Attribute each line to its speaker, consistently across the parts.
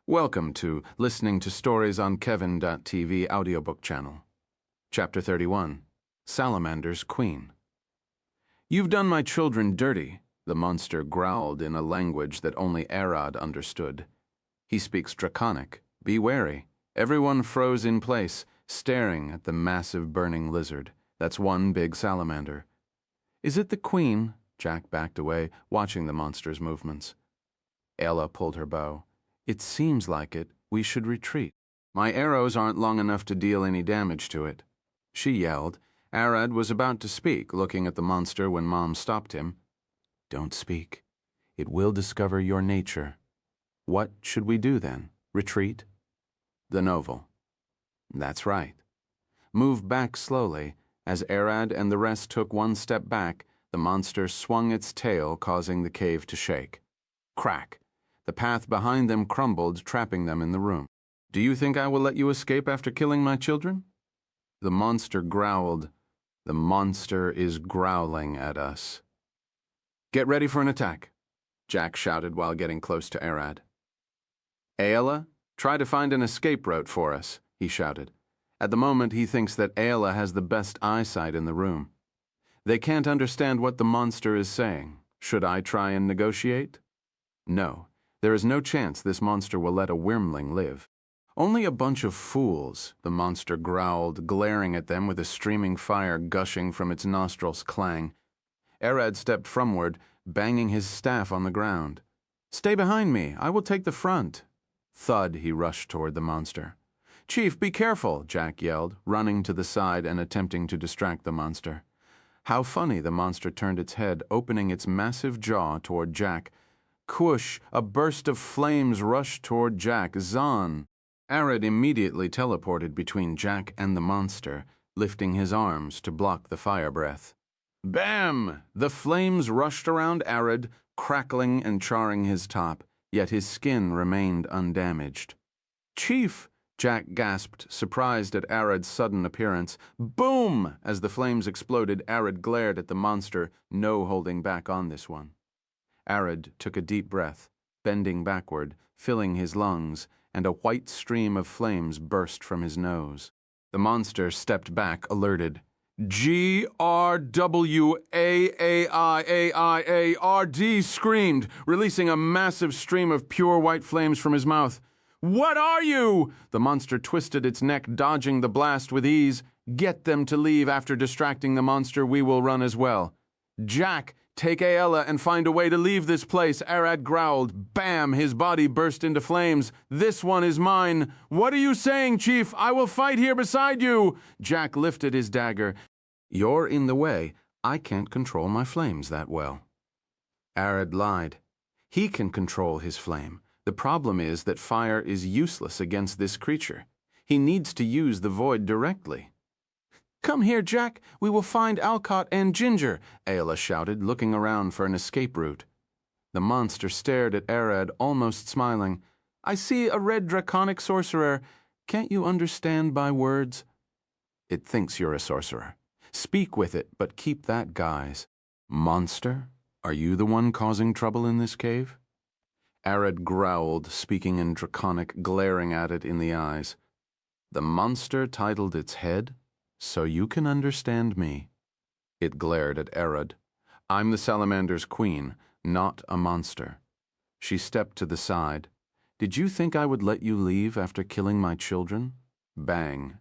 Speaker 1: Welcome to Listening to Stories on Kevin.tv audiobook channel. Chapter 31, Salamander's Queen. "You've done my children dirty," the monster growled in a language that only Arad understood. He speaks Draconic. Be wary. Everyone froze in place, staring at the massive burning lizard. That's one big salamander. "Is it the Queen?" Jack backed away, watching the monster's movements. Ella pulled her bow. "It seems like it. We should retreat. My arrows aren't long enough to deal any damage to it," she yelled. Arad was about to speak, looking at the monster when Mom stopped him. "Don't speak. It will discover your nature." "What should we do then? Retreat?" The Novel. "That's right." Move back slowly. As Arad and the rest took one step back, the monster swung its tail, causing the cave to shake. Crack! The path behind them crumbled, trapping them in the room. "Do you think I will let you escape after killing my children?" The monster growled. "The monster is growling at us." "Get ready for an attack," Jack shouted while getting close to Arad. "Ayla, try to find an escape route for us," he shouted. At the moment, he thinks that Ayla has the best eyesight in the room. They can't understand what the monster is saying. Should I try and negotiate? No. There is no chance this monster will let a wyrmling live. "Only a bunch of fools," the monster growled, glaring at them with a streaming fire gushing from its nostrils' clang. Arad stepped fromward, banging his staff on the ground. "Stay behind me. I will take the front." Thud, he rushed toward the monster. "Chief, be careful," Jack yelled, running to the side and attempting to distract the monster. How funny, the monster turned its head, opening its massive jaw toward Jack. Kwoosh! A burst of flames rushed toward Jack. Zahn! Arad immediately teleported between Jack and the monster, lifting his arms to block the fire breath. Bam! The flames rushed around Arad, crackling and charring his top, yet his skin remained undamaged. "Chief!" Jack gasped, surprised at Arad's sudden appearance. Boom! As the flames exploded, Arad glared at the monster, no holding back on this one. Arad took a deep breath, bending backward, filling his lungs, and a white stream of flames burst from his nose. The monster stepped back, alerted. "GRWAAIAIARD!" screamed, releasing a massive stream of pure white flames from his mouth. "What are you?" The monster twisted its neck, dodging the blast with ease. "Get them to leave after distracting the monster. We will run as well." "Jack, take Ayla and find a way to leave this place," Arad growled. Bam! His body burst into flames. "This one is mine." "What are you saying, Chief? I will fight here beside you." Jack lifted his dagger. "You're in the way. I can't control my flames that well." Arad lied. He can control his flame. The problem is that fire is useless against this creature. He needs to use the void directly. "Come here, Jack. We will find Alcott and Ginger," Ayla shouted, looking around for an escape route. The monster stared at Arad, almost smiling. "I see a red draconic sorcerer. Can't you understand by words?" "It thinks you're a sorcerer. Speak with it, but keep that guise." "Monster, are you the one causing trouble in this cave?" Arad growled, speaking in draconic, glaring at it in the eyes. "The monster titled its head? So you can understand me." It glared at Arad. "I'm the Salamander's queen, not a monster." She stepped to the side. "Did you think I would let you leave after killing my children?" Bang.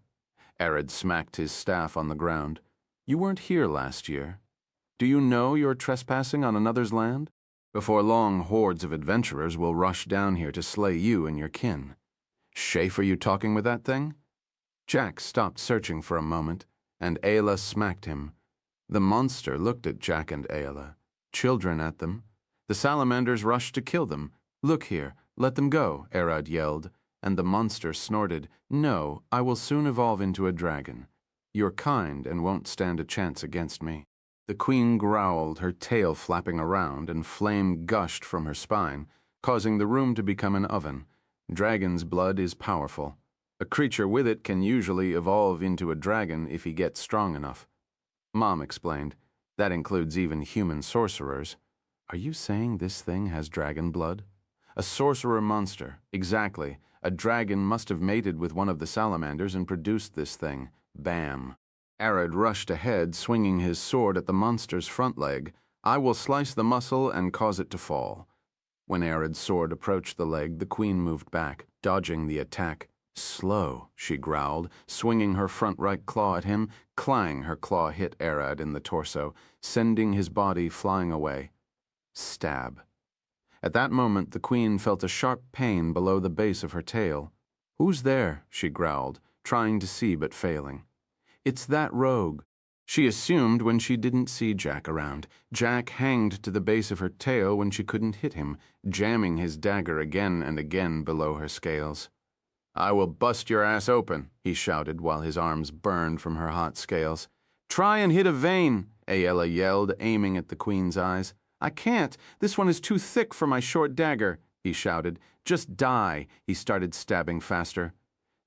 Speaker 1: Arad smacked his staff on the ground. "You weren't here last year. Do you know you're trespassing on another's land? Before long, hordes of adventurers will rush down here to slay you and your kin." "Shafe, are you talking with that thing?" Jack stopped searching for a moment, and Ayla smacked him. The monster looked at Jack and Ayla. Children at them. The salamanders rushed to kill them. "Look here, let them go," Arad yelled, and the monster snorted. "No, I will soon evolve into a dragon. You're kind and won't stand a chance against me." The queen growled, her tail flapping around, and flame gushed from her spine, causing the room to become an oven. Dragon's blood is powerful. A creature with it can usually evolve into a dragon if he gets strong enough. Mom explained. That includes even human sorcerers. "Are you saying this thing has dragon blood?" A sorcerer monster, exactly. A dragon must have mated with one of the salamanders and produced this thing. Bam. Arad rushed ahead, swinging his sword at the monster's front leg. I will slice the muscle and cause it to fall. When Arad's sword approached the leg, the queen moved back, dodging the attack. Slow, she growled, swinging her front right claw at him. Clang, her claw hit Arad in the torso, sending his body flying away. Stab. At that moment, the queen felt a sharp pain below the base of her tail. "Who's there?" she growled, trying to see but failing. "It's that rogue," she assumed when she didn't see Jack around. Jack hanged to the base of her tail when she couldn't hit him, jamming his dagger again and again below her scales. "I will bust your ass open," he shouted while his arms burned from her hot scales. "Try and hit a vein," Aella yelled, aiming at the queen's eyes. "I can't. This one is too thick for my short dagger," he shouted. "Just die." He started stabbing faster.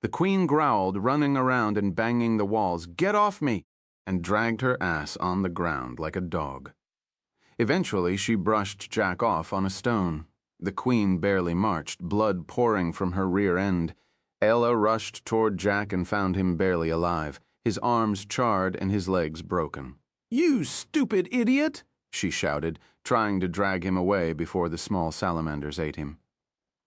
Speaker 1: The queen growled, running around and banging the walls. "Get off me!" and dragged her ass on the ground like a dog. Eventually, she brushed Jack off on a stone. The queen barely marched, blood pouring from her rear end. Ella rushed toward Jack and found him barely alive, his arms charred and his legs broken. "You stupid idiot!" she shouted, trying to drag him away before the small salamanders ate him.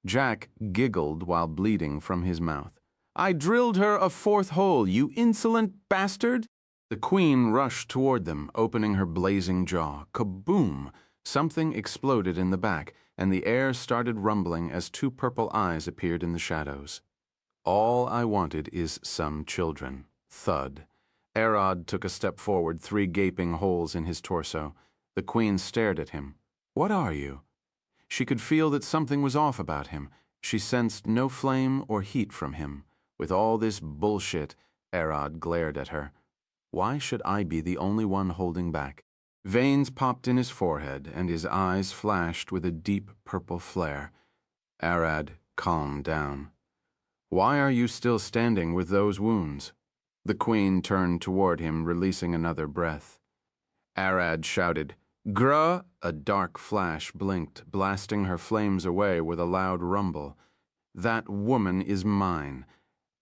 Speaker 1: Jack giggled while bleeding from his mouth. "I drilled her a fourth hole, you insolent bastard!" The queen rushed toward them, opening her blazing jaw. Kaboom! Something exploded in the back, and the air started rumbling as two purple eyes appeared in the shadows. "All I wanted is some children." Thud. Arad took a step forward, 3 gaping holes in his torso. The queen stared at him. "What are you?" She could feel that something was off about him. She sensed no flame or heat from him. With all this bullshit, Arad glared at her. Why should I be the only one holding back? Veins popped in his forehead, and his eyes flashed with a deep purple flare. Arad calmed down. "Why are you still standing with those wounds?" The queen turned toward him, releasing another breath. Arad shouted, "Gruh!" A dark flash blinked, blasting her flames away with a loud rumble. "That woman is mine."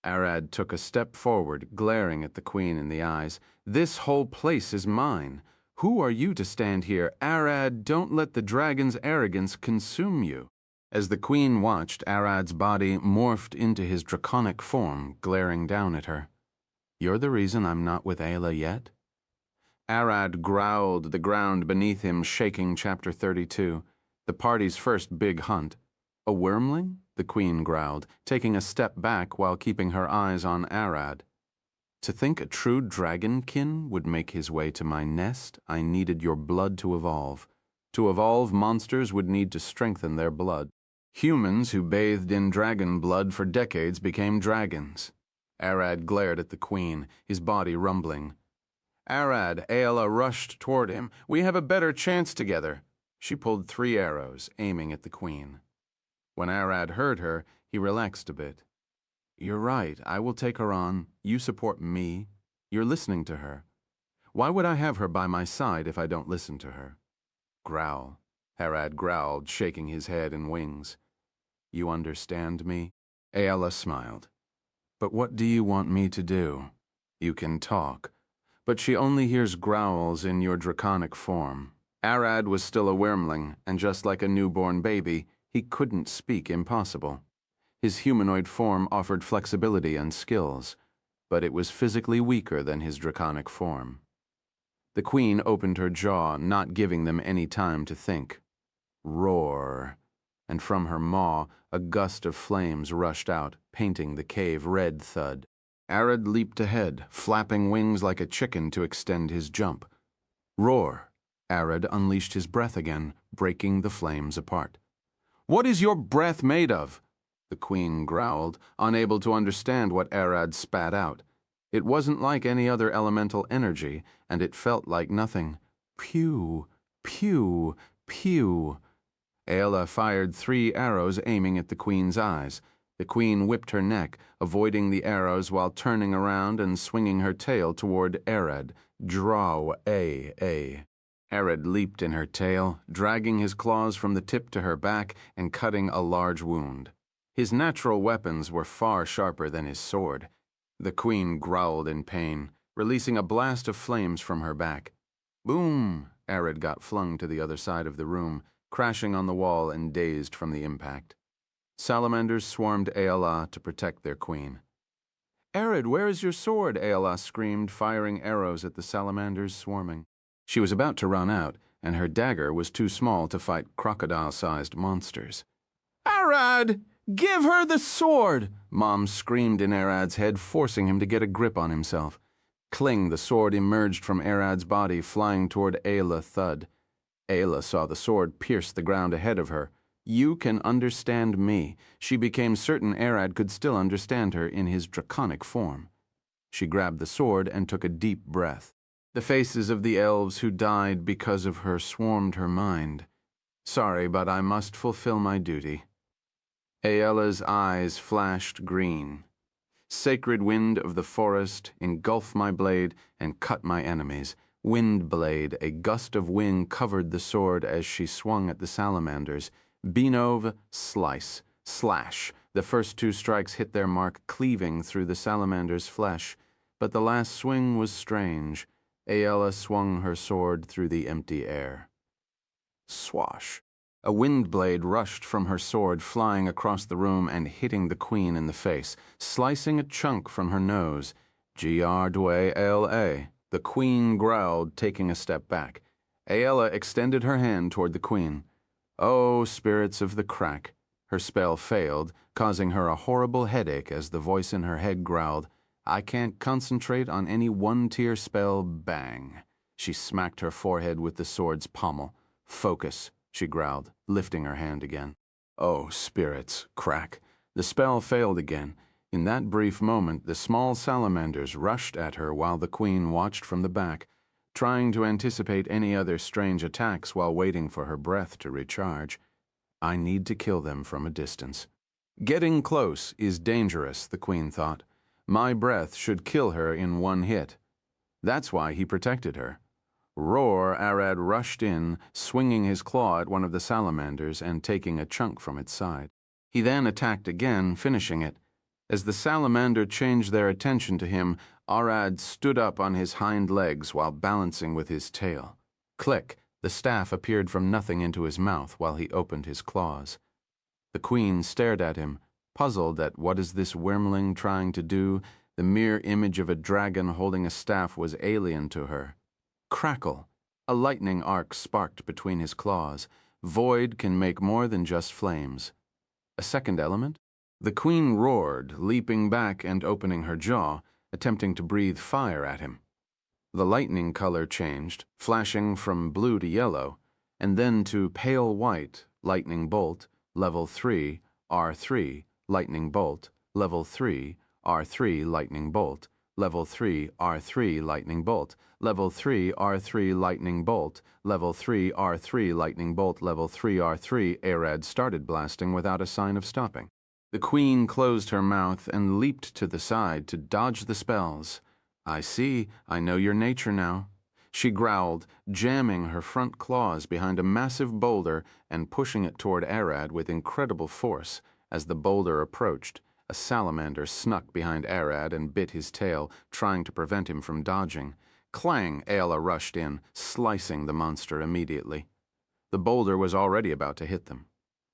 Speaker 1: Arad took a step forward, glaring at the queen in the eyes. "This whole place is mine. Who are you to stand here? Arad, don't let the dragon's arrogance consume you." As the queen watched, Arad's body morphed into his draconic form, glaring down at her. "You're the reason I'm not with Ayla yet?" Arad growled, the ground beneath him shaking. Chapter 32. The party's first big hunt. "A wormling?" the queen growled, taking a step back while keeping her eyes on Arad. "To think a true dragonkin would make his way to my nest, I needed your blood to evolve. To evolve, monsters would need to strengthen their blood. Humans who bathed in dragon blood for decades became dragons." Arad glared at the queen, his body rumbling. "Arad," Aella rushed toward him. "We have a better chance together." She pulled 3 arrows, aiming at the queen. When Arad heard her, he relaxed a bit. "You're right, I will take her on. You support me. You're listening to her. Why would I have her by my side if I don't listen to her?" "Growl," Arad growled, shaking his head and wings. "You understand me?" Aella smiled. "But what do you want me to do?" "You can talk." But she only hears growls in your draconic form. Arad was still a wormling, and just like a newborn baby, he couldn't speak impossible. His humanoid form offered flexibility and skills, but it was physically weaker than his draconic form. The queen opened her jaw, not giving them any time to think. Roar. And from her maw, a gust of flames rushed out, painting the cave red. Thud. Arad leaped ahead, flapping wings like a chicken to extend his jump. Roar. Arad unleashed his breath again, breaking the flames apart. "What is your breath made of?" the queen growled, unable to understand what Arad spat out. It wasn't like any other elemental energy, and it felt like nothing. Pew, pew, pew. Aella fired 3 arrows aiming at the queen's eyes. The queen whipped her neck, avoiding the arrows while turning around and swinging her tail toward Arad. Draw, a. Arad leaped in her tail, dragging his claws from the tip to her back and cutting a large wound. His natural weapons were far sharper than his sword. The queen growled in pain, releasing a blast of flames from her back. Boom! Arad got flung to the other side of the room, crashing on the wall and dazed from the impact. Salamanders swarmed Ayala to protect their queen. "Arad, where is your sword?" Ayala screamed, firing arrows at the salamanders swarming. She was about to run out, and her dagger was too small to fight crocodile-sized monsters. "Arad, give her the sword!" Mom screamed in Arad's head, forcing him to get a grip on himself. Cling, the sword emerged from Arad's body, flying toward Ayla thud. Ayla saw the sword pierce the ground ahead of her. "You can understand me." She became certain Arad could still understand her in his draconic form. She grabbed the sword and took a deep breath. The faces of the elves who died because of her swarmed her mind. "Sorry, but I must fulfill my duty." Ayala's eyes flashed green. "Sacred wind of the forest, engulf my blade and cut my enemies." Wind blade, a gust of wind covered the sword as she swung at the salamanders. Binov, slice, slash. The first two strikes hit their mark, cleaving through the salamander's flesh. But the last swing was strange. Ayala swung her sword through the empty air. Swash. A wind blade rushed from her sword, flying across the room and hitting the queen in the face, slicing a chunk from her nose. Grdla. The queen growled, taking a step back. Ayala extended her hand toward the queen. "Oh, spirits of the crack." Her spell failed, causing her a horrible headache as the voice in her head growled, "I can't concentrate on any one-tier spell." Bang. She smacked her forehead with the sword's pommel. "Focus," she growled, lifting her hand again. Oh, spirits, crack. The spell failed again. In that brief moment, the small salamanders rushed at her while the queen watched from the back, trying to anticipate any other strange attacks while waiting for her breath to recharge. I need to kill them from a distance. Getting close is dangerous, the queen thought. My breath should kill her in one hit. That's why he protected her. Roar, Arad rushed in, swinging his claw at one of the salamanders and taking a chunk from its side. He then attacked again, finishing it. As the salamander changed their attention to him, Arad stood up on his hind legs while balancing with his tail. Click, the staff appeared from nothing into his mouth while he opened his claws. The queen stared at him, puzzled at what is this wormling trying to do. The mere image of a dragon holding a staff was alien to her. Crackle. A lightning arc sparked between his claws. Void can make more than just flames. A second element? The queen roared, leaping back and opening her jaw, attempting to breathe fire at him. The lightning color changed, flashing from blue to yellow, and then to pale white, lightning bolt, level 3, R3, lightning bolt, level 3, R3, lightning bolt, level 3, R3, lightning bolt, level 3, R3, lightning bolt, level 3, R3, lightning bolt, level 3, R3. Arad started blasting without a sign of stopping. The queen closed her mouth and leaped to the side to dodge the spells. "I see, I know your nature now." She growled, jamming her front claws behind a massive boulder and pushing it toward Arad with incredible force. As the boulder approached, a salamander snuck behind Arad and bit his tail, trying to prevent him from dodging. Clang! Ayala rushed in, slicing the monster immediately. The boulder was already about to hit them.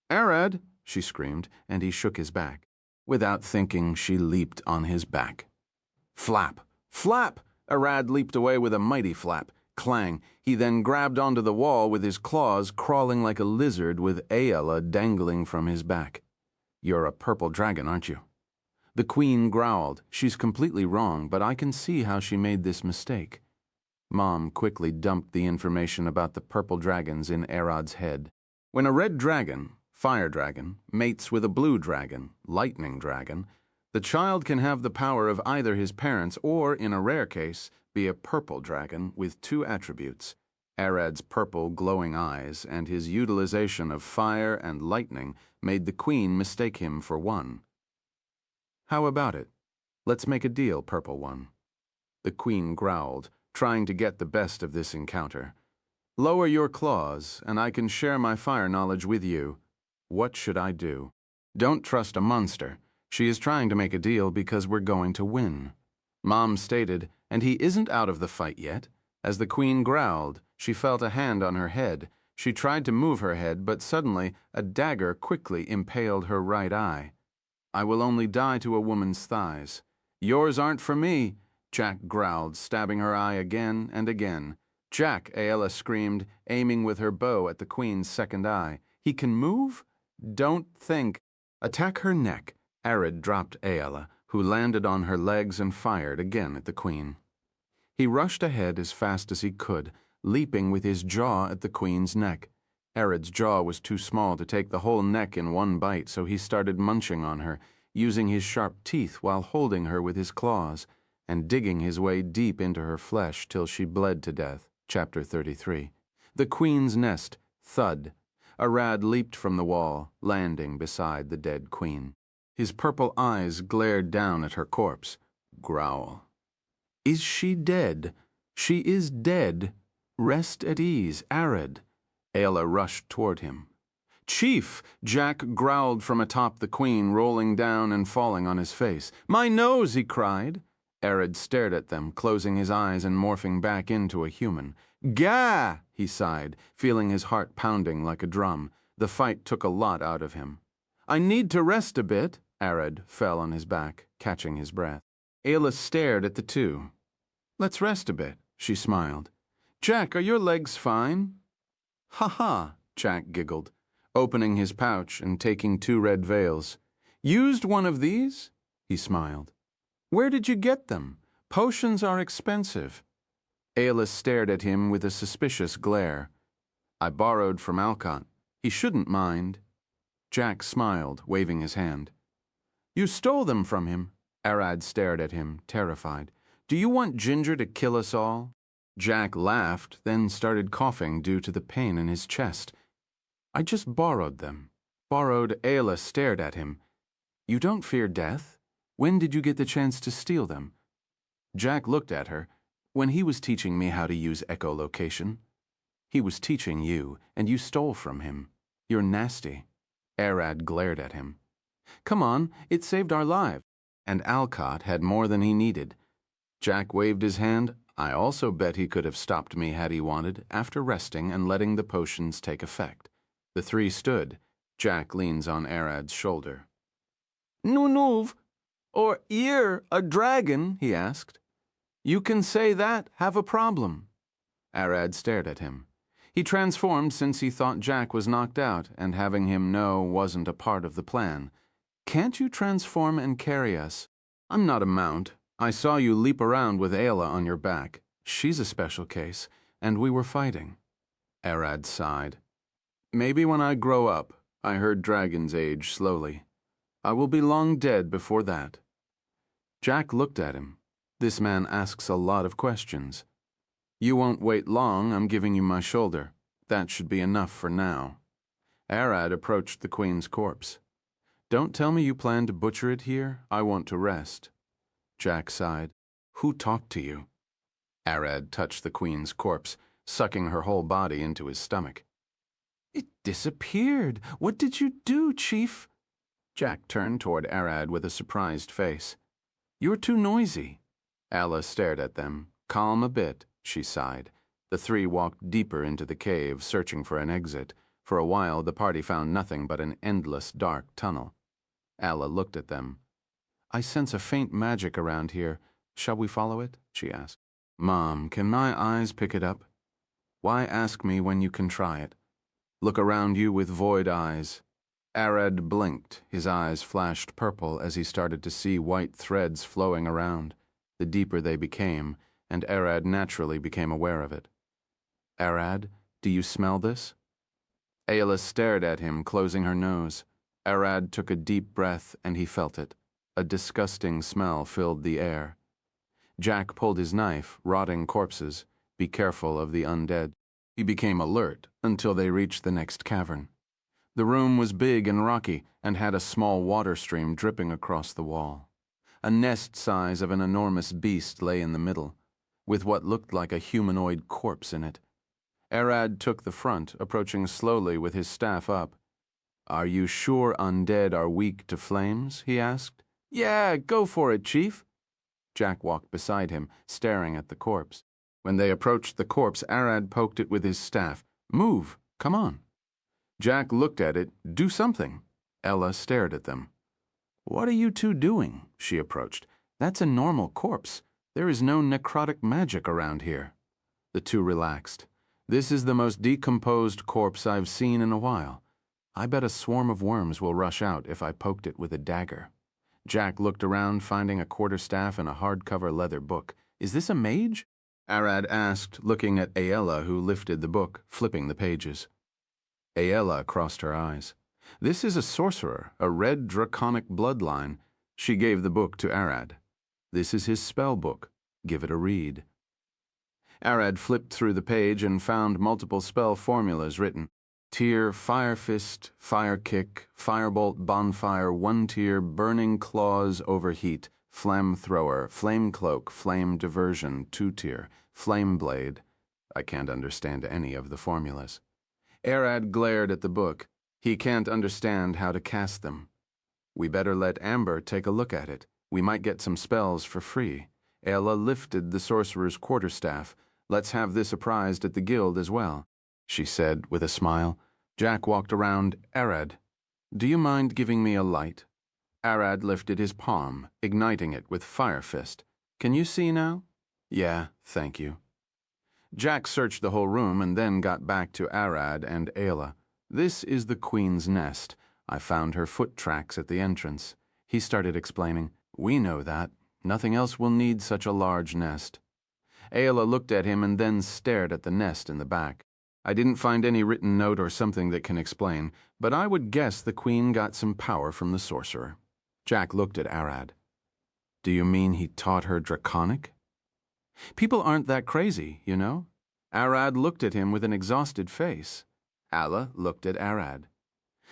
Speaker 1: "Arad!" she screamed, and he shook his back. Without thinking, she leaped on his back. Flap! Flap! Arad leaped away with a mighty flap. Clang! He then grabbed onto the wall with his claws, crawling like a lizard with Ayala dangling from his back. "You're a purple dragon, aren't you?" The queen growled. "She's completely wrong, but I can see how she made this mistake." Mom quickly dumped the information about the purple dragons in Arad's head. When a red dragon, fire dragon, mates with a blue dragon, lightning dragon, the child can have the power of either his parents or, in a rare case, be a purple dragon with two attributes. Arad's purple glowing eyes and his utilization of fire and lightning made the queen mistake him for one. "How about it? Let's make a deal, Purple One." The queen growled, trying to get the best of this encounter. Lower your claws, and I can share my fire knowledge with you. What should I do? Don't trust a monster. She is trying to make a deal because we're going to win. Mom stated, and he isn't out of the fight yet. As the queen growled, she felt a hand on her head. She tried to move her head, but suddenly a dagger quickly impaled her right eye. I will only die to a woman's thighs. Yours aren't for me, Jack growled, stabbing her eye again and again. Jack, Aella screamed, aiming with her bow at the queen's second eye. He can move? Don't think. Attack her neck. Arid dropped Aella, who landed on her legs and fired again at the queen. He rushed ahead as fast as he could, leaping with his jaw at the queen's neck. Arid's jaw was too small to take the whole neck in one bite, so he started munching on her, using his sharp teeth while holding her with his claws, and digging his way deep into her flesh till she bled to death. Chapter 33. The queen's nest. Thud. Arad leaped from the wall, landing beside the dead queen. His purple eyes glared down at her corpse. Growl. Is she dead? She is dead. Rest at ease, Arid. Aella rushed toward him. Chief! Jack growled from atop the queen, rolling down and falling on his face. My nose, he cried. Arid stared at them, closing his eyes and morphing back into a human. Gah! He sighed, feeling his heart pounding like a drum. The fight took a lot out of him. I need to rest a bit. Arid fell on his back, catching his breath. Aella stared at the two. Let's rest a bit, she smiled. Jack, are your legs fine? Ha-ha, Jack giggled, opening his pouch and taking 2 red veils. Used one of these? He smiled. Where did you get them? Potions are expensive. Aella stared at him with a suspicious glare. I borrowed from Alcott. He shouldn't mind. Jack smiled, waving his hand. You stole them from him. Arad stared at him, terrified. Do you want Ginger to kill us all? Jack laughed, then started coughing due to the pain in his chest. I just borrowed them. Borrowed. Aella stared at him. You don't fear death? When did you get the chance to steal them? Jack looked at her. When he was teaching me how to use echolocation. He was teaching you, and you stole from him. You're nasty. Arad glared at him. Come on, it saved our lives. And Alcott had more than he needed. Jack waved his hand. I also bet he could have stopped me had he wanted, after resting and letting the potions take effect. The 3 stood. Jack leans on Arad's shoulder. Nunuv, or ear a dragon, he asked. You can say that, have a problem. Arad stared at him. He transformed since he thought Jack was knocked out, and having him know wasn't a part of the plan. Can't you transform and carry us? I'm not a mount. I saw you leap around with Aella on your back. She's a special case, and we were fighting. Arad sighed. Maybe when I grow up, I heard dragons age slowly. I will be long dead before that. Jack looked at him. This man asks a lot of questions. You won't wait long, I'm giving you my shoulder. That should be enough for now. Arad approached the queen's corpse. Don't tell me you plan to butcher it here. I want to rest. Jack sighed. Who talked to you? Arad touched the queen's corpse, sucking her whole body into his stomach. It disappeared. What did you do, Chief? Jack turned toward Arad with a surprised face. You're too noisy. Aella stared at them. Calm a bit, she sighed. The 3 walked deeper into the cave, searching for an exit. For a while, the party found nothing but an endless, dark tunnel. Aella looked at them. I sense a faint magic around here. Shall we follow it? She asked. Mom, can my eyes pick it up? Why ask me when you can try it? Look around you with void eyes. Arad blinked. His eyes flashed purple as he started to see white threads flowing around. The deeper they became, and Arad naturally became aware of it. Arad, do you smell this? Aella stared at him, closing her nose. Arad took a deep breath, and he felt it. A disgusting smell filled the air. Jack pulled his knife, rotting corpses. Be careful of the undead. He became alert until they reached the next cavern. The room was big and rocky, and had a small water stream dripping across the wall. A nest size of an enormous beast lay in the middle, with what looked like a humanoid corpse in it. Arad took the front, approaching slowly with his staff up. "Are you sure undead are weak to flames?" he asked. "Yeah, go for it, Chief." Jack walked beside him, staring at the corpse. When they approached the corpse, Arad poked it with his staff. "Move, come on." Jack looked at it. "Do something." Ella stared at them. "What are you two doing?" she approached. "That's a normal corpse. There is no necrotic magic around here." The two relaxed. "This is the most decomposed corpse I've seen in a while. I bet a swarm of worms will rush out if I poked it with a dagger." Jack looked around, finding a quarterstaff and a hardcover leather book. "Is this a mage?" Arad asked, looking at Aella, who lifted the book, flipping the pages. Aella crossed her eyes. "This is a sorcerer, a red draconic bloodline." She gave the book to Arad. "This is his spell book. Give it a read." Arad flipped through the page and found multiple spell formulas written. Tier, Fire Fist, Fire Kick, Firebolt, Bonfire, 1 tier, Burning Claws, Overheat, Flamethrower, Flame Cloak, Flame Diversion, 2 tier, Flame Blade. I can't understand any of the formulas. Arad glared at the book. He can't understand how to cast them. "We better let Amber take a look at it. We might get some spells for free." Ella lifted the sorcerer's quarterstaff. "Let's have this apprised at the guild as well," she said with a smile. Jack walked around. "Arad, do you mind giving me a light?" Arad lifted his palm, igniting it with Fire Fist. "Can you see now?" "Yeah, thank you." Jack searched the whole room and then got back to Arad and Ayla. "This is the Queen's nest. I found her foot tracks at the entrance." He started explaining. "We know that. Nothing else will need such a large nest." Ayla looked at him and then stared at the nest in the back. "I didn't find any written note or something that can explain, but I would guess the Queen got some power from the sorcerer." Jack looked at Arad. "Do you mean he taught her Draconic?" "People aren't that crazy, you know." Arad looked at him with an exhausted face. Alla looked at Arad.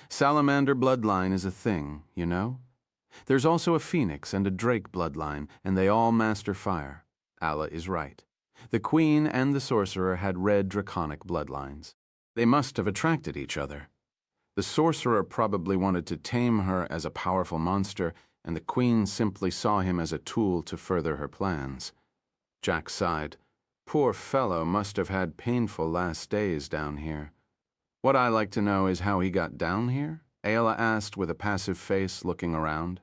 Speaker 1: "Salamander bloodline is a thing, you know. There's also a Phoenix and a Drake bloodline, and they all master fire." Alla is right. The Queen and the sorcerer had red Draconic bloodlines. They must have attracted each other. The sorcerer probably wanted to tame her as a powerful monster, and the Queen simply saw him as a tool to further her plans. Jack sighed. "Poor fellow must have had painful last days down here." "What I like to know is how he got down here?" Ayla asked with a passive face, looking around.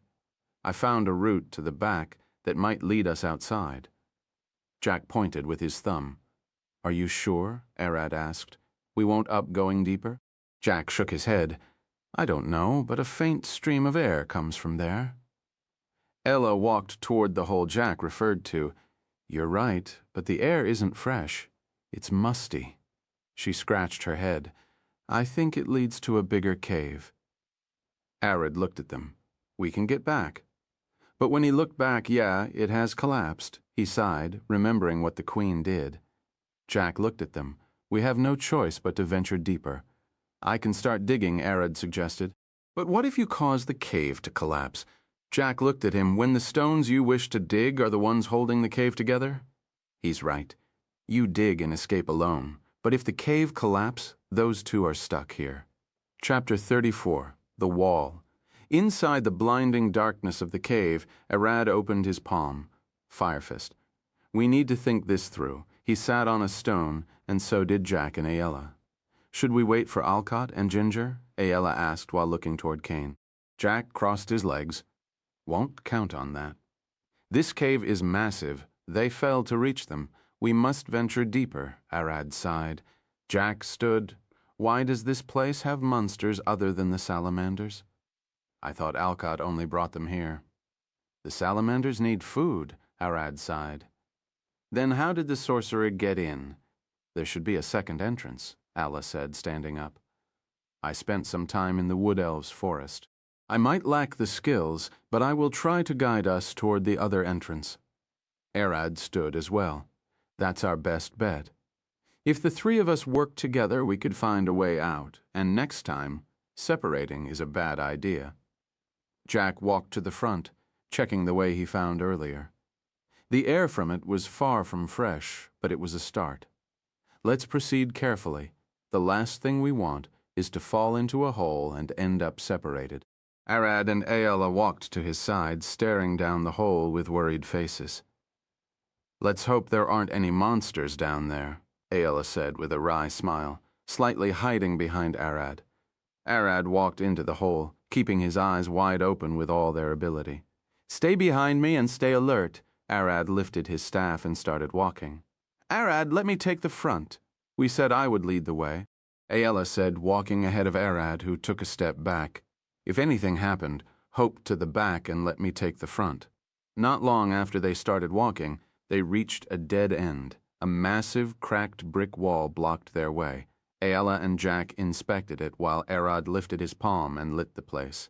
Speaker 1: "I found a route to the back that might lead us outside." Jack pointed with his thumb. "Are you sure?" Arad asked. "We won't up going deeper?" Jack shook his head. "I don't know, but a faint stream of air comes from there." Ella walked toward the hole Jack referred to. "You're right, but the air isn't fresh. It's musty." She scratched her head. "I think it leads to a bigger cave." Arad looked at them. "We can get back." But when he looked back, yeah, it has collapsed. He sighed, remembering what the Queen did. Jack looked at them. "We have no choice but to venture deeper." "I can start digging," Arad suggested. "But what if you cause the cave to collapse?" Jack looked at him. "When the stones you wish to dig are the ones holding the cave together?" "He's right. You dig and escape alone. But if the cave collapse, those two are stuck here." Chapter 34. The Wall. Inside the blinding darkness of the cave, Arad opened his palm. Fire Fist. "We need to think this through." He sat on a stone, and so did Jack and Ayella. "Should we wait for Alcott and Ginger?" Ayella asked while looking toward Kane. Jack crossed his legs. "Won't count on that. This cave is massive. They fell to reach them. We must venture deeper," Arad sighed. Jack stood. "Why does this place have monsters other than the salamanders?" "I thought Alcott only brought them here." "The salamanders need food," Arad sighed. "Then how did the sorcerer get in?" "There should be a second entrance," Alla said, standing up. "I spent some time in the Wood Elves' forest. I might lack the skills, but I will try to guide us toward the other entrance." Arad stood as well. "That's our best bet. If the three of us work together, we could find a way out, and next time, separating is a bad idea." Jack walked to the front, checking the way he found earlier. The air from it was far from fresh, but it was a start. Let's proceed carefully. The last thing we want is to fall into a hole and end up separated. Arad and Aella walked to his side, staring down the hole with worried faces. Let's hope there aren't any monsters down there, Aella said with a wry smile, slightly hiding behind Arad. Arad walked into the hole, keeping his eyes wide open with all their ability. Stay behind me and stay alert. Arad lifted his staff and started walking. Arad, let me take the front. We said I would lead the way, Aella said, walking ahead of Arad, who took a step back. If anything happened, hope to the back and let me take the front. Not long after they started walking, they reached a dead end. A massive, cracked brick wall blocked their way. Aella and Jack inspected it while Arad lifted his palm and lit the place.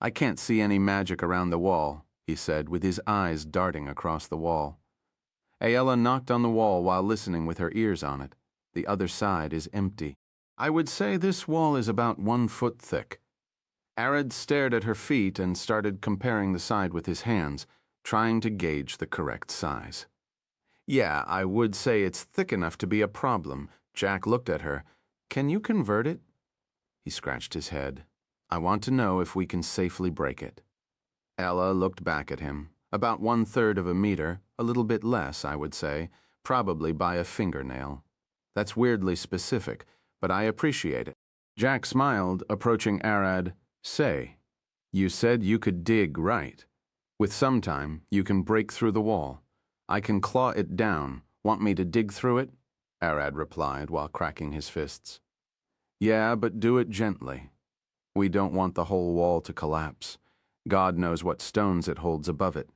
Speaker 1: I can't see any magic around the wall, he said, with his eyes darting across the wall. Aella knocked on the wall while listening with her ears on it. The other side is empty. I would say this wall is about 1 foot thick. Arad stared at her feet and started comparing the side with his hands, trying to gauge the correct size. Yeah, I would say it's thick enough to be a problem. Jack looked at her. Can you convert it? He scratched his head. I want to know if we can safely break it. Ella looked back at him. About 1/3 of a meter, a little bit less, I would say, probably by a fingernail. That's weirdly specific, but I appreciate it. Jack smiled, approaching Arad. Say, you said you could dig, right? With some time, you can break through the wall. I can claw it down. Want me to dig through it? Arad replied while cracking his fists. Yeah, but do it gently. We don't want the whole wall to collapse. God knows what stones it holds above it.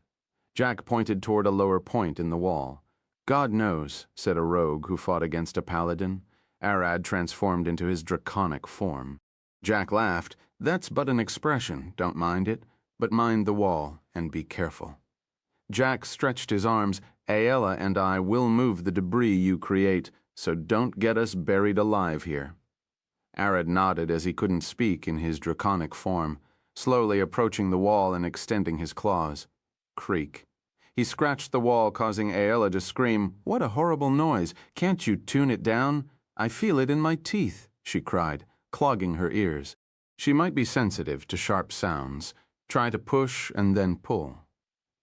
Speaker 1: Jack pointed toward a lower point in the wall. God knows, said a rogue who fought against a paladin. Arad transformed into his draconic form. Jack laughed. That's but an expression, don't mind it, but mind the wall and be careful. Jack stretched his arms. Aella and I will move the debris you create, so don't get us buried alive here. Arad nodded as he couldn't speak in his draconic form, slowly approaching the wall and extending his claws. Creak. He scratched the wall, causing Aella to scream, What a horrible noise! Can't you tune it down? I feel it in my teeth, she cried, clogging her ears. She might be sensitive to sharp sounds. Try to push and then pull.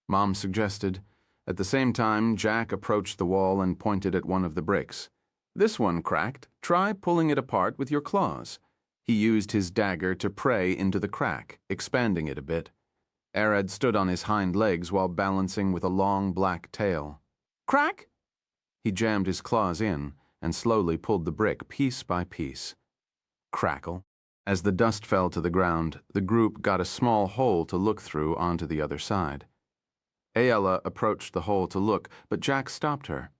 Speaker 1: Mom suggested. At the same time, Jack approached the wall and pointed at one of the bricks. This one cracked. Try pulling it apart with your claws. He used his dagger to pray into the crack, expanding it a bit. Arad stood on his hind legs while balancing with a long black tail. Crack! He jammed his claws in and slowly pulled the brick piece by piece. Crackle. As the dust fell to the ground, the group got a small hole to look through onto the other side. Aella approached the hole to look, but Jack stopped her.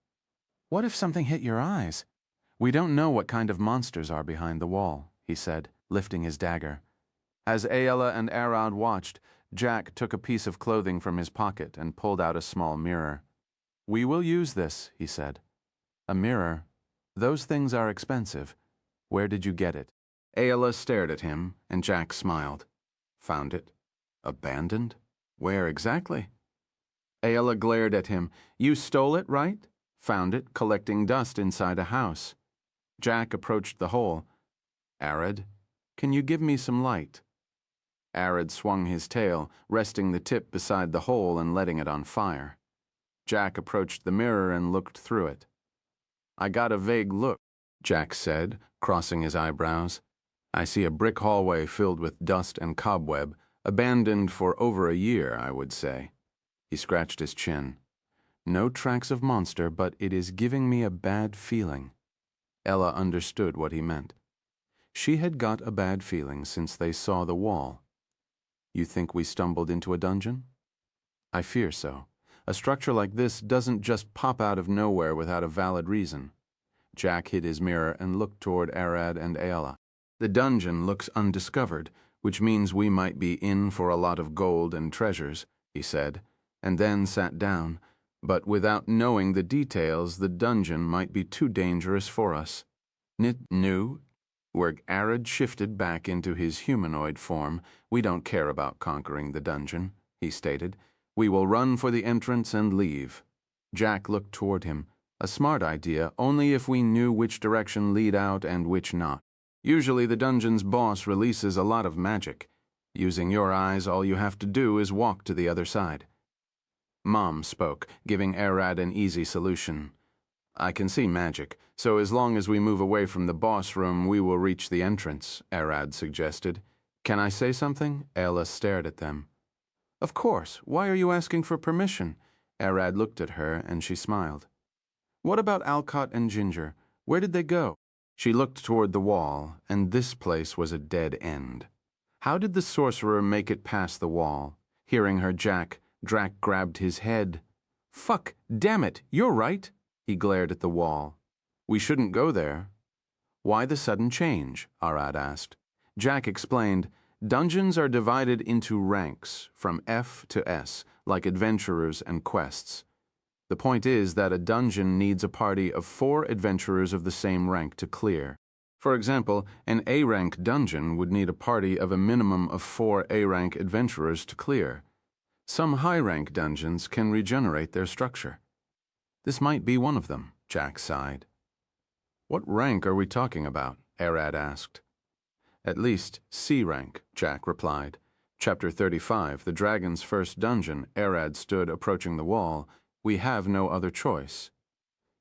Speaker 1: What if something hit your eyes? We don't know what kind of monsters are behind the wall, he said, lifting his dagger. As Aella and Arad watched, Jack took a piece of clothing from his pocket and pulled out a small mirror. We will use this, he said. A mirror? Those things are expensive. Where did you get it? Aella stared at him, and Jack smiled. Found it. Abandoned? Where exactly? Aella glared at him. You stole it, right? Found it collecting dust inside a house. Jack approached the hole. Arad, can you give me some light? Arad swung his tail, resting the tip beside the hole and letting it on fire. Jack approached the mirror and looked through it. I got a vague look, Jack said, crossing his eyebrows. I see a brick hallway filled with dust and cobweb, abandoned for over a year, I would say. He scratched his chin. No tracks of monster, but it is giving me a bad feeling. Ella understood what he meant. She had got a bad feeling since they saw the wall. You think we stumbled into a dungeon? I fear so. A structure like this doesn't just pop out of nowhere without a valid reason. Jack hid his mirror and looked toward Arad and Aella. The dungeon looks undiscovered, which means we might be in for a lot of gold and treasures, he said, and then sat down. But without knowing the details, the dungeon might be too dangerous for us. New? Where Arad shifted back into his humanoid form. We don't care about conquering the dungeon, he stated. We will run for the entrance and leave. Jack looked toward him. A smart idea only if we knew which direction lead out and which not. Usually the dungeon's boss releases a lot of magic. Using your eyes, all you have to do is walk to the other side. Mom spoke, giving Arad an easy solution. I can see magic, so as long as we move away from the boss room, we will reach the entrance, Arad suggested. Can I say something? Ayla stared at them. Of course. Why are you asking for permission? Arad looked at her and she smiled. What about Alcott and Ginger? Where did they go? She looked toward the wall, and this place was a dead end. How did the sorcerer make it past the wall? Hearing her, Drac grabbed his head. Fuck, damn it, you're right. He glared at the wall. We shouldn't go there. Why the sudden change? Arad asked. Jack explained, dungeons are divided into ranks, from F to S, like adventurers and quests. The point is that a dungeon needs a party of 4 adventurers of the same rank to clear. For example, an A-rank dungeon would need a party of a minimum of 4 A-rank adventurers to clear. Some high-rank dungeons can regenerate their structure. This might be one of them, Jack sighed. What rank are we talking about? Arad asked. At least C rank, Jack replied. Chapter 35, The Dragon's First Dungeon. Arad stood approaching the wall. We have no other choice.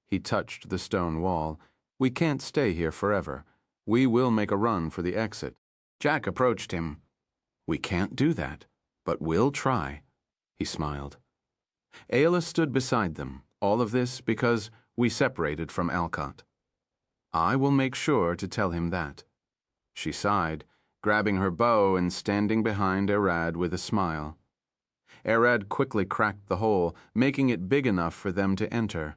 Speaker 1: He touched the stone wall. We can't stay here forever. We will make a run for the exit. Jack approached him. We can't do that, but we'll try. He smiled. Ayla stood beside them. All of this because we separated from Alcott. I will make sure to tell him that. She sighed, grabbing her bow and standing behind Arad with a smile. Arad quickly cracked the hole, making it big enough for them to enter.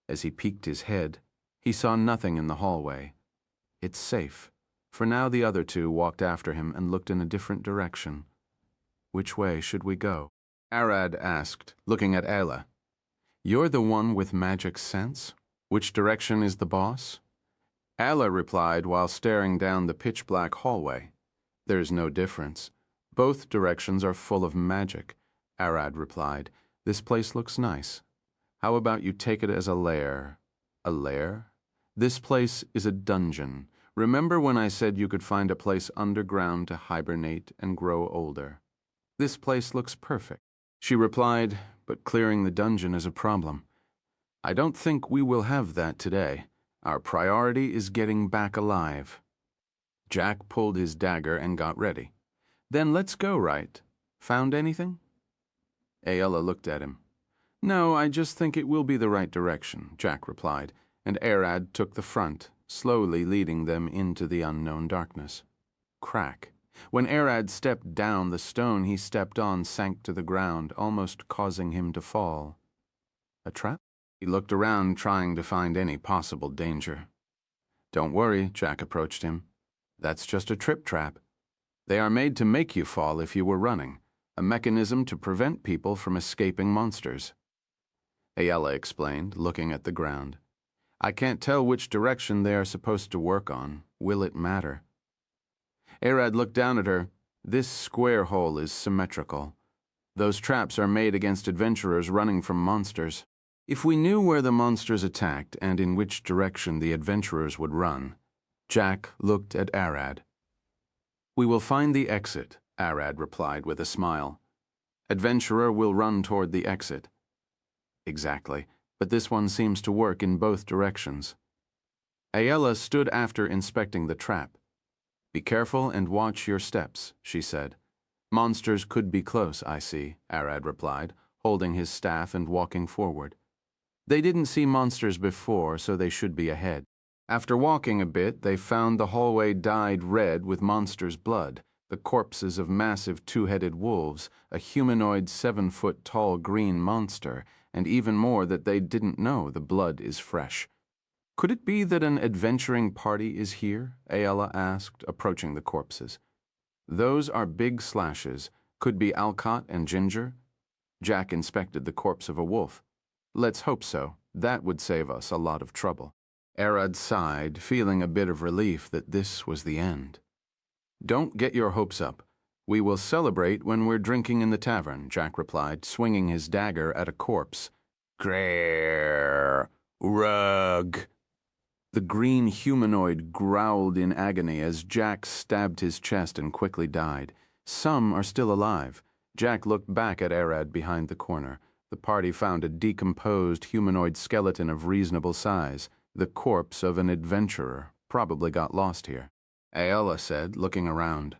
Speaker 1: As he peeked his head, he saw nothing in the hallway. It's safe. For now the other 2 walked after him and looked in a different direction. Which way should we go? Arad asked, looking at Ayla. You're the one with magic sense? Which direction is the boss? Ayla replied while staring down the pitch-black hallway. There's no difference. Both directions are full of magic. Arad replied. This place looks nice. How about you take it as a lair? A lair? This place is a dungeon. Remember when I said you could find a place underground to hibernate and grow older? This place looks perfect. She replied, but clearing the dungeon is a problem. I don't think we will have that today. Our priority is getting back alive. Jack pulled his dagger and got ready. Then let's go, right? Found anything? Ayla looked at him. No, I just think it will be the right direction, Jack replied, and Arad took the front, slowly leading them into the unknown darkness. Crack. When Arad stepped down, the stone he stepped on sank to the ground, almost causing him to fall. A trap? He looked around, trying to find any possible danger. Don't worry, Jack approached him. That's just a trip trap. They are made to make you fall if you were running, a mechanism to prevent people from escaping monsters. Ayla explained, looking at the ground. I can't tell which direction they are supposed to work on. Will it matter? Arad looked down at her. This square hole is symmetrical. Those traps are made against adventurers running from monsters. If we knew where the monsters attacked and in which direction the adventurers would run, Jack looked at Arad. We will find the exit, Arad replied with a smile. Adventurer will run toward the exit. Exactly, but this one seems to work in both directions. Ayla stood after inspecting the trap. Be careful and watch your steps, she said. Monsters could be close, I see, Arad replied, holding his staff and walking forward. They didn't see monsters before, so they should be ahead. After walking a bit, they found the hallway dyed red with monsters' blood, the corpses of massive 2-headed wolves, a humanoid 7-foot-tall green monster, and even more that they didn't know the blood is fresh. Could it be that an adventuring party is here? Ayla asked, approaching the corpses. Those are big slashes. Could be Alcott and Ginger. Jack inspected the corpse of a wolf. Let's hope so. That would save us a lot of trouble. Arad sighed, feeling a bit of relief that this was the end. Don't get your hopes up. We will celebrate when we're drinking in the tavern, Jack replied, swinging his dagger at a corpse. Grrrr! Rug! The green humanoid growled in agony as Jack stabbed his chest and quickly died. Some are still alive. Jack looked back at Arad behind the corner. The party found a decomposed humanoid skeleton of reasonable size, the corpse of an adventurer, probably got lost here. Ayala said, looking around.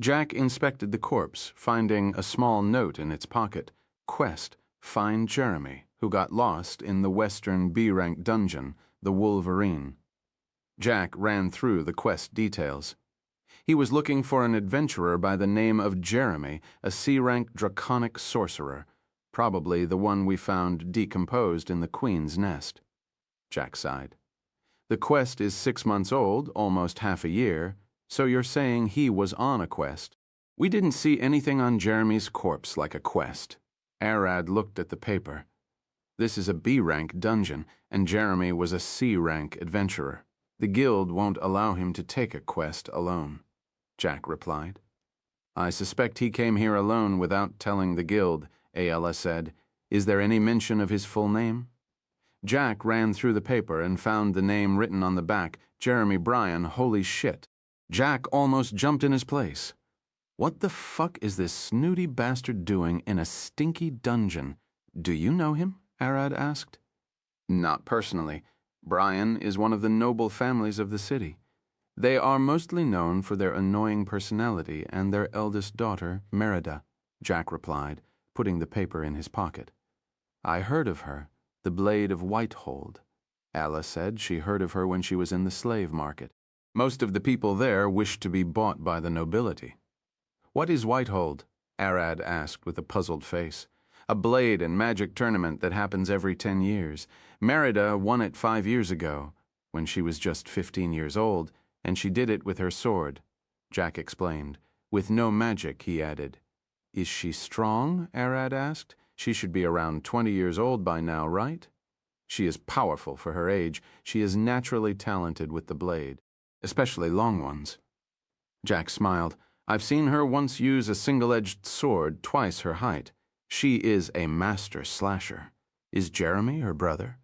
Speaker 1: Jack inspected the corpse, finding a small note in its pocket. Quest, find Jeremy, who got lost in the western B-rank dungeon, the Wolverine. Jack ran through the quest details. He was looking for an adventurer by the name of Jeremy, a C-rank draconic sorcerer, probably the one we found decomposed in the Queen's nest. Jack sighed. The quest is 6 months old, almost half a year, so you're saying he was on a quest. We didn't see anything on Jeremy's corpse like a quest. Arad looked at the paper. This is a B-rank dungeon, and Jeremy was a C-rank adventurer. The guild won't allow him to take a quest alone, Jack replied. I suspect he came here alone without telling the guild, Ayala said. Is there any mention of his full name? Jack ran through the paper and found the name written on the back, Jeremy Bryan, holy shit. Jack almost jumped in his place. What the fuck is this snooty bastard doing in a stinky dungeon? Do you know him? Arad asked. Not personally. Bryan is one of the noble families of the city. They are mostly known for their annoying personality and their eldest daughter, Merida, Jack replied, putting the paper in his pocket. I heard of her, the Blade of Whitehold. Alla said she heard of her when she was in the slave market. Most of the people there wished to be bought by the nobility. What is Whitehold? Arad asked with a puzzled face. A blade and magic tournament that happens every 10 years. Merida won it 5 years ago, when she was just 15 years old, and she did it with her sword. Jack explained. With no magic, he added. Is she strong? Arad asked. She should be around 20 years old by now, right? She is powerful for her age. She is naturally talented with the blade, especially long ones. Jack smiled. I've seen her once use a single-edged sword twice her height. She is a master slasher. Is Jeremy her brother?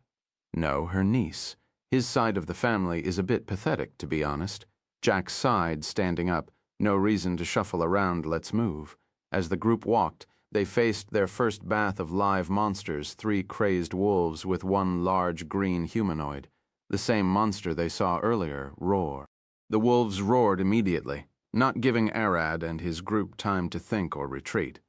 Speaker 1: No, her niece. His side of the family is a bit pathetic, to be honest. Jack sighed, standing up. No reason to shuffle around, let's move. As the group walked, they faced their first bath of live monsters, 3 crazed wolves with 1 large green humanoid. The same monster they saw earlier, roar. The wolves roared immediately, not giving Arad and his group time to think or retreat.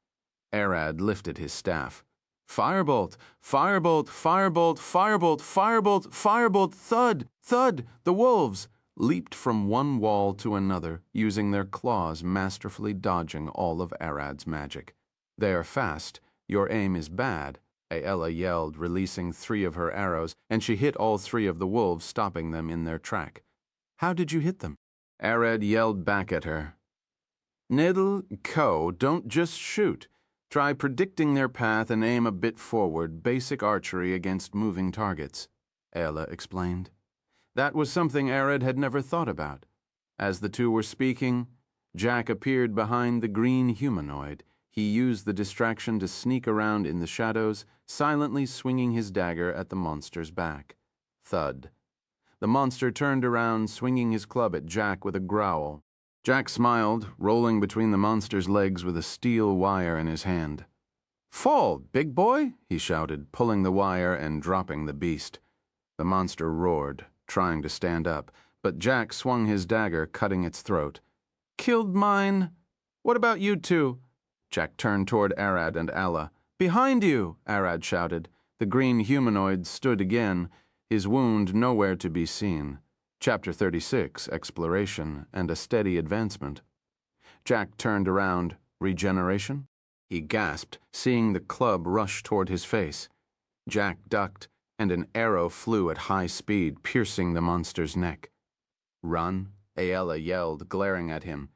Speaker 1: Arad lifted his staff. Firebolt! Firebolt! Firebolt! Firebolt! Firebolt! Firebolt! Thud! Thud! The wolves leaped from one wall to another, using their claws masterfully dodging all of Arad's magic. They are fast. Your aim is bad, Ayala yelled, releasing 3 of her arrows, and she hit all 3 of the wolves, stopping them in their track. How did you hit them? Arad yelled back at her. Niddle, Co, don't just shoot. Try predicting their path and aim a bit forward, basic archery against moving targets, Ayala explained. That was something Arad had never thought about. As the two were speaking, Jack appeared behind the green humanoid. He used the distraction to sneak around in the shadows, silently swinging his dagger at the monster's back. Thud. The monster turned around, swinging his club at Jack with a growl. Jack smiled, rolling between the monster's legs with a steel wire in his hand. Fall, big boy, he shouted, pulling the wire and dropping the beast. The monster roared, trying to stand up, but Jack swung his dagger, cutting its throat. Killed mine. What about you two? Jack turned toward Arad and Alla. Behind you, Arad shouted. The green humanoid stood again, his wound nowhere to be seen. Chapter 36, Exploration and a Steady Advancement. Jack turned around. Regeneration? He gasped, seeing the club rush toward his face. Jack ducked, and an arrow flew at high speed, piercing the monster's neck. Run, Ayala yelled, glaring at him.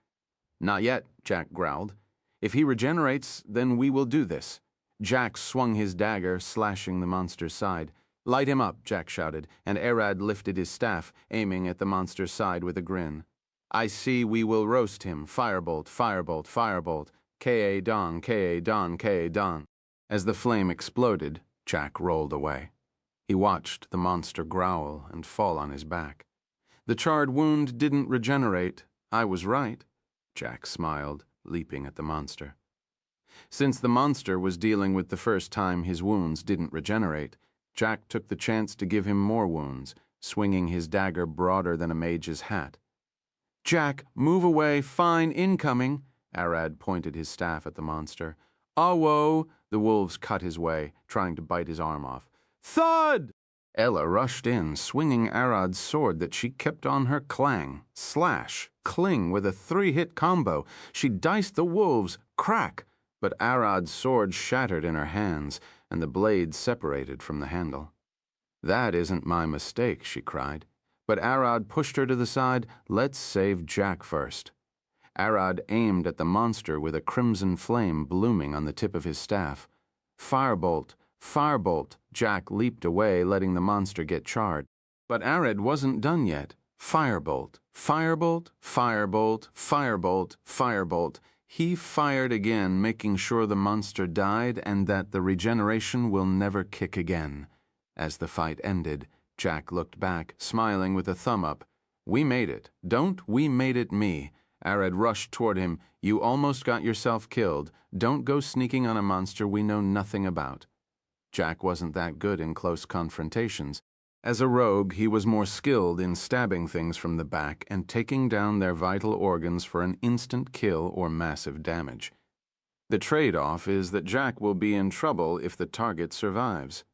Speaker 1: Not yet, Jack growled. If he regenerates, then we will do this. Jack swung his dagger, slashing the monster's side. Light him up, Jack shouted, and Arad lifted his staff, aiming at the monster's side with a grin. I see we will roast him. Firebolt, firebolt, firebolt. K.A. Don, K.A. Don, K.A. Don. As the flame exploded, Jack rolled away. He watched the monster growl and fall on his back. The charred wound didn't regenerate. I was right. Jack smiled, leaping at the monster. Since the monster was dealing with the first time his wounds didn't regenerate, Jack took the chance to give him more wounds, swinging his dagger broader than a mage's hat. Jack, move away, fine incoming. Arad pointed his staff at the monster. Awo! The wolves cut his way, trying to bite his arm off. Thud! Ella rushed in, swinging Arad's sword that she kept on her clang, slash, cling with a 3-hit combo. She diced the wolves, crack, but Arad's sword shattered in her hands, and the blade separated from the handle. That isn't my mistake, she cried. But Arad pushed her to the side. Let's save Jack first. Arad aimed at the monster with a crimson flame blooming on the tip of his staff. Firebolt! Firebolt! Jack leaped away, letting the monster get charred. But Arad wasn't done yet. Firebolt! Firebolt! Firebolt! Firebolt! Firebolt! He fired again, making sure the monster died and that the regeneration will never kick again. As the fight ended, Jack looked back, smiling with a thumb up. We made it. Don't we made it me. Arad rushed toward him. You almost got yourself killed. Don't go sneaking on a monster we know nothing about. Jack wasn't that good in close confrontations. As a rogue, he was more skilled in stabbing things from the back and taking down their vital organs for an instant kill or massive damage. The trade-off is that Jack will be in trouble if the target survives.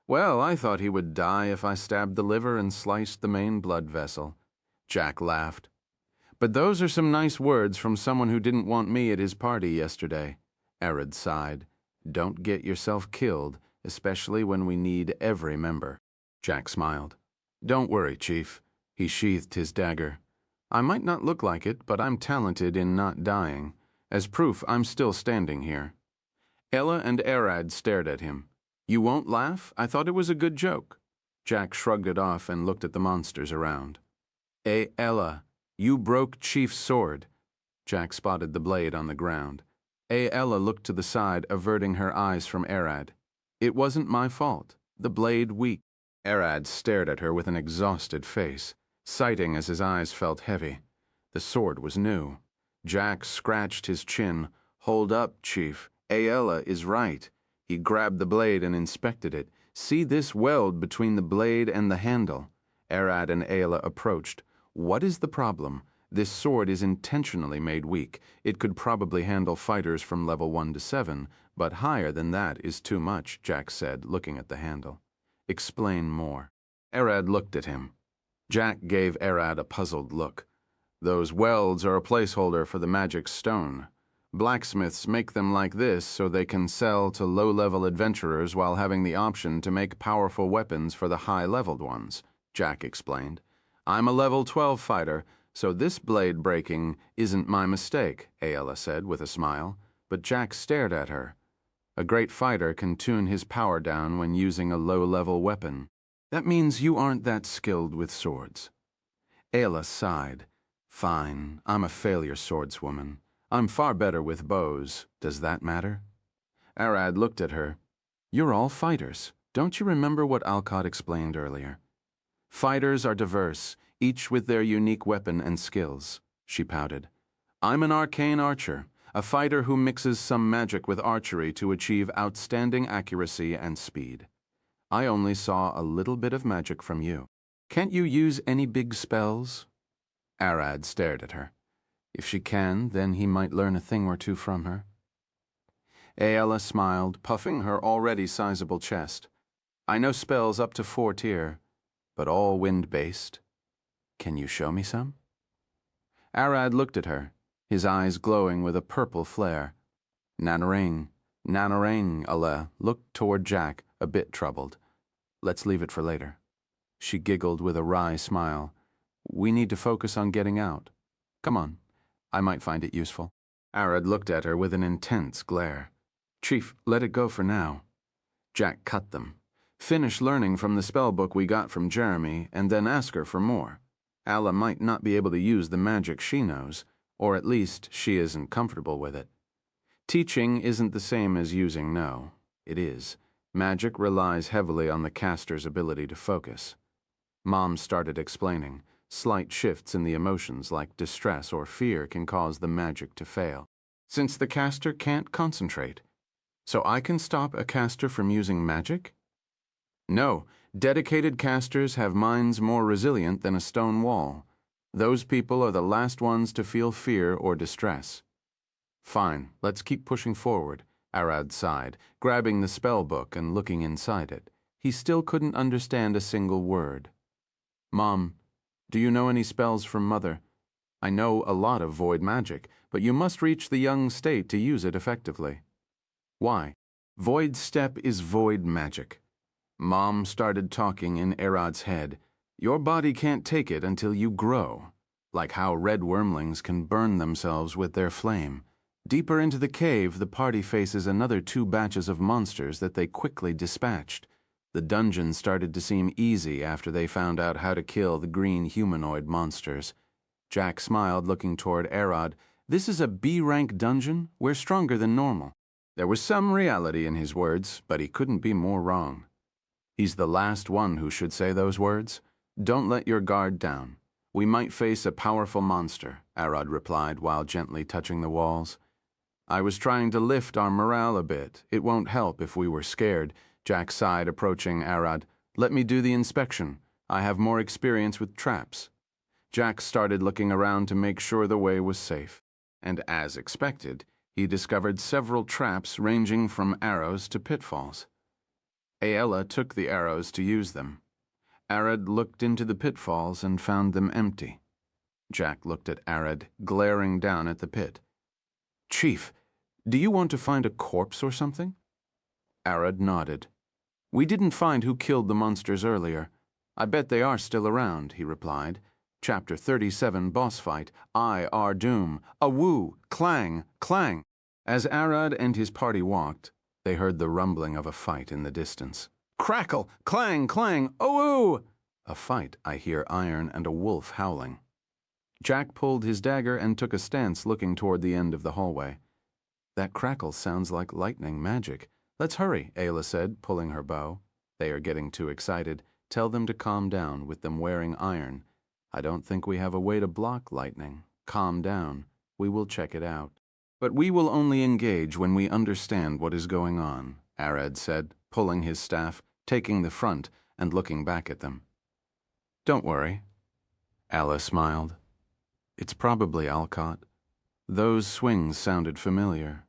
Speaker 1: Well, I thought he would die if I stabbed the liver and sliced the main blood vessel. Jack laughed. But those are some nice words from someone who didn't want me at his party yesterday. Arad sighed. Don't get yourself killed, especially when we need every member. Jack smiled. Don't worry, Chief. He sheathed his dagger. I might not look like it, but I'm talented in not dying. As proof, I'm still standing here. Ella and Arad stared at him. You won't laugh? I thought it was a good joke. Jack shrugged it off and looked at the monsters around. Ella, you broke Chief's sword. Jack spotted the blade on the ground. Ella looked to the side, averting her eyes from Arad. It wasn't my fault. The blade weak. Arad stared at her with an exhausted face, sighting as his eyes felt heavy. The sword was new. Jack scratched his chin. Hold up, Chief. Ella is right. He grabbed the blade and inspected it. See this weld between the blade and the handle. Arad and Ayla approached. What is the problem? This sword is intentionally made weak. It could probably handle fighters from level 1 to 7, but higher than that is too much, Jack said, looking at the handle. Explain more. Arad looked at him. Jack gave Arad a puzzled look. Those welds are a placeholder for the magic stone. Blacksmiths make them like this so they can sell to low-level adventurers while having the option to make powerful weapons for the high-leveled ones, Jack explained. I'm a level 12 fighter, so this blade breaking isn't my mistake, Ayla said with a smile, but Jack stared at her. A great fighter can tune his power down when using a low-level weapon. That means you aren't that skilled with swords. Ayla sighed. Fine, I'm a failure swordswoman. I'm far better with bows. Does that matter? Arad looked at her. You're all fighters. Don't you remember what Alcott explained earlier? Fighters are diverse, each with their unique weapon and skills, she pouted. I'm an arcane archer, a fighter who mixes some magic with archery to achieve outstanding accuracy and speed. I only saw a little bit of magic from you. Can't you use any big spells? Arad stared at her. If she can, then he might learn a thing or two from her. Ayla smiled, puffing her already sizable chest. I know spells up to 4 tier, but all wind-based. Can you show me some? Arad looked at her, his eyes glowing with a purple flare. Nanarang, Alla looked toward Jack, a bit troubled. Let's leave it for later. She giggled with a wry smile. We need to focus on getting out. Come on. I might find it useful. Arad looked at her with an intense glare. Chief, let it go for now. Jack cut them. Finish learning from the spellbook we got from Jeremy, and then ask her for more. Alla might not be able to use the magic she knows, or at least she isn't comfortable with it. Teaching isn't the same as using, no. It is. Magic relies heavily on the caster's ability to focus. Mom started explaining. Slight shifts in the emotions like distress or fear can cause the magic to fail, since the caster can't concentrate. So I can stop a caster from using magic? No, dedicated casters have minds more resilient than a stone wall. Those people are the last ones to feel fear or distress. Fine, let's keep pushing forward, Arad sighed, grabbing the spell book and looking inside it. He still couldn't understand a single word. Mom, do you know any spells from Mother? I know a lot of void magic, but you must reach the young state to use it effectively. Why? Void step is void magic. Mom started talking in Arad's head. Your body can't take it until you grow, like how red wormlings can burn themselves with their flame. Deeper into the cave, the party faces another 2 batches of monsters that they quickly dispatched. The dungeon started to seem easy after they found out how to kill the green humanoid monsters. Jack smiled, looking toward Arad. This is a B-rank dungeon? We're stronger than normal. There was some reality in his words, but he couldn't be more wrong. He's the last one who should say those words. Don't let your guard down. We might face a powerful monster, Arad replied while gently touching the walls. I was trying to lift our morale a bit. It won't help if we were scared. Jack sighed, approaching Arad. Let me do the inspection. I have more experience with traps. Jack started looking around to make sure the way was safe. And as expected, he discovered several traps ranging from arrows to pitfalls. Aella took the arrows to use them. Arad looked into the pitfalls and found them empty. Jack looked at Arad, glaring down at the pit. Chief, do you want to find a corpse or something? Arad nodded. We didn't find who killed the monsters earlier. I bet they are still around, he replied. Chapter 37 Boss Fight, I are Doom, Awoo, Clang, Clang. As Arad and his party walked, they heard the rumbling of a fight in the distance. Crackle, clang, clang, awoo! A fight, I hear iron and a wolf howling. Jack pulled his dagger and took a stance looking toward the end of the hallway. That crackle sounds like lightning magic. Let's hurry, Ayla said, pulling her bow. They are getting too excited. Tell them to calm down with them wearing iron. I don't think we have a way to block lightning. Calm down. We will check it out. But we will only engage when we understand what is going on, Arad said, pulling his staff, taking the front, and looking back at them. Don't worry. Alla smiled. It's probably Alcott. Those swings sounded familiar.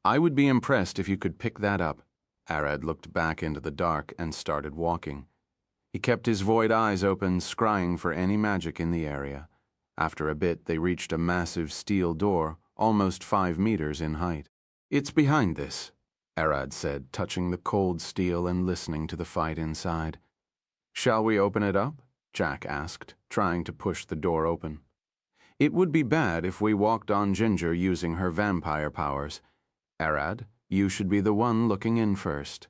Speaker 1: I would be impressed if you could pick that up. Arad looked back into the dark and started walking. He kept his void eyes open, scrying for any magic in the area. After a bit, they reached a massive steel door, almost 5 meters in height. It's behind this, Arad said, touching the cold steel and listening to the fight inside. Shall we open it up? Jack asked, trying to push the door open. It would be bad if we walked on Ginger using her vampire powers. Arad, you should be the one looking in first.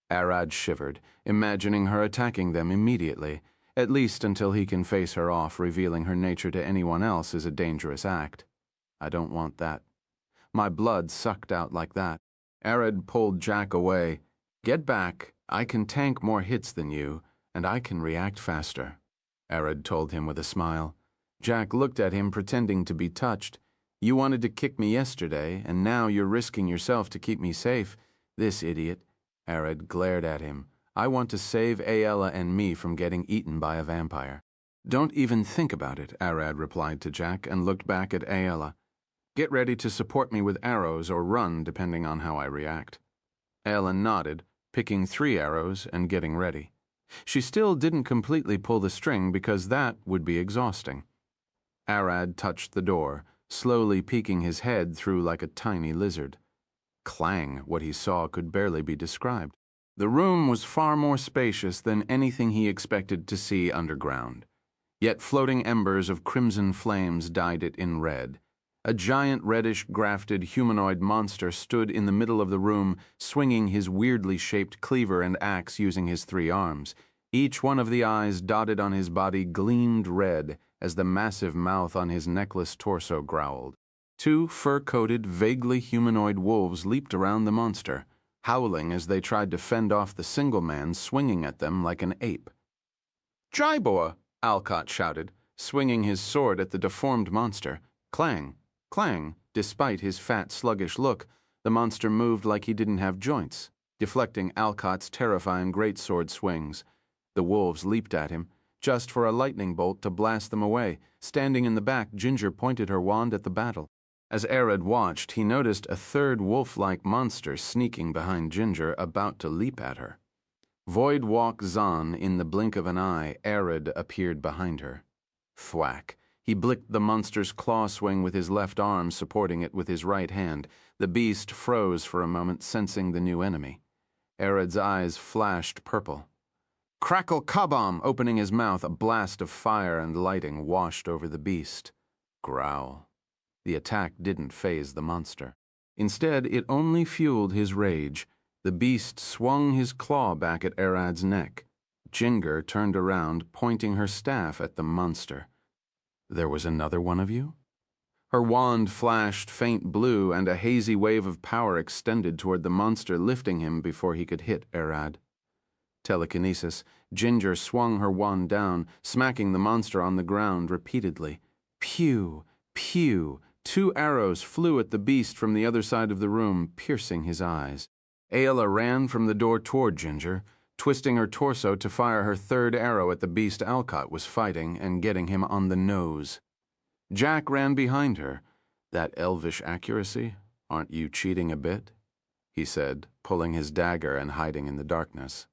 Speaker 1: Arad shivered, imagining her attacking them immediately. At least until he can face her off, revealing her nature to anyone else is a dangerous act. I don't want that. My blood sucked out like that. Arad pulled Jack away. Get back. I can tank more hits than you, and I can react faster, Arad told him with a smile. Jack looked at him, pretending to be touched. You wanted to kick me yesterday, and now you're risking yourself to keep me safe. This idiot. Arad glared at him. I want to save Aella and me from getting eaten by a vampire. Don't even think about it, Arad replied to Jack and looked back at Aella. Get ready to support me with arrows or run, depending on how I react. Aella nodded, picking 3 arrows and getting ready. She still didn't completely pull the string because that would be exhausting. Arad touched the door, slowly peeking his head through like a tiny lizard. Clang, what he saw could barely be described. The room was far more spacious than anything he expected to see underground. Yet floating embers of crimson flames dyed it in red. A giant reddish-grafted humanoid monster stood in the middle of the room, swinging his weirdly shaped cleaver and axe using his 3 arms. Each one of the eyes dotted on his body gleamed red as the massive mouth on his necklace torso growled. 2 fur-coated, vaguely humanoid wolves leaped around the monster. howling as they tried to fend off the single man swinging at them like an ape. "Jaiboa!" Alcott shouted, swinging his sword at the deformed monster. Clang, clang. Despite his fat, sluggish look, the monster moved like he didn't have joints, deflecting Alcott's terrifying greatsword swings. The wolves leaped at him, just for a lightning bolt to blast them away. Standing in the back, Ginger pointed her wand at the battle. As Arad watched, he noticed a third wolf-like monster sneaking behind Ginger, about to leap at her. Void walk Zahn, in the blink of an eye, Arad appeared behind her. Thwack. He blicked the monster's claw swing with his left arm, supporting it with his right hand. The beast froze for a moment, sensing the new enemy. Arad's eyes flashed purple. Crackle Kabam! Opening his mouth, a blast of fire and lighting washed over the beast. Growl. The attack didn't faze the monster. Instead, it only fueled his rage. The beast swung his claw back at Arad's neck. Ginger turned around, pointing her staff at the monster. "There was another one of you?" Her wand flashed faint blue, and a hazy wave of power extended toward the monster, lifting him before he could hit Arad. Telekinesis, Ginger swung her wand down, smacking the monster on the ground repeatedly. Pew! Pew! 2 arrows flew at the beast from the other side of the room, piercing his eyes. Ayla ran from the door toward Ginger, twisting her torso to fire her 3rd arrow at the beast Alcott was fighting and getting him on the nose. Jack ran behind her. "That elvish accuracy? Aren't you cheating a bit?" he said, pulling his dagger and hiding in the darkness.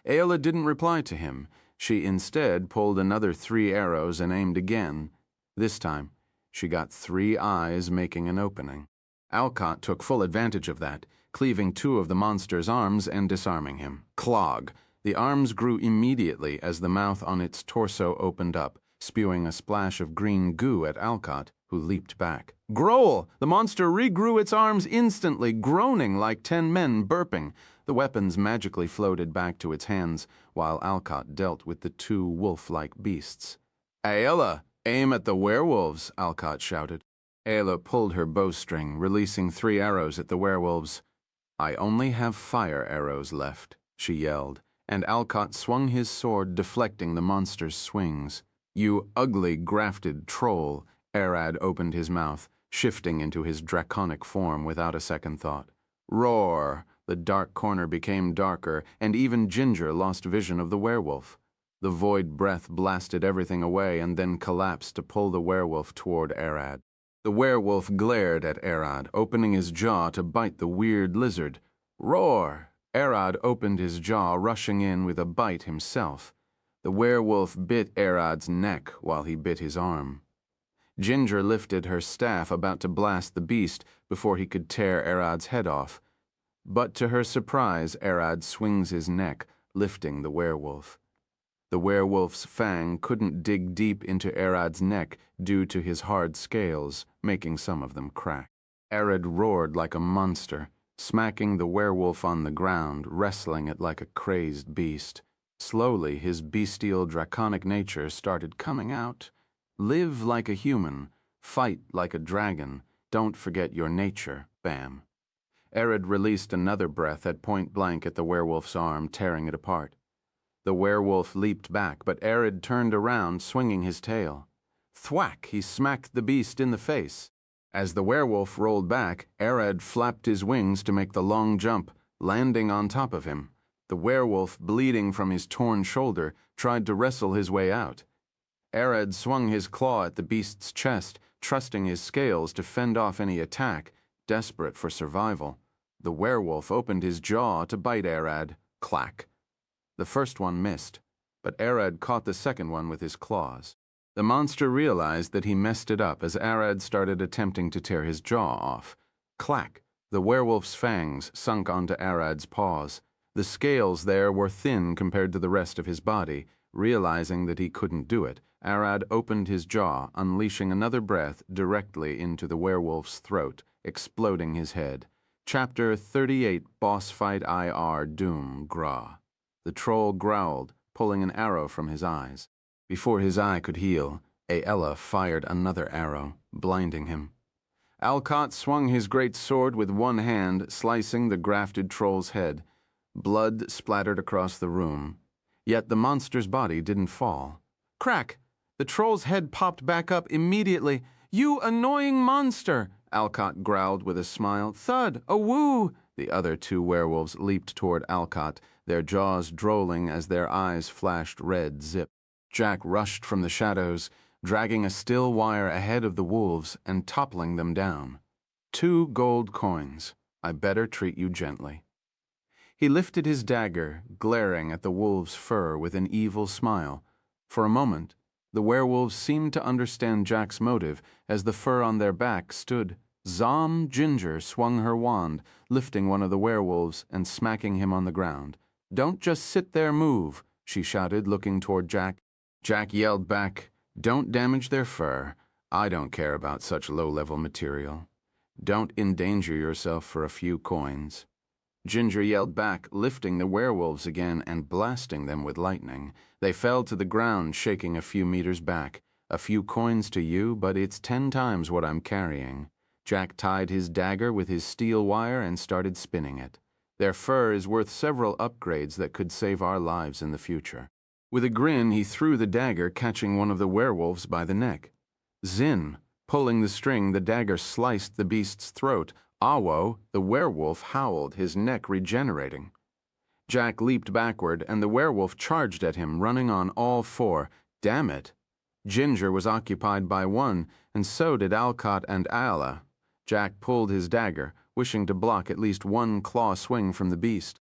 Speaker 1: Ayla didn't reply to him. She instead pulled another 3 arrows and aimed again. This time, she got 3 eyes making an opening. Alcott took full advantage of that, cleaving 2 of the monster's arms and disarming him. Clog. The arms grew immediately as the mouth on its torso opened up, spewing a splash of green goo at Alcott, who leaped back. Growl! The monster regrew its arms instantly, groaning like 10 men burping. The weapons magically floated back to its hands, while Alcott dealt with the 2 wolf-like beasts. "Ayla, aim at the werewolves," Alcott shouted. Ayla pulled her bowstring, releasing 3 arrows at the werewolves. "I only have fire arrows left," she yelled, and Alcott swung his sword, deflecting the monster's swings. "You ugly, grafted troll," Arad opened his mouth, shifting into his draconic form without a second thought. Roar! The dark corner became darker, and even Ginger lost vision of the werewolf. The void breath blasted everything away and then collapsed to pull the werewolf toward Arad. The werewolf glared at Arad, opening his jaw to bite the weird lizard. Roar! Arad opened his jaw, rushing in with a bite himself. The werewolf bit Arad's neck while he bit his arm. Ginger lifted her staff, about to blast the beast before he could tear Arad's head off. But to her surprise, Arad swings his neck, lifting the werewolf. The werewolf's fang couldn't dig deep into Arad's neck due to his hard scales, making some of them crack. Arad roared like a monster, smacking the werewolf on the ground, wrestling it like a crazed beast. Slowly, his bestial draconic nature started coming out. Live like a human, fight like a dragon, don't forget your nature, bam. Arad released another breath at point blank at the werewolf's arm, tearing it apart. The werewolf leaped back, but Arad turned around, swinging his tail. Thwack! He smacked the beast in the face. As the werewolf rolled back, Arad flapped his wings to make the long jump, landing on top of him. The werewolf, bleeding from his torn shoulder, tried to wrestle his way out. Arad swung his claw at the beast's chest, trusting his scales to fend off any attack, desperate for survival. The werewolf opened his jaw to bite Arad. Clack! The first one missed, but Arad caught the second one with his claws. The monster realized that he messed it up as Arad started attempting to tear his jaw off. Clack! The werewolf's fangs sunk onto Arad's paws. The scales there were thin compared to the rest of his body. Realizing that he couldn't do it, Arad opened his jaw, unleashing another breath directly into the werewolf's throat, exploding his head. Chapter 38, Boss Fight IR Doom Gra. The troll growled, pulling an arrow from his eyes. Before his eye could heal, Ayla fired another arrow, blinding him. Alcott swung his great sword with one hand, slicing the grafted troll's head. Blood splattered across the room. Yet the monster's body didn't fall. Crack! The troll's head popped back up immediately. "You annoying monster!" Alcott growled with a smile. "Thud! A woo!" The other two werewolves leaped toward Alcott, their jaws drolling as their eyes flashed red zip. Jack rushed from the shadows, dragging a still wire ahead of the wolves and toppling them down. 2 gold coins. I better treat you gently. He lifted his dagger, glaring at the wolves' fur with an evil smile. For a moment, the werewolves seemed to understand Jack's motive as the fur on their back stood. Zom Ginger swung her wand, lifting one of the werewolves and smacking him on the ground. "Don't just sit there, move," she shouted, looking toward Jack. Jack yelled back, "Don't damage their fur. I don't care about such low-level material. Don't endanger yourself for a few coins." Ginger yelled back, lifting the werewolves again and blasting them with lightning. They fell to the ground, shaking a few meters back. "A few coins to you, but it's 10 times what I'm carrying." Jack tied his dagger with his steel wire and started spinning it. "Their fur is worth several upgrades that could save our lives in the future." With a grin, he threw the dagger, catching one of the werewolves by the neck. Zin! Pulling the string, the dagger sliced the beast's throat. Awo, the werewolf, howled, his neck regenerating. Jack leaped backward, and the werewolf charged at him, running on all 4. Damn it! Ginger was occupied by one, and so did Alcott and Ayala. Jack pulled his dagger, wishing to block at least one claw swing from the beast.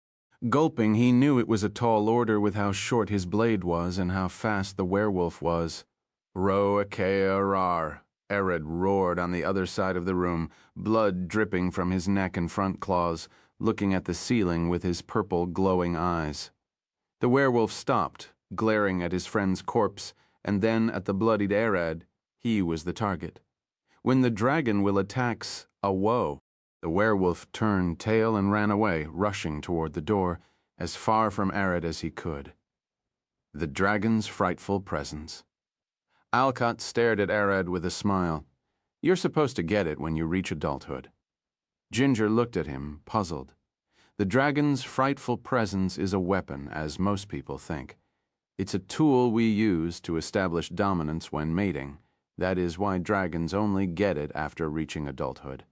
Speaker 1: Gulping, he knew it was a tall order with how short his blade was and how fast the werewolf was. "Ro-akea-rar," Ered roared on the other side of the room, blood dripping from his neck and front claws, looking at the ceiling with his purple, glowing eyes. The werewolf stopped, glaring at his friend's corpse, and then at the bloodied Ered. He was the target. When the dragon will attacks, a woe. The werewolf turned tail and ran away, rushing toward the door, as far from Ered as he could. The dragon's frightful presence. Alcott stared at Ered with a smile. "You're supposed to get it when you reach adulthood." Ginger looked at him, puzzled. The dragon's frightful presence is a weapon, as most people think. It's a tool we use to establish dominance when mating. That is why dragons only get it after reaching adulthood.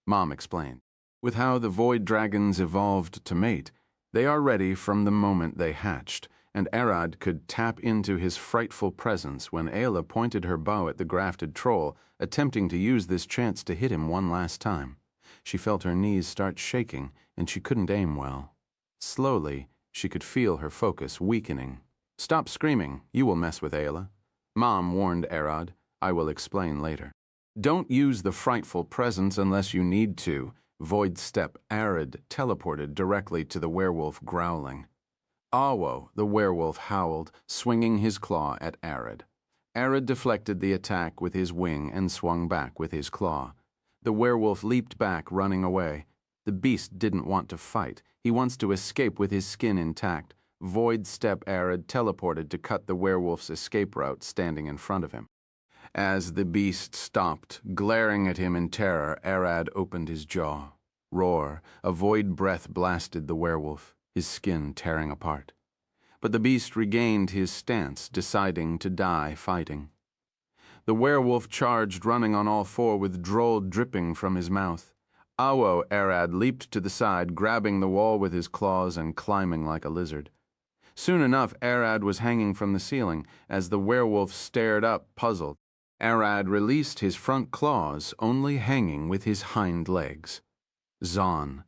Speaker 1: Mom explained. With how the void dragons evolved to mate, they are ready from the moment they hatched, and Ered could tap into his frightful presence when Ayla pointed her bow at the grafted troll, attempting to use this chance to hit him one last time. She felt her knees start shaking, and she couldn't aim well. Slowly, she could feel her focus weakening. "Stop screaming, you will mess with Ayla." Mom warned Ered. "I will explain later." "Don't use the frightful presence unless you need to." Void Step Ered teleported directly to the werewolf, growling. Awo, the werewolf, howled, swinging his claw at Ered. Ered deflected the attack with his wing and swung back with his claw. The werewolf leaped back, running away. The beast didn't want to fight. He wants to escape with his skin intact. Void Step Ered teleported to cut the werewolf's escape route, standing in front of him. As the beast stopped, glaring at him in terror, Ered opened his jaw. Roar, a void breath blasted the werewolf, his skin tearing apart. But the beast regained his stance, deciding to die fighting. The werewolf charged, running on all 4 with droll dripping from his mouth. Awo, Ered leaped to the side, grabbing the wall with his claws and climbing like a lizard. Soon enough, Ered was hanging from the ceiling, as the werewolf stared up, puzzled. Ered released his front claws, only hanging with his hind legs. Zon.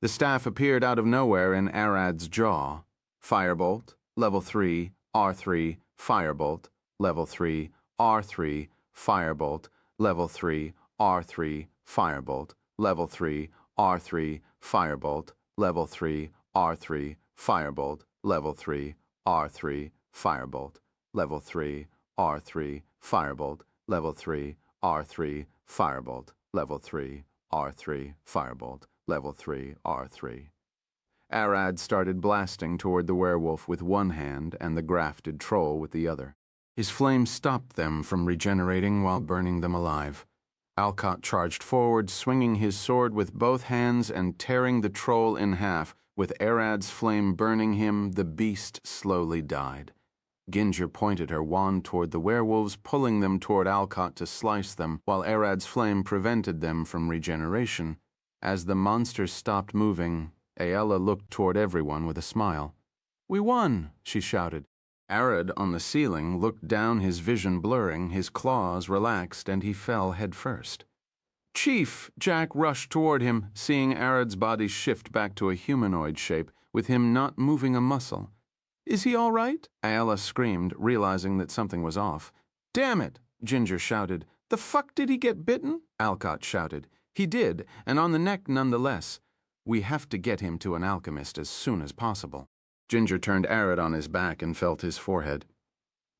Speaker 1: The staff appeared out of nowhere in Ered's jaw. Firebolt, level 3, R3, Firebolt, level 3, R3, Firebolt, level 3, R3, Firebolt, level 3, R3, Firebolt, level 3, R3, Firebolt, level 3, R3, Firebolt, level 3, R3, Firebolt, level 3, R3, Firebolt, level 3, R3, Firebolt, level 3, R3. Ered started blasting toward the werewolf with one hand and the grafted troll with the other. His flame stopped them from regenerating while burning them alive. Alcott charged forward, swinging his sword with both hands and tearing the troll in half. With Arad's flame burning him, the beast slowly died. Ginger pointed her wand toward the werewolves, pulling them toward Alcott to slice them, while Arad's flame prevented them from regeneration. As the monsters stopped moving, Aella looked toward everyone with a smile. "We won!" she shouted. Arad, on the ceiling, looked down, his vision blurring, his claws relaxed, and he fell headfirst. "Chief!" Jack rushed toward him, seeing Arad's body shift back to a humanoid shape, with him not moving a muscle. "Is he all right?" Aella screamed, realizing that something was off. "Damn it!" Ginger shouted. "The fuck did he get bitten?" Alcott shouted. "He did, and on the neck nonetheless. We have to get him to an alchemist as soon as possible." Ginger turned Arad on his back and felt his forehead.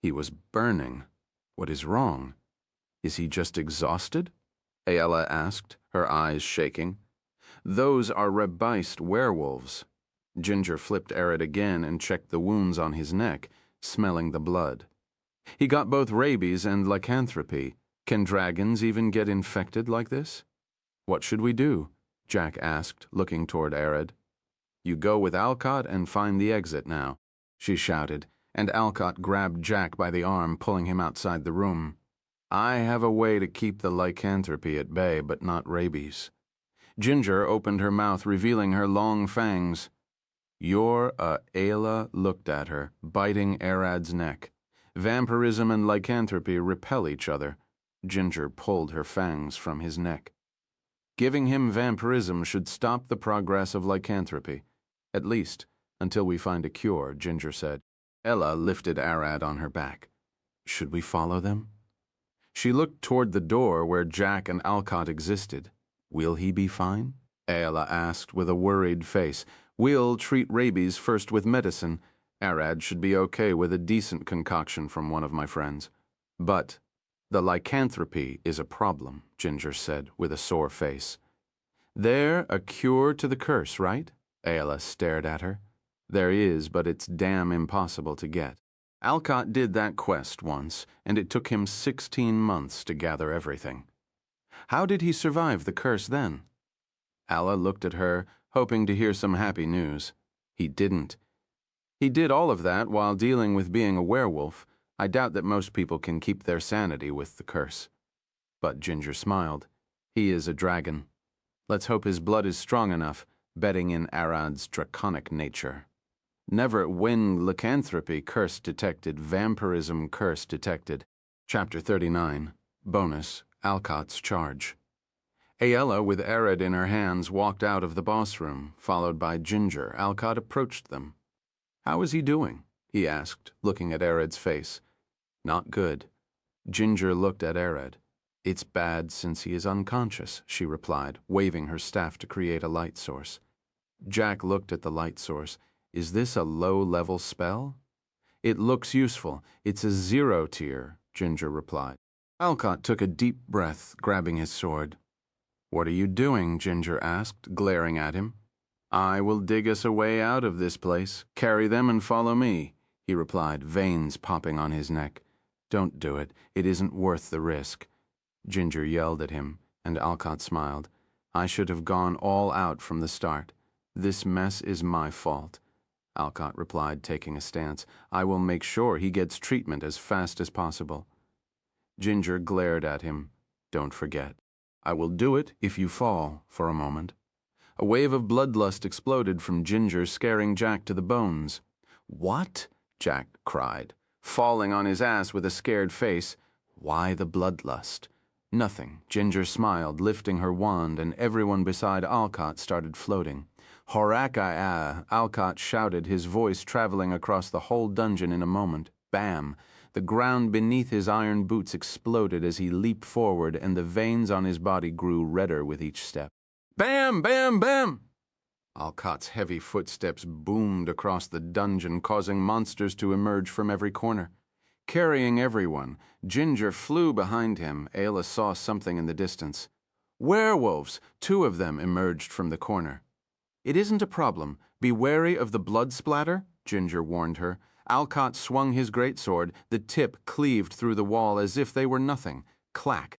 Speaker 1: He was burning. "What is wrong? Is he just exhausted?" Aella asked, her eyes shaking. "Those are rebiced werewolves." Ginger flipped Arad again and checked the wounds on his neck, smelling the blood. "He got both rabies and lycanthropy. Can dragons even get infected like this?" "What should we do?" Jack asked, looking toward Arad. "You go with Alcott and find the exit now," she shouted, and Alcott grabbed Jack by the arm, pulling him outside the room. "I have a way to keep the lycanthropy at bay, but not rabies." Ginger opened her mouth, revealing her long fangs. "You're a..." Aella looked at her, biting Arad's neck. "Vampirism and lycanthropy repel each other." Ginger pulled her fangs from his neck. "Giving him vampirism should stop the progress of lycanthropy. At least, until we find a cure," Ginger said. Ella lifted Arad on her back. "Should we follow them?" She looked toward the door where Jack and Alcott existed. "Will he be fine?" Aella asked with a worried face. "We'll treat rabies first with medicine. Arad should be okay with a decent concoction from one of my friends." "But the lycanthropy is a problem," Ginger said with a sore face. "There a cure to the curse, right?" Aella stared at her. "There is, but it's damn impossible to get. Alcott did that quest once, and it took him 16 months to gather everything." "How did he survive the curse then?" Aella looked at her, hoping to hear some happy news. "He didn't. He did all of that while dealing with being a werewolf. I doubt that most people can keep their sanity with the curse." But Ginger smiled. "He is a dragon. Let's hope his blood is strong enough, betting in Arad's draconic nature." Never win lycanthropy curse detected, vampirism curse detected. Chapter 39. Bonus, Alcott's charge. Aella, with Arad in her hands, walked out of the boss room, followed by Ginger. Alcott approached them. "How is he doing?" he asked, looking at Arad's face. "Not good." Ginger looked at Arad. "It's bad since he is unconscious," she replied, waving her staff to create a light source. Jack looked at the light source. "Is this a low-level spell?" "It looks useful. It's a 0 tier," Ginger replied. Alcott took a deep breath, grabbing his sword. "What are you doing?" Ginger asked, glaring at him. "I will dig us a way out of this place. Carry them and follow me," he replied, veins popping on his neck. "Don't do it. It isn't worth the risk." Ginger yelled at him, and Alcott smiled. "I should have gone all out from the start. This mess is my fault." Alcott replied, taking a stance. "I will make sure he gets treatment as fast as possible." Ginger glared at him. "Don't forget. I will do it if you fall for a moment." A wave of bloodlust exploded from Ginger, scaring Jack to the bones. "What?" Jack cried, falling on his ass with a scared face. "Why the bloodlust?" "Nothing." Ginger smiled, lifting her wand, and everyone beside Alcott started floating. "Horakai!" Alcott shouted, his voice traveling across the whole dungeon in a moment. Bam! The ground beneath his iron boots exploded as he leaped forward, and the veins on his body grew redder with each step. Bam! Bam! Bam! Alcott's heavy footsteps boomed across the dungeon, causing monsters to emerge from every corner. Carrying everyone, Ginger flew behind him. Aella saw something in the distance. Werewolves! 2 of them emerged from the corner. "It isn't a problem. Be wary of the blood splatter," Ginger warned her. Alcott swung his greatsword. The tip cleaved through the wall as if they were nothing. Clack!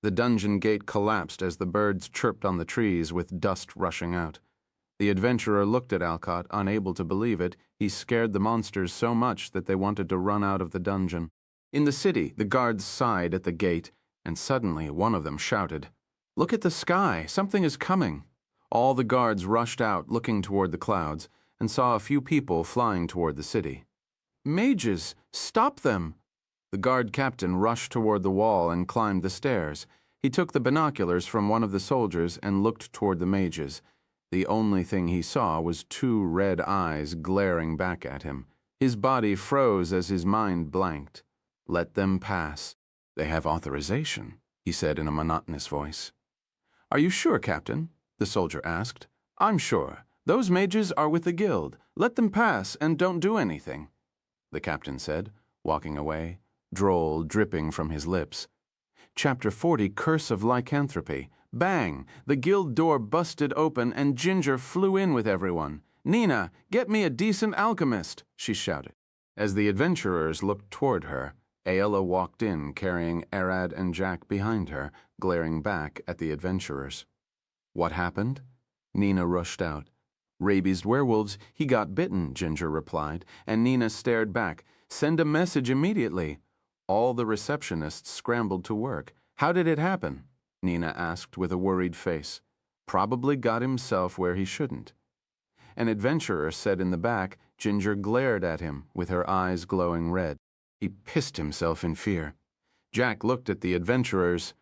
Speaker 1: The dungeon gate collapsed as the birds chirped on the trees with dust rushing out. The adventurer looked at Alcott, unable to believe it. He scared the monsters so much that they wanted to run out of the dungeon. In the city, the guards sighed at the gate, and suddenly one of them shouted, "Look at the sky! Something is coming!" All the guards rushed out, looking toward the clouds, and saw a few people flying toward the city. "Mages! Stop them!" The guard captain rushed toward the wall and climbed the stairs. He took the binoculars from one of the soldiers and looked toward the mages. The only thing he saw was two red eyes glaring back at him. His body froze as his mind blanked. "Let them pass. They have authorization," he said in a monotonous voice. "Are you sure, Captain?" the soldier asked. "I'm sure. Those mages are with the guild. Let them pass and don't do anything," the captain said, walking away, droll dripping from his lips. Chapter 40, Curse of Lycanthropy. Bang! The guild door busted open and Ginger flew in with everyone. "Nina, get me a decent alchemist," she shouted. As the adventurers looked toward her, Aella walked in carrying Arad and Jack behind her, glaring back at the adventurers. "What happened?" Nina rushed out. "Rabies werewolves. He got bitten," Ginger replied, and Nina stared back. "Send a message immediately." All the receptionists scrambled to work. "How did it happen?" Nina asked with a worried face. "Probably got himself where he shouldn't." An adventurer said in the back. Ginger glared at him, with her eyes glowing red. He pissed himself in fear. Jack looked at the adventurers.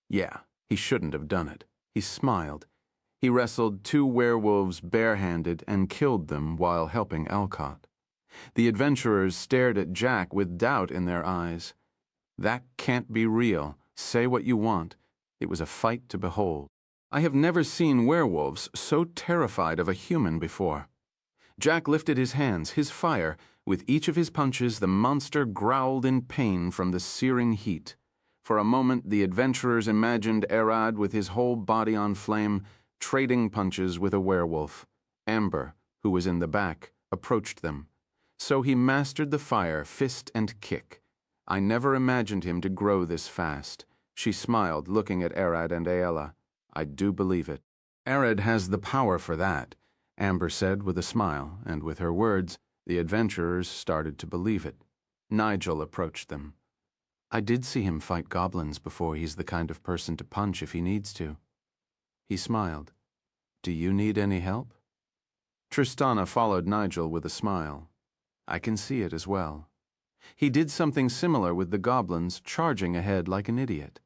Speaker 1: Yeah, he shouldn't have done it. He smiled. He wrestled two werewolves barehanded and killed them while helping Alcott. The adventurers stared at Jack with doubt in their eyes. "That can't be real. Say what you want." It was a fight to behold. I have never seen werewolves so terrified of a human before. Jack lifted his hands, his fire. With each of his punches, the monster growled in pain from the searing heat. For a moment, the adventurers imagined Arad with his whole body on flame, trading punches with a werewolf. Amber, who was in the back, approached them. So he mastered the fire, fist and kick. I never imagined him to grow this fast. She smiled, looking at Arad and Aella. "I do believe it." "Arad has the power for that," Amber said with a smile, and with her words, the adventurers started to believe it. Nigel approached them. "I did see him fight goblins before. He's the kind of person to punch if he needs to." He smiled. "Do you need any help?" Tristana followed Nigel with a smile. "I can see it as well. He did something similar with the goblins, charging ahead like an idiot.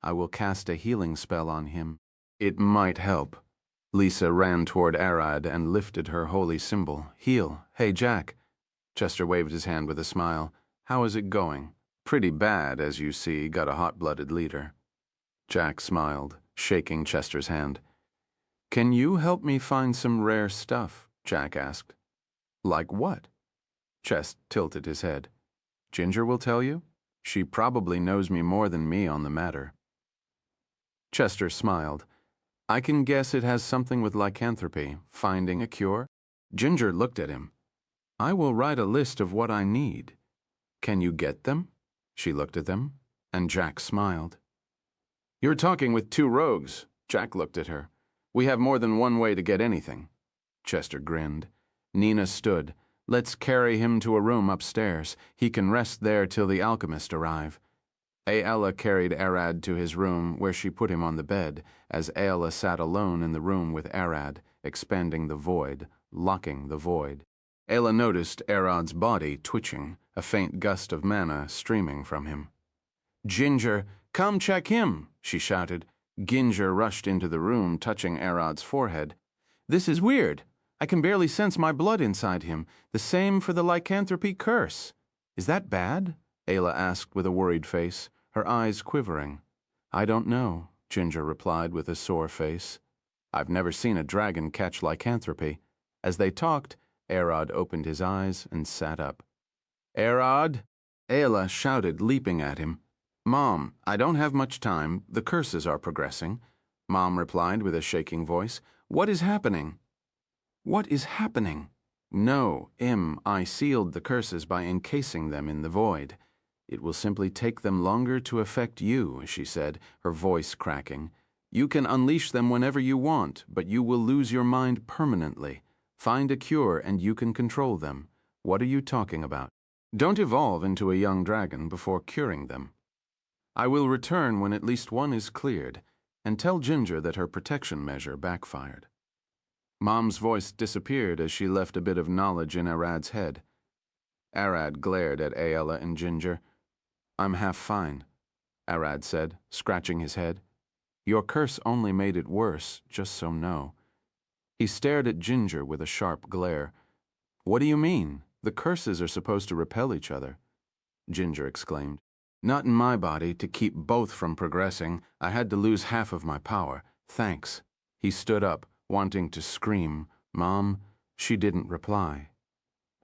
Speaker 1: I will cast a healing spell on him. It might help." Lisa ran toward Arad and lifted her holy symbol. "Heal. Hey, Jack." Chester waved his hand with a smile. "How is it going?" "Pretty bad, as you see. Got a hot-blooded leader." Jack smiled, shaking Chester's hand. "Can you help me find some rare stuff?" Jack asked. "Like what?" Chest tilted his head. "Ginger will tell you? She probably knows me more than me on the matter." Chester smiled. "I can guess it has something with lycanthropy, finding a cure." Ginger looked at him. "I will write a list of what I need. Can you get them?" She looked at them, and Jack smiled. "You're talking with two rogues." Jack looked at her. "We have more than one way to get anything." Chester grinned. Nina stood. "Let's carry him to a room upstairs. He can rest there till the alchemist arrive." Aella carried Arad to his room, where she put him on the bed, as Aella sat alone in the room with Arad, expanding the void, locking the void. Aella noticed Arad's body twitching, a faint gust of mana streaming from him. "Ginger, come check him," she shouted. Ginger rushed into the room, touching Arad's forehead. "This is weird. I can barely sense my blood inside him. The same for the lycanthropy curse." "Is that bad?" Aella asked with a worried face, her eyes quivering. "I don't know," Ginger replied with a sore face. "I've never seen a dragon catch lycanthropy." As they talked, Arad opened his eyes and sat up. "Arad!" Aella shouted, leaping at him. "Mom, I don't have much time. The curses are progressing." Mom replied with a shaking voice. "What is happening?" "What is happening?" "No, I sealed the curses by encasing them in the void." It will simply take them longer to affect you, she said, her voice cracking. You can unleash them whenever you want, but you will lose your mind permanently. Find a cure and you can control them. What are you talking about? Don't evolve into a young dragon before curing them. I will return when at least one is cleared, and tell Ginger that her protection measure backfired. Mom's voice disappeared as she left a bit of knowledge in Arad's head. Arad glared at Ayala and Ginger. I'm half fine, Arad said, scratching his head. Your curse only made it worse, just so know. He stared at Ginger with a sharp glare. What do you mean? The curses are supposed to repel each other, Ginger exclaimed. Not in my body. To keep both from progressing, I had to lose half of my power. Thanks. He stood up, wanting to scream. Mom, she didn't reply.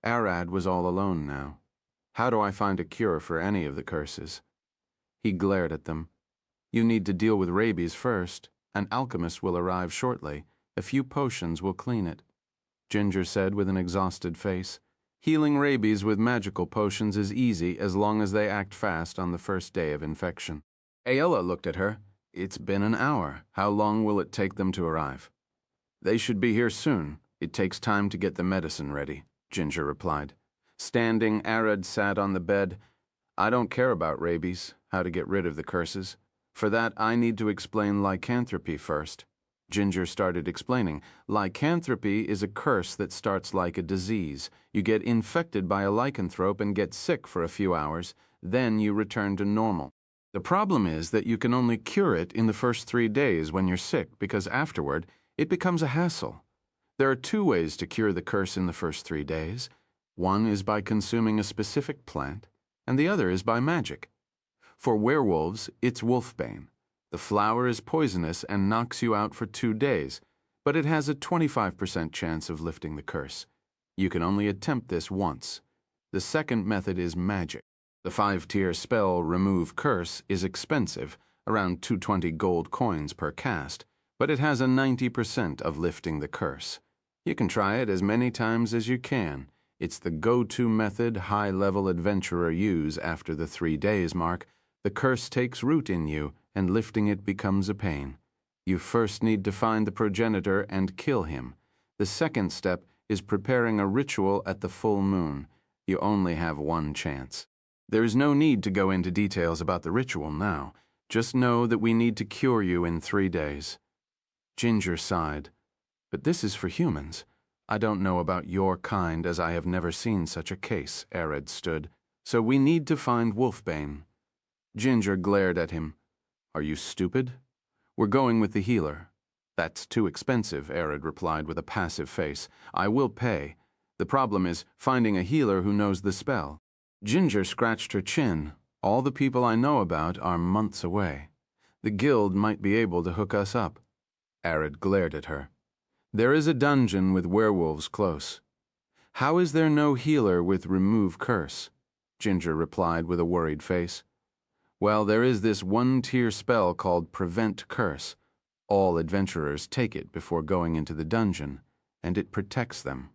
Speaker 1: Arad was all alone now. How do I find a cure for any of the curses? He glared at them. You need to deal with rabies first. An alchemist will arrive shortly. A few potions will clean it, Ginger said with an exhausted face. Healing rabies with magical potions is easy as long as they act fast on the first day of infection. Ayala looked at her. It's been an hour. How long will it take them to arrive? They should be here soon. It takes time to get the medicine ready, Ginger replied. Standing, Arad sat on the bed. I don't care about rabies, how to get rid of the curses. For that, I need to explain lycanthropy first. Ginger started explaining. Lycanthropy is a curse that starts like a disease. You get infected by a lycanthrope and get sick for a few hours. Then you return to normal. The problem is that you can only cure it in the first 3 days when you're sick, because afterward, it becomes a hassle. There are 2 ways to cure the curse in the first 3 days. One is by consuming a specific plant, and the other is by magic. For werewolves, it's wolfbane. The flower is poisonous and knocks you out for 2 days, but it has a 25% chance of lifting the curse. You can only attempt this once. The second method is magic. The 5-tier spell Remove Curse is expensive, around 220 gold coins per cast, but it has a 90% of lifting the curse. You can try it as many times as you can. It's the go-to method high-level adventurer use after the 3 days mark. The curse takes root in you, and lifting it becomes a pain. You first need to find the progenitor and kill him. The second step is preparing a ritual at the full moon. You only have 1 chance. There is no need to go into details about the ritual now. Just know that we need to cure you in 3 days. Ginger sighed. But this is for humans. I don't know about your kind, as I have never seen such a case, Arad stood. So we need to find wolfbane. Ginger glared at him. Are you stupid? We're going with the healer. That's too expensive, Arad replied with a passive face. I will pay. The problem is finding a healer who knows the spell. Ginger scratched her chin. All the people I know about are months away. The guild might be able to hook us up. Arad glared at her. There is a dungeon with werewolves close. How is there no healer with Remove Curse? Ginger replied with a worried face. Well, there is this 1-tier spell called Prevent Curse. All adventurers take it before going into the dungeon, and it protects them.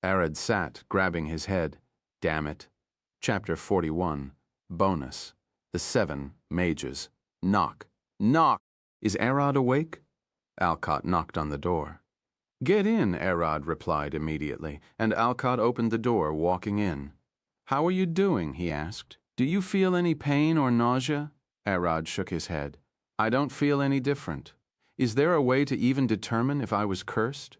Speaker 1: Arad sat, grabbing his head. Damn it. Chapter 41. Bonus. The 7 Mages. Knock. Knock! Is Arad awake? Alcott knocked on the door. Get in, Arad replied immediately, and Alcott opened the door, walking in. How are you doing? He asked. Do you feel any pain or nausea? Arad shook his head. I don't feel any different. Is there a way to even determine if I was cursed?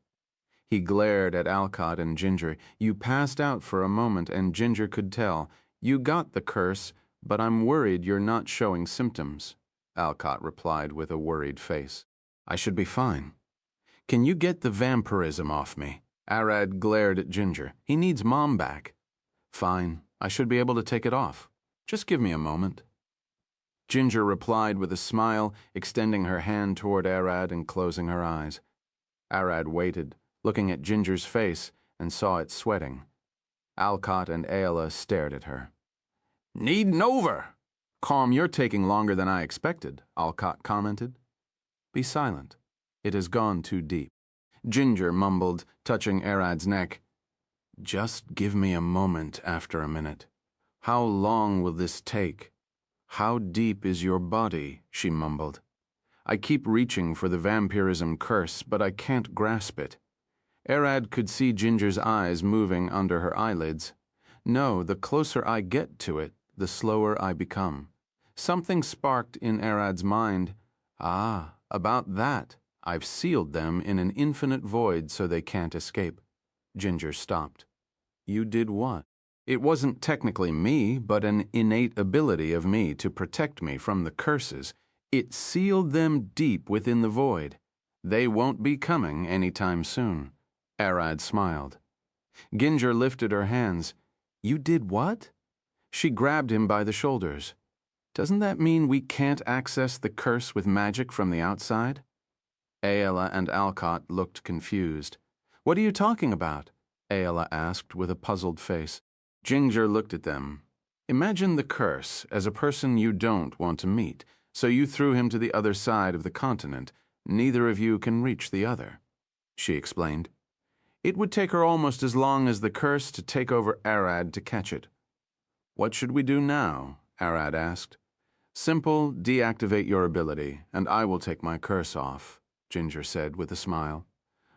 Speaker 1: He glared at Alcott and Ginger. You passed out for a moment, and Ginger could tell. You got the curse, but I'm worried you're not showing symptoms, Alcott replied with a worried face. I should be fine. Can you get the vampirism off me? Arad glared at Ginger. He needs Mom back. Fine. I should be able to take it off. Just give me a moment. Ginger replied with a smile, extending her hand toward Arad and closing her eyes. Arad waited, looking at Ginger's face, and saw it sweating. Alcott and Ayala stared at her. Needin' over. Calm, you're taking longer than I expected, Alcott commented. Be silent. It has gone too deep. Ginger mumbled, touching Arad's neck. Just give me a moment after a minute. How long will this take? How deep is your body? She mumbled. I keep reaching for the vampirism curse, but I can't grasp it. Arad could see Ginger's eyes moving under her eyelids. No, the closer I get to it, the slower I become. Something sparked in Arad's mind. Ah, about that. I've sealed them in an infinite void so they can't escape. Ginger stopped. You did what? It wasn't technically me, but an innate ability of me to protect me from the curses. It sealed them deep within the void. They won't be coming anytime soon. Arad smiled. Ginger lifted her hands. You did what? She grabbed him by the shoulders. Doesn't that mean we can't access the curse with magic from the outside? Ayala and Alcott looked confused. What are you talking about? Ayala asked with a puzzled face. Ginger looked at them. Imagine the curse as a person you don't want to meet, so you threw him to the other side of the continent. Neither of you can reach the other, she explained. It would take her almost as long as the curse to take over Arad to catch it. What should we do now? Arad asked. Simple, deactivate your ability, and I will take my curse off, Ginger said with a smile.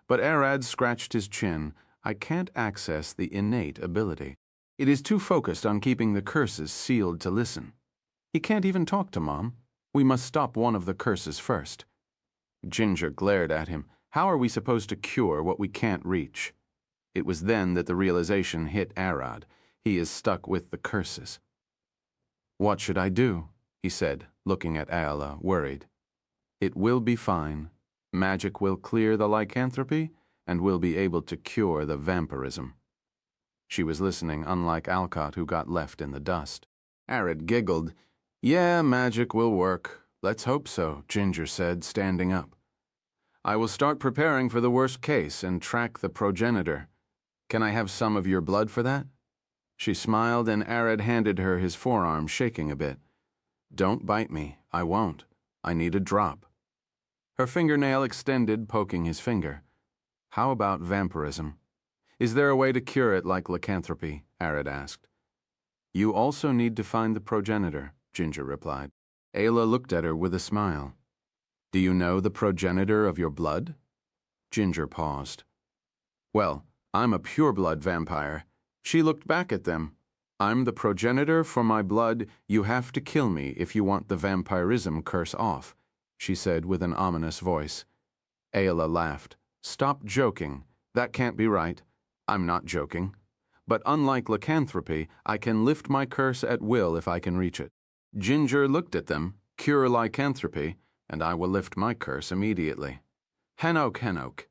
Speaker 1: But Arad scratched his chin. I can't access the innate ability. It is too focused on keeping the curses sealed to listen. He can't even talk to Mom. We must stop one of the curses first. Ginger glared at him. How are we supposed to cure what we can't reach? It was then that the realization hit Arad. He is stuck with the curses. What should I do? He said, looking at Ayala, worried. It will be fine. Magic will clear the lycanthropy, and we'll be able to cure the vampirism. She was listening, unlike Alcott, who got left in the dust. Arad giggled. Yeah, magic will work. Let's hope so, Ginger said, standing up. I will start preparing for the worst case and track the progenitor. Can I have some of your blood for that? She smiled, and Arad handed her his forearm, shaking a bit. Don't bite me. I won't. I need a drop. Her fingernail extended, poking his finger. How about vampirism? Is there a way to cure it like lycanthropy? Arad asked. You also need to find the progenitor, Ginger replied. Ayla looked at her with a smile. Do you know the progenitor of your blood? Ginger paused. Well, I'm a pure-blood vampire. She looked back at them. I'm the progenitor for my blood. You have to kill me if you want the vampirism curse off, she said with an ominous voice. Ayla laughed. Stop joking. That can't be right. I'm not joking. But unlike lycanthropy, I can lift my curse at will if I can reach it. Ginger looked at them. Cure lycanthropy, and I will lift my curse immediately. Canoke.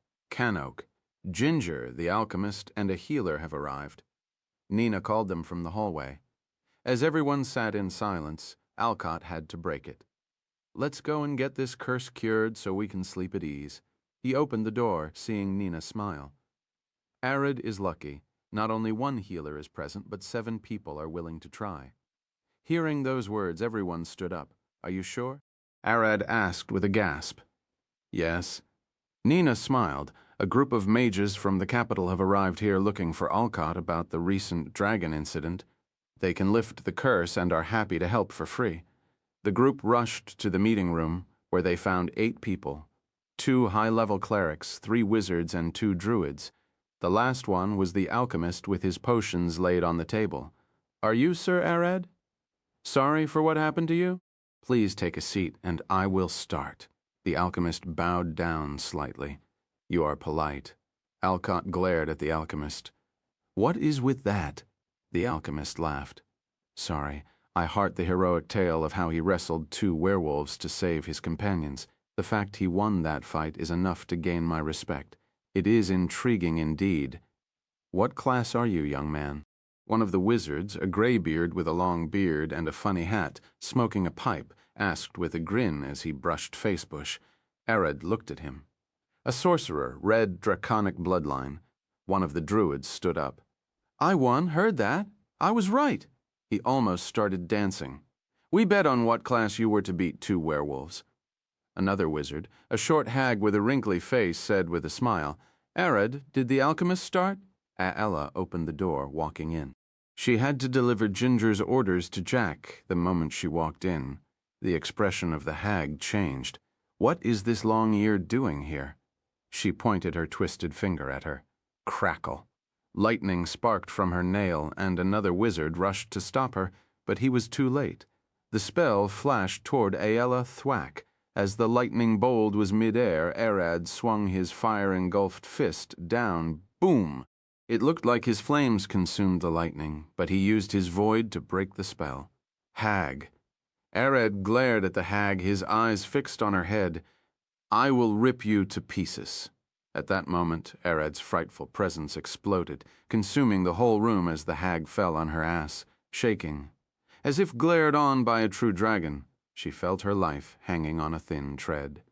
Speaker 1: Ginger, the alchemist, and a healer have arrived. Nina called them from the hallway. As everyone sat in silence, Alcott had to break it. Let's go and get this curse cured so we can sleep at ease. He opened the door, seeing Nina smile. Arad is lucky. Not only one healer is present, but 7 people are willing to try. Hearing those words, everyone stood up. Are you sure? Arad asked with a gasp. Yes. Nina smiled. A group of mages from the capital have arrived here looking for Alcott about the recent dragon incident. They can lift the curse and are happy to help for free. The group rushed to the meeting room, where they found 8 people. 2 high-level clerics, 3 wizards, and 2 druids. The last one was the alchemist with his potions laid on the table. Are you Sir Arad? Sorry for what happened to you? Please take a seat, and I will start. The alchemist bowed down slightly. You are polite. Alcott glared at the alchemist. What is with that? The alchemist laughed. Sorry, I heart the heroic tale of how he wrestled 2 werewolves to save his companions. The fact he won that fight is enough to gain my respect. It is intriguing indeed. What class are you, young man? One of the wizards, a graybeard with a long beard and a funny hat, smoking a pipe, asked with a grin as he brushed Facebush. Arad looked at him. A sorcerer, red draconic bloodline. One of the druids stood up. I won, heard that. I was right. He almost started dancing. We bet on what class you were to beat 2 werewolves. Another wizard, a short hag with a wrinkly face, said with a smile, Arad, did the alchemist start? Ella opened the door, walking in. She had to deliver Ginger's orders to Jack the moment she walked in. The expression of the hag changed. What is this long-eared doing here? She pointed her twisted finger at her. Crackle. Lightning sparked from her nail, and another wizard rushed to stop her, but he was too late. The spell flashed toward Aella Thwack. As the lightning bolt was mid-air, Arad swung his fire-engulfed fist down. Boom! It looked like his flames consumed the lightning, but he used his void to break the spell. Hag. Arad glared at the hag, his eyes fixed on her head. I will rip you to pieces. At that moment, Arad's frightful presence exploded, consuming the whole room as the hag fell on her ass, shaking. As if glared on by a true dragon, she felt her life hanging on a thin thread.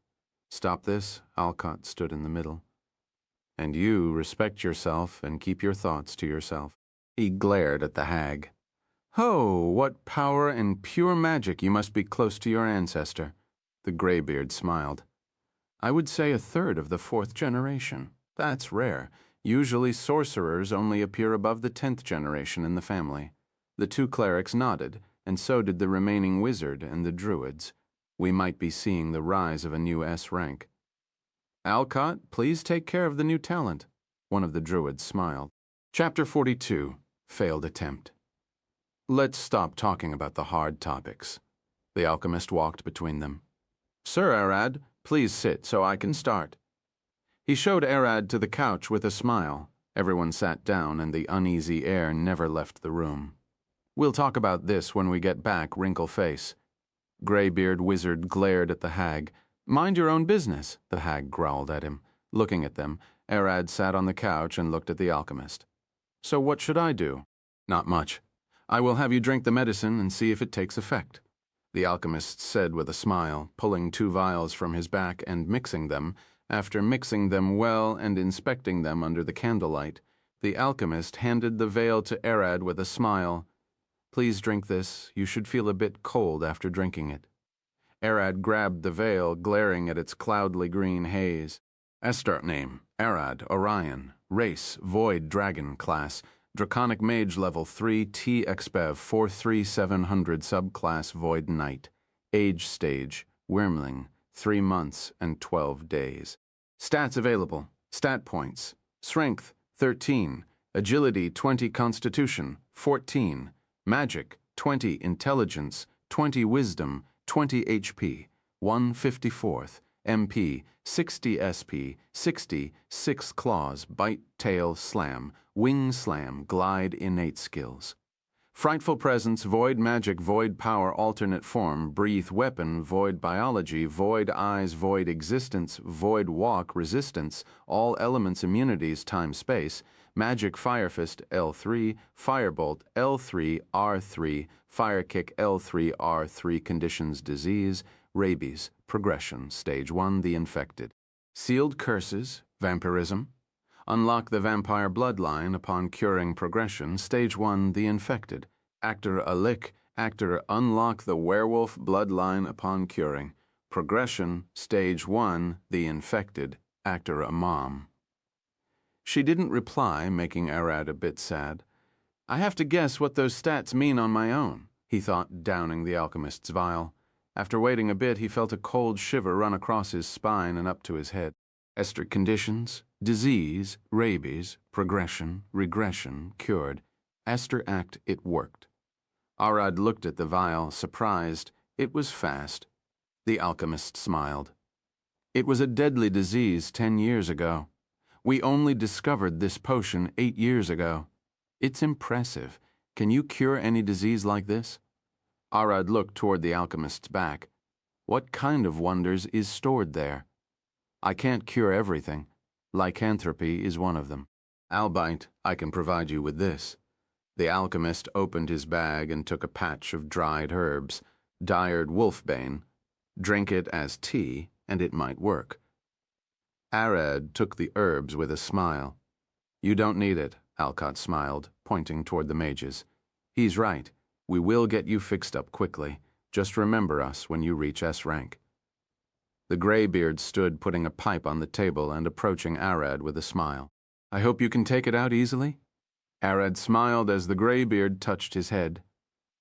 Speaker 1: Stop this, Alcott stood in the middle. And you respect yourself and keep your thoughts to yourself. He glared at the hag. Ho, what power and pure magic! You must be close to your ancestor. The graybeard smiled. I would say 1/3 of the 4th generation. That's rare. Usually sorcerers only appear above the 10th generation in the family. The 2 clerics nodded, and so did the remaining wizard and the druids. We might be seeing the rise of a new S rank. Alcott, please take care of the new talent. One of the druids smiled. Chapter 42. Failed Attempt. Let's stop talking about the hard topics. The alchemist walked between them. Sir Arad, please sit so I can start. He showed Arad to the couch with a smile. Everyone sat down and the uneasy air never left the room. We'll talk about this when we get back, wrinkle-face. Graybeard wizard glared at the hag. Mind your own business, the hag growled at him. Looking at them, Arad sat on the couch and looked at the alchemist. So what should I do? Not much. I will have you drink the medicine and see if it takes effect. The alchemist said with a smile, pulling 2 vials from his back and mixing them. After mixing them well and inspecting them under the candlelight, the alchemist handed the vial to Arad with a smile. Please drink this. You should feel a bit cold after drinking it. Arad grabbed the vial, glaring at its cloudly green haze. Esther name, Arad, Orion. Race, Void Dragon class. Draconic Mage level 3, T-Expev 43700 subclass Void Knight. Age stage, Wormling, 3 months and 12 days. Stats available. Stat points. Strength, 13. Agility, 20. Constitution, 14. Magic, 20. Intelligence, 20. Wisdom, 20 HP, 154th, MP, 60 SP, 60, 6 claws, bite, tail, slam, wing slam, glide, innate skills. Frightful presence, void magic, void power, alternate form, breathe weapon, void biology, void eyes, void existence, void walk, resistance, all elements immunities, time space, magic fire fist L3, firebolt L3, R3, fire kick L3, R3, conditions disease, rabies, progression, stage 1, the infected. Sealed curses, vampirism. Unlock the vampire bloodline upon curing progression, stage 1, the infected. Actor a lick, actor unlock the werewolf bloodline upon curing. Progression, stage 1, the infected. Actor a mom. She didn't reply, making Arad a bit sad. I have to guess what those stats mean on my own, he thought, downing the alchemist's vial. After waiting a bit, he felt a cold shiver run across his spine and up to his head. Esther conditions, disease, rabies, progression, regression, cured. Esther act, it worked. Arad looked at the vial, surprised. It was fast. The alchemist smiled. It was a deadly disease 10 years ago. We only discovered this potion 8 years ago. It's impressive. Can you cure any disease like this? Arad looked toward the alchemist's back. What kind of wonders is stored there? I can't cure everything. Lycanthropy is one of them. Albeit, I can provide you with this. The alchemist opened his bag and took a patch of dried herbs, dired wolfbane. Drink it as tea, and it might work. Arad took the herbs with a smile. You don't need it, Alcott smiled, pointing toward the mages. He's right. We will get you fixed up quickly. Just remember us when you reach S rank. The graybeard stood putting a pipe on the table and approaching Arad with a smile. I hope you can take it out easily? Arad smiled as the graybeard touched his head.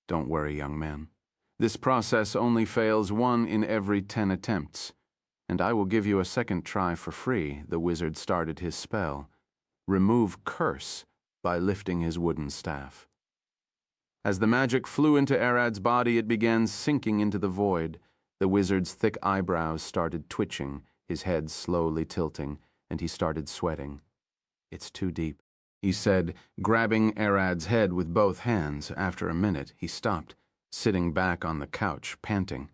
Speaker 1: Don't worry, young man. This process only fails 1 in every 10 attempts, and I will give you a second try for free. The wizard started his spell. Remove curse by lifting his wooden staff. As the magic flew into Arad's body, it began sinking into the void. The wizard's thick eyebrows started twitching, his head slowly tilting, and he started sweating. It's too deep, he said, grabbing Arad's head with both hands. After a minute, he stopped, sitting back on the couch, panting.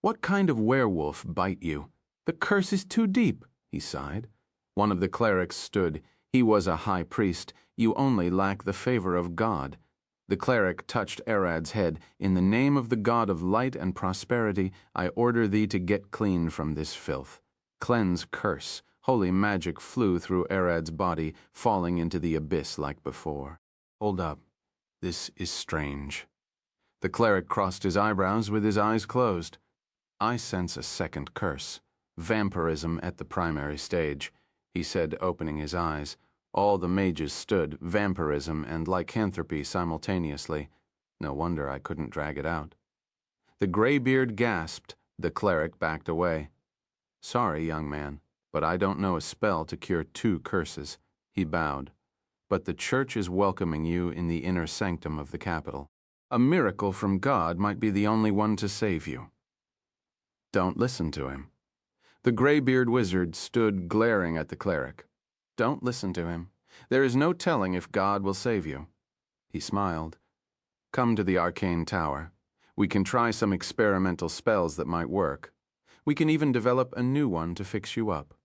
Speaker 1: What kind of werewolf bite you? The curse is too deep, he sighed. One of the clerics stood. He was a high priest. You only lack the favor of God. The cleric touched Arad's head. In the name of the God of light and prosperity, I order thee to get clean from this filth. Cleanse curse. Holy magic flew through Arad's body, falling into the abyss like before. Hold up. This is strange. The cleric crossed his eyebrows with his eyes closed. I sense a second curse. Vampirism at the primary stage, he said, opening his eyes. All the mages stood, vampirism and lycanthropy simultaneously. No wonder I couldn't drag it out. The graybeard gasped. The cleric backed away. Sorry, young man, but I don't know a spell to cure 2 curses. He bowed. But the church is welcoming you in the inner sanctum of the capital. A miracle from God might be the only one to save you. Don't listen to him. The graybeard wizard stood glaring at the cleric. Don't listen to him. There is no telling if God will save you. He smiled. Come to the arcane tower. We can try some experimental spells that might work. We can even develop a new one to fix you up.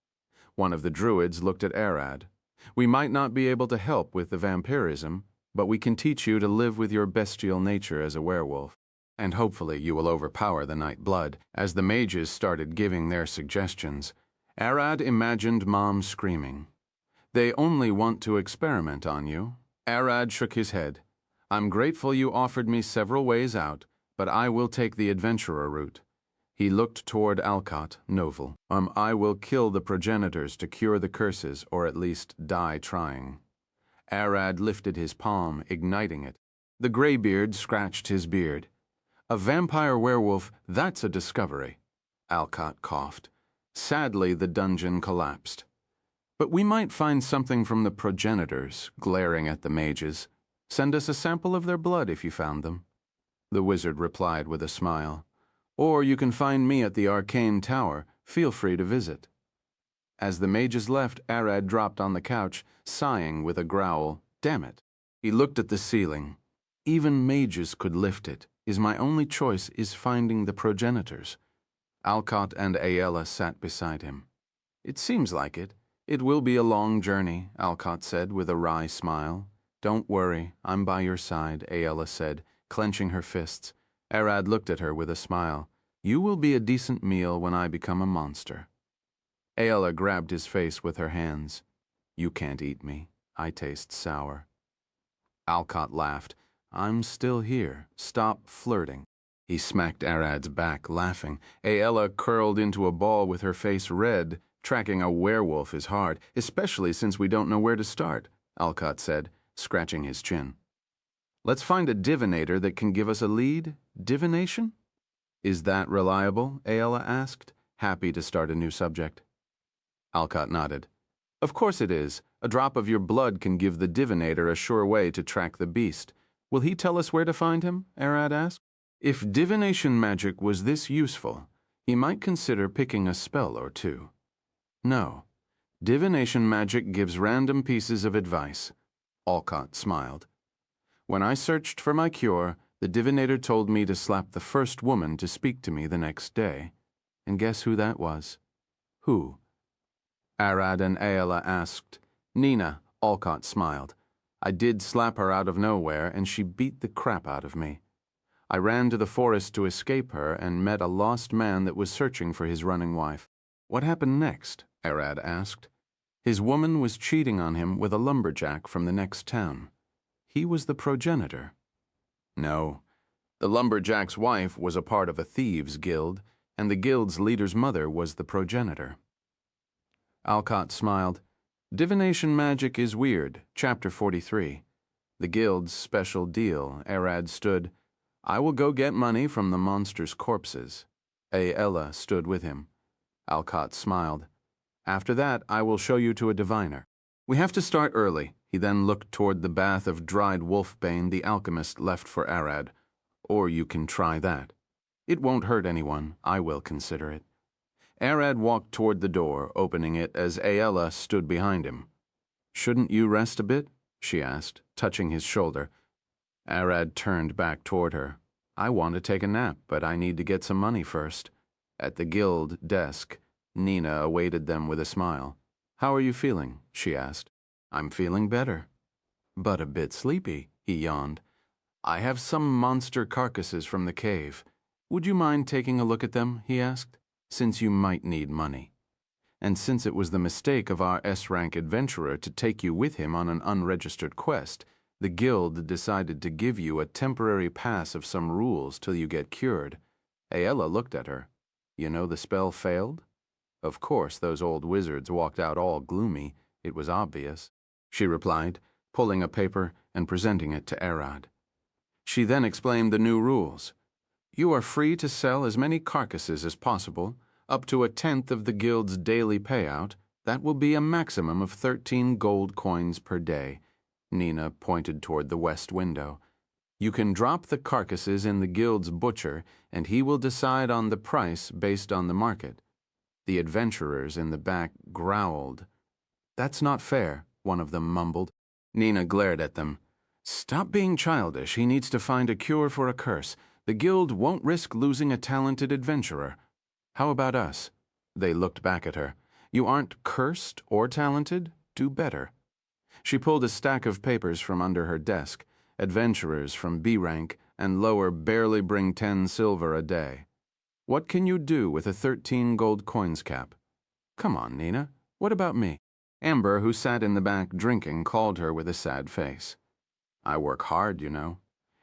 Speaker 1: One of the druids looked at Arad. We might not be able to help with the vampirism, but we can teach you to live with your bestial nature as a werewolf. And hopefully you will overpower the night blood. As the mages started giving their suggestions, Arad imagined Mom screaming. They only want to experiment on you. Arad shook his head. I'm grateful you offered me several ways out, but I will take the adventurer route. He looked toward Alcott, Novel. I will kill the progenitors to cure the curses, or at least die trying. Arad lifted his palm, igniting it. The graybeard scratched his beard. A vampire werewolf, that's a discovery. Alcott coughed. Sadly, the dungeon collapsed. But we might find something from the progenitors, glaring at the mages. Send us a sample of their blood if you found them. The wizard replied with a smile. Or you can find me at the arcane tower. Feel free to visit. As the mages left, Arad dropped on the couch, sighing with a growl. Damn it. He looked at the ceiling. Even mages could lift it. My only choice is finding the progenitors. Alcott and Aella sat beside him. It seems like it. It will be a long journey, Alcott said with a wry smile. Don't worry, I'm by your side, Aella said, clenching her fists. Arad looked at her with a smile. You will be a decent meal when I become a monster. Aella grabbed his face with her hands. You can't eat me. I taste sour. Alcott laughed. I'm still here. Stop flirting. He smacked Arad's back, laughing. Aella curled into a ball with her face red. Tracking a werewolf is hard, especially since we don't know where to start, Alcott said, scratching his chin. Let's find a divinator that can give us a lead. Divination? Is that reliable? Aella asked, happy to start a new subject. Alcott nodded. Of course it is. A drop of your blood can give the divinator a sure way to track the beast. Will he tell us where to find him? Arad asked. If divination magic was this useful, he might consider picking a spell or 2. No. Divination magic gives random pieces of advice. Alcott smiled. When I searched for my cure, the divinator told me to slap the first woman to speak to me the next day. And guess who that was? Who? Arad and Aella asked. Nina, Alcott smiled. I did slap her out of nowhere, and she beat the crap out of me. I ran to the forest to escape her and met a lost man that was searching for his running wife. What happened next? Arad asked. His woman was cheating on him with a lumberjack from the next town. He was the progenitor. No. The lumberjack's wife was a part of a thieves' guild, and the guild's leader's mother was the progenitor. Alcott smiled. Divination magic is weird. Chapter 43. The guild's special deal, Arad stood. I will go get money from the monster's corpses. Ella stood with him. Alcott smiled. After that, I will show you to a diviner. We have to start early. He then looked toward the bath of dried wolfbane the alchemist left for Arad. Or you can try that. It won't hurt anyone. I will consider it. Arad walked toward the door, opening it as Aella stood behind him. Shouldn't you rest a bit? She asked, touching his shoulder. Arad turned back toward her. I want to take a nap, but I need to get some money first. At the guild desk, Nina awaited them with a smile. How are you feeling? She asked. I'm feeling better. But a bit sleepy, he yawned. I have some monster carcasses from the cave. Would you mind taking a look at them? He asked, since you might need money. And since it was the mistake of our S-rank adventurer to take you with him on an unregistered quest, the guild decided to give you a temporary pass of some rules till you get cured. Aella looked at her. You know the spell failed? Of course, those old wizards walked out all gloomy. It was obvious. She replied, pulling a paper and presenting it to Arad. She then explained the new rules. You are free to sell as many carcasses as possible, up to 1/10 of the guild's daily payout. That will be a maximum of 13 gold coins per day. Nina pointed toward the west window. You can drop the carcasses in the guild's butcher, and he will decide on the price based on the market. The adventurers in the back growled. That's not fair, one of them mumbled. Nina glared at them. Stop being childish. He needs to find a cure for a curse. The guild won't risk losing a talented adventurer. How about us? They looked back at her. You aren't cursed or talented? Do better. She pulled a stack of papers from under her desk. Adventurers from B rank and lower barely bring 10 silver a day. What can you do with a 13 gold coins cap? Come on, Nina. What about me? Amber, who sat in the back drinking, called her with a sad face. I work hard, you know.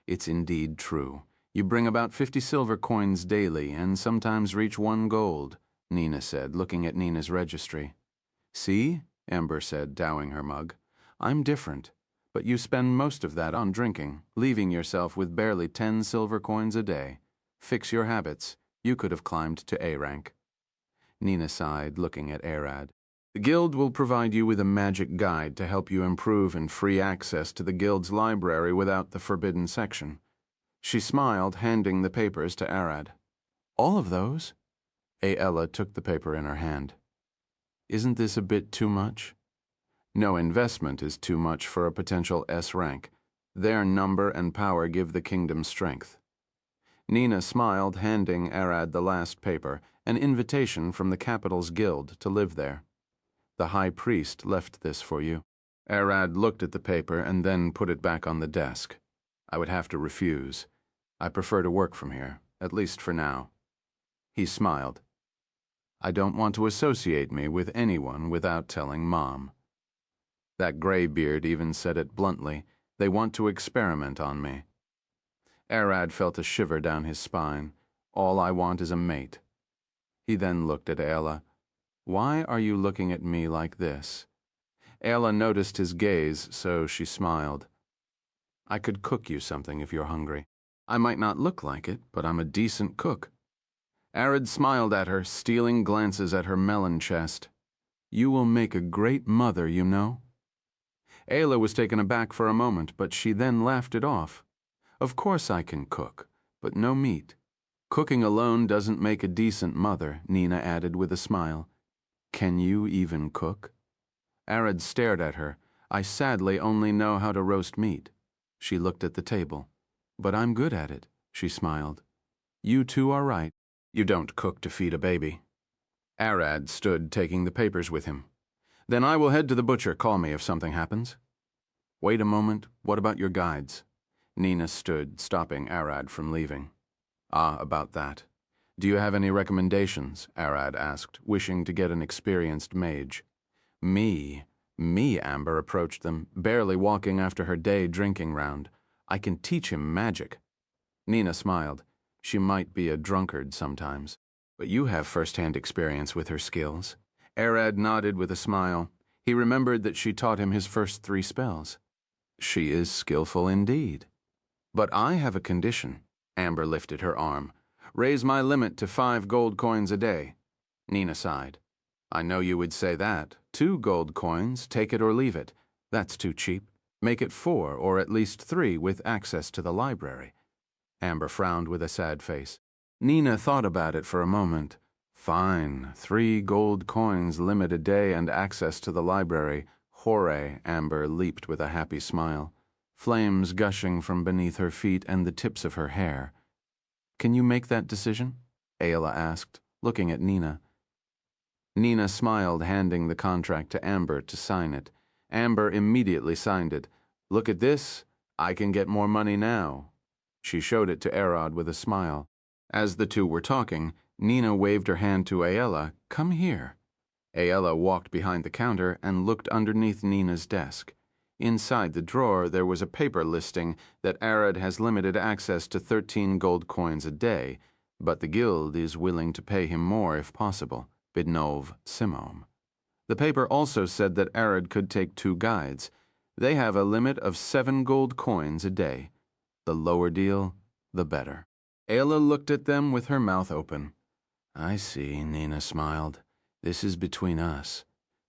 Speaker 1: It's indeed true. You bring about 50 silver coins daily and sometimes reach 1 gold, Nina said, looking at Nina's registry. See, Amber said, dowing her mug. I'm different, but you spend most of that on drinking, leaving yourself with barely 10 silver coins a day. Fix your habits. You could have climbed to A rank. Nina sighed, looking at Arad. The guild will provide you with a magic guide to help you improve and free access to the guild's library without the forbidden section. She smiled, handing the papers to Arad. All of those? Aella took the paper in her hand. Isn't this a bit too much? No investment is too much for a potential S rank. Their number and power give the kingdom strength. Nina smiled, handing Arad the last paper, an invitation from the capital's guild to live there. The high priest left this for you. Arad looked at the paper and then put it back on the desk. I would have to refuse. I prefer to work from here, at least for now. He smiled. I don't want to associate me with anyone without telling Mom. That graybeard even said it bluntly. They want to experiment on me. Arad felt a shiver down his spine. All I want is a mate. He then looked at Aella. Why are you looking at me like this? Aella noticed his gaze, so she smiled. I could cook you something if you're hungry. I might not look like it, but I'm a decent cook. Arad smiled at her, stealing glances at her melon chest. You will make a great mother, you know. Aella was taken aback for a moment, but she then laughed it off. Of course I can cook, but no meat. Cooking alone doesn't make a decent mother, Nina added with a smile. Can you even cook? Arad stared at her. I sadly only know how to roast meat. She looked at the table. But I'm good at it, she smiled. You two are right. You don't cook to feed a baby. Arad stood taking the papers with him. Then I will head to the butcher. Call me if something happens. Wait a moment. What about your guides? Nina stood, stopping Arad from leaving. About that. Do you have any recommendations? Arad asked, wishing to get an experienced mage. Me, Amber approached them, barely walking after her day drinking round. I can teach him magic. Nina smiled. She might be a drunkard sometimes, but you have first-hand experience with her skills. Arad nodded with a smile. He remembered that she taught him his first 3 spells. She is skillful indeed. But I have a condition. Amber lifted her arm. Raise my limit to 5 gold coins a day. Nina sighed. I know you would say that. 2 gold coins, take it or leave it. That's too cheap. Make it 4, or at least 3 with access to the library. Amber frowned with a sad face. Nina thought about it for a moment. Fine, 3 gold coins, limit a day, and access to the library. Hooray, Amber leaped with a happy smile, flames gushing from beneath her feet and the tips of her hair. Can you make that decision? Ayla asked, looking at Nina. Nina smiled, handing the contract to Amber to sign it. Amber immediately signed it. Look at this. I can get more money now. She showed it to Erod with a smile. As the two were talking, Nina waved her hand to Ayla. Come here. Ayla walked behind the counter and looked underneath Nina's desk. Inside the drawer, there was a paper listing that Arad has limited access to 13 gold coins a day, but the guild is willing to pay him more if possible. Bidnov Simom. The paper also said that Arad could take 2 guides. They have a limit of 7 gold coins a day. The lower deal, the better. Ayla looked at them with her mouth open. I see, Nina smiled. This is between us.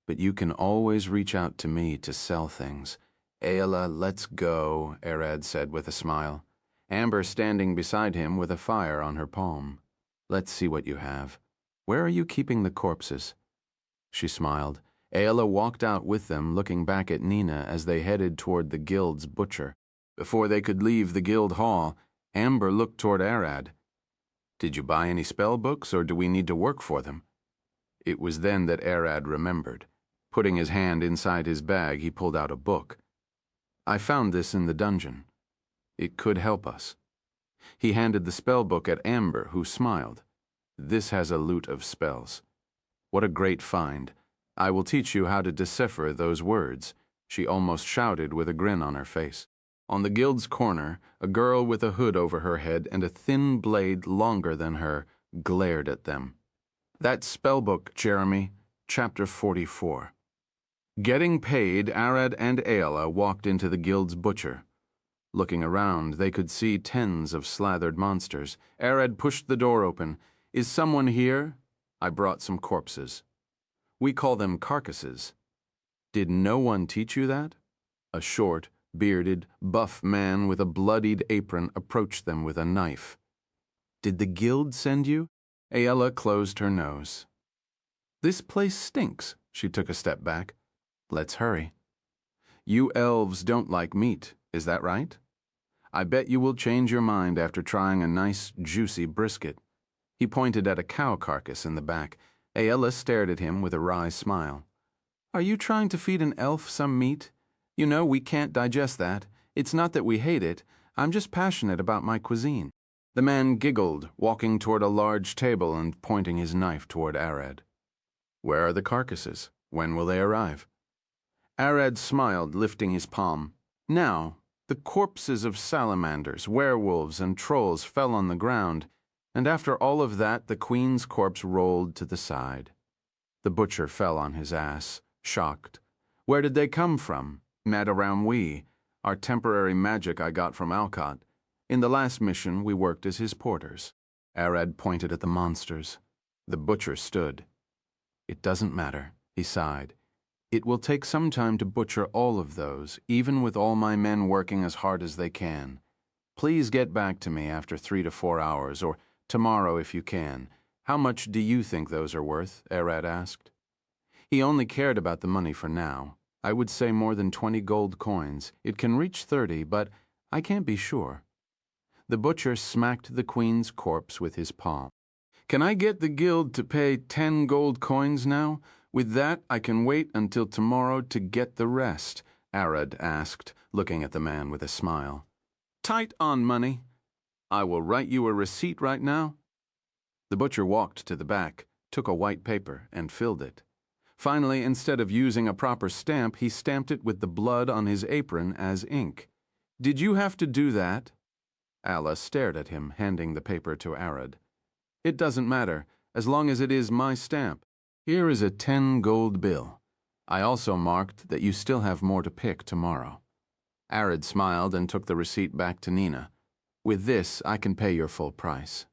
Speaker 1: But you can always reach out to me to sell things. Ayla, let's go, Arad said with a smile. Amber standing beside him with a fire on her palm. Let's see what you have. Where are you keeping the corpses? She smiled. Ayla walked out with them, looking back at Nina as they headed toward the guild's butcher. Before they could leave the guild hall, Amber looked toward Arad. Did you buy any spell books, or do we need to work for them? It was then that Arad remembered. Putting his hand inside his bag, he pulled out a book. I found this in the dungeon. It could help us. He handed the spell book at Amber, who smiled. This has a loot of spells. What a great find. I will teach you how to decipher those words, she almost shouted with a grin on her face. On the guild's corner, a girl with a hood over her head and a thin blade longer than her glared at them. That spellbook, Jeremy, chapter 44. Getting paid, Arad and Ayla walked into the guild's butcher. Looking around, they could see tens of slathered monsters. Arad pushed the door open. Is someone here? I brought some corpses. We call them carcasses. Did no one teach you that? A short, bearded, buff man with a bloodied apron approached them with a knife. Did the guild send you? Ayla closed her nose. This place stinks. She took a step back. Let's hurry. You elves don't like meat, is that right? I bet you will change your mind after trying a nice, juicy brisket. He pointed at a cow carcass in the back. Ayla stared at him with a wry smile. Are you trying to feed an elf some meat? You know we can't digest that. It's not that we hate it. I'm just passionate about my cuisine. The man giggled, walking toward a large table and pointing his knife toward Arad. Where are the carcasses? When will they arrive? Arad smiled, lifting his palm. Now, the corpses of salamanders, werewolves, and trolls fell on the ground, and after all of that, the queen's corpse rolled to the side. The butcher fell on his ass, shocked. Where did they come from? Madame we, our temporary magic I got from Alcott. In the last mission, we worked as his porters. Arad pointed at the monsters. The butcher stood. It doesn't matter, he sighed. It will take some time to butcher all of those, even with all my men working as hard as they can. Please get back to me after 3 to 4 hours, or tomorrow if you can. How much do you think those are worth? Arad asked. He only cared about the money for now. I would say more than 20 gold coins. It can reach 30, but I can't be sure. The butcher smacked the queen's corpse with his palm. Can I get the guild to pay 10 gold coins now? With that, I can wait until tomorrow to get the rest, Arad asked, looking at the man with a smile. Tight on money. I will write you a receipt right now. The butcher walked to the back, took a white paper, and filled it. Finally, instead of using a proper stamp, he stamped it with the blood on his apron as ink. Did you have to do that? Alla stared at him, handing the paper to Arad. It doesn't matter, as long as it is my stamp. Here is a 10 gold bill. I also marked that you still have more to pick tomorrow. Arad smiled and took the receipt back to Nina. With this, I can pay your full price.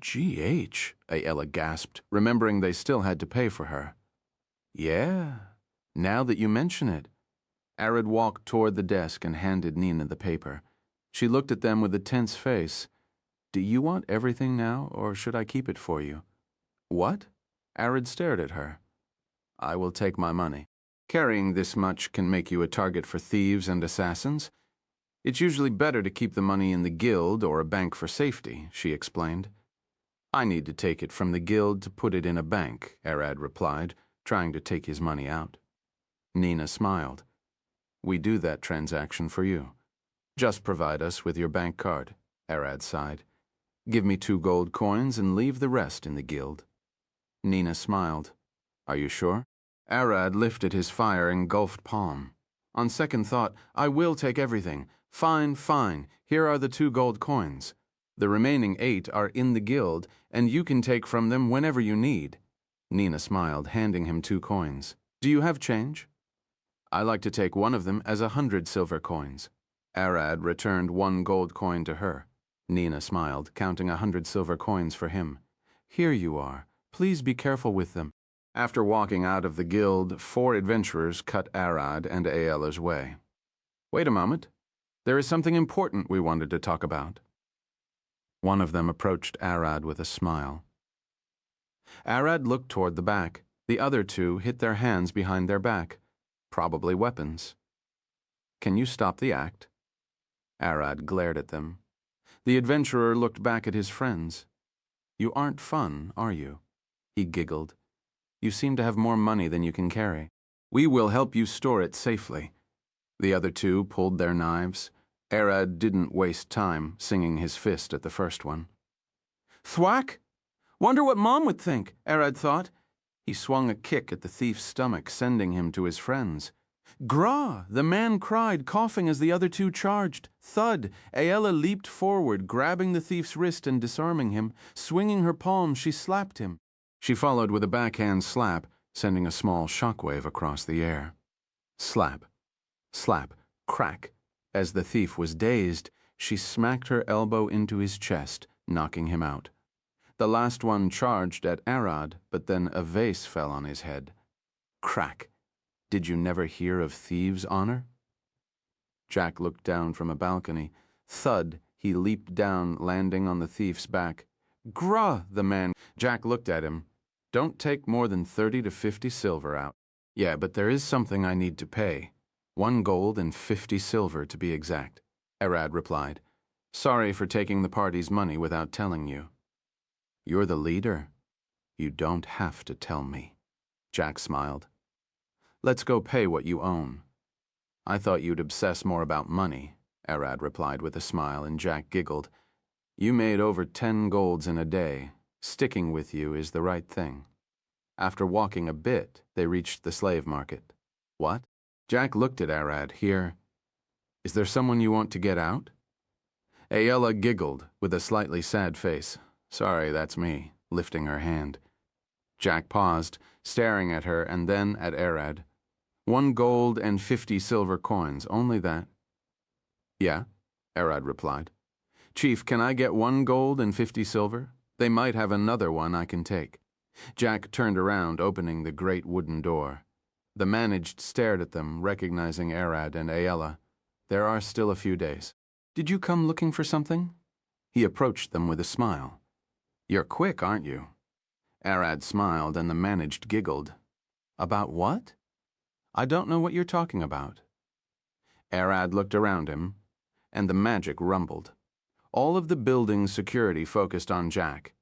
Speaker 1: G.H., Ayala gasped, remembering they still had to pay for her. Yeah, now that you mention it. Arad walked toward the desk and handed Nina the paper. She looked at them with a tense face. Do you want everything now, or should I keep it for you? What? Arad stared at her. I will take my money. Carrying this much can make you a target for thieves and assassins. It's usually better to keep the money in the guild or a bank for safety, she explained. I need to take it from the guild to put it in a bank, Arad replied, trying to take his money out. Nina smiled. We do that transaction for you. Just provide us with your bank card, Arad sighed. Give me 2 gold coins and leave the rest in the guild. Nina smiled. Are you sure? Arad lifted his fire-engulfed palm. On second thought, I will take everything. Fine, fine. Here are the 2 gold coins. The remaining 8 are in the guild, and you can take from them whenever you need. Nina smiled, handing him 2 coins. Do you have change? I like to take one of them as 100 silver coins. Arad returned 1 gold coin to her. Nina smiled, counting 100 silver coins for him. Here you are. Please be careful with them. After walking out of the guild, 4 adventurers cut Arad and Ayala's way. Wait a moment. There is something important we wanted to talk about. One of them approached Arad with a smile. Arad looked toward the back. The other 2 hid their hands behind their back. Probably weapons. Can you stop the act? Arad glared at them. The adventurer looked back at his friends. You aren't fun, are you? He giggled. You seem to have more money than you can carry. We will help you store it safely. The other 2 pulled their knives. Arad didn't waste time singing his fist at the first one. Thwack! Wonder what Mom would think, Arad thought. He swung a kick at the thief's stomach, sending him to his friends. Gra! The man cried, coughing as the other 2 charged. Thud! Ayala leaped forward, grabbing the thief's wrist and disarming him. Swinging her palm, she slapped him. She followed with a backhand slap, sending a small shockwave across the air. Slap. Slap. Crack. As the thief was dazed, she smacked her elbow into his chest, knocking him out. The last one charged at Arad, but then a vase fell on his head. Crack. Did you never hear of thieves' honor? Jack looked down from a balcony. Thud, he leaped down, landing on the thief's back. Grah, the man. Jack looked at him. Don't take more than 30 to 50 silver out. Yeah, but there is something I need to pay. 1 gold and 50 silver to be exact, Arad replied. Sorry for taking the party's money without telling you. You're the leader. You don't have to tell me. Jack smiled. Let's go pay what you own. I thought you'd obsess more about money, Arad replied with a smile, and Jack giggled. You made over 10 golds in a day. Sticking with you is the right thing. After walking a bit, they reached the slave market. What? Jack looked at Arad. Here. Is there someone you want to get out? Ayala giggled with a slightly sad face. Sorry, that's me, lifting her hand. Jack paused, staring at her and then at Arad. 1 gold and 50 silver coins, only that. Yeah, Arad replied. Chief, can I get 1 gold and 50 silver? They might have another one I can take. Jack turned around, opening the great wooden door. The managed stared at them, recognizing Arad and Ayala. There are still a few days. Did you come looking for something? He approached them with a smile. You're quick, aren't you? Arad smiled and the managed giggled. About what? I don't know what you're talking about. Arad looked around him, and the magic rumbled. All of the building's security focused on Jack.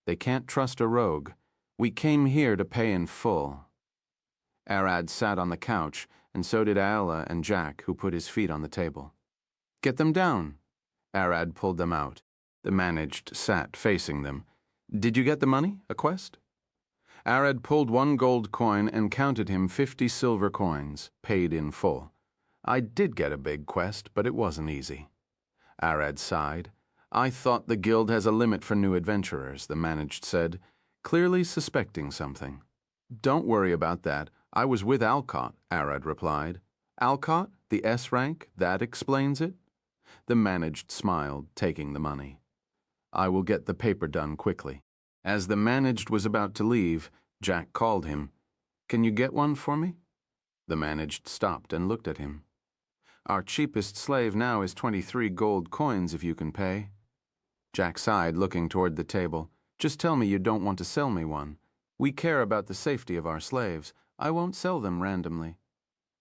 Speaker 1: They can't trust a rogue. We came here to pay in full. Arad sat on the couch, and so did Ayala and Jack, who put his feet on the table. Get them down. Arad pulled them out. The managed sat facing them. Did you get the money? A quest? Arad pulled 1 gold coin and counted him 50 silver coins, paid in full. I did get a big quest, but it wasn't easy. Arad sighed. I thought the guild has a limit for new adventurers, the managed said, clearly suspecting something. Don't worry about that. I was with Alcott, Arad replied. Alcott, the S rank, that explains it? The managed smiled, taking the money. I will get the paper done quickly. As the managed was about to leave, Jack called him. Can you get one for me? The managed stopped and looked at him. Our cheapest slave now is 23 gold coins if you can pay. Jack sighed, looking toward the table. Just tell me you don't want to sell me one. We care about the safety of our slaves. I won't sell them randomly.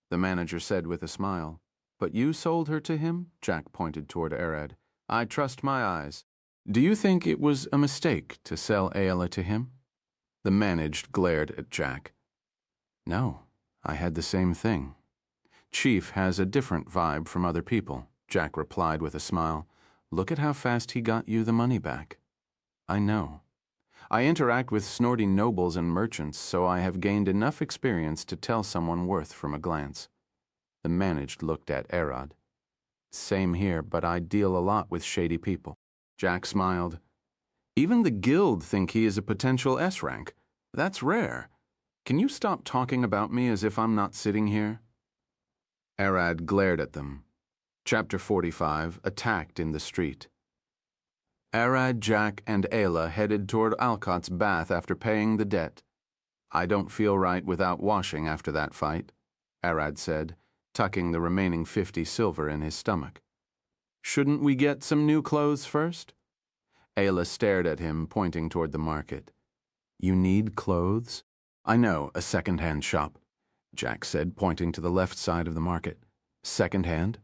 Speaker 1: The manager said with a smile. But you sold her to him? Jack pointed toward Arad. I trust my eyes. Do you think it was a mistake to sell Ayla to him? The managed glared at Jack. No, I had the same thing. Chief has a different vibe from other people, Jack replied with a smile. Look at how fast he got you the money back. I know. I interact with snorty nobles and merchants, so I have gained enough experience to tell someone worth from a glance. The managed looked at Arad. Same here, but I deal a lot with shady people. Jack smiled. Even the guild think he is a potential S rank. That's rare. Can you stop talking about me as if I'm not sitting here? Arad glared at them. Chapter 45, Attacked in the Street. Arad, Jack, and Ayla headed toward Alcott's bath after paying the debt. I don't feel right without washing after that fight, Arad said, tucking the remaining 50 silver in his stomach. Shouldn't we get some new clothes first? Ayla stared at him, pointing toward the market. You need clothes? I know, a second-hand shop, Jack said, pointing to the left side of the market. Second-hand?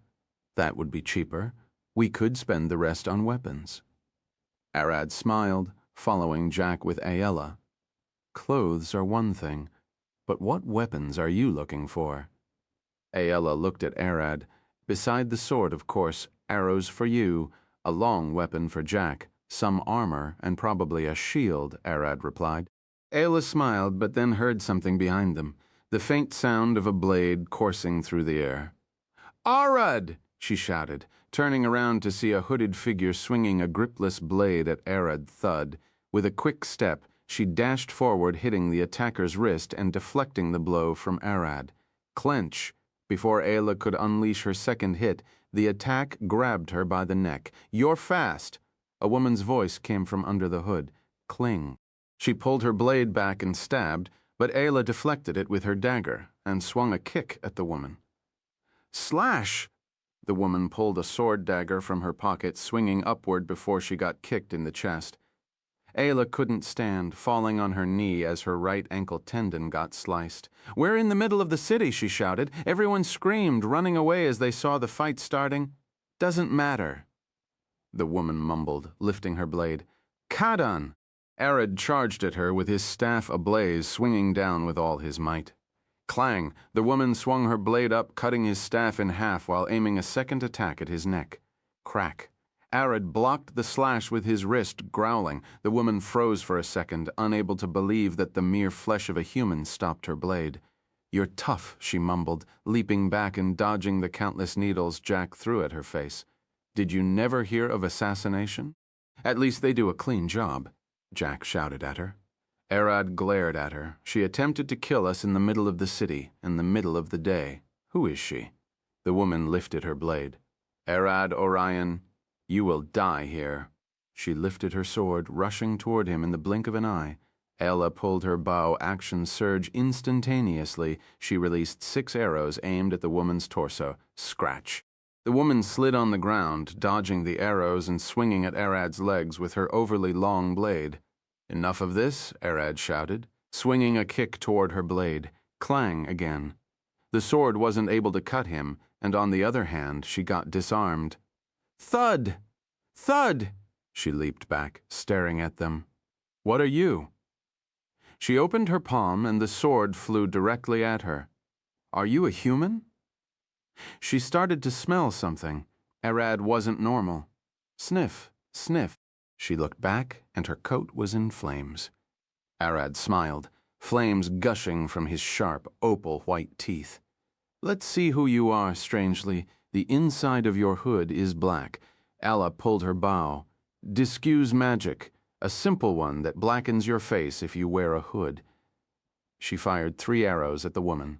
Speaker 1: That would be cheaper. We could spend the rest on weapons. Arad smiled, following Jack with Ayla. Clothes are one thing, but what weapons are you looking for? Ayla looked at Arad. Beside the sword, of course, arrows for you, a long weapon for Jack, some armor, and probably a shield, Arad replied. Ayla smiled, but then heard something behind them, the faint sound of a blade coursing through the air. Arad! She shouted, turning around to see a hooded figure swinging a gripless blade at Arad thud. With a quick step, she dashed forward, hitting the attacker's wrist and deflecting the blow from Arad. Clench! Before Ayla could unleash her second hit, the attack grabbed her by the neck. You're fast! A woman's voice came from under the hood. Cling. She pulled her blade back and stabbed, but Ayla deflected it with her dagger and swung a kick at the woman. Slash! The woman pulled a sword dagger from her pocket, swinging upward before she got kicked in the chest. Ayla couldn't stand, falling on her knee as her right ankle tendon got sliced. We're in the middle of the city, she shouted. Everyone screamed, running away as they saw the fight starting. Doesn't matter. The woman mumbled, lifting her blade. Kadan! Arad charged at her with his staff ablaze, swinging down with all his might. Clang! The woman swung her blade up, cutting his staff in half while aiming a second attack at his neck. Crack! Arad blocked the slash with his wrist, growling. The woman froze for a second, unable to believe that the mere flesh of a human stopped her blade. You're tough, she mumbled, leaping back and dodging the countless needles Jack threw at her face. Did you never hear of assassination? At least they do a clean job, Jack shouted at her. Arad glared at her. She attempted to kill us in the middle of the city, in the middle of the day. Who is she? The woman lifted her blade. Arad Orion, you will die here. She lifted her sword, rushing toward him in the blink of an eye. Ayla pulled her bow, action surge instantaneously. She released 6 arrows aimed at the woman's torso. Scratch. The woman slid on the ground, dodging the arrows and swinging at Arad's legs with her overly long blade. Enough of this, Arad shouted, swinging a kick toward her blade. Clang again. The sword wasn't able to cut him, and on the other hand, she got disarmed. Thud! Thud! She leaped back, staring at them. What are you? She opened her palm, and the sword flew directly at her. Are you a human? She started to smell something. Arad wasn't normal. Sniff, sniff. She looked back, and her coat was in flames. Arad smiled, flames gushing from his sharp, opal-white teeth. Let's see who you are, strangely. The inside of your hood is black. Ayla pulled her bow. Discues magic, a simple one that blackens your face if you wear a hood. She fired 3 arrows at the woman.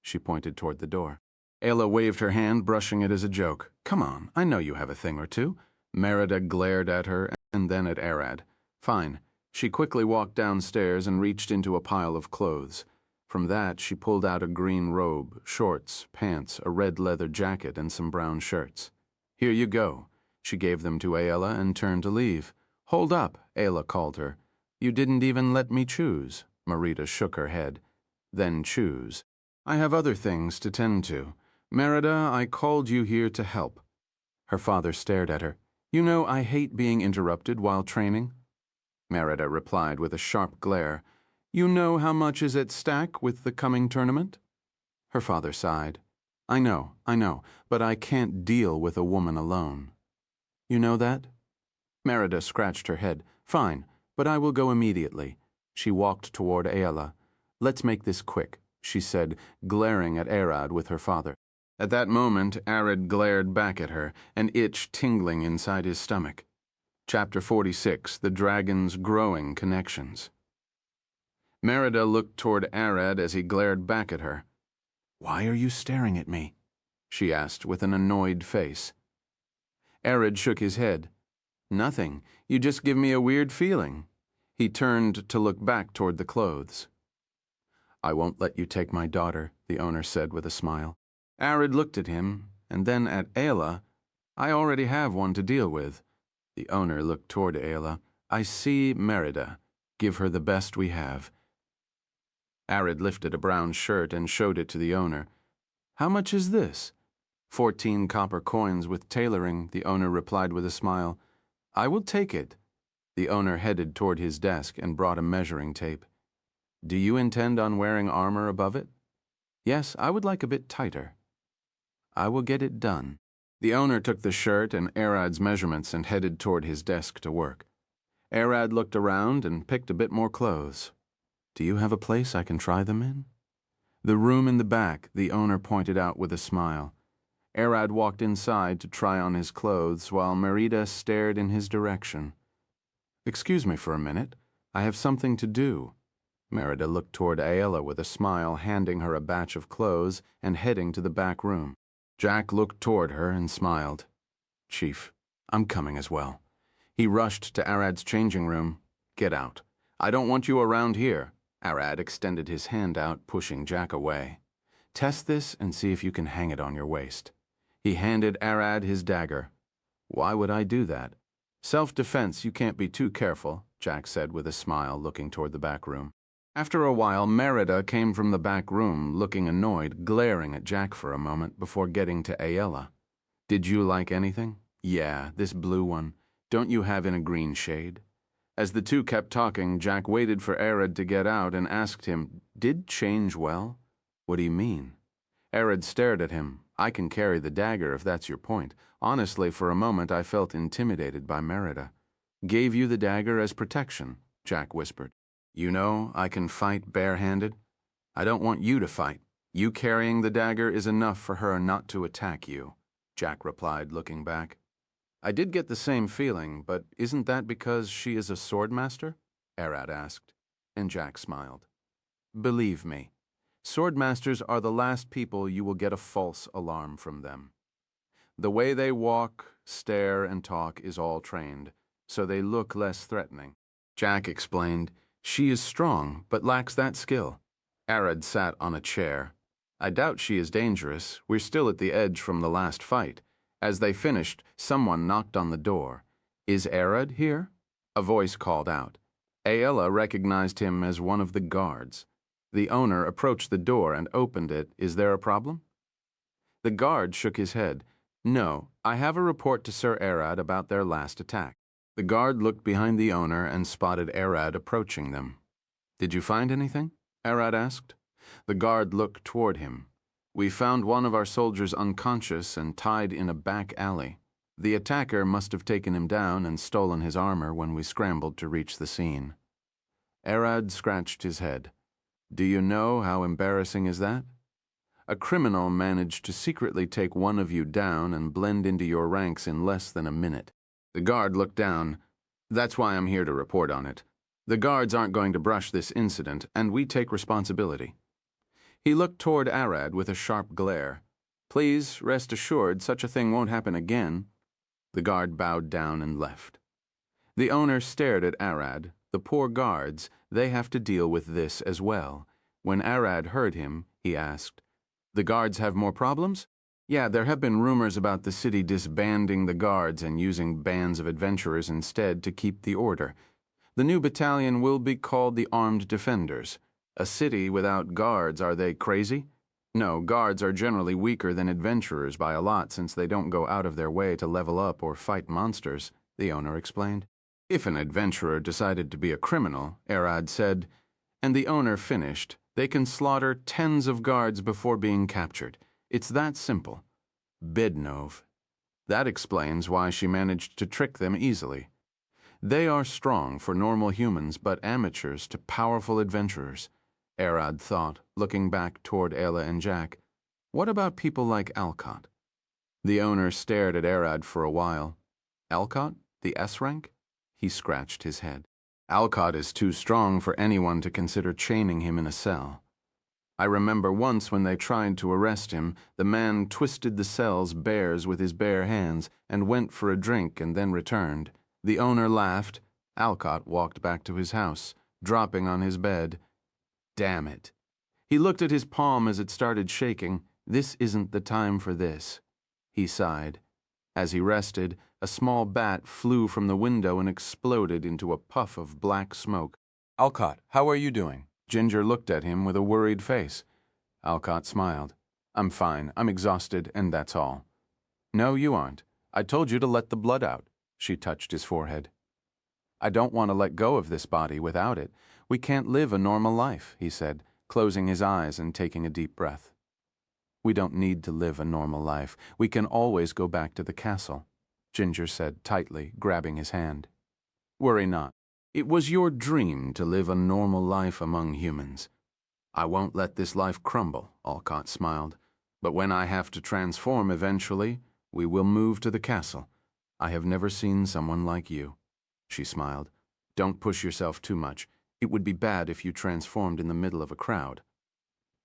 Speaker 1: She pointed toward the door. Ayla waved her hand, brushing it as a joke. Come on, I know you have a thing or two. Merida glared at her and then at Arad. Fine. She quickly walked downstairs and reached into a pile of clothes. From that, she pulled out a green robe, shorts, pants, a red leather jacket, and some brown shirts. Here you go. She gave them to Ayla and turned to leave. Hold up, Ayla called her. You didn't even let me choose. Merida shook her head. Then choose. I have other things to tend to. Merida, I called you here to help. Her father stared at her. You know I hate being interrupted while training. Merida replied with a sharp glare. You know how much is at stake with the coming tournament? Her father sighed. I know, but I can't deal with a woman alone. You know that? Merida scratched her head. Fine, but I will go immediately. She walked toward Ayla. Let's make this quick, she said, glaring at Arad with her father. At that moment, Arad glared back at her, an itch tingling inside his stomach. Chapter 46, The Dragon's Growing Connections. Merida looked toward Arad as he glared back at her. Why are you staring at me? She asked with an annoyed face. Arad shook his head. Nothing. You just give me a weird feeling. He turned to look back toward the clothes. I won't let you take my daughter, the owner said with a smile. Arad looked at him, and then at Ayla. I already have one to deal with. The owner looked toward Ayla. I see Merida. Give her the best we have. Arad lifted a brown shirt and showed it to the owner. How much is this? 14 copper coins with tailoring, the owner replied with a smile. I will take it. The owner headed toward his desk and brought a measuring tape. Do you intend on wearing armor above it? Yes, I would like a bit tighter. I will get it done. The owner took the shirt and Arad's measurements and headed toward his desk to work. Arad looked around and picked a bit more clothes. Do you have a place I can try them in? The room in the back, the owner pointed out with a smile. Arad walked inside to try on his clothes while Merida stared in his direction. Excuse me for a minute. I have something to do. Merida looked toward Ayla with a smile, handing her a batch of clothes and heading to the back room. Jack looked toward her and smiled. Chief, I'm coming as well. He rushed to Arad's changing room. Get out. I don't want you around here. Arad extended his hand out, pushing Jack away. Test this and see if you can hang it on your waist. He handed Arad his dagger. Why would I do that? Self-defense, you can't be too careful, Jack said with a smile, looking toward the back room. After a while, Merida came from the back room, looking annoyed, glaring at Jack for a moment before getting to Ayla. Did you like anything? Yeah, this blue one. Don't you have in a green shade? As the two kept talking, Jack waited for Arad to get out and asked him, Did change well? What do you mean? Arad stared at him. I can carry the dagger if that's your point. Honestly, for a moment I felt intimidated by Merida. Gave you the dagger as protection, Jack whispered. You know, I can fight barehanded. I don't want you to fight. You carrying the dagger is enough for her not to attack you, Jack replied, looking back. I did get the same feeling, but isn't that because she is a swordmaster? Arad asked, and Jack smiled. Believe me, swordmasters are the last people you will get a false alarm from them. The way they walk, stare, and talk is all trained, so they look less threatening. Jack explained, She is strong, but lacks that skill. Arad sat on a chair. I doubt she is dangerous. We're still at the edge from the last fight. As they finished, someone knocked on the door. Is Arad here? A voice called out. Ayla recognized him as one of the guards. The owner approached the door and opened it. Is there a problem? The guard shook his head. No, I have a report to Sir Arad about their last attack. The guard looked behind the owner and spotted Arad approaching them. Did you find anything? Arad asked. The guard looked toward him. We found one of our soldiers unconscious and tied in a back alley. The attacker must have taken him down and stolen his armor when we scrambled to reach the scene. Arad scratched his head. Do you know how embarrassing is that? A criminal managed to secretly take one of you down and blend into your ranks in less than a minute. The guard looked down. That's why I'm here to report on it. The guards aren't going to brush this incident, and we take responsibility. He looked toward Arad with a sharp glare. Please, rest assured, such a thing won't happen again. The guard bowed down and left. The owner stared at Arad. The poor guards, they have to deal with this as well. When Arad heard him, he asked, "The guards have more problems?" "Yeah, there have been rumors about the city disbanding the guards and using bands of adventurers instead to keep the order. The new battalion will be called the Armed Defenders. A city without guards, are they crazy? No, guards are generally weaker than adventurers by a lot since they don't go out of their way to level up or fight monsters," the owner explained. "If an adventurer decided to be a criminal," Arad said, and the owner finished, "they can slaughter tens of guards before being captured. It's that simple." Bednov. That explains why she managed to trick them easily. They are strong for normal humans, but amateurs to powerful adventurers, Arad thought, looking back toward Ayla and Jack. What about people like Alcott? The owner stared at Arad for a while. Alcott? The S rank? He scratched his head. Alcott is too strong for anyone to consider chaining him in a cell. I remember once when they tried to arrest him, the man twisted the cell's bears with his bare hands and went for a drink and then returned. The owner laughed. Alcott walked back to his house, dropping on his bed. Damn it. He looked at his palm as it started shaking. This isn't the time for this. He sighed. As he rested, a small bat flew from the window and exploded into a puff of black smoke. "Alcott, how are you doing?" Ginger looked at him with a worried face. Alcott smiled. "I'm fine. I'm exhausted, and that's all." "No, you aren't. I told you to let the blood out." She touched his forehead. "I don't want to let go of this body without it. We can't live a normal life," he said, closing his eyes and taking a deep breath. "We don't need to live a normal life. We can always go back to the castle," Ginger said tightly, grabbing his hand. "Worry not. It was your dream to live a normal life among humans." "I won't let this life crumble," Alcott smiled. "But when I have to transform eventually, we will move to the castle. I have never seen someone like you." She smiled. "Don't push yourself too much. It would be bad if you transformed in the middle of a crowd."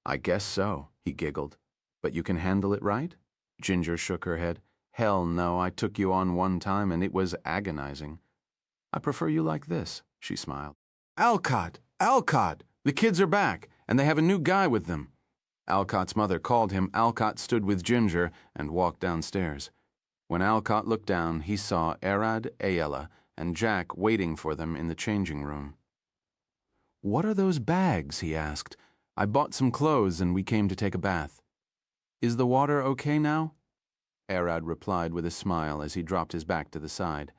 Speaker 1: "I guess so," he giggled. "But you can handle it, right?" Ginger shook her head. "Hell no, I took you on one time and it was agonizing." "I prefer you like this," she smiled. "Alcott! Alcott! The kids are back, and they have a new guy with them." Alcott's mother called him. Alcott stood with Ginger and walked downstairs. When Alcott looked down, he saw Arad, Ayla, and Jack waiting for them in the changing room. "What are those bags?" he asked. "I bought some clothes and we came to take a bath." "Is the water okay now?" Arad replied with a smile as he dropped his back to the side.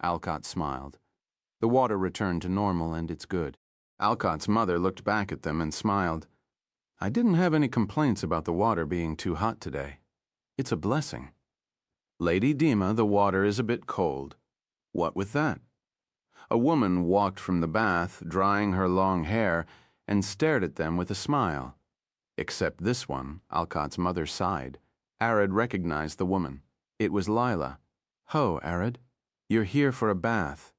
Speaker 1: Alcott smiled. "The water returned to normal and it's good." Alcott's mother looked back at them and smiled. "I didn't have any complaints about the water being too hot today. It's a blessing." "Lady Dima, the water is a bit cold." "What with that?" A woman walked from the bath, drying her long hair, and stared at them with a smile. Except this one, Alcott's mother sighed. Arad recognized the woman. It was Lila. "Ho, Arad. You're here for a bath."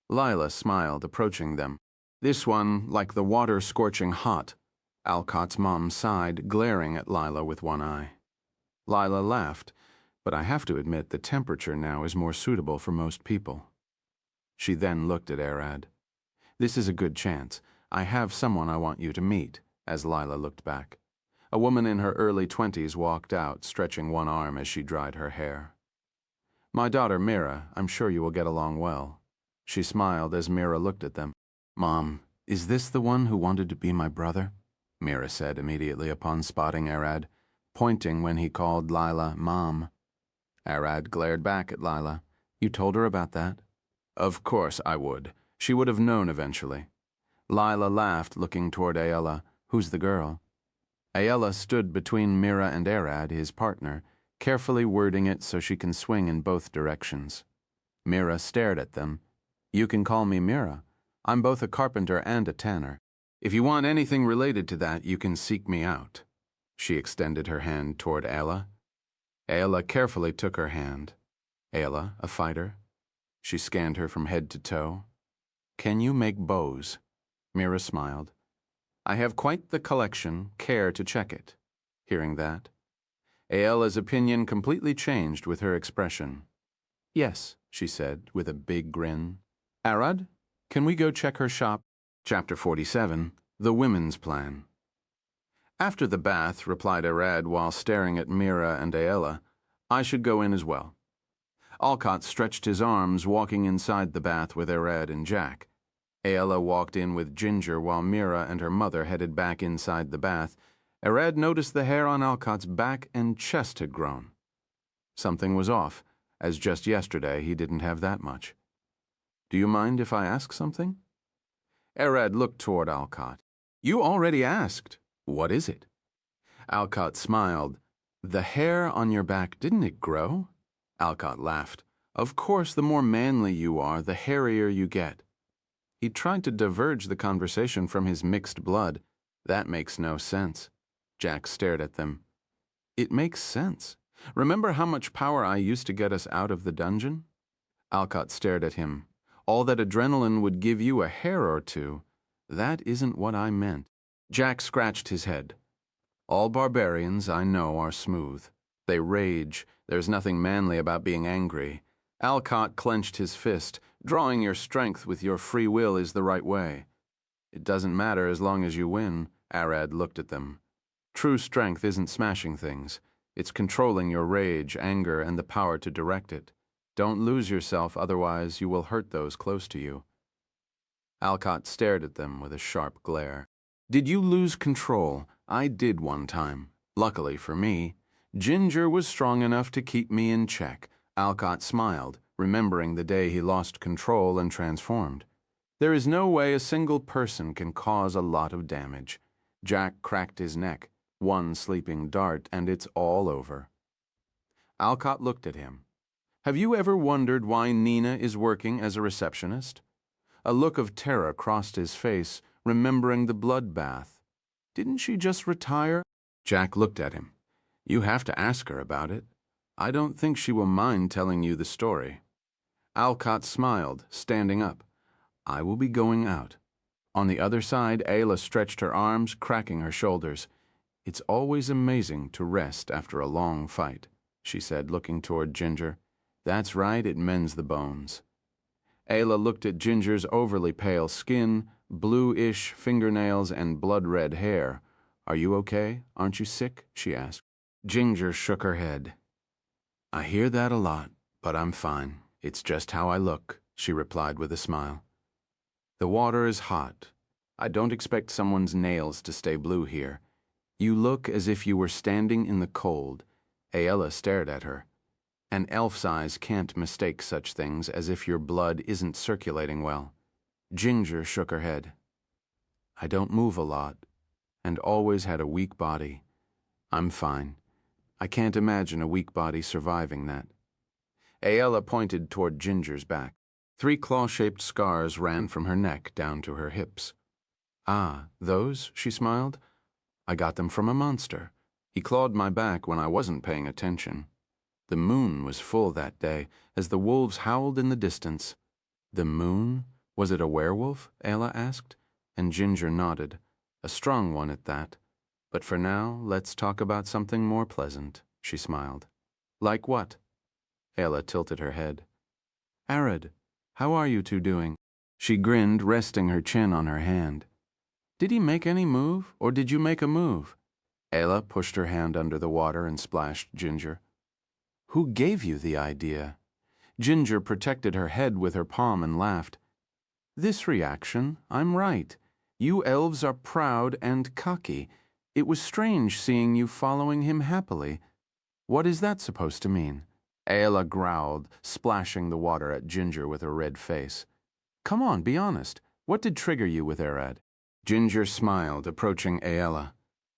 Speaker 1: Lila smiled, approaching them. "This one, like the water scorching hot." Alcott's mom sighed, glaring at Lila with one eye. Lila laughed, "But I have to admit the temperature now is more suitable for most people." She then looked at Arad. "This is a good chance. I have someone I want you to meet," as Lila looked back. A woman in her early 20s walked out, stretching one arm as she dried her hair. "My daughter Mira, I'm sure you will get along well." She smiled as Mira looked at them. "Mom, is this the one who wanted to be my brother?" Mira said immediately upon spotting Arad, pointing when he called Lila Mom. Arad glared back at Lila. "You told her about that?" "Of course I would. She would have known eventually." Lila laughed, looking toward Ayla. "Who's the girl?" Ayla stood between Mira and Arad, his partner, carefully wording it so she can swing in both directions. Mira stared at them. "You can call me Mira. I'm both a carpenter and a tanner. If you want anything related to that, you can seek me out." She extended her hand toward Ayla. Ayla carefully took her hand. "Ayla, a fighter?" She scanned her from head to toe. "Can you make bows?" Mira smiled. I have quite the collection, care to check it. Hearing that, Aella's opinion completely changed with her expression. Yes, she said, with a big grin. Arad, can we go check her shop? Chapter 47, The Women's Plan. After the bath, replied Arad while staring at Mira and Aella, I should go in as well. Alcott stretched his arms, walking inside the bath with Arad and Jack. Aella walked in with Ginger while Mira and her mother headed back inside the bath. Arad noticed the hair on Alcott's back and chest had grown. Something was off, as just yesterday he didn't have that much. Do you mind if I ask something? Arad looked toward Alcott. You already asked. What is it? Alcott smiled. The hair on your back, didn't it grow? Alcott laughed. Of course, the more manly you are, the hairier you get. He tried to diverge the conversation from his mixed blood. That makes no sense. Jack stared at them. It makes sense. Remember how much power I used to get us out of the dungeon? Alcott stared at him. All that adrenaline would give you a hair or two. That isn't what I meant. Jack scratched his head. All barbarians, I know, are smooth. They rage. There's nothing manly about being angry. Alcott clenched his fist. Drawing your strength with your free will is the right way. It doesn't matter as long as you win. Arad looked at them. True strength isn't smashing things. It's controlling your rage, anger, and the power to direct it. Don't lose yourself, otherwise you will hurt those close to you. Alcott stared at them with a sharp glare. Did you lose control? I did one time. Luckily for me, Ginger was strong enough to keep me in check. Alcott smiled, remembering the day he lost control and transformed. There is no way a single person can cause a lot of damage. Jack cracked his neck, one sleeping dart, and it's all over. Alcott looked at him. Have you ever wondered why Nina is working as a receptionist? A look of terror crossed his face, remembering the bloodbath. Didn't she just retire? Jack looked at him. You have to ask her about it. I don't think she will mind telling you the story. Alcott smiled, standing up. I will be going out. On the other side, Aella stretched her arms, cracking her shoulders. It's always amazing to rest after a long fight, she said, looking toward Ginger. That's right, it mends the bones. Aella looked at Ginger's overly pale skin, blue-ish fingernails, and blood-red hair. Are you okay? Aren't you sick? She asked. Ginger shook her head. I hear that a lot, but I'm fine. It's just how I look, she replied with a smile. The water is hot. I don't expect someone's nails to stay blue here. You look as if you were standing in the cold. Aella stared at her. An elf's eyes can't mistake such things as if your blood isn't circulating well. Ginger shook her head. I don't move a lot, and always had a weak body. I'm fine. I can't imagine a weak body surviving that. Aella pointed toward Ginger's back. 3 claw-shaped scars ran from her neck down to her hips. Ah, those? She smiled. I got them from a monster. He clawed my back when I wasn't paying attention. The moon was full that day, as the wolves howled in the distance. The moon? Was it a werewolf? Aella asked, and Ginger nodded. A strong one at that. But for now, let's talk about something more pleasant, she smiled. Like what? Aella tilted her head. Arad, how are you two doing? She grinned, resting her chin on her hand. Did he make any move, or did you make a move? Aella pushed her hand under the water and splashed Ginger. Who gave you the idea? Ginger protected her head with her palm and laughed. This reaction, I'm right. You elves are proud and cocky. It was strange seeing you following him happily. What is that supposed to mean? Aella growled, splashing the water at Ginger with her red face. Come on, be honest. What did trigger you with Arad? Ginger smiled, approaching Aella.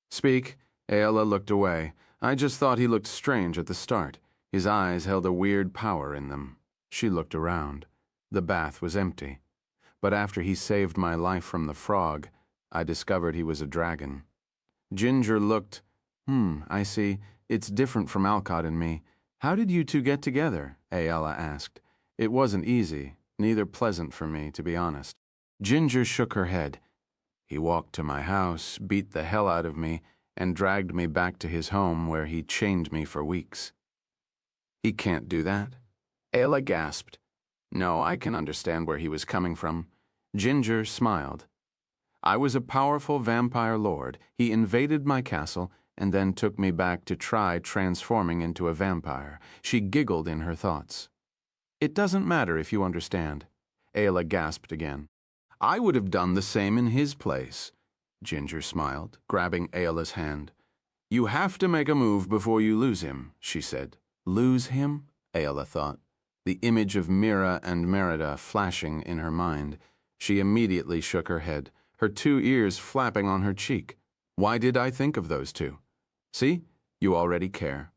Speaker 1: Speak. Aella looked away. I just thought he looked strange at the start. His eyes held a weird power in them. She looked around. The bath was empty. But after he saved my life from the frog, I discovered he was a dragon. Ginger looked. I see. It's different from Alcott and me. How did you two get together? Aella asked. It wasn't easy, neither pleasant for me, to be honest. Ginger shook her head. He walked to my house, beat the hell out of me, and dragged me back to his home where he chained me for weeks. He can't do that. Ayla gasped. No, I can understand where he was coming from. Ginger smiled. I was a powerful vampire lord. He invaded my castle and then took me back to try transforming into a vampire. She giggled in her thoughts. It doesn't matter if you understand. Ayla gasped again. I would have done the same in his place. Ginger smiled, grabbing Ayla's hand. You have to make a move before you lose him, she said. Lose him? Ayla thought, the image of Mira and Merida flashing in her mind. She immediately shook her head, her 2 ears flapping on her cheek. Why did I think of those two? See, you already care.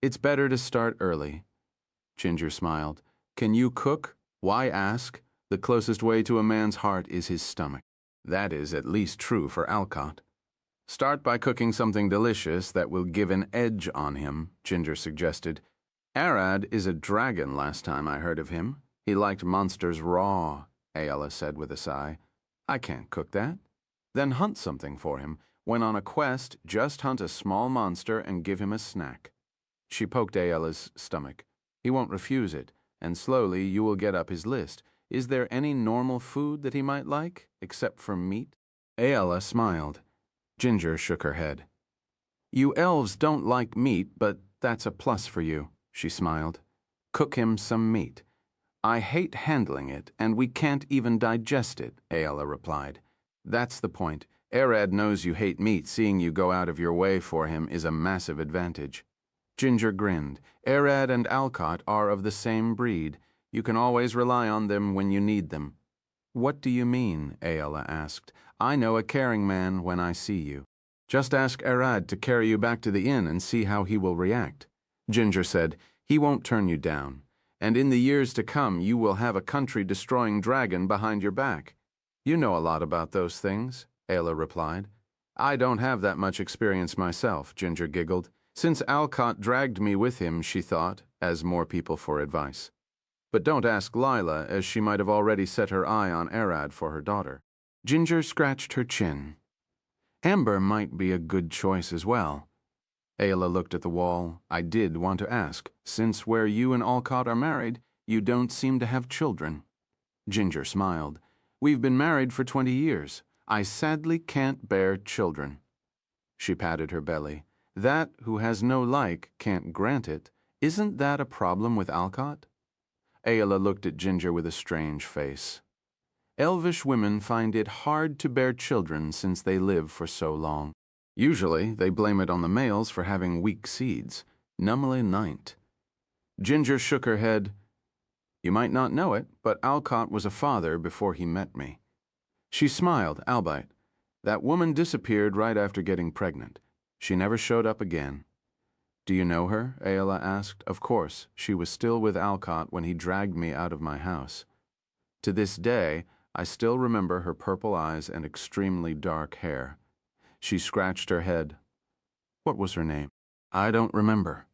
Speaker 1: It's better to start early. Ginger smiled. Can you cook? Why ask? The closest way to a man's heart is his stomach. That is at least true for Alcott. Start by cooking something delicious that will give an edge on him, Ginger suggested. Arad is a dragon last time I heard of him. He liked monsters raw, Ayala said with a sigh. I can't cook that. Then hunt something for him. When on a quest, just hunt a small monster and give him a snack. She poked Ayala's stomach. He won't refuse it, and slowly you will get up his list. Is there any normal food that he might like, except for meat? Ayala smiled. Ginger shook her head. You elves don't like meat, but that's a plus for you, she smiled. Cook him some meat. I hate handling it, and we can't even digest it, Ayala replied. That's the point. Arad knows you hate meat. Seeing you go out of your way for him is a massive advantage. Ginger grinned. Arad and Alcott are of the same breed. You can always rely on them when you need them. What do you mean? Ayala asked. I know a caring man when I see you. Just ask Arad to carry you back to the inn and see how he will react. Ginger said, he won't turn you down. And in the years to come, you will have a country-destroying dragon behind your back. You know a lot about those things, Ayla replied. I don't have that much experience myself, Ginger giggled. Since Alcott dragged me with him, she thought, as more people for advice. But don't ask Lila, as she might have already set her eye on Arad for her daughter. Ginger scratched her chin. Amber might be a good choice as well. Ayla looked at the wall. I did want to ask, since where you and Alcott are married, you don't seem to have children. Ginger smiled. We've been married for 20 years. I sadly can't bear children. She patted her belly. That who has no like can't grant it. Isn't that a problem with Alcott? Ayla looked at Ginger with a strange face. Elvish women find it hard to bear children since they live for so long. Usually, they blame it on the males for having weak seeds. Numbly night. Ginger shook her head. You might not know it, but Alcott was a father before he met me. She smiled, albeit. That woman disappeared right after getting pregnant. She never showed up again. Do you know her? Ayala asked. Of course, she was still with Alcott when he dragged me out of my house. To this day, I still remember her purple eyes and extremely dark hair. She scratched her head. What was her name? I don't remember.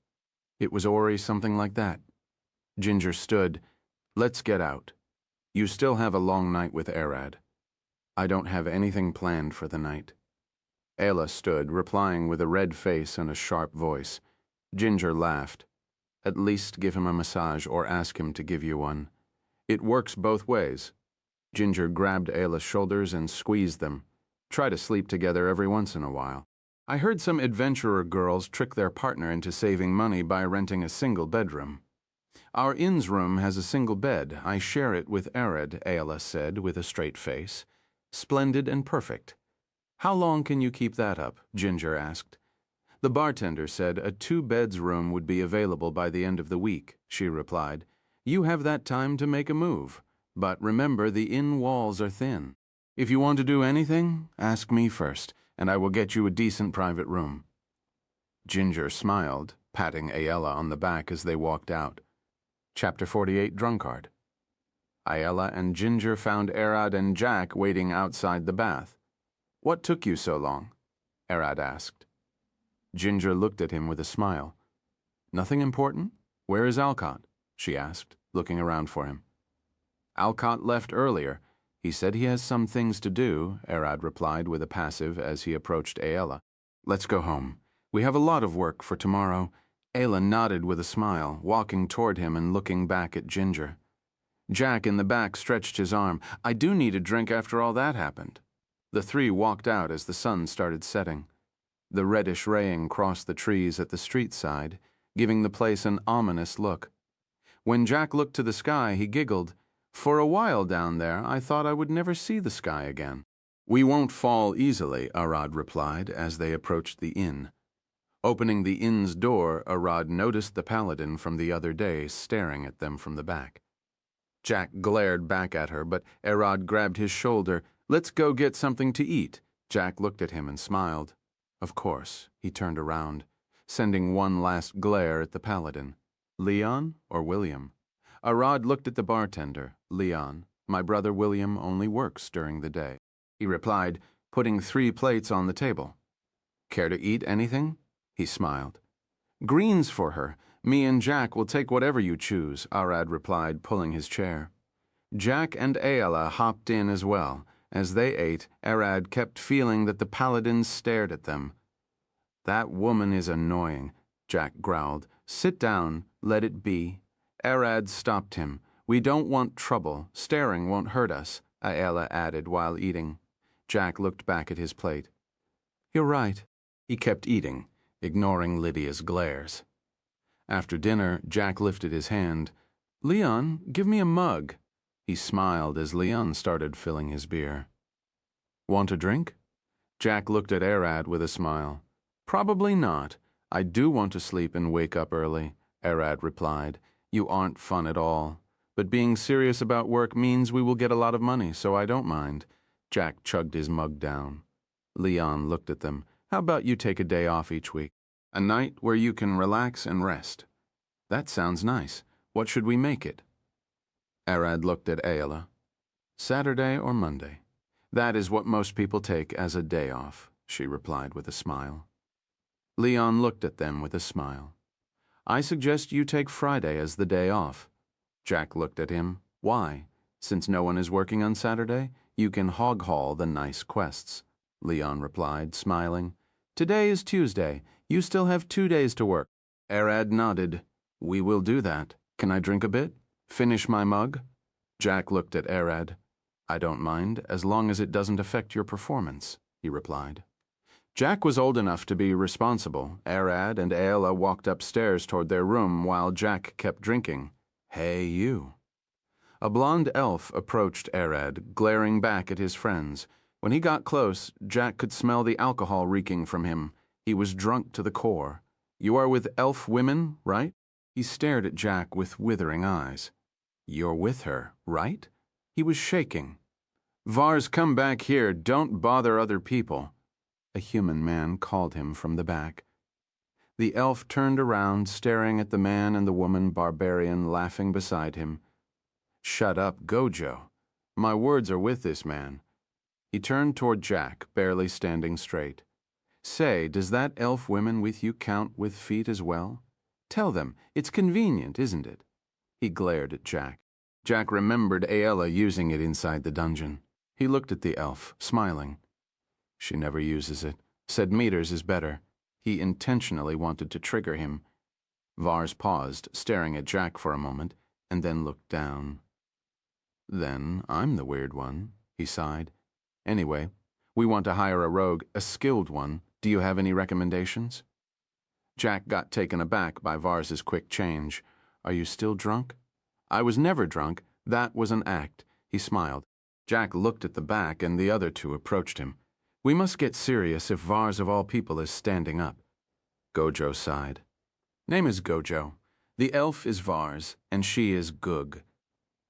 Speaker 1: It was Ori, something like that. Ginger stood. Let's get out. You still have a long night with Arad. I don't have anything planned for the night. Ayla stood, replying with a red face and a sharp voice. Ginger laughed. At least give him a massage or ask him to give you one. It works both ways. Ginger grabbed Ayla's shoulders and squeezed them. Try to sleep together every once in a while. I heard some adventurer girls trick their partner into saving money by renting a single bedroom. Our inn's room has a single bed. I share it with Arad, Ayla said with a straight face. Splendid and perfect. How long can you keep that up? Ginger asked. The bartender said a 2-beds room would be available by the end of the week, she replied. You have that time to make a move. But remember, the inn walls are thin. If you want to do anything, ask me first, and I will get you a decent private room. Ginger smiled, patting Ayala on the back as they walked out. Chapter 48, Drunkard. Ayala and Ginger found Arad and Jack waiting outside the bath. What took you so long? Arad asked. Ginger looked at him with a smile. Nothing important? Where is Alcott? She asked, looking around for him. Alcott left earlier. He said he has some things to do, Arad replied with a passive as he approached Aela. Let's go home. We have a lot of work for tomorrow. Aela nodded with a smile, walking toward him and looking back at Ginger. Jack in the back stretched his arm. I do need a drink after all that happened. The three walked out as the sun started setting. The reddish raying crossed the trees at the street side, giving the place an ominous look. When Jack looked to the sky, he giggled. For a while down there, I thought I would never see the sky again. We won't fall easily, Arad replied as they approached the inn. Opening the inn's door, Arad noticed the paladin from the other day staring at them from the back. Jack glared back at her, but Arad grabbed his shoulder. Let's go get something to eat. Jack looked at him and smiled. Of course, he turned around, sending one last glare at the paladin. Leon or William? Arad looked at the bartender. Leon, my brother William only works during the day. He replied, putting 3 plates on the table. Care to eat anything? He smiled. Greens for her. Me and Jack will take whatever you choose, Arad replied, pulling his chair. Jack and Aela hopped in as well. As they ate, Arad kept feeling that the paladins stared at them. That woman is annoying, Jack growled. Sit down, let it be. Arad stopped him. We don't want trouble. Staring won't hurt us, Aela added while eating. Jack looked back at his plate. You're right. He kept eating, ignoring Lydia's glares. After dinner, Jack lifted his hand. Leon, give me a mug. He smiled as Leon started filling his beer. Want a drink? Jack looked at Arad with a smile. Probably not. I do want to sleep and wake up early, Arad replied. You aren't fun at all. But being serious about work means we will get a lot of money, so I don't mind. Jack chugged his mug down. Leon looked at them. How about you take a day off each week? A night where you can relax and rest. That sounds nice. What should we make it? Arad looked at Aela. Saturday or Monday. That is what most people take as a day off, she replied with a smile. Leon looked at them with a smile. I suggest you take Friday as the day off. Jack looked at him. Why? Since no one is working on Saturday, you can hog-haul the nice quests, Leon replied, smiling. Today is Tuesday. You still have 2 days to work. Arad nodded. We will do that. Can I drink a bit? Finish my mug? Jack looked at Arad. I don't mind, as long as it doesn't affect your performance, he replied. Jack was old enough to be responsible. Arad and Aela walked upstairs toward their room while Jack kept drinking. Hey, you. A blonde elf approached Arad, glaring back at his friends. When he got close, Jack could smell the alcohol reeking from him. He was drunk to the core. You are with elf women, right? He stared at Jack with withering eyes. You're with her, right? He was shaking. Vars, come back here. Don't bother other people. A human man called him from the back. The elf turned around, staring at the man and the woman barbarian laughing beside him. Shut up, Gojo. My words are with this man. He turned toward Jack, barely standing straight. Say, does that elf woman with you count with feet as well? Tell them, it's convenient, isn't it? He glared at Jack. Jack remembered Aela using it inside the dungeon. He looked at the elf, smiling. She never uses it. Said meters is better. He intentionally wanted to trigger him. Vars paused, staring at Jack for a moment, and then looked down. Then I'm the weird one, he sighed. Anyway, we want to hire a rogue, a skilled one. Do you have any recommendations? Jack got taken aback by Vars's quick change. Are you still drunk? I was never drunk. That was an act. He smiled. Jack looked at the back, and the other two approached him. We must get serious if Vars of all people is standing up. Gojo sighed. Name is Gojo. The elf is Vars, and she is Gug.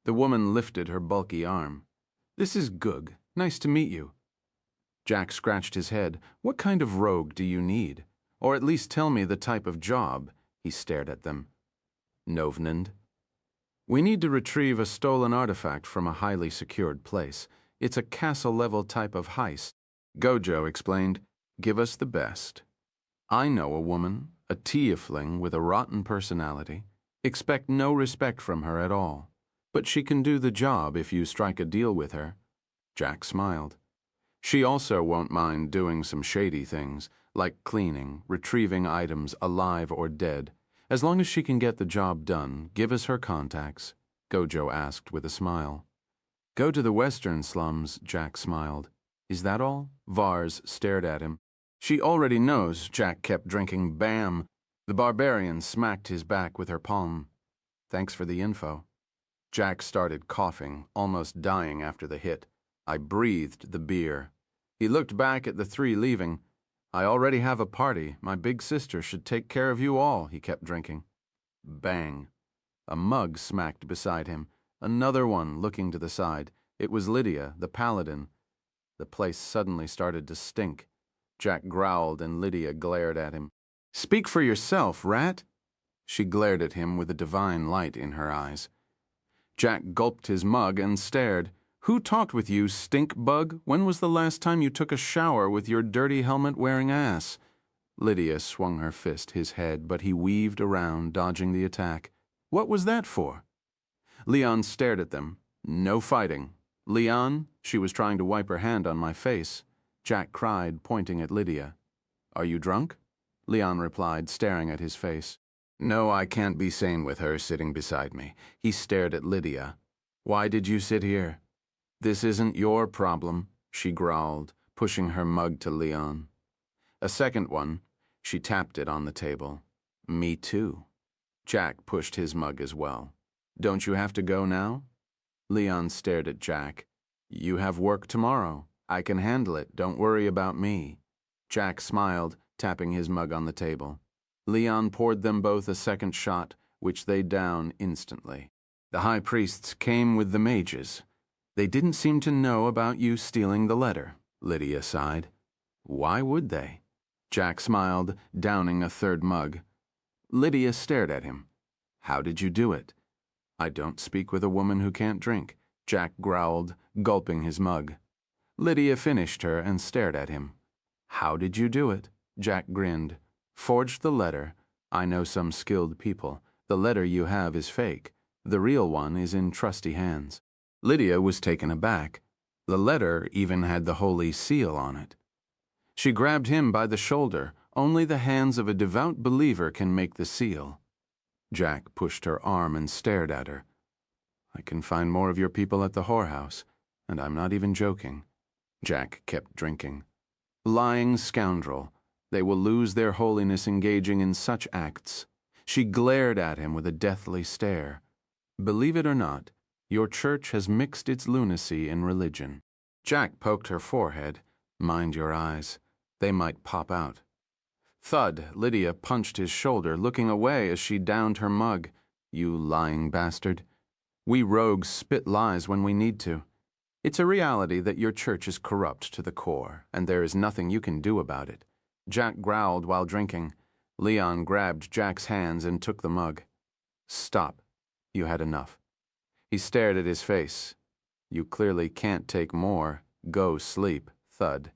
Speaker 1: The woman lifted her bulky arm. This is Gug. Nice to meet you. Jack scratched his head. What kind of rogue do you need? Or at least tell me the type of job. He stared at them. Novnand. We need to retrieve a stolen artifact from a highly secured place. It's a castle-level type of heist. Gojo explained, give us the best. I know a woman, a tiefling with a rotten personality. Expect no respect from her at all. But she can do the job if you strike a deal with her. Jack smiled. She also won't mind doing some shady things, like cleaning, retrieving items alive or dead. As long as she can get the job done, give us her contacts, Gojo asked with a smile. Go to the western slums, Jack smiled. Is that all? Vars stared at him. She already knows, Jack kept drinking. Bam! The barbarian smacked his back with her palm. Thanks for the info. Jack started coughing, almost dying after the hit. I breathed the beer. He looked back at the three leaving. I already have a party. My big sister should take care of you all, he kept drinking. Bang. A mug smacked beside him. Another one looking to the side. It was Lydia, the paladin. The place suddenly started to stink. Jack growled and Lydia glared at him. Speak for yourself, rat. She glared at him with a divine light in her eyes. Jack gulped his mug and stared. Who talked with you, stink bug? When was the last time you took a shower with your dirty helmet-wearing ass? Lydia swung her fist his head, but he weaved around, dodging the attack. What was that for? Leon stared at them. No fighting. Leon, she was trying to wipe her hand on my face. Jack cried, pointing at Lydia. Are you drunk? Leon replied, staring at his face. No, I can't be sane with her sitting beside me. He stared at Lydia. Why did you sit here? This isn't your problem, she growled, pushing her mug to Leon. A second one. She tapped it on the table. Me too. Jack pushed his mug as well. Don't you have to go now? Leon stared at Jack. You have work tomorrow. I can handle it. Don't worry about me. Jack smiled, tapping his mug on the table. Leon poured them both a second shot, which they downed instantly. The high priests came with the mages. They didn't seem to know about you stealing the letter, Lydia sighed. Why would they? Jack smiled, downing a third mug. Lydia stared at him. How did you do it? I don't speak with a woman who can't drink, Jack growled, gulping his mug. Lydia finished her and stared at him. How did you do it? Jack grinned. Forged the letter. I know some skilled people. The letter you have is fake. The real one is in trusty hands. Lydia was taken aback. The letter even had the holy seal on it. She grabbed him by the shoulder. Only the hands of a devout believer can make the seal. Jack pushed her arm and stared at her. I can find more of your people at the whorehouse, and I'm not even joking. Jack kept drinking. Lying scoundrel. They will lose their holiness engaging in such acts. She glared at him with a deathly stare. Believe it or not, your church has mixed its lunacy in religion. Jack poked her forehead. Mind your eyes. They might pop out. Thud, Lydia punched his shoulder, looking away as she downed her mug. You lying bastard. We rogues spit lies when we need to. It's a reality that your church is corrupt to the core, and there is nothing you can do about it. Jack growled while drinking. Leon grabbed Jack's hands and took the mug. Stop. You had enough. He stared at his face. You clearly can't take more. Go sleep. Thud.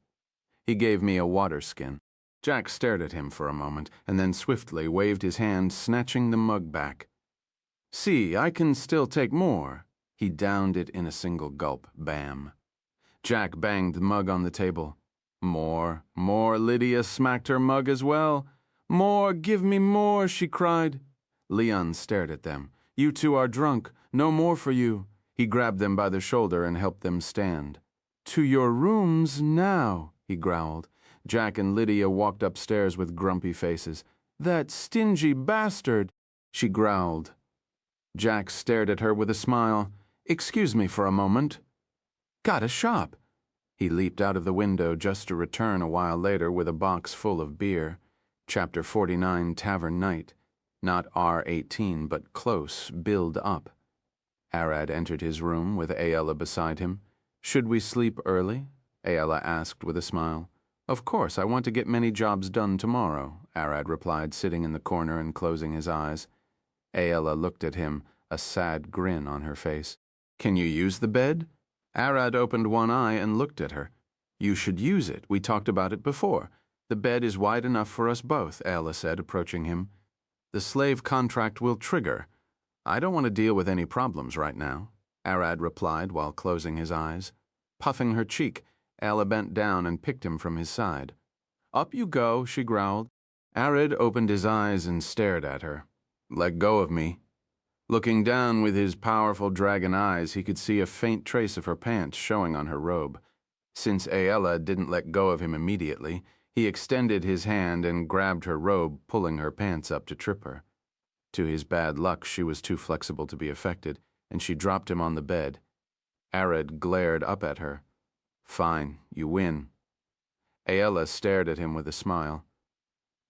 Speaker 1: He gave me a water skin. Jack stared at him for a moment, and then swiftly waved his hand, snatching the mug back. See, I can still take more. He downed it in a single gulp. Bam. Jack banged the mug on the table. More, more. Lydia smacked her mug as well. More, give me more, she cried. Leon stared at them. You two are drunk. No more for you. He grabbed them by the shoulder and helped them stand. To your rooms now, he growled. Jack and Lydia walked upstairs with grumpy faces. That stingy bastard, she growled. Jack stared at her with a smile. Excuse me for a moment. Got a shop. He leaped out of the window just to return a while later with a box full of beer. Chapter 49, Tavern Night. Not R18, but close, build up. Arad entered his room with Ayala beside him. Should we sleep early? Ayala asked with a smile. Of course, I want to get many jobs done tomorrow, Arad replied, sitting in the corner and closing his eyes. Ayala looked at him, a sad grin on her face. Can you use the bed? Arad opened one eye and looked at her. You should use it. We talked about it before. The bed is wide enough for us both, Ayala said, approaching him. The slave contract will trigger. I don't want to deal with any problems right now, Arad replied while closing his eyes. puffing her cheek. Ella bent down and picked him from his side. "Up you go," she growled. Arid opened his eyes and stared at her. "Let go of me." Looking down with his powerful dragon eyes, he could see a faint trace of her pants showing on her robe. Since Aella didn't let go of him immediately, he extended his hand and grabbed her robe, pulling her pants up to trip her. To his bad luck, she was too flexible to be affected, and she dropped him on the bed. Arid glared up at her. "Fine, you win." Aella stared at him with a smile.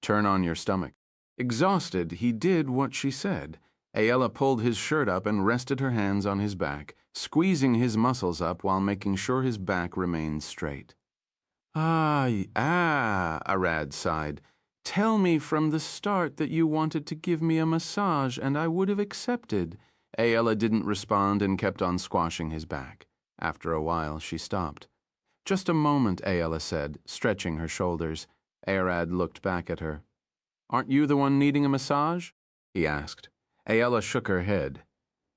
Speaker 1: "Turn on your stomach." Exhausted, he did what she said. Aella pulled his shirt up and rested her hands on his back, squeezing his muscles up while making sure his back remained straight. Arad sighed. "Tell me from the start that you wanted to give me a massage and I would have accepted." Aella didn't respond and kept on squashing his back. After a while, she stopped. "Just a moment," Aella said, stretching her shoulders. Arad looked back at her. "Aren't you the one needing a massage?" he asked. Aella shook her head.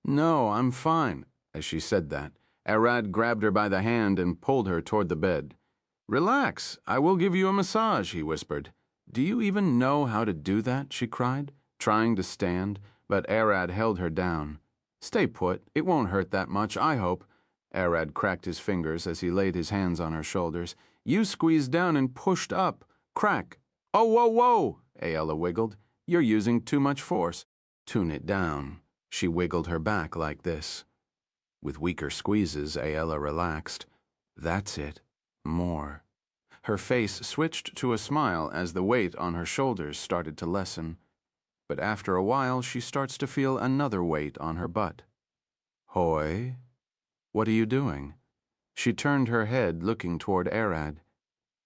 Speaker 1: "No, I'm fine." As she said that, Arad grabbed her by the hand and pulled her toward the bed. "Relax, I will give you a massage," he whispered. "Do you even know how to do that?" she cried, trying to stand, but Arad held her down. "Stay put, it won't hurt that much, I hope." Arad cracked his fingers as he laid his hands on her shoulders. "You squeezed down and pushed up. Crack." "Oh, whoa, whoa," Aella wiggled. "You're using too much force." "Tune it down." She wiggled her back like this. With weaker squeezes, Aella relaxed. "That's it. More." Her face switched to a smile as the weight on her shoulders started to lessen. But after a while, she starts to feel another weight on her butt. "Hoy, what are you doing?" She turned her head, looking toward Arad.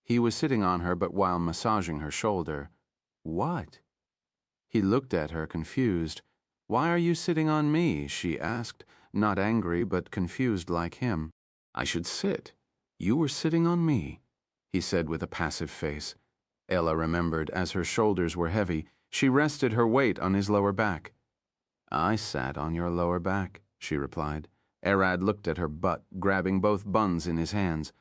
Speaker 1: He was sitting on her, but while massaging her shoulder. "What?" He looked at her, confused. "Why are you sitting on me?" she asked, not angry, but confused like him. "I should sit. You were sitting on me," he said with a passive face. Ella remembered, as her shoulders were heavy, she rested her weight on his lower back. "I sat on your lower back," she replied. Arad looked at her butt, grabbing both buns in his hands.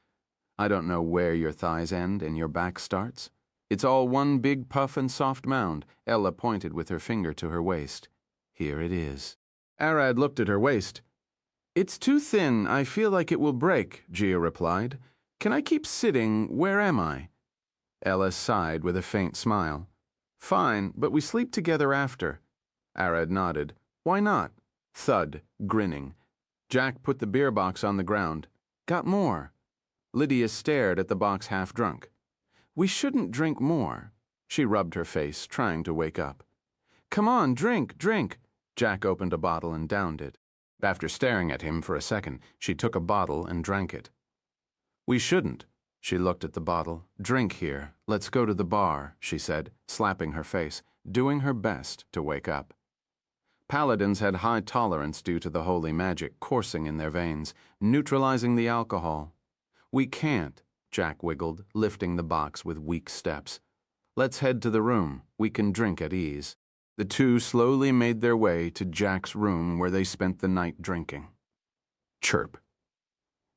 Speaker 1: "I don't know where your thighs end and your back starts. It's all one big puff and soft mound." Ella pointed with her finger to her waist. "Here it is." Arad looked at her waist. "It's too thin. I feel like it will break," Gia replied. "Can I keep sitting? Where am I?" Ella sighed with a faint smile. "Fine, but we sleep together after." Arad nodded. "Why not?" Thud, grinning. Jack put the beer box on the ground. "Got more." Lydia stared at the box half drunk. "We shouldn't drink more." She rubbed her face, trying to wake up. "Come on, drink, drink." Jack opened a bottle and downed it. After staring at him for a second, she took a bottle and drank it. "We shouldn't." She looked at the bottle. "Drink here. Let's go to the bar," she said, slapping her face, doing her best to wake up. Paladins had high tolerance due to the holy magic coursing in their veins, neutralizing the alcohol. "We can't," Jack wiggled, lifting the box with weak steps. "Let's head to the room. We can drink at ease." The two slowly made their way to Jack's room where they spent the night drinking. Chirp.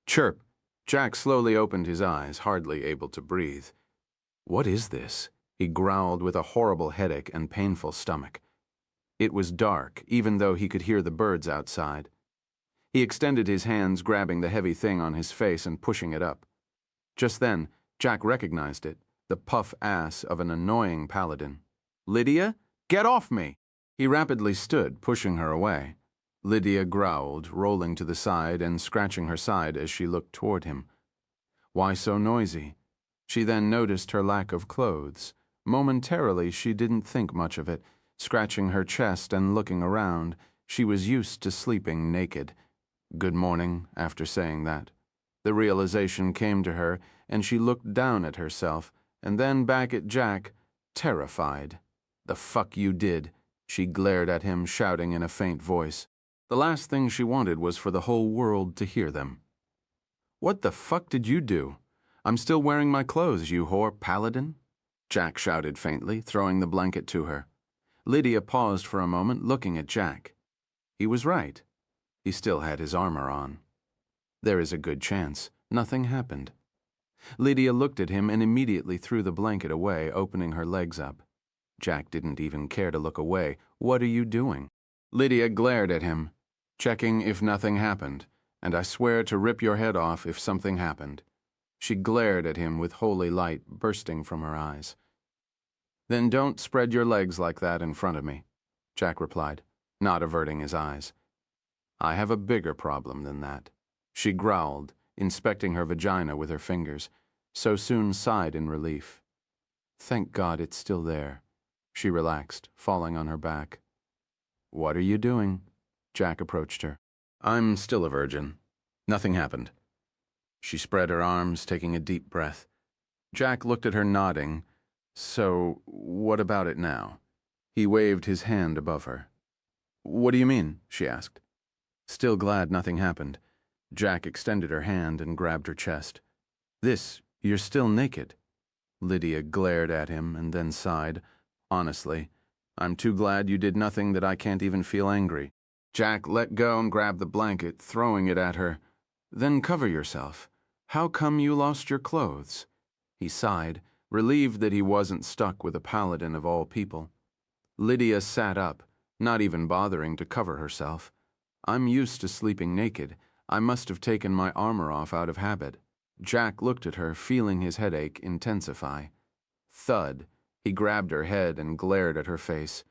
Speaker 1: Chirp. Jack slowly opened his eyes, hardly able to breathe. "What is this?" he growled with a horrible headache and painful stomach. It was dark, even though he could hear the birds outside. He extended his hands, grabbing the heavy thing on his face and pushing it up. Just then, Jack recognized it, the puff ass of an annoying paladin. "Lydia, get off me!" He rapidly stood, pushing her away. Lydia growled, rolling to the side and scratching her side as she looked toward him. Why so noisy? She then noticed her lack of clothes. Momentarily, she didn't think much of it, scratching her chest and looking around. She was used to sleeping naked. "Good morning," after saying that. The realization came to her, and she looked down at herself, and then back at Jack, terrified. "The fuck you did," she glared at him, shouting in a faint voice. The last thing she wanted was for the whole world to hear them. "What the fuck did you do? I'm still wearing my clothes, you whore paladin," Jack shouted faintly, throwing the blanket to her. Lydia paused for a moment, looking at Jack. He was right. He still had his armor on. "There is a good chance," Nothing happened. Lydia looked at him and immediately threw the blanket away, opening her legs up. Jack didn't even care to look away. "What are you doing?" Lydia glared at him, "Checking if nothing happened, and I swear to rip your head off if something happened." She glared at him with holy light bursting from her eyes. "Then don't spread your legs like that in front of me," Jack replied, not averting his eyes. "I have a bigger problem than that." She growled, inspecting her vagina with her fingers, so soon sighed in relief. "Thank God it's still there." She relaxed, falling on her back. "What are you doing?" Jack approached her. "I'm still a virgin. Nothing happened." She spread her arms, taking a deep breath. Jack looked at her, nodding. "So, what about it now?" He waved his hand above her. "What do you mean?" she asked. Still glad nothing happened, Jack extended her hand and grabbed her chest. "You're still naked." Lydia glared at him and then sighed. "Honestly, I'm too glad you did nothing that I can't even feel angry." Jack let go and grabbed the blanket, throwing it at her. "Then cover yourself. How come you lost your clothes?" He sighed, relieved that he wasn't stuck with a paladin of all people. Lydia sat up, not even bothering to cover herself. "I'm used to sleeping naked. I must have taken my armor off out of habit." Jack looked at her, feeling his headache intensify. Thud. He grabbed her head and glared at her face.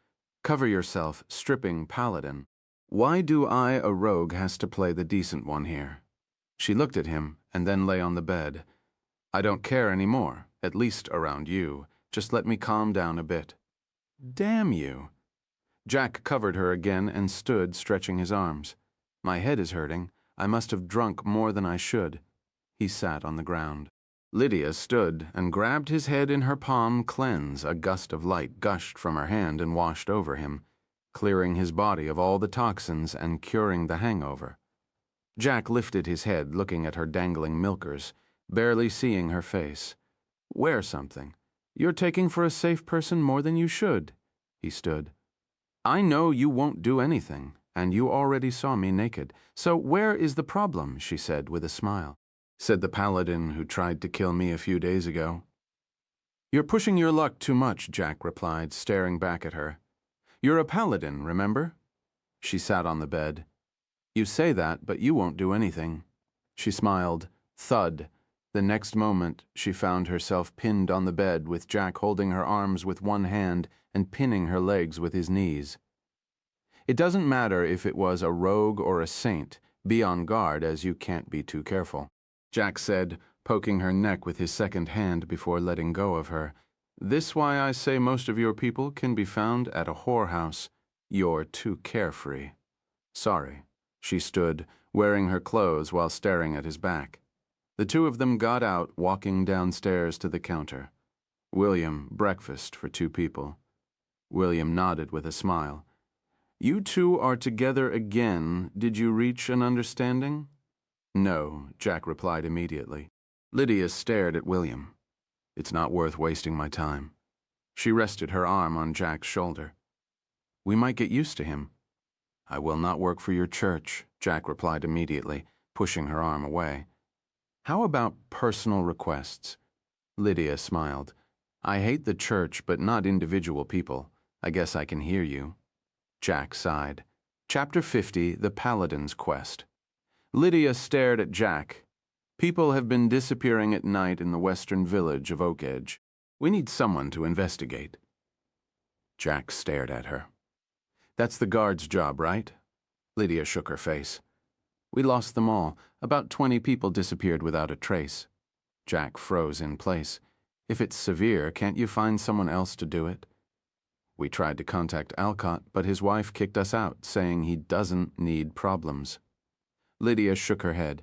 Speaker 1: "Cover yourself, stripping paladin. Why do I, a rogue, has to play the decent one here?" She looked at him and then lay on the bed. "I don't care anymore, at least around you. Just let me calm down a bit." "Damn you." Jack covered her again and stood, stretching his arms. "My head is hurting. I must have drunk more than I should." He sat on the ground. Lydia stood and grabbed his head in her palm. Cleanse. A gust of light gushed from her hand and washed over him, clearing his body of all the toxins and curing the hangover. Jack lifted his head, looking at her dangling milkers, barely seeing her face. "Wear something. You're taking for a safe person more than you should." He stood. "I know you won't do anything, and you already saw me naked. So where is the problem?" she said with a smile. "Said the paladin who tried to kill me a few days ago." "You're pushing your luck too much," Jack replied, staring back at her. "You're a paladin, remember?" She sat on the bed. "You say that, but you won't do anything." She smiled. Thud. The next moment, she found herself pinned on the bed with Jack holding her arms with one hand and pinning her legs with his knees. "It doesn't matter if it was a rogue or a saint. Be on guard, as you can't be too careful," Jack said, poking her neck with his second hand before letting go of her. "This why I say most of your people can be found at a whorehouse. You're too carefree." "Sorry." She stood, wearing her clothes while staring at his back. The two of them got out, walking downstairs to the counter. "William, breakfast for 2 people." William nodded with a smile. "You two are together again. Did you reach an understanding?" "No," Jack replied immediately. Lydia stared at William. "It's not worth wasting my time." She rested her arm on Jack's shoulder. "We might get used to him." "I will not work for your church," Jack replied immediately, pushing her arm away. "How about personal requests?" Lydia smiled. "I hate the church, but not individual people. I guess I can hear you." Jack sighed. Chapter 50, The Paladin's Quest. Lydia stared at Jack. "People have been disappearing at night in the western village of Oak Edge. We need someone to investigate." Jack stared at her. "That's the guard's job, right?" Lydia shook her face. "We lost them all. About 20 people disappeared without a trace." Jack froze in place. "If it's severe, can't you find someone else to do it?" "We tried to contact Alcott, but his wife kicked us out, saying he doesn't need problems." Lydia shook her head.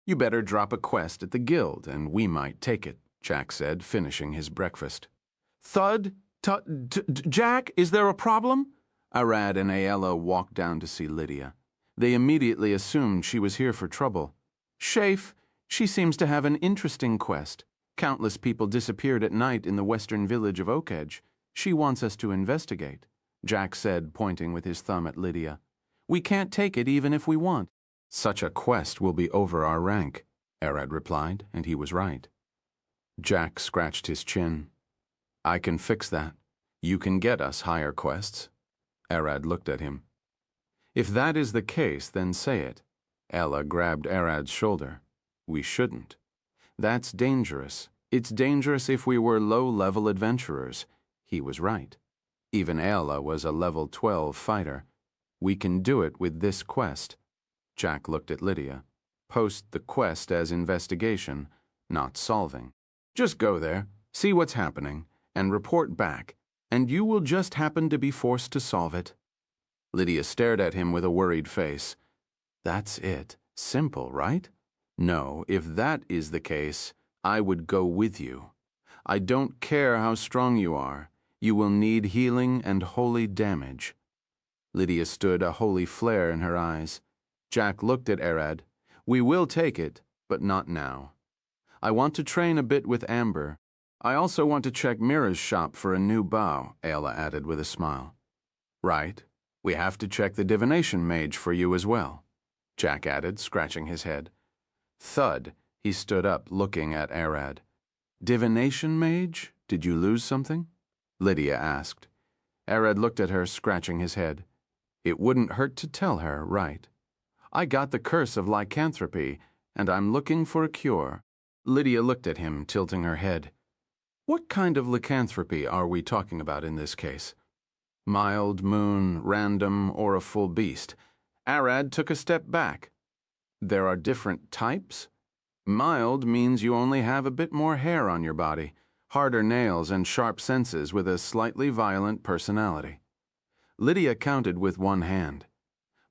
Speaker 1: You better drop a quest at the guild, and we might take it, Jack said, finishing his breakfast. Thud? Jack, is there a problem? Arad and Ayala walked down to see Lydia. They immediately assumed she was here for trouble. Shafe, she seems to have an interesting quest. Countless people disappeared at night in the western village of Oakedge. She wants us to investigate, Jack said, pointing with his thumb at Lydia. We can't take it even if we want. Such a quest will be over our rank, Arad replied, and he was right. Jack scratched his chin. I can fix that. You can get us higher quests. Arad looked at him. If that is the case, then say it. Ella grabbed Arad's shoulder. We shouldn't. That's dangerous. It's dangerous if we were low-level adventurers. He was right. Even Ella was a level 12 fighter. We can do it with this quest. Jack looked at Lydia. Post the quest as investigation, not solving. Just go there, see what's happening, and report back, and you will just happen to be forced to solve it. Lydia stared at him with a worried face. That's it. Simple, right? No, if that is the case, I would go with you. I don't care how strong you are. You will need healing and holy damage. Lydia stood, a holy flare in her eyes. Jack looked at Arad. We will take it, but not now. I want to train a bit with Amber. I also want to check Mira's shop for a new bow, Ayla added with a smile. Right. We have to check the divination mage for you as well, Jack added, scratching his head. Thud, he stood up, looking at Arad. Divination mage? Did you lose something? Lydia asked. Arad looked at her, scratching his head. It wouldn't hurt to tell her, right? I got the curse of lycanthropy, and I'm looking for a cure. Lydia looked at him, tilting her head. What kind of lycanthropy are we talking about in this case? Mild, moon, random, or a full beast? Arad took a step back. There are different types? Mild means you only have a bit more hair on your body, harder nails and sharp senses with a slightly violent personality. Lydia counted with one hand.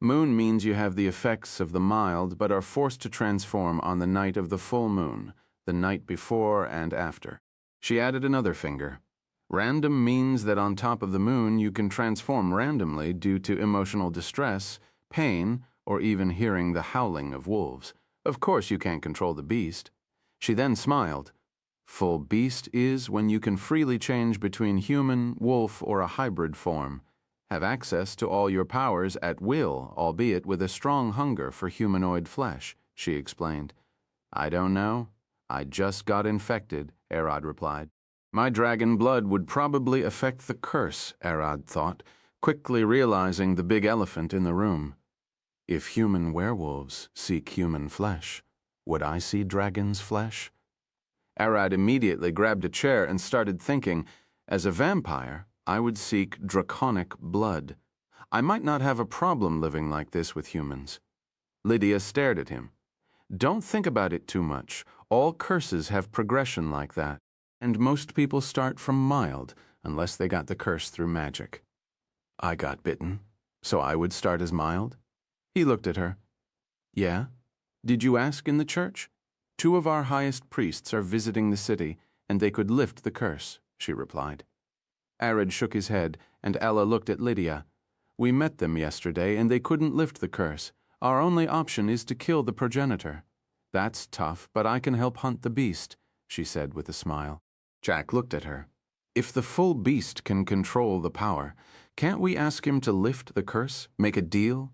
Speaker 1: Moon means you have the effects of the mild but are forced to transform on the night of the full moon, the night before and after. She added another finger. Random means that on top of the moon you can transform randomly due to emotional distress, pain, or even hearing the howling of wolves. Of course you can't control the beast. She then smiled. Full beast is when you can freely change between human, wolf, or a hybrid form. Have access to all your powers at will, albeit with a strong hunger for humanoid flesh, she explained. I don't know. I just got infected, Arad replied. My dragon blood would probably affect the curse, Arad thought, quickly realizing the big elephant in the room. If human werewolves seek human flesh, would I see dragon's flesh? Arad immediately grabbed a chair and started thinking, as a vampire, I would seek draconic blood. I might not have a problem living like this with humans. Lydia stared at him. Don't think about it too much. All curses have progression like that, and most people start from mild, unless they got the curse through magic. I got bitten, so I would start as mild? He looked at her. Yeah? Did you ask in the church? 2 of our highest priests are visiting the city, and they could lift the curse, she replied. Arad shook his head, and Ella looked at Lydia. We met them yesterday, and they couldn't lift the curse. Our only option is to kill the progenitor. That's tough, but I can help hunt the beast, she said with a smile. Jack looked at her. If the full beast can control the power, can't we ask him to lift the curse, make a deal?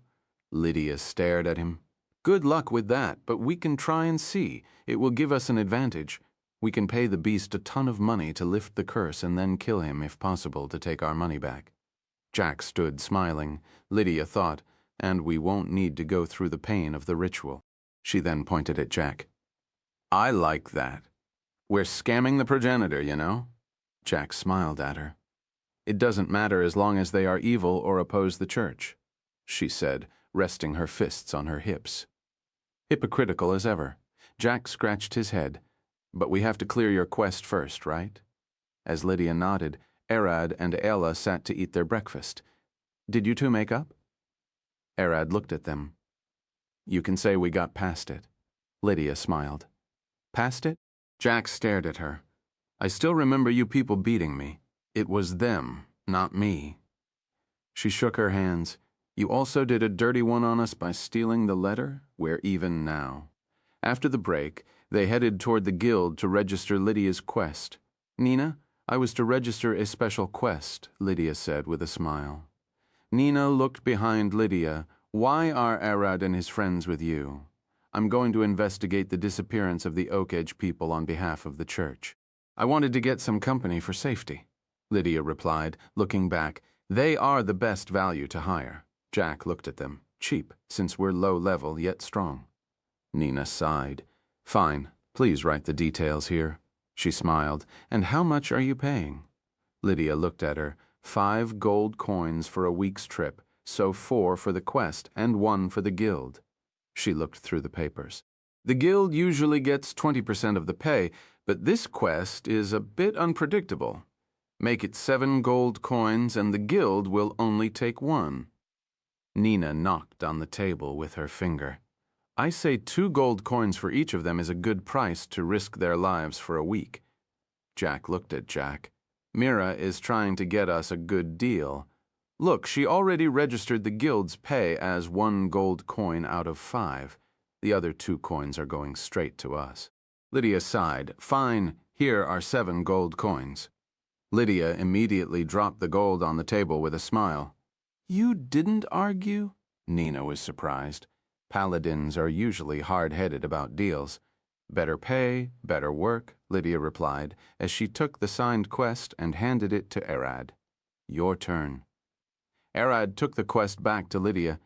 Speaker 1: Lydia stared at him. Good luck with that, but we can try and see. It will give us an advantage. We can pay the beast a ton of money to lift the curse and then kill him if possible to take our money back. Jack stood smiling, Lydia thought, and we won't need to go through the pain of the ritual. She then pointed at Jack. I like that. We're scamming the progenitor, you know? Jack smiled at her. It doesn't matter as long as they are evil or oppose the church, she said, resting her fists on her hips. Hypocritical as ever. Jack scratched his head. But we have to clear your quest first, right? As Lydia nodded, Arad and Ella sat to eat their breakfast. Did you two make up? Arad looked at them. You can say we got past it. Lydia smiled. Past it? Jack stared at her. I still remember you people beating me. It was them, not me. She shook her hands. You also did a dirty one on us by stealing the letter? We're even now. After the break, they headed toward the guild to register Lydia's quest. Nina, I was to register a special quest, Lydia said with a smile. Nina looked behind Lydia. Why are Arad and his friends with you? I'm going to investigate the disappearance of the Oak Edge people on behalf of the church. I wanted to get some company for safety, Lydia replied, looking back. They are the best value to hire. Jack looked at them. Cheap, since we're low level yet strong. Nina sighed. Fine, please write the details here. She smiled. And how much are you paying? Lydia looked at her. 5 gold coins for a week's trip, so 4 for the quest and 1 for the guild. She looked through the papers. The guild usually gets 20% of the pay, but this quest is a bit unpredictable. Make it 7 gold coins and the guild will only take 1. Nina knocked on the table with her finger. I say 2 gold coins for each of them is a good price to risk their lives for a week. Jack looked at Jack. Mira is trying to get us a good deal. Look, she already registered the guild's pay as 1 gold coin out of 5. The other 2 coins are going straight to us. Lydia sighed. Fine, here are 7 gold coins. Lydia immediately dropped the gold on the table with a smile. You didn't argue? Nina was surprised. Paladins are usually hard-headed about deals. Better pay, better work, Lydia replied, as she took the signed quest and handed it to Arad. Your turn. Arad took the quest back to Lydia.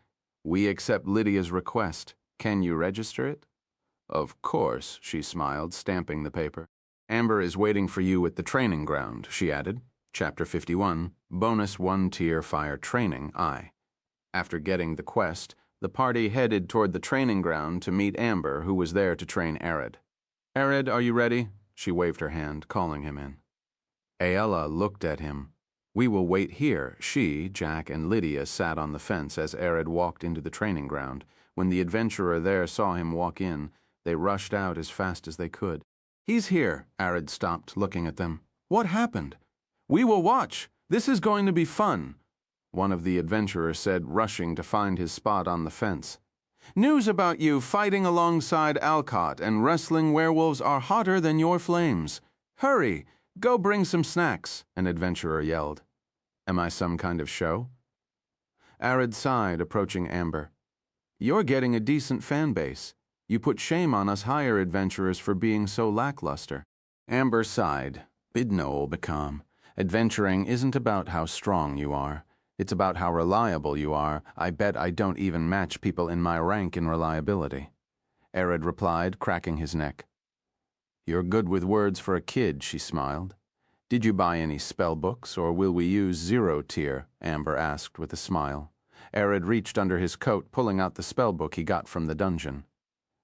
Speaker 1: We accept Lydia's request. Can you register it? Of course, she smiled, stamping the paper. Amber is waiting for you at the training ground, she added. Chapter 51, Bonus 1-Tier Fire Training, I. After getting the quest, the party headed toward the training ground to meet Amber, who was there to train Arad. Arad, are you ready? She waved her hand, calling him in. Aella looked at him. We will wait here. She, Jack, and Lydia sat on the fence as Arad walked into the training ground. When the adventurer there saw him walk in, they rushed out as fast as they could. He's here, Arad stopped, looking at them. What happened? We will watch. This is going to be fun, one of the adventurers said, rushing to find his spot on the fence. News about you fighting alongside Alcott and wrestling werewolves are hotter than your flames. Hurry, go bring some snacks, an adventurer yelled. Am I some kind of show? Arad sighed, approaching Amber. You're getting a decent fan base. You put shame on us higher adventurers for being so lackluster. Amber sighed. Bid Noel become. Adventuring isn't about how strong you are. It's about how reliable you are. I bet I don't even match people in my rank in reliability. Arad replied, cracking his neck. You're good with words for a kid, she smiled. Did you buy any spell books, or will we use 0 tier? Amber asked with a smile. Arad reached under his coat, pulling out the spell book he got from the dungeon.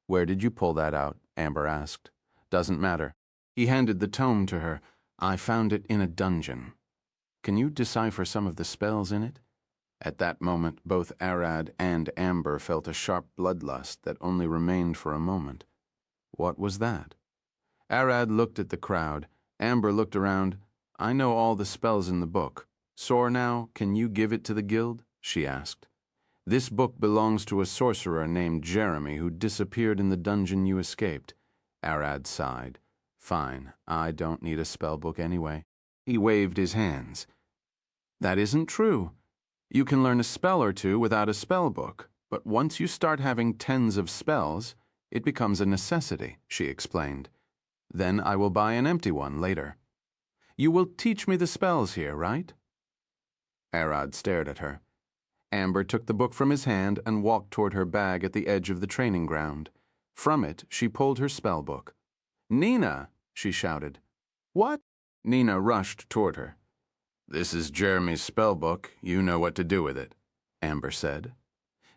Speaker 1: Where did you pull that out? Amber asked. Doesn't matter. He handed the tome to her. I found it in a dungeon. Can you decipher some of the spells in it? At that moment, both Arad and Amber felt a sharp bloodlust that only remained for a moment. What was that? Arad looked at the crowd. Amber looked around. I know all the spells in the book. Sore now, can you give it to the guild? She asked. This book belongs to a sorcerer named Jeremy who disappeared in the dungeon you escaped. Arad sighed. Fine, I don't need a spell book anyway. He waved his hands. That isn't true. You can learn a spell or two without a spell book, but once you start having tens of spells, it becomes a necessity, she explained. Then I will buy an empty one later. You will teach me the spells here, right? Arad stared at her. Amber took the book from his hand and walked toward her bag at the edge of the training ground. From it, she pulled her spell book. Nina, she shouted. What? Nina rushed toward her. This is Jeremy's spell book. You know what to do with it, Amber said.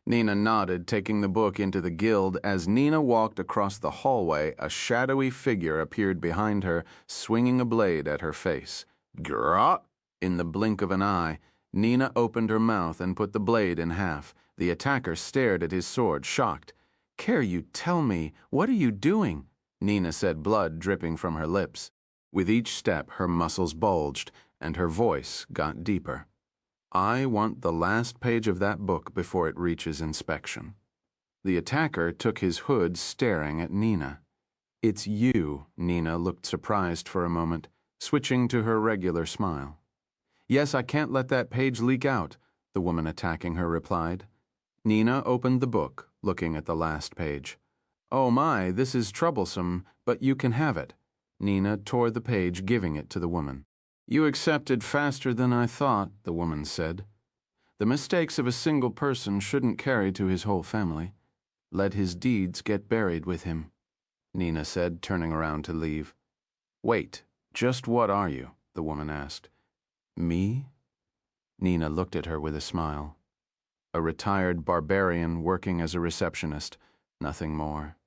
Speaker 1: Nina nodded, taking the book into the guild. As Nina walked across the hallway, a shadowy figure appeared behind her, swinging a blade at her face. Grah! In the blink of an eye, Nina opened her mouth and put the blade in half. The attacker stared at his sword, shocked. Care you tell me, what are you doing? Nina said, blood dripping from her lips. With each step, her muscles bulged, and her voice got deeper. I want the last page of that book before it reaches inspection. The attacker took his hood, staring at Nina. It's you, Nina looked surprised for a moment, switching to her regular smile. Yes, I can't let that page leak out, the woman attacking her replied. Nina opened the book, looking at the last page. Oh my, this is troublesome, but you can have it. Nina tore the page, giving it to the woman. You accepted faster than I thought, the woman said. The mistakes of a single person shouldn't carry to his whole family. Let his deeds get buried with him, Nina said, turning around to leave. Wait, just what are you? The woman asked. Me? Nina looked at her with a smile. A retired barbarian working as a receptionist, nothing more.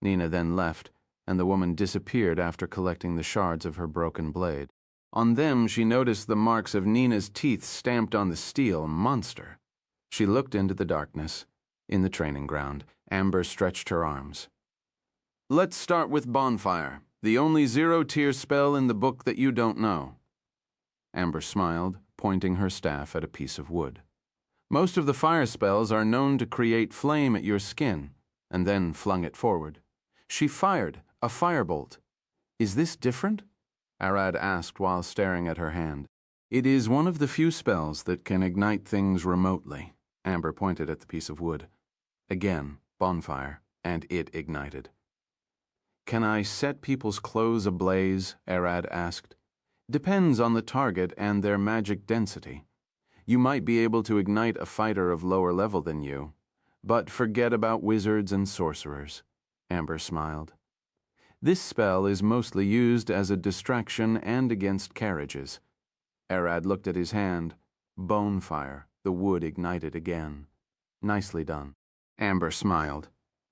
Speaker 1: Nina then left, and the woman disappeared after collecting the shards of her broken blade. On them, she noticed the marks of Nina's teeth stamped on the steel. Monster. She looked into the darkness. In the training ground, Amber stretched her arms. Let's start with Bonfire, the only zero-tier spell in the book that you don't know. Amber smiled, pointing her staff at a piece of wood. Most of the fire spells are known to create flame at your skin, and then flung it forward. She fired a firebolt. Is this different? Arad asked while staring at her hand. It is one of the few spells that can ignite things remotely. Amber pointed at the piece of wood. Again, bonfire, and it ignited. Can I set people's clothes ablaze? Arad asked. Depends on the target and their magic density. You might be able to ignite a fighter of lower level than you, but forget about wizards and sorcerers. Amber smiled. This spell is mostly used as a distraction and against carriages. Arad looked at his hand. Bonefire. The wood ignited again. Nicely done. Amber smiled.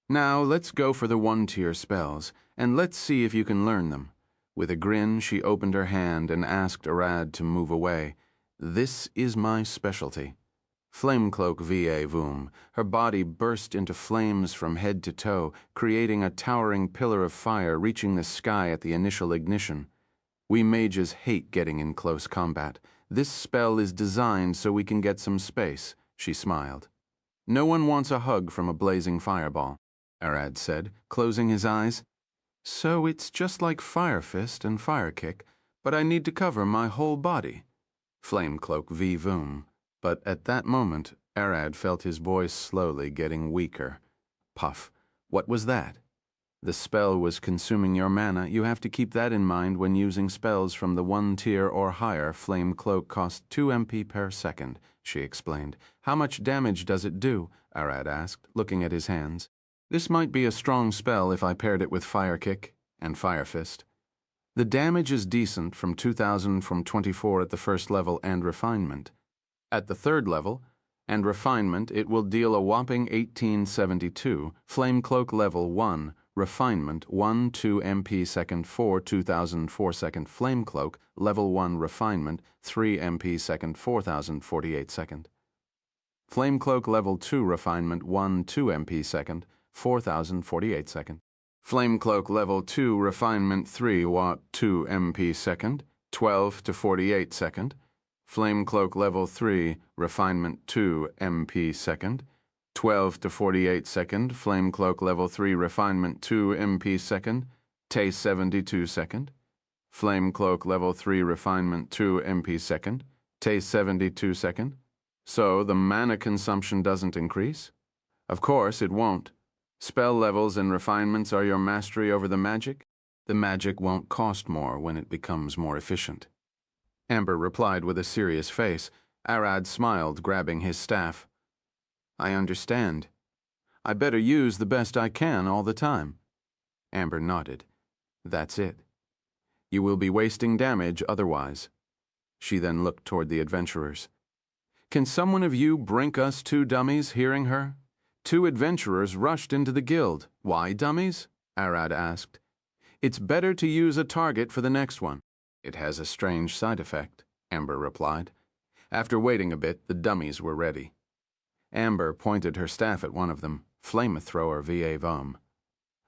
Speaker 1: Now let's go for the one-tier spells, and let's see if you can learn them. With a grin, she opened her hand and asked Arad to move away. This is my specialty. Flamecloak va voom. Her body burst into flames from head to toe, creating a towering pillar of fire reaching the sky at the initial ignition. We mages hate getting in close combat. This spell is designed so we can get some space, she smiled. No one wants a hug from a blazing fireball, Arad said, closing his eyes. So it's just like Fire Fist and Fire Kick, but I need to cover my whole body. Flamecloak v voom. But at that moment, Arad felt his voice slowly getting weaker. Puff. What was that? The spell was consuming your mana. You have to keep that in mind when using spells from the 1 tier or higher. Flame Cloak costs 2 MP per second, she explained. How much damage does it do? Arad asked, looking at his hands. This might be a strong spell if I paired it with Fire Kick and Fire Fist. The damage is decent from 2000 from 24 at the first level and Refinement. At the third level, and Refinement, it will deal a whopping 1872, Flamecloak level 1, Refinement 1-2 MP second 4 2004 second Flamecloak, level 1 Refinement 3 MP second 4048 second. Flamecloak level 2 Refinement 1-2 MP second 4048 second. Flamecloak level 2 Refinement 3 Watt 2 MP second 12 to 48 second. Flamecloak level 3 Refinement 2 MP second 12 to 48 second. Flamecloak level 3 Refinement 2 MP second T 72 second. Flamecloak level 3 Refinement 2 MP second T 72 second. So the mana consumption doesn't increase? Of course it won't. Spell levels and refinements are your mastery over the magic. The magic won't cost more when it becomes more efficient. Amber replied with a serious face. Arad smiled, grabbing his staff. I understand. I better use the best I can all the time. Amber nodded. That's it. You will be wasting damage otherwise. She then looked toward the adventurers. Can someone of you brink us 2 dummies? Hearing her, 2 adventurers rushed into the guild. Why dummies? Arad asked. It's better to use a target for the next one. It has a strange side effect, Amber replied. After waiting a bit, the dummies were ready. Amber pointed her staff at one of them. Flamethrower va vom.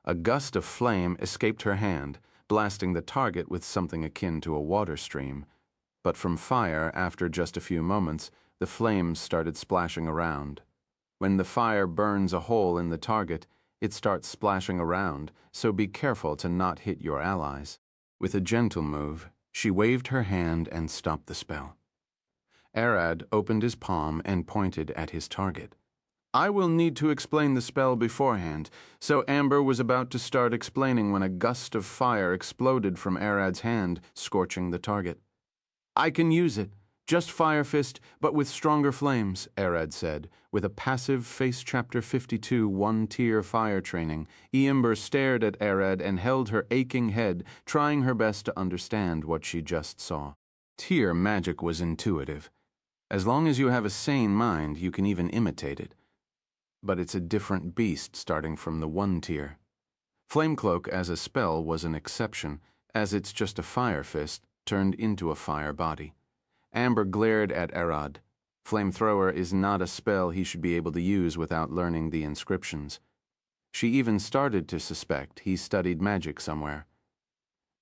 Speaker 1: A gust of flame escaped her hand, blasting the target with something akin to a water stream. But from fire, after just a few moments, the flames started splashing around. When the fire burns a hole in the target, it starts splashing around, so be careful to not hit your allies. With a gentle move, she waved her hand and stopped the spell. Arad opened his palm and pointed at his target. I will need to explain the spell beforehand, so Amber was about to start explaining when a gust of fire exploded from Arad's hand, scorching the target. I can use it. Just Fire Fist, but with stronger flames, Arad said. With a passive Face Chapter 52 one-tier fire training, Amber stared at Arad and held her aching head, trying her best to understand what she just saw. Tier magic was intuitive. As long as you have a sane mind, you can even imitate it. But it's a different beast starting from the 1 tier. Flamecloak as a spell was an exception, as it's just a Fire Fist turned into a fire body. Amber glared at Arad. Flamethrower is not a spell he should be able to use without learning the inscriptions. She even started to suspect he studied magic somewhere.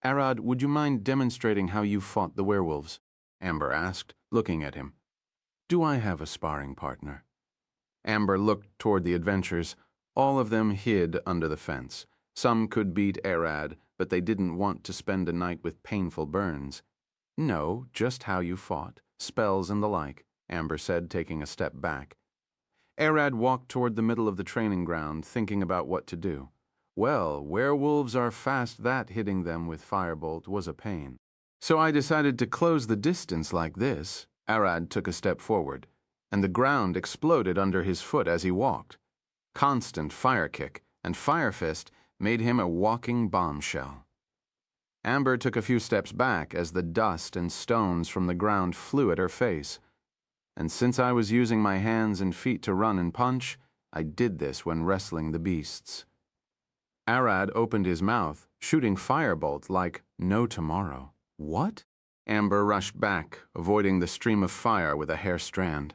Speaker 1: Arad, would you mind demonstrating how you fought the werewolves? Amber asked, looking at him. Do I have a sparring partner? Amber looked toward the adventurers. All of them hid under the fence. Some could beat Arad, but they didn't want to spend a night with painful burns. No, just how you fought, spells and the like, Amber said, taking a step back. Arad walked toward the middle of the training ground, thinking about what to do. Well, werewolves are fast that hitting them with firebolt was a pain. So I decided to close the distance like this. Arad took a step forward, and the ground exploded under his foot as he walked. Constant fire kick and Fire Fist made him a walking bombshell. Amber took a few steps back as the dust and stones from the ground flew at her face. And since I was using my hands and feet to run and punch, I did this when wrestling the beasts. Arad opened his mouth, shooting firebolt like no tomorrow. What? Amber rushed back, avoiding the stream of fire with a hair strand.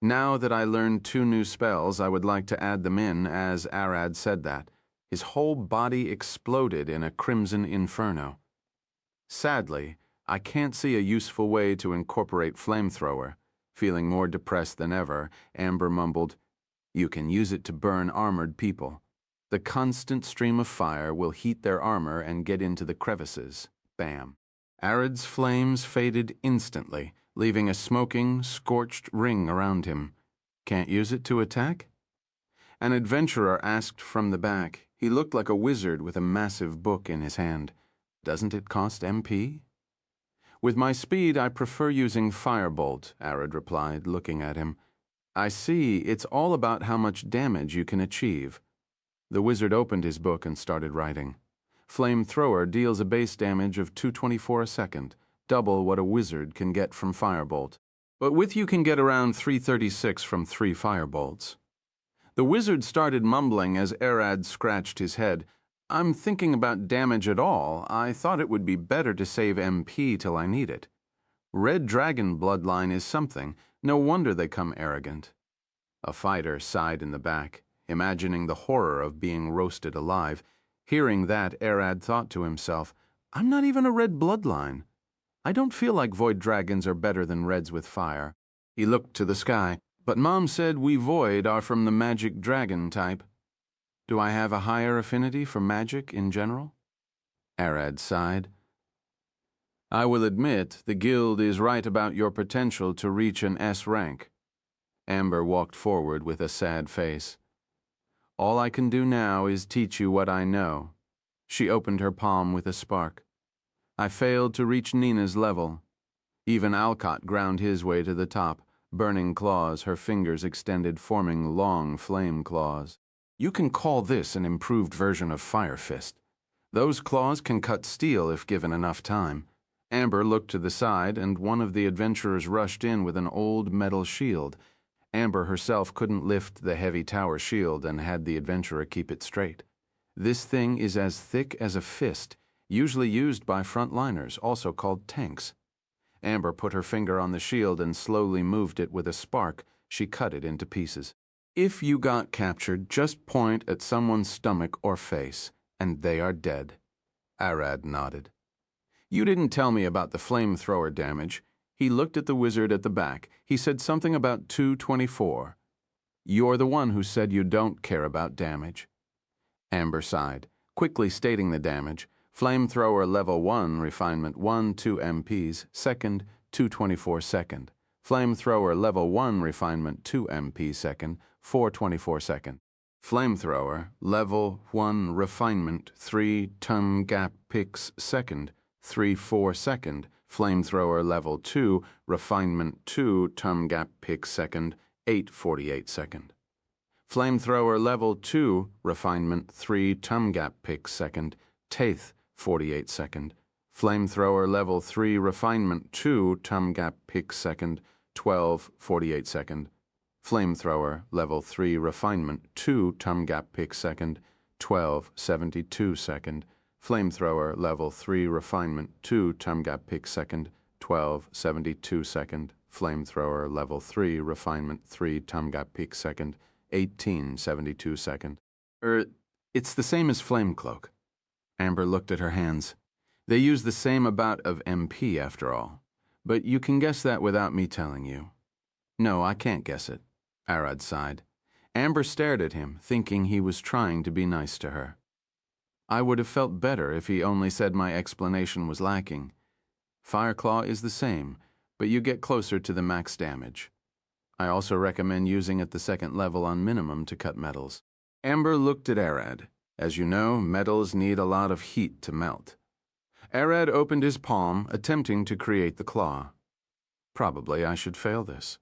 Speaker 1: Now that I learned 2 new spells, I would like to add them in as Arad said that. His whole body exploded in a crimson inferno. Sadly, I can't see a useful way to incorporate Flamethrower. Feeling more depressed than ever, Amber mumbled, You can use it to burn armored people. The constant stream of fire will heat their armor and get into the crevices. Bam. Arad's flames faded instantly, leaving a smoking, scorched ring around him. Can't use it to attack? An adventurer asked from the back. He looked like a wizard with a massive book in his hand. Doesn't it cost MP? With my speed, I prefer using Firebolt, Arad replied, looking at him. I see, it's all about how much damage you can achieve. The wizard opened his book and started writing. Flamethrower deals a base damage of 224 a second, double what a wizard can get from Firebolt. But with you can get around 336 from 3 Firebolts. The wizard started mumbling as Arad scratched his head. I'm thinking about damage at all. I thought it would be better to save MP till I need it. Red Dragon bloodline is something. No wonder they come arrogant. A fighter sighed in the back, imagining the horror of being roasted alive. Hearing that, Arad thought to himself, I'm not even a red bloodline. I don't feel like void dragons are better than reds with fire. He looked to the sky. But Mom said we void are from the magic dragon type. Do I have a higher affinity for magic in general? Arad sighed. I will admit the guild is right about your potential to reach an S rank. Amber walked forward with a sad face. All I can do now is teach you what I know. She opened her palm with a spark. I failed to reach Nina's level. Even Alcott ground his way to the top. Burning claws, her fingers extended, forming long flame claws. You can call this an improved version of Fire Fist. Those claws can cut steel if given enough time. Amber looked to the side, and one of the adventurers rushed in with an old metal shield. Amber herself couldn't lift the heavy tower shield and had the adventurer keep it straight. This thing is as thick as a fist, usually used by frontliners, also called tanks. Amber put her finger on the shield and slowly moved it with a spark. She cut it into pieces. If you got captured, just point at someone's stomach or face, and they are dead. Arad nodded. You didn't tell me about the flamethrower damage. He looked at the wizard at the back. He said something about 224. You're the one who said you don't care about damage. Amber sighed, quickly stating the damage. Flamethrower level 1, refinement 1, 2 MPs, second, 224 second. Flamethrower level 1, refinement 2 MP second, 424 second. Flamethrower level 1, refinement 3 ton gap pix second, 3-4 second. Flamethrower level 2, refinement 2 ton gap pix second, 848 second. Flamethrower level 2, refinement 3 tumgap pick second, taith 48 second. Flamethrower level 3, refinement 2 tumgap pick second, 1248 second. Flamethrower level 3, refinement 2 tumgap pick second, 1272 second. Flamethrower level 3, refinement 2 tumgap pick second, 1272 second. Flamethrower level 3, refinement 3 tumgap pick second, 1872 second. It's the same as Flame Cloak. Amber looked at her hands. They use the same amount of MP after all. But you can guess that without me telling you. No, I can't guess it. Arad sighed. Amber stared at him, thinking he was trying to be nice to her. I would have felt better if he only said my explanation was lacking. Fireclaw is the same, but you get closer to the max damage. I also recommend using at the second level on minimum to cut metals. Amber looked at Arad. As you know, metals need a lot of heat to melt. Arad opened his palm, attempting to create the claw. Probably I should fail this.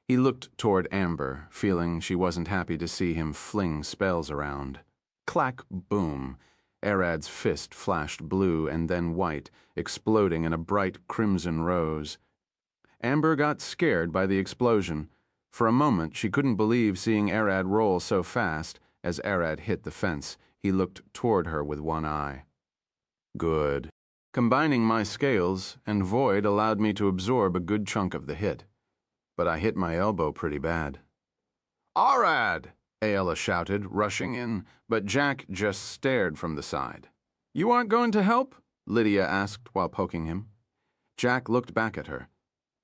Speaker 1: He looked toward Amber, feeling she wasn't happy to see him fling spells around. Clack, boom. Arad's fist flashed blue and then white, exploding in a bright crimson rose. Amber got scared by the explosion. For a moment, she couldn't believe seeing Arad roll so fast. As Arad hit the fence, he looked toward her with one eye. Good. Combining my scales and void allowed me to absorb a good chunk of the hit. But I hit my elbow pretty bad. Arad! Aela shouted, rushing in, but Jack just stared from the side. You aren't going to help? Lydia asked while poking him. Jack looked back at her.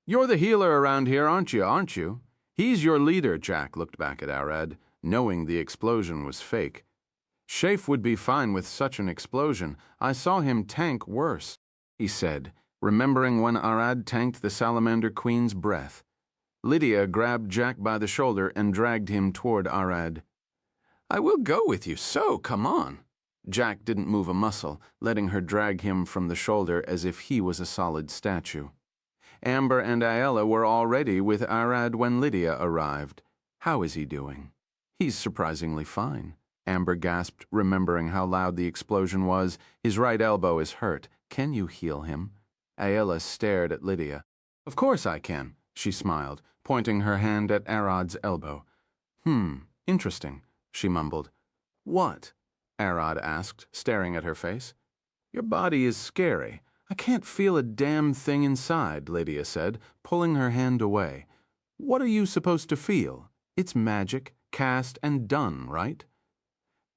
Speaker 1: You're the healer around here, aren't you? He's your leader, Jack looked back at Arad, knowing the explosion was fake. Shafe would be fine with such an explosion. I saw him tank worse, he said, remembering when Arad tanked the Salamander Queen's breath. Lydia grabbed Jack by the shoulder and dragged him toward Arad. I will go with you, so come on. Jack didn't move a muscle, letting her drag him from the shoulder as if he was a solid statue. Amber and Aela were already with Arad when Lydia arrived. How is he doing? He's surprisingly fine. Amber gasped, remembering how loud the explosion was. His right elbow is hurt. Can you heal him? Aela stared at Lydia. Of course I can, she smiled, pointing her hand at Arad's elbow. Interesting, she mumbled. What? Arad asked, staring at her face. Your body is scary. I can't feel a damn thing inside, Lydia said, pulling her hand away. What are you supposed to feel? It's magic, cast and done, right?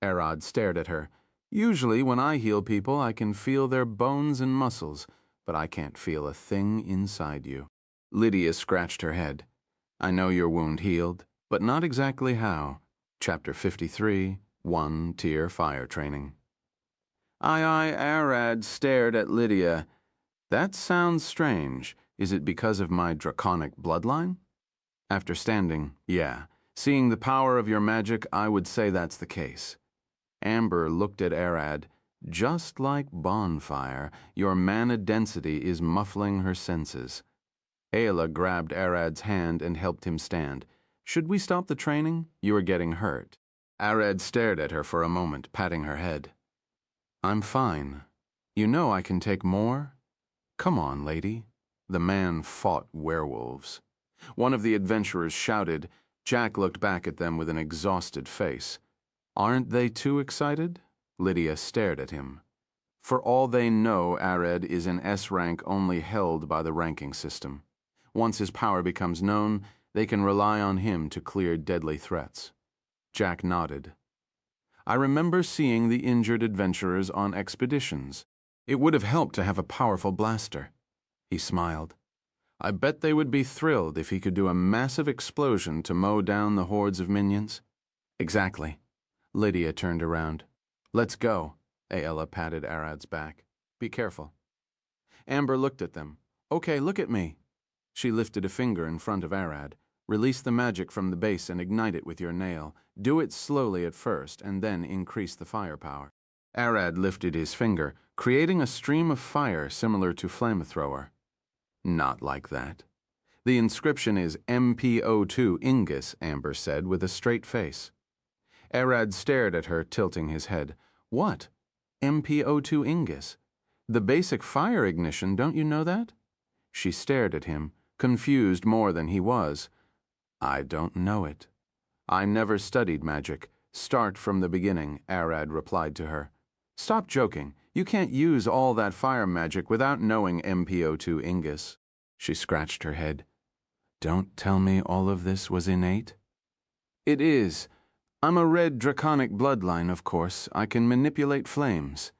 Speaker 1: Arad stared at her. Usually when I heal people, I can feel their bones and muscles, but I can't feel a thing inside you. Lydia scratched her head. I know your wound healed, but not exactly how. Chapter 53, 1 Tier Fire Training. Arad stared at Lydia. That sounds strange. Is it because of my draconic bloodline? After standing, yeah. Seeing the power of your magic, I would say that's the case. Amber looked at Arad. Just like bonfire, your mana density is muffling her senses. Aela grabbed Arad's hand and helped him stand. Should we stop the training? You are getting hurt. Arad stared at her for a moment, patting her head. I'm fine. You know I can take more? Come on, lady. The man fought werewolves. One of the adventurers shouted. Jack looked back at them with an exhausted face. Aren't they too excited? Lydia stared at him. For all they know, Arad is an S rank only held by the ranking system. Once his power becomes known, They can rely on him to clear deadly threats. Jack nodded. I remember seeing the injured adventurers on expeditions. It would have helped to have a powerful blaster. He smiled. I bet they would be thrilled if he could do a massive explosion to mow down the hordes of minions. Exactly. Lydia turned around. Let's go. Aella patted Arad's back. Be careful. Amber looked at them. Okay, look at me. She lifted a finger in front of Arad. Release the magic from the base and ignite it with your nail. Do it slowly at first, and then increase the firepower. Arad lifted his finger, creating a stream of fire similar to flamethrower. Not like that. The inscription is MPO2 Ingus, Amber said with a straight face. Arad stared at her, tilting his head. What? MPO2 Ingus? The basic fire ignition, don't you know that? She stared at him, confused more than he was. I don't know it. I never studied magic. Start from the beginning, Arad replied to her. Stop joking. You can't use all that fire magic without knowing MPO2 Ingus. She scratched her head. Don't tell me all of this was innate. It is. I'm a red draconic bloodline, of course. I can manipulate flames.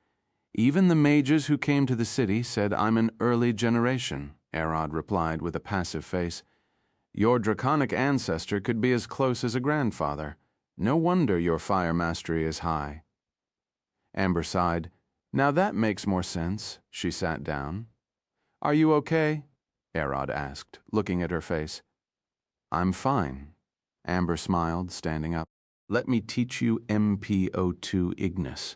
Speaker 1: Even the mages who came to the city said I'm an early generation, Arad replied with a passive face. Your draconic ancestor could be as close as a grandfather. No wonder your fire mastery is high. Amber sighed. Now that makes more sense. She sat down. Are you okay? Arad asked, looking at her face. I'm fine. Amber smiled, standing up. Let me teach you MPO2 Ignis.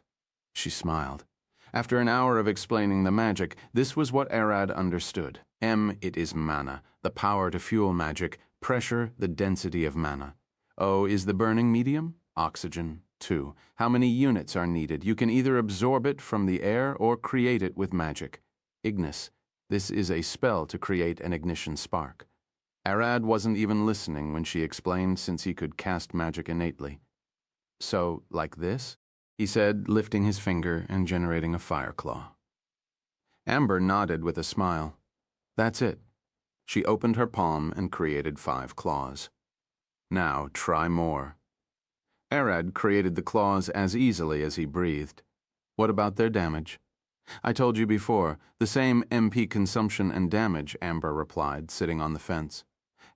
Speaker 1: She smiled. After an hour of explaining the magic, this was what Arad understood. M, it is mana, the power to fuel magic, pressure, the density of mana. O is the burning medium, oxygen. 2. How many units are needed? You can either absorb it from the air or create it with magic. Ignis. This is a spell to create an ignition spark. Arad wasn't even listening when she explained, since he could cast magic innately. So, like this? He said, lifting his finger and generating a fire claw. Amber nodded with a smile. That's it. She opened her palm and created 5 claws. Now try more. Arad created the claws as easily as he breathed. What about their damage? I told you before, the same MP consumption and damage, Amber replied, sitting on the fence.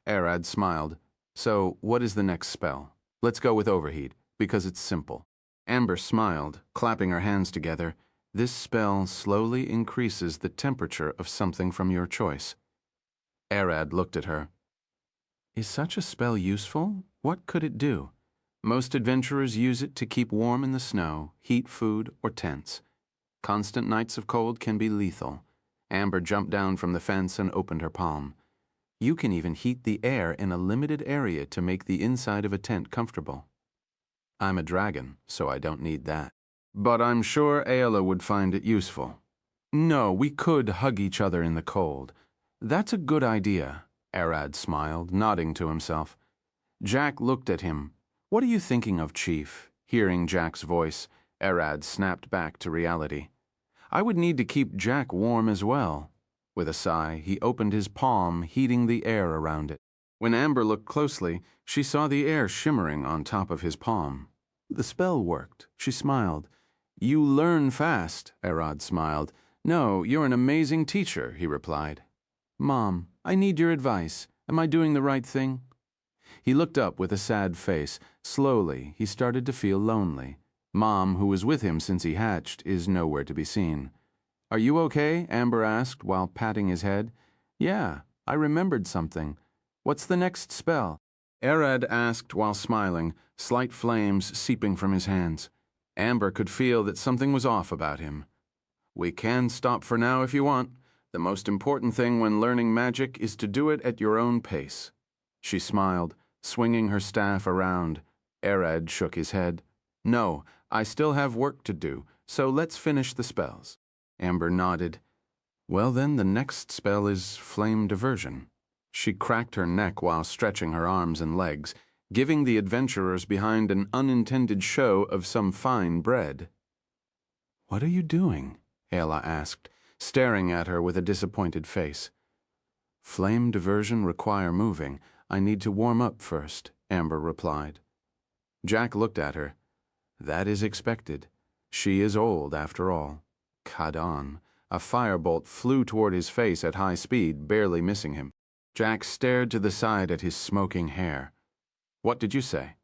Speaker 1: Arad smiled. So, what is the next spell? Let's go with overheat, because it's simple. Amber smiled, clapping her hands together. This spell slowly increases the temperature of something from your choice. Arad looked at her. Is such a spell useful? What could it do? Most adventurers use it to keep warm in the snow, heat food, or tents. Constant nights of cold can be lethal. Amber jumped down from the fence and opened her palm. You can even heat the air in a limited area to make the inside of a tent comfortable. I'm a dragon, so I don't need that. But I'm sure Aella would find it useful. No, we could hug each other in the cold. That's a good idea, Arad smiled, nodding to himself. Jack looked at him. What are you thinking of, Chief? Hearing Jack's voice, Arad snapped back to reality. I would need to keep Jack warm as well. With a sigh, he opened his palm, heating the air around it. When Amber looked closely, she saw the air shimmering on top of his palm. The spell worked. She smiled. You learn fast, Arad smiled. No, you're an amazing teacher, he replied. Mom, I need your advice. Am I doing the right thing? He looked up with a sad face. Slowly, he started to feel lonely. Mom, who was with him since he hatched, is nowhere to be seen. Are you okay? Amber asked while patting his head. Yeah, I remembered something. What's the next spell? Arad asked while smiling, slight flames seeping from his hands. Amber could feel that something was off about him. We can stop for now if you want. The most important thing when learning magic is to do it at your own pace. She smiled, swinging her staff around. Arad shook his head. No, I still have work to do, so let's finish the spells. Amber nodded. Well then, the next spell is flame diversion. She cracked her neck while stretching her arms and legs, giving the adventurers behind an unintended show of some fine bread. What are you doing? Aella asked, staring at her with a disappointed face. Flame diversion require moving. I need to warm up first, Amber replied. Jack looked at her. That is expected. She is old, after all. Kadan. A firebolt flew toward his face at high speed, barely missing him. Jack stared to the side at his smoking hair. What did you say?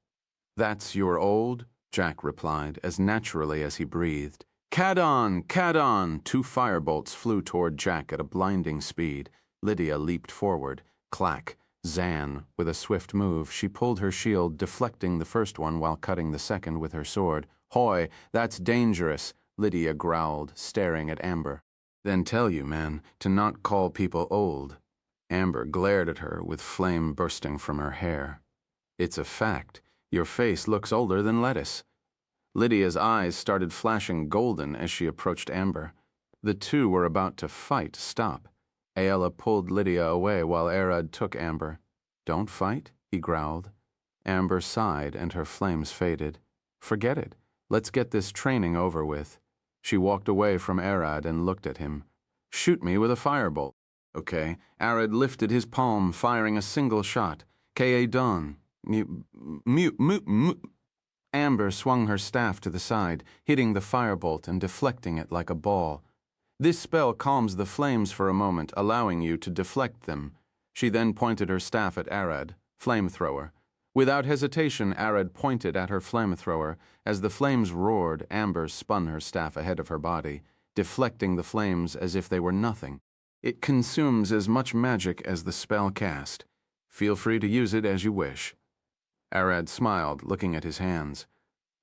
Speaker 1: That's you're old, Jack replied, as naturally as he breathed. Kadan! Kadan! 2 firebolts flew toward Jack at a blinding speed. Lydia leaped forward. Clack. Zan. With a swift move, she pulled her shield, deflecting the first one while cutting the second with her sword. Hoy, that's dangerous, Lydia growled, staring at Amber. Then tell you, man, to not call people old. Amber glared at her with flame bursting from her hair. It's a fact. Your face looks older than lettuce. Lydia's eyes started flashing golden as she approached Amber. The two were about to fight stop. Aella pulled Lydia away while Arad took Amber. Don't fight, he growled. Amber sighed and her flames faded. Forget it. Let's get this training over with. She walked away from Arad and looked at him. Shoot me with a firebolt. Okay. Arad lifted his palm, firing a single shot. Ka Dawn. Amber swung her staff to the side, hitting the firebolt and deflecting it like a ball. This spell calms the flames for a moment, allowing you to deflect them. She then pointed her staff at Arad, flamethrower. Without hesitation, Arad pointed at her flamethrower. As the flames roared, Amber spun her staff ahead of her body, deflecting the flames as if they were nothing. It consumes as much magic as the spell cast. Feel free to use it as you wish. Arad smiled, looking at his hands.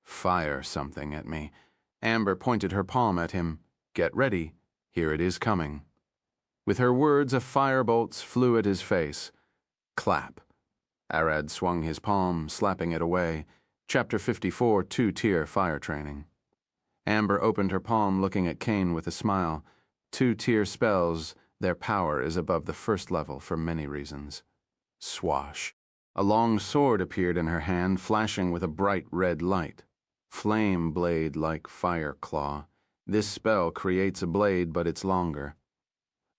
Speaker 1: Fire something at me. Amber pointed her palm at him. Get ready. Here it is coming. With her words, a firebolt flew at his face. Clap. Arad swung his palm, slapping it away. Chapter 54, 2-tier fire training. Amber opened her palm, looking at Kane with a smile. 2-tier spells, their power is above the first level for many reasons. Swash. A long sword appeared in her hand, flashing with a bright red light. Flame blade like fire claw. This spell creates a blade, but it's longer.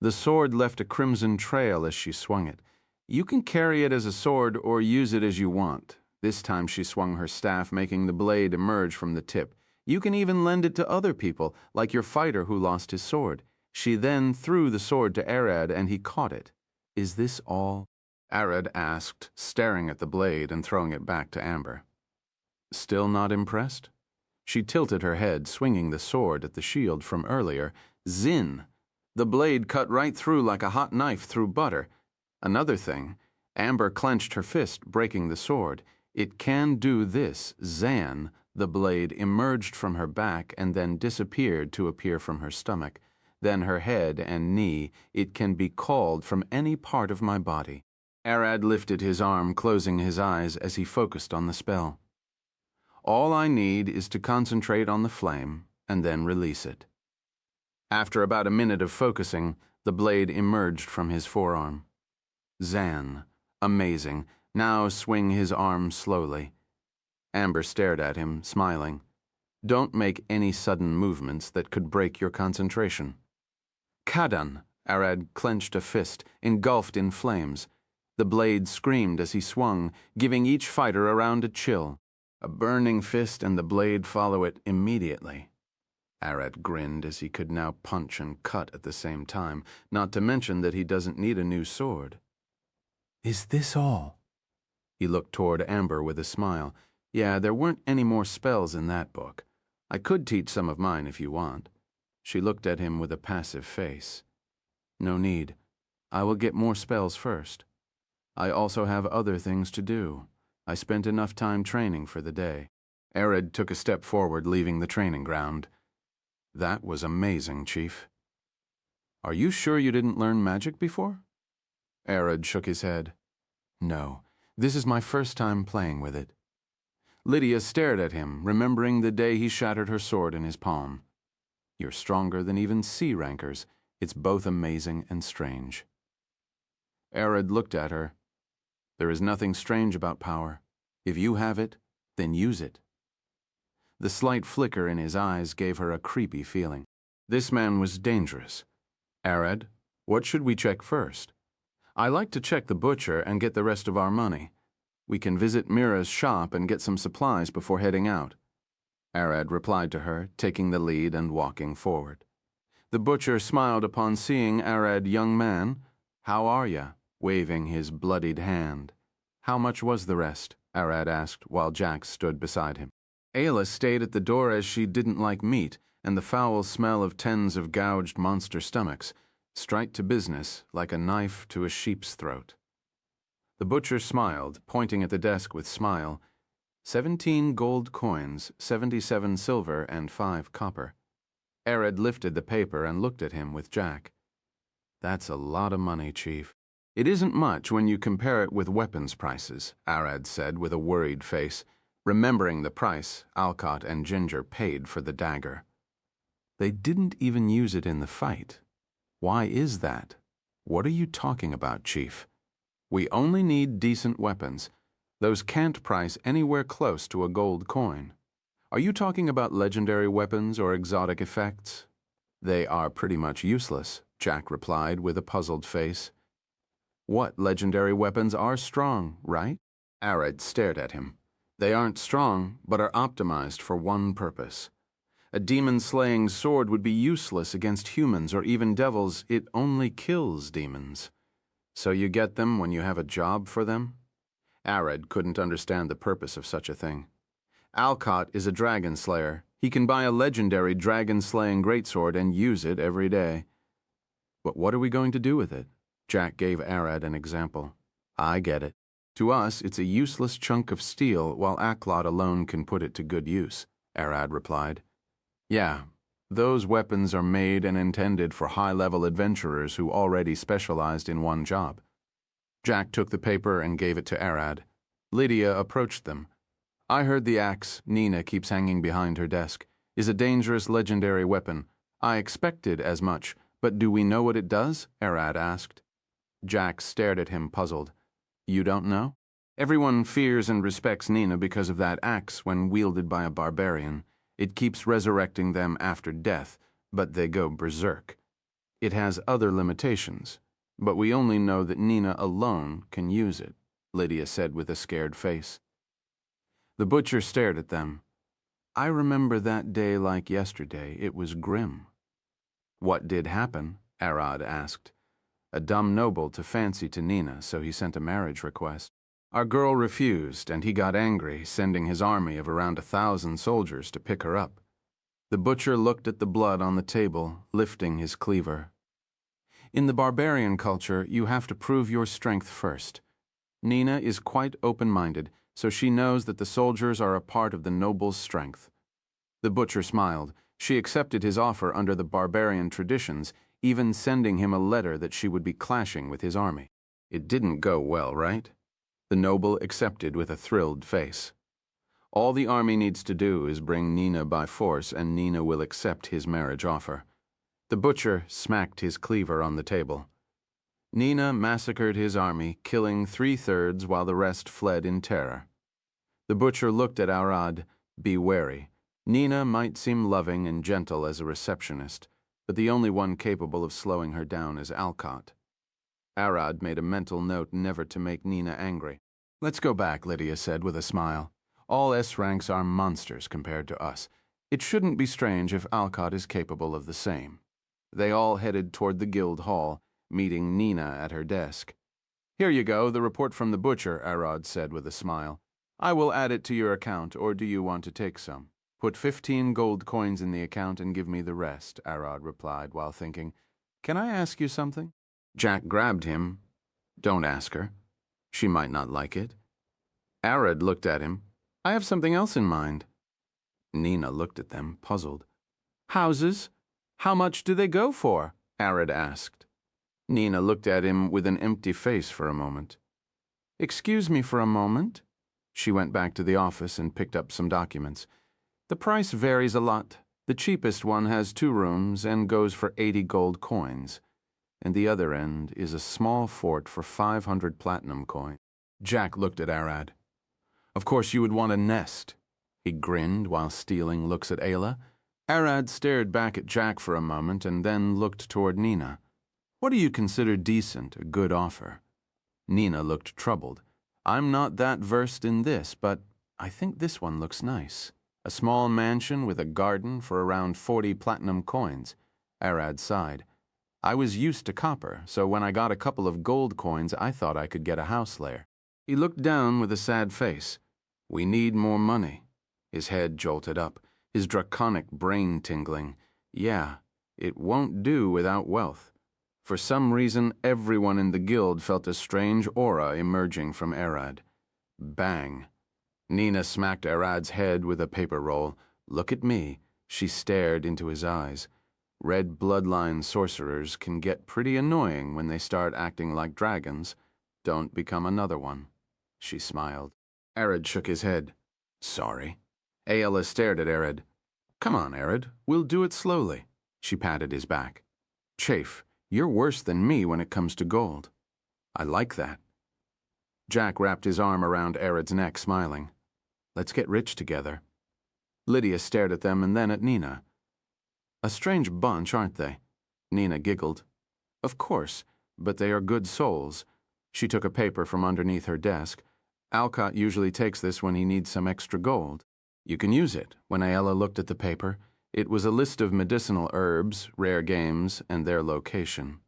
Speaker 1: The sword left a crimson trail as she swung it. You can carry it as a sword or use it as you want. This time she swung her staff, making the blade emerge from the tip. You can even lend it to other people, like your fighter who lost his sword. She then threw the sword to Arad, and he caught it. Is this all? Arad asked, staring at the blade and throwing it back to Amber. Still not impressed? She tilted her head, swinging the sword at the shield from earlier. Zin! The blade cut right through like a hot knife through butter. Another thing, Amber clenched her fist, breaking the sword. It can do this. Zan, the blade emerged from her back and then disappeared to appear from her stomach. Then her head and knee. It can be called from any part of my body. Arad lifted his arm, closing his eyes as he focused on the spell. All I need is to concentrate on the flame and then release it. After about a minute of focusing, the blade emerged from his forearm. Zan. Amazing. Now swing his arm slowly. Amber stared at him, smiling. Don't make any sudden movements that could break your concentration. Kadan. Arad clenched a fist, engulfed in flames. The blade screamed as he swung, giving each fighter around a chill. A burning fist and the blade follow it immediately. Arad grinned as he could now punch and cut at the same time, not to mention that he doesn't need a new sword. Is this all? He looked toward Amber with a smile. Yeah, there weren't any more spells in that book. I could teach some of mine if you want. She looked at him with a passive face. No need. I will get more spells first. I also have other things to do. I spent enough time training for the day. Arad took a step forward, leaving the training ground. That was amazing, Chief. Are you sure you didn't learn magic before? Arad shook his head. No, this is my first time playing with it. Lydia stared at him, remembering the day he shattered her sword in his palm. You're stronger than even C-rankers. It's both amazing and strange. Arad looked at her. There is nothing strange about power. If you have it, then use it. The slight flicker in his eyes gave her a creepy feeling. This man was dangerous. Arad, what should we check first? I like to check the butcher and get the rest of our money. We can visit Mira's shop and get some supplies before heading out. Arad replied to her, taking the lead and walking forward. The butcher smiled upon seeing Arad. "Young man, how are ya?" waving his bloodied hand. "How much was the rest?" Arad asked while Jack stood beside him. Ayla stayed at the door as she didn't like meat and the foul smell of tens of gouged monster stomachs, straight to business like a knife to a sheep's throat. The butcher smiled, pointing at the desk with smile. 17 gold coins, 77 silver, and 5 copper. Arad lifted the paper and looked at him with Jack. "That's a lot of money, Chief." "It isn't much when you compare it with weapons prices," Arad said with a worried face, remembering the price Alcott and Ginger paid for the dagger. "They didn't even use it in the fight. Why is that?" "What are you talking about, Chief? We only need decent weapons. Those can't price anywhere close to a gold coin. Are you talking about legendary weapons or exotic effects?" "They are pretty much useless," Jack replied with a puzzled face. "What legendary weapons are strong, right?" Arad stared at him. "They aren't strong, but are optimized for one purpose. A demon-slaying sword would be useless against humans or even devils. It only kills demons. So you get them when you have a job for them?" Arad couldn't understand the purpose of such a thing. "Alcott is a dragon slayer. He can buy a legendary dragon-slaying greatsword and use it every day." "But what are we going to do with it?" Jack gave Arad an example. "I get it. To us, it's a useless chunk of steel, while Alcott alone can put it to good use," Arad replied. "Yeah, those weapons are made and intended for high-level adventurers who already specialized in one job." Jack took the paper and gave it to Arad. Lydia approached them. "I heard the axe Nina keeps hanging behind her desk is a dangerous legendary weapon. I expected as much, but do we know what it does?" Arad asked. Jack stared at him, puzzled. "You don't know?" "Everyone fears and respects Nina because of that axe when wielded by a barbarian. It keeps resurrecting them after death, but they go berserk. It has other limitations, but we only know that Nina alone can use it," Lydia said with a scared face. The butcher stared at them. "I remember that day like yesterday. It was grim." "What did happen?" Arad asked. "A dumb noble to fancy to Nina, so he sent a marriage request. Our girl refused, and he got angry, sending his army of around 1,000 soldiers to pick her up." The butcher looked at the blood on the table, lifting his cleaver. "In the barbarian culture, you have to prove your strength first. Nina is quite open-minded, so she knows that the soldiers are a part of the noble's strength." The butcher smiled. She accepted his offer under the barbarian traditions, even sending him a letter that she would be clashing with his army. "It didn't go well, right?" The noble accepted with a thrilled face. "All the army needs to do is bring Nina by force, and Nina will accept his marriage offer." The butcher smacked his cleaver on the table. "Nina massacred his army, killing 3/3 while the rest fled in terror." The butcher looked at Arad. "Be wary. Nina might seem loving and gentle as a receptionist, but the only one capable of slowing her down is Alcott." Arad made a mental note never to make Nina angry. "Let's go back," Lydia said with a smile. "All S ranks are monsters compared to us. It shouldn't be strange if Alcott is capable of the same." They all headed toward the guild hall, meeting Nina at her desk. "Here you go, the report from the butcher," Arad said with a smile. "I will add it to your account, or do you want to take some?" "Put 15 gold coins in the account and give me the rest," Arad replied while thinking. "Can I ask you something?" Jack grabbed him. "Don't ask her. She might not like it." Arad looked at him. "I have something else in mind." Nina looked at them, puzzled. "Houses? How much do they go for?" Arad asked. Nina looked at him with an empty face for a moment. "Excuse me for a moment." She went back to the office and picked up some documents. "The price varies a lot. The cheapest one has 2 rooms and goes for 80 gold coins. And the other end is a small fort for 500 platinum coins." Jack looked at Arad. "Of course you would want a nest." He grinned while stealing looks at Ayla. Arad stared back at Jack for a moment and then looked toward Nina. "What do you consider decent, a good offer?" Nina looked troubled. I'm not that versed in this, but I think this one looks nice. A small mansion with a garden for around 40 platinum coins. Arad sighed. I was used to copper, so when I got a couple of gold coins, I thought I could get a house there. He looked down with a sad face. We need more money. His head jolted up, his draconic brain tingling. Yeah, it won't do without wealth. For some reason, everyone in the guild felt a strange aura emerging from Arad. Bang. Nina smacked Arad's head with a paper roll. Look at me. She stared into his eyes. Red bloodline sorcerers can get pretty annoying when they start acting like dragons. Don't become another one. She smiled. Arad shook his head. Sorry. Aela stared at Arad. Come on, Arad. We'll do it slowly. She patted his back. Chafe, you're worse than me when it comes to gold. I like that. Jack wrapped his arm around Arad's neck, smiling. Let's get rich together. Lydia stared at them and then at Nina. A strange bunch, aren't they? Nina giggled. Of course, but they are good souls. She took a paper from underneath her desk. Alcott usually takes this when he needs some extra gold. You can use it. When Aela looked at the paper, it was a list of medicinal herbs, rare games, and their location.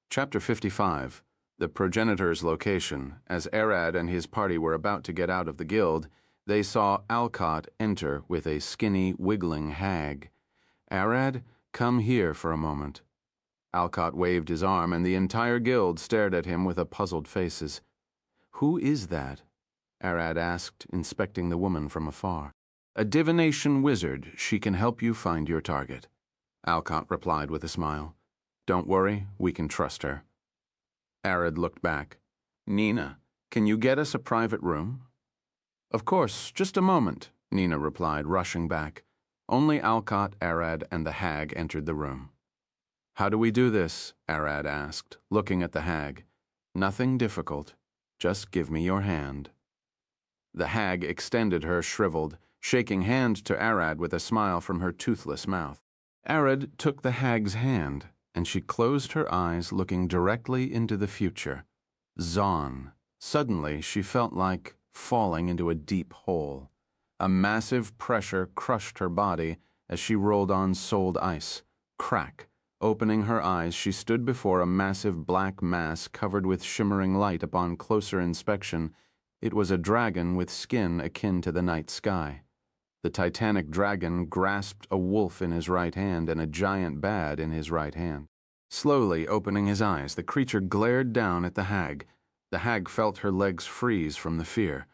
Speaker 1: Chapter 55. The progenitor's location. As Arad and his party were about to get out of the guild, they saw Alcott enter with a skinny, wiggling hag. Arad, come here for a moment. Alcott waved his arm, and the entire guild stared at him with puzzled faces. Who is that? Arad asked, inspecting the woman from afar. A divination wizard. She can help you find your target. Alcott replied with a smile. Don't worry, we can trust her. Arad looked back. Nina, can you get us a private room? Of course, just a moment, Nina replied, rushing back. Only Alcott, Arad, and the hag entered the room. How do we do this? Arad asked, looking at the hag. Nothing difficult. Just give me your hand. The hag extended her shriveled, shaking hand to Arad with a smile from her toothless mouth. Arad took the hag's hand, and she closed her eyes, looking directly into the future. Zon. Suddenly, she felt like falling into a deep hole. A massive pressure crushed her body as she rolled on sold ice. Crack. Opening her eyes, she stood before a massive black mass covered with shimmering light. Upon closer inspection, it was a dragon with skin akin to the night sky. The titanic dragon grasped a wolf in his right hand and a giant bat in his right hand. Slowly opening his eyes, the creature glared down at the hag. The hag felt her legs freeze from the fear.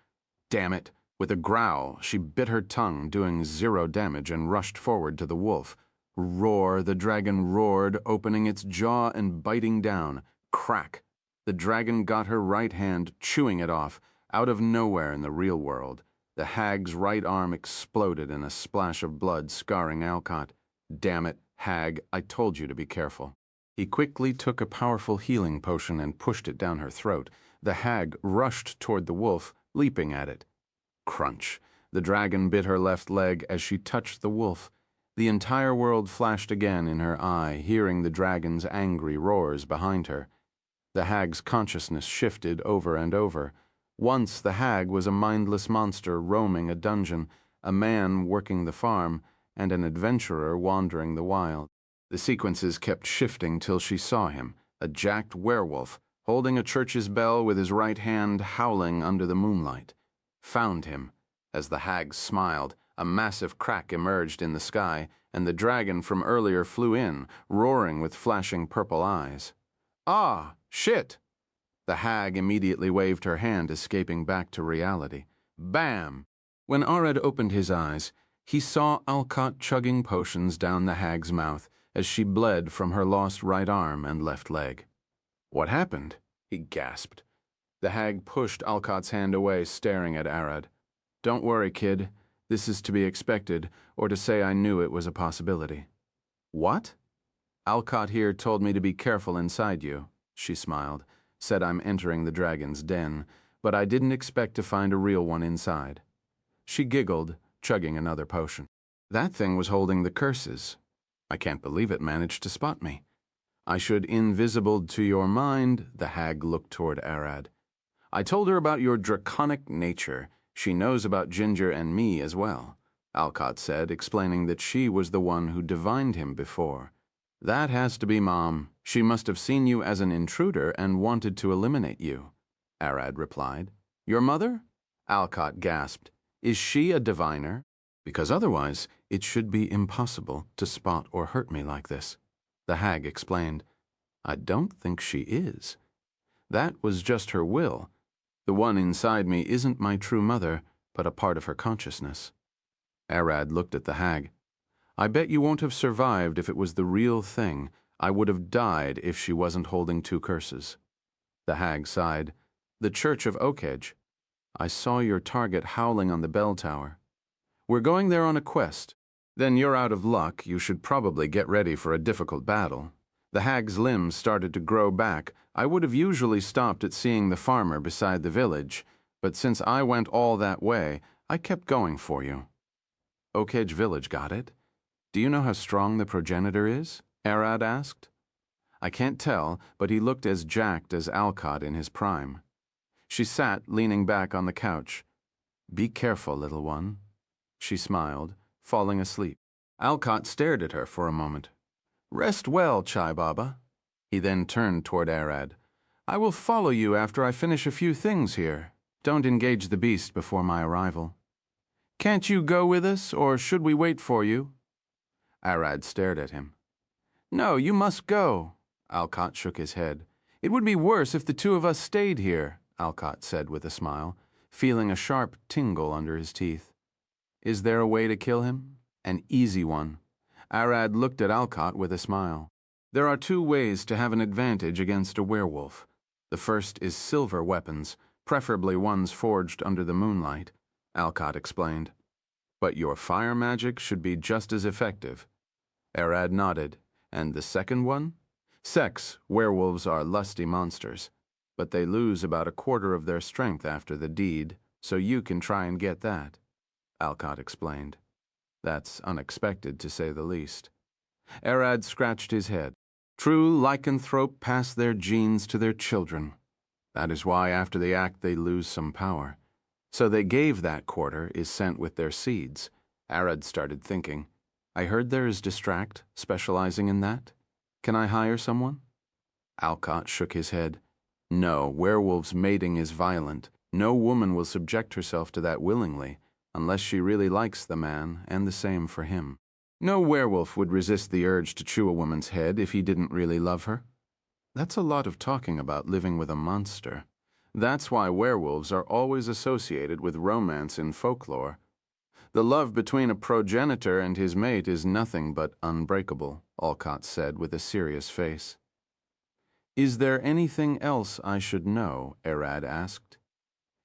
Speaker 1: Damn it! With a growl, she bit her tongue, doing 0 damage, and rushed forward to the wolf. Roar! The dragon roared, opening its jaw and biting down. Crack! The dragon got her right hand, chewing it off. Out of nowhere in the real world, the hag's right arm exploded in a splash of blood, scarring Alcott. Damn it, hag, I told you to be careful. He quickly took a powerful healing potion and pushed it down her throat. The hag rushed toward the wolf, leaping at it. Crunch! The dragon bit her left leg as she touched the wolf. The entire world flashed again in her eye, hearing the dragon's angry roars behind her. The hag's consciousness shifted over and over. Once the hag was a mindless monster roaming a dungeon, a man working the farm, and an adventurer wandering the wild. The sequences kept shifting till she saw him, a jacked werewolf, holding a church's bell with his right hand, howling under the moonlight. Found him. As the hag smiled, a massive crack emerged in the sky, and the dragon from earlier flew in, roaring with flashing purple eyes. Ah, shit! The hag immediately waved her hand, escaping back to reality. Bam! When Arad opened his eyes, he saw Alcott chugging potions down the hag's mouth as she bled from her lost right arm and left leg. What happened? He gasped. The hag pushed Alcott's hand away, staring at Arad. Don't worry, kid. This is to be expected, or to say I knew it was a possibility. What? Alcott here told me to be careful inside you, she smiled. Said I'm entering the dragon's den, but I didn't expect to find a real one inside. She giggled, chugging another potion. That thing was holding the curses. I can't believe it managed to spot me. I should invisible to your mind, the hag looked toward Arad. I told her about your draconic nature. She knows about Ginger and me as well, Alcott said, explaining that she was the one who divined him before. That has to be Mom. She must have seen you as an intruder and wanted to eliminate you, Arad replied. Your mother? Alcott gasped. Is she a diviner? Because otherwise, it should be impossible to spot or hurt me like this. The hag explained. I don't think she is. That was just her will. The one inside me isn't my true mother, but a part of her consciousness. Arad looked at the hag. I bet you won't have survived if it was the real thing. I would have died if she wasn't holding two curses. The hag sighed. The Church of Oakedge. I saw your target howling on the bell tower. We're going there on a quest. Then you're out of luck. You should probably get ready for a difficult battle. The hag's limbs started to grow back. I would have usually stopped at seeing the farmer beside the village, but since I went all that way, I kept going for you. Oakedge Village, got it? Do you know how strong the progenitor is? Arad asked. I can't tell, but he looked as jacked as Alcott in his prime. She sat, leaning back on the couch. Be careful, little one. She smiled, falling asleep. Alcott stared at her for a moment. Rest well, Chai Baba. He then turned toward Arad. I will follow you after I finish a few things here. Don't engage the beast before my arrival. Can't you go with us, or should we wait for you? Arad stared at him. No, you must go. Alcott shook his head. It would be worse if the two of us stayed here, Alcott said with a smile, feeling a sharp tingle under his teeth. Is there a way to kill him? An easy one. Arad looked at Alcott with a smile. There are two ways to have an advantage against a werewolf. The first is silver weapons, preferably ones forged under the moonlight, Alcott explained. But your fire magic should be just as effective. Arad nodded. And the second one? Sex. Werewolves are lusty monsters, but they lose about a quarter of their strength after the deed, so you can try and get that, Alcott explained. That's unexpected, to say the least. Arad scratched his head. True lycanthrope pass their genes to their children. That is why after the act they lose some power. So they gave that quarter is sent with their seeds. Arad started thinking. I heard there is Distract, specializing in that. Can I hire someone? Alcott shook his head. No, werewolves' mating is violent. No woman will subject herself to that willingly, unless she really likes the man, and the same for him. No werewolf would resist the urge to chew a woman's head if he didn't really love her. That's a lot of talking about living with a monster. That's why werewolves are always associated with romance in folklore. The love between a progenitor and his mate is nothing but unbreakable, Alcott said with a serious face. Is there anything else I should know? Arad asked.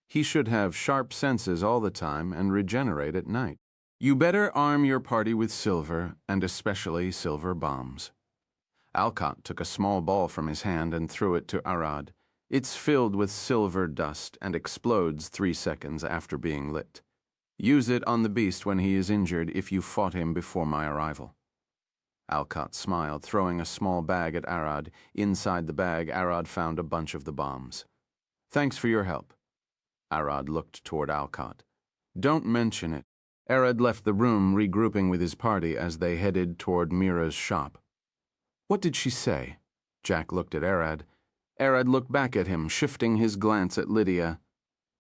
Speaker 1: He should have sharp senses all the time and regenerate at night. You better arm your party with silver, and especially silver bombs. Alcott took a small ball from his hand and threw it to Arad. It's filled with silver dust and explodes 3 seconds after being lit. Use it on the beast when he is injured if you fought him before my arrival. Alcott smiled, throwing a small bag at Arad. Inside the bag, Arad found a bunch of the bombs. Thanks for your help. Arad looked toward Alcott. Don't mention it. Arad left the room, regrouping with his party as they headed toward Mira's shop. What did she say? Jack looked at Arad. Arad looked back at him, shifting his glance at Lydia.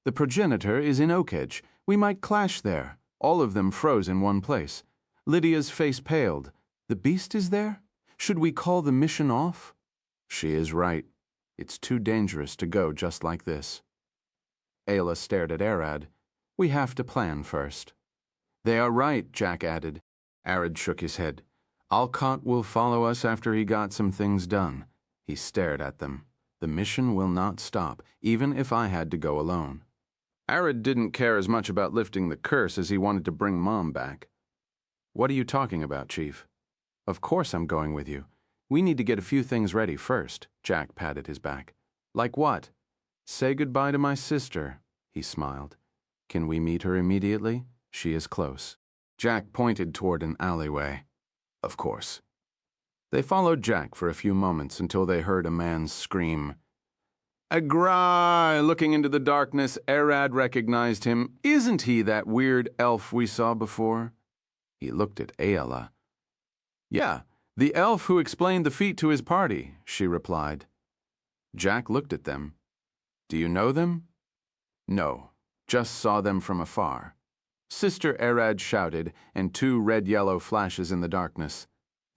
Speaker 1: The progenitor is in Oakedge. We might clash there. All of them froze in one place. Lydia's face paled. The beast is there? Should we call the mission off? She is right. It's too dangerous to go just like this. Ayla stared at Arad. We have to plan first. They are right, Jack added. Arad shook his head. Alcott will follow us after he got some things done. He stared at them. The mission will not stop, even if I had to go alone. Arad didn't care as much about lifting the curse as he wanted to bring Mom back. What are you talking about, Chief? Of course I'm going with you. We need to get a few things ready first, Jack patted his back. Like what? Say goodbye to my sister, he smiled. Can we meet her immediately? She is close. Jack pointed toward an alleyway. Of course. They followed Jack for a few moments until they heard a man's scream. Agrai! Looking into the darkness, Arad recognized him. Isn't he that weird elf we saw before? He looked at Aella. Yeah, the elf who explained the feat to his party, she replied. Jack looked at them. Do you know them? No, just saw them from afar. Sister Arad shouted, and two red-yellow flashes in the darkness.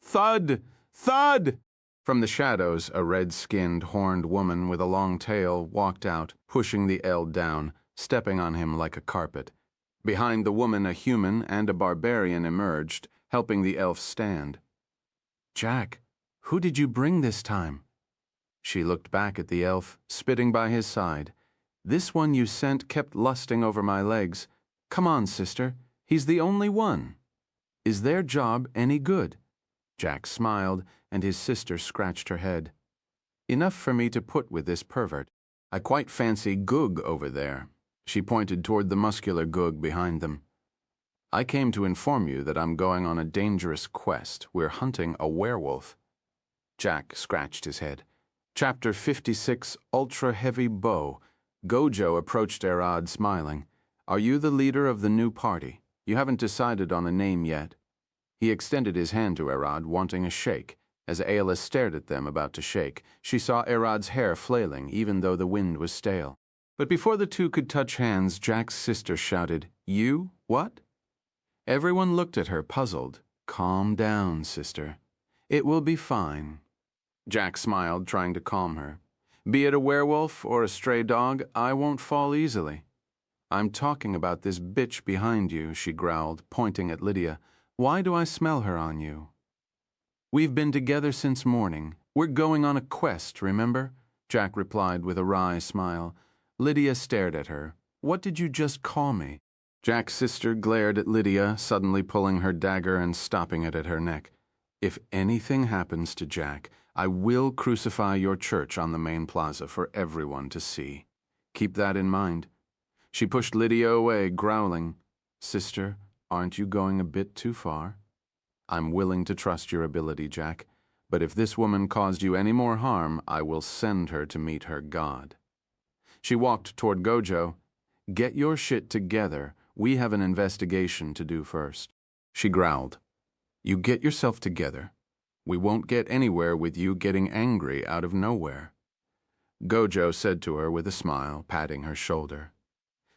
Speaker 1: Thud! Thud! From the shadows, a red-skinned, horned woman with a long tail walked out, pushing the eld down, stepping on him like a carpet. Behind the woman, a human and a barbarian emerged, helping the elf stand. Jack, who did you bring this time? She looked back at the elf, spitting by his side. This one you sent kept lusting over my legs. Come on, sister, he's the only one. Is their job any good? Jack smiled, and his sister scratched her head. Enough for me to put with this pervert. I quite fancy Gug over there. She pointed toward the muscular Gug behind them. I came to inform you that I'm going on a dangerous quest. We're hunting a werewolf. Jack scratched his head. Chapter 56, Ultra Heavy Bow. Gojo approached Arad, smiling. Are you the leader of the new party? You haven't decided on a name yet. He extended his hand to Arad, wanting a shake. As Aella stared at them, about to shake, she saw Arad's hair flailing, even though the wind was stale. But before the two could touch hands, Jack's sister shouted, You? What? Everyone looked at her, puzzled. Calm down, sister. It will be fine. Jack smiled, trying to calm her. Be it a werewolf or a stray dog, I won't fall easily. I'm talking about this bitch behind you, she growled, pointing at Lydia. Why do I smell her on you? We've been together since morning. We're going on a quest, remember? Jack replied with a wry smile. Lydia stared at her. What did you just call me? Jack's sister glared at Lydia, suddenly pulling her dagger and stopping it at her neck. If anything happens to Jack, I will crucify your church on the main plaza for everyone to see. Keep that in mind. She pushed Lydia away, growling. Sister, aren't you going a bit too far? I'm willing to trust your ability, Jack, but if this woman caused you any more harm, I will send her to meet her god. She walked toward Gojo. Get your shit together. We have an investigation to do first. She growled. You get yourself together. We won't get anywhere with you getting angry out of nowhere. Gojo said to her with a smile, patting her shoulder.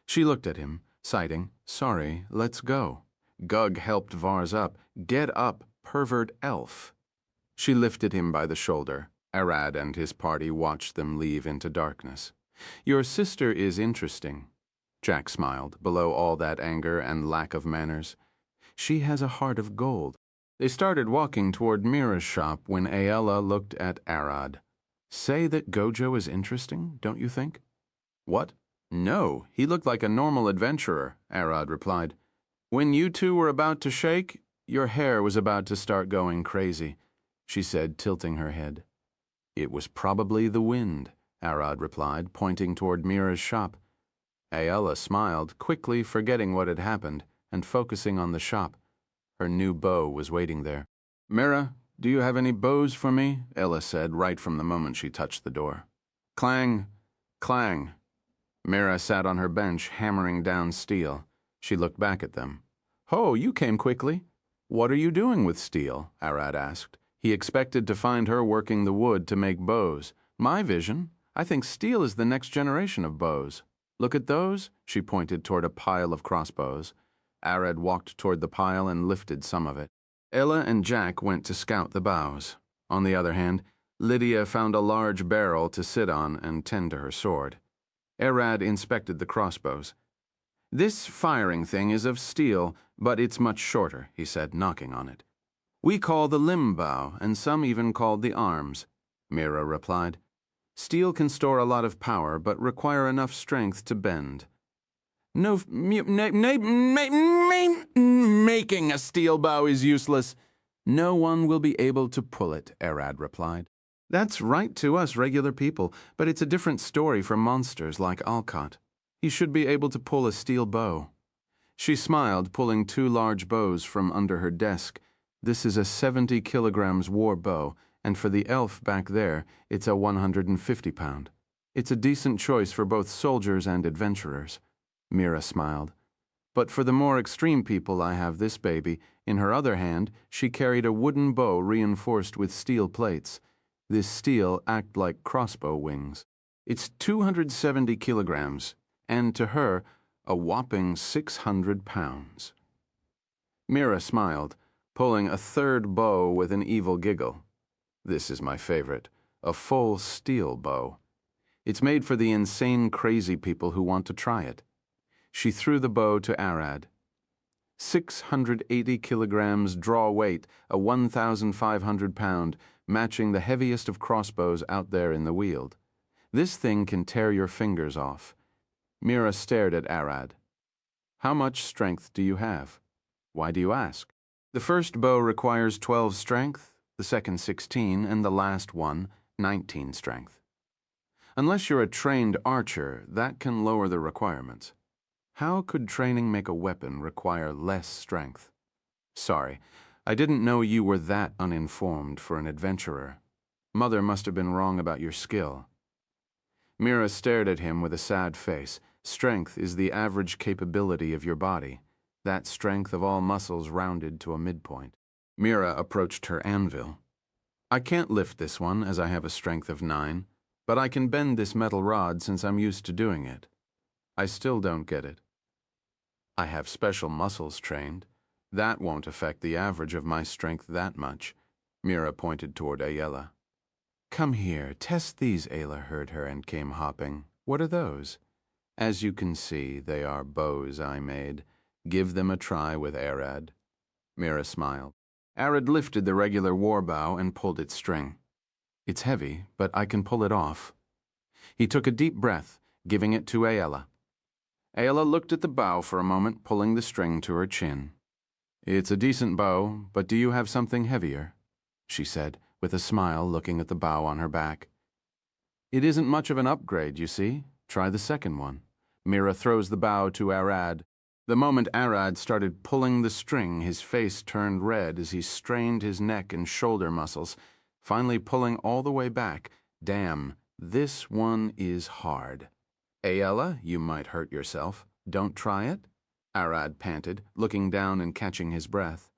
Speaker 1: She looked at him, citing, Sorry, let's go. Gug helped Vars up. Get up, pervert elf. She lifted him by the shoulder. Arad and his party watched them leave into darkness. Your sister is interesting. Jack smiled, below all that anger and lack of manners. She has a heart of gold. They started walking toward Mira's shop when Aella looked at Arad. Say that Gojo is interesting, don't you think? What? No, he looked like a normal adventurer, Arad replied. When you two were about to shake, your hair was about to start going crazy, she said, tilting her head. It was probably the wind, Arad replied, pointing toward Mira's shop. Aella smiled, quickly forgetting what had happened and focusing on the shop. Her new bow was waiting there. Mira, do you have any bows for me? Ella said right from the moment she touched the door. Clang, clang. Mira sat on her bench, hammering down steel. She looked back at them. Ho, you came quickly. What are you doing with steel? Arad asked. He expected to find her working the wood to make bows. My vision, I think steel is the next generation of bows. Look at those, she pointed toward a pile of crossbows. Arad walked toward the pile and lifted some of it. Ella and Jack went to scout the bows. On the other hand, Lydia found a large barrel to sit on and tend to her sword. Arad inspected the crossbows. This firing thing is of steel, but it's much shorter, he said, knocking on it. We call the limb bow, and some even called the arms, Mira replied. Steel can store a lot of power, but require enough strength to bend. No, making a steel bow is useless. No one will be able to pull it, Arad replied. That's right to us regular people, but it's a different story for monsters like Alcott. He should be able to pull a steel bow. She smiled, pulling two large bows from under her desk. This is a 70 kilograms war bow, and for the elf back there, it's a 150 pound. It's a decent choice for both soldiers and adventurers. Mira smiled. But for the more extreme people, I have this baby. In her other hand, she carried a wooden bow reinforced with steel plates. This steel act like crossbow wings. It's 270 kilograms, and to her, a whopping 600 pounds. Mira smiled, pulling a third bow with an evil giggle. This is my favorite, a full steel bow. It's made for the insane, crazy people who want to try it. She threw the bow to Arad. 680 kilograms draw weight, a 1,500 pound, matching the heaviest of crossbows out there in the Weald. This thing can tear your fingers off. Mira stared at Arad. How much strength do you have? Why do you ask? The first bow requires 12 strength, the second 16, and the last one, 19 strength. Unless you're a trained archer, that can lower the requirements. How could training make a weapon require less strength? Sorry, I didn't know you were that uninformed for an adventurer. Mother must have been wrong about your skill. Mira stared at him with a sad face. Strength is the average capability of your body, that strength of all muscles rounded to a midpoint. Mira approached her anvil. I can't lift this one as I have a strength of 9, but I can bend this metal rod since I'm used to doing it. I still don't get it. I have special muscles trained. That won't affect the average of my strength that much. Mira pointed toward Ayala. Come here, test these, Ayla heard her and came hopping. What are those? As you can see, they are bows I made. Give them a try with Arad. Mira smiled. Arad lifted the regular war bow and pulled its string. It's heavy, but I can pull it off. He took a deep breath, giving it to Ayala. Ayala looked at the bow for a moment, pulling the string to her chin. It's a decent bow, but do you have something heavier? She said, with a smile, looking at the bow on her back. It isn't much of an upgrade, you see. Try the second one. Mira throws the bow to Arad. The moment Arad started pulling the string, his face turned red as he strained his neck and shoulder muscles, finally pulling all the way back. Damn, this one is hard. Ayala, you might hurt yourself. Don't try it? Arad panted, looking down and catching his breath.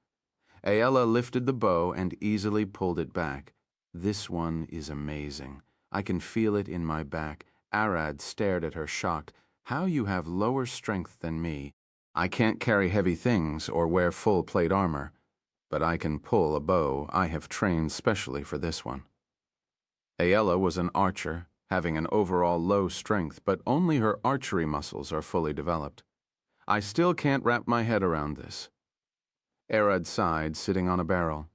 Speaker 1: Ayala lifted the bow and easily pulled it back. This one is amazing. I can feel it in my back. Arad stared at her shocked. How you have lower strength than me. I can't carry heavy things or wear full plate armor, but I can pull a bow I have trained specially for this one. Ayala was an archer, having an overall low strength, but only her archery muscles are fully developed. I still can't wrap my head around this. Arad sighed, sitting on a barrel.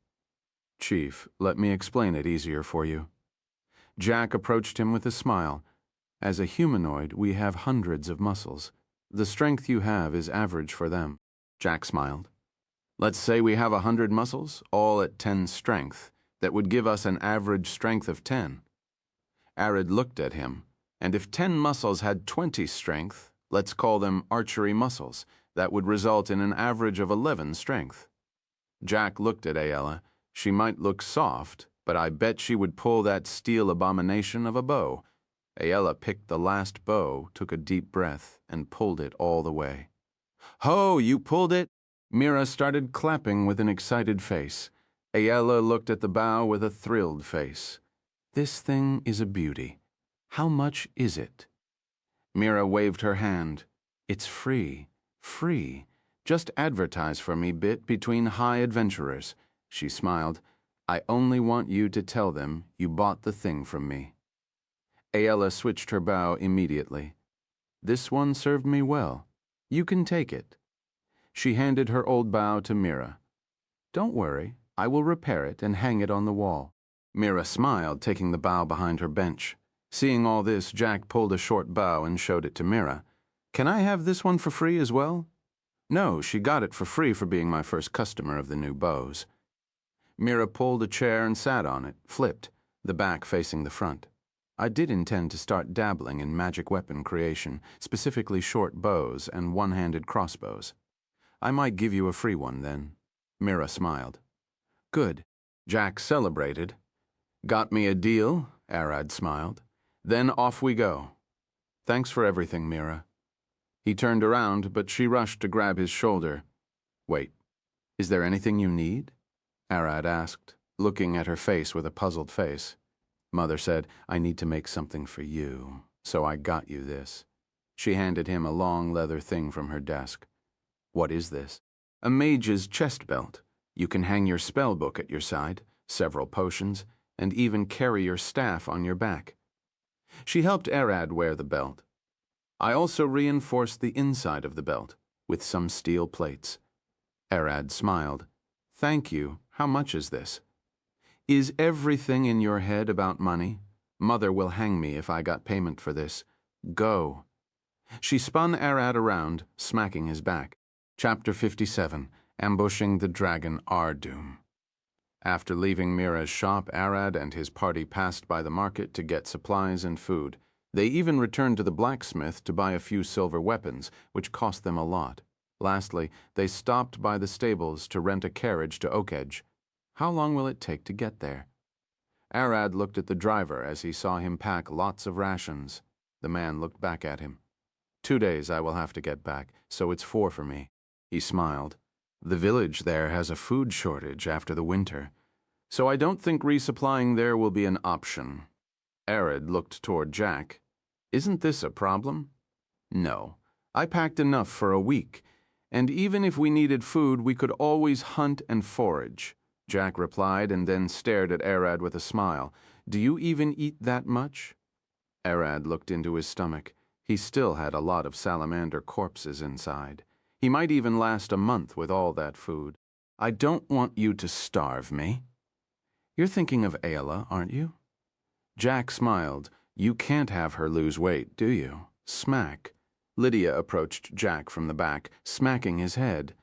Speaker 1: Chief, let me explain it easier for you. Jack approached him with a smile. As a humanoid, we have hundreds of muscles. The strength you have is average for them. Jack smiled. Let's say we have 100 muscles, all at 10 strength. That would give us an average strength of 10. Arad looked at him, and if 10 muscles had 20 strength, let's call them archery muscles, that would result in an average of 11 strength. Jack looked at Ayala. She might look soft, but I bet she would pull that steel abomination of a bow. Ayala picked the last bow, took a deep breath, and pulled it all the way. Ho, you pulled it? Mira started clapping with an excited face. Ayala looked at the bow with a thrilled face. This thing is a beauty. How much is it? Mira waved her hand. It's free. Free. Just advertise for me bit between high adventurers. She smiled. I only want you to tell them you bought the thing from me. Ayala switched her bow immediately. This one served me well. You can take it. She handed her old bow to Mira. Don't worry, I will repair it and hang it on the wall. Mira smiled, taking the bow behind her bench. Seeing all this, Jack pulled a short bow and showed it to Mira. Can I have this one for free as well? No, she got it for free for being my first customer of the new bows. Mira pulled a chair and sat on it, flipped, the back facing the front. I did intend to start dabbling in magic weapon creation, specifically short bows and one-handed crossbows. I might give you a free one then. Mira smiled. Good. Jack celebrated. Got me a deal, Arad smiled. Then off we go. Thanks for everything, Mira. He turned around, but she rushed to grab his shoulder. Wait, is there anything you need? Arad asked, looking at her face with a puzzled face. Mother said, I need to make something for you, so I got you this. She handed him a long leather thing from her desk. What is this? A mage's chest belt. You can hang your spell book at your side, several potions, and even carry your staff on your back. She helped Arad wear the belt. I also reinforced the inside of the belt with some steel plates. Arad smiled. Thank you. How much is this? Is everything in your head about money? Mother will hang me if I got payment for this. Go. She spun Arad around, smacking his back. Chapter 57, Ambushing the Dragon Ardoom. After leaving Mira's shop, Arad and his party passed by the market to get supplies and food. They even returned to the blacksmith to buy a few silver weapons, which cost them a lot. Lastly, they stopped by the stables to rent a carriage to Oakedge. How long will it take to get there? Arad looked at the driver as he saw him pack lots of rations. The man looked back at him. 2 days I will have to get back, so it's 4 for me. He smiled. The village there has a food shortage after the winter, so I don't think resupplying there will be an option. Arad looked toward Jack. Isn't this a problem? No. I packed enough for a week, and even if we needed food, we could always hunt and forage. Jack replied and then stared at Arad with a smile. Do you even eat that much? Arad looked into his stomach. He still had a lot of salamander corpses inside. He might even last a month with all that food. I don't want you to starve me. You're thinking of Ayla, aren't you? Jack smiled. You can't have her lose weight, do you? Smack. Lydia approached Jack from the back, smacking his head.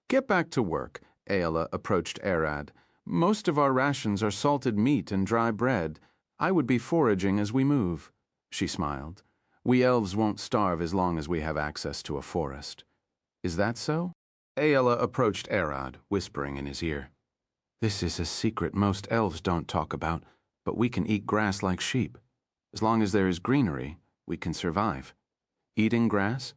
Speaker 1: Get back to work. Ayla approached Arad. Most of our rations are salted meat and dry bread. I would be foraging as we move. She smiled. We elves won't starve as long as we have access to a forest. Is that so? Ayla approached Arad, whispering in his ear. This is a secret most elves don't talk about, but we can eat grass like sheep. As long as there is greenery, we can survive. Eating grass?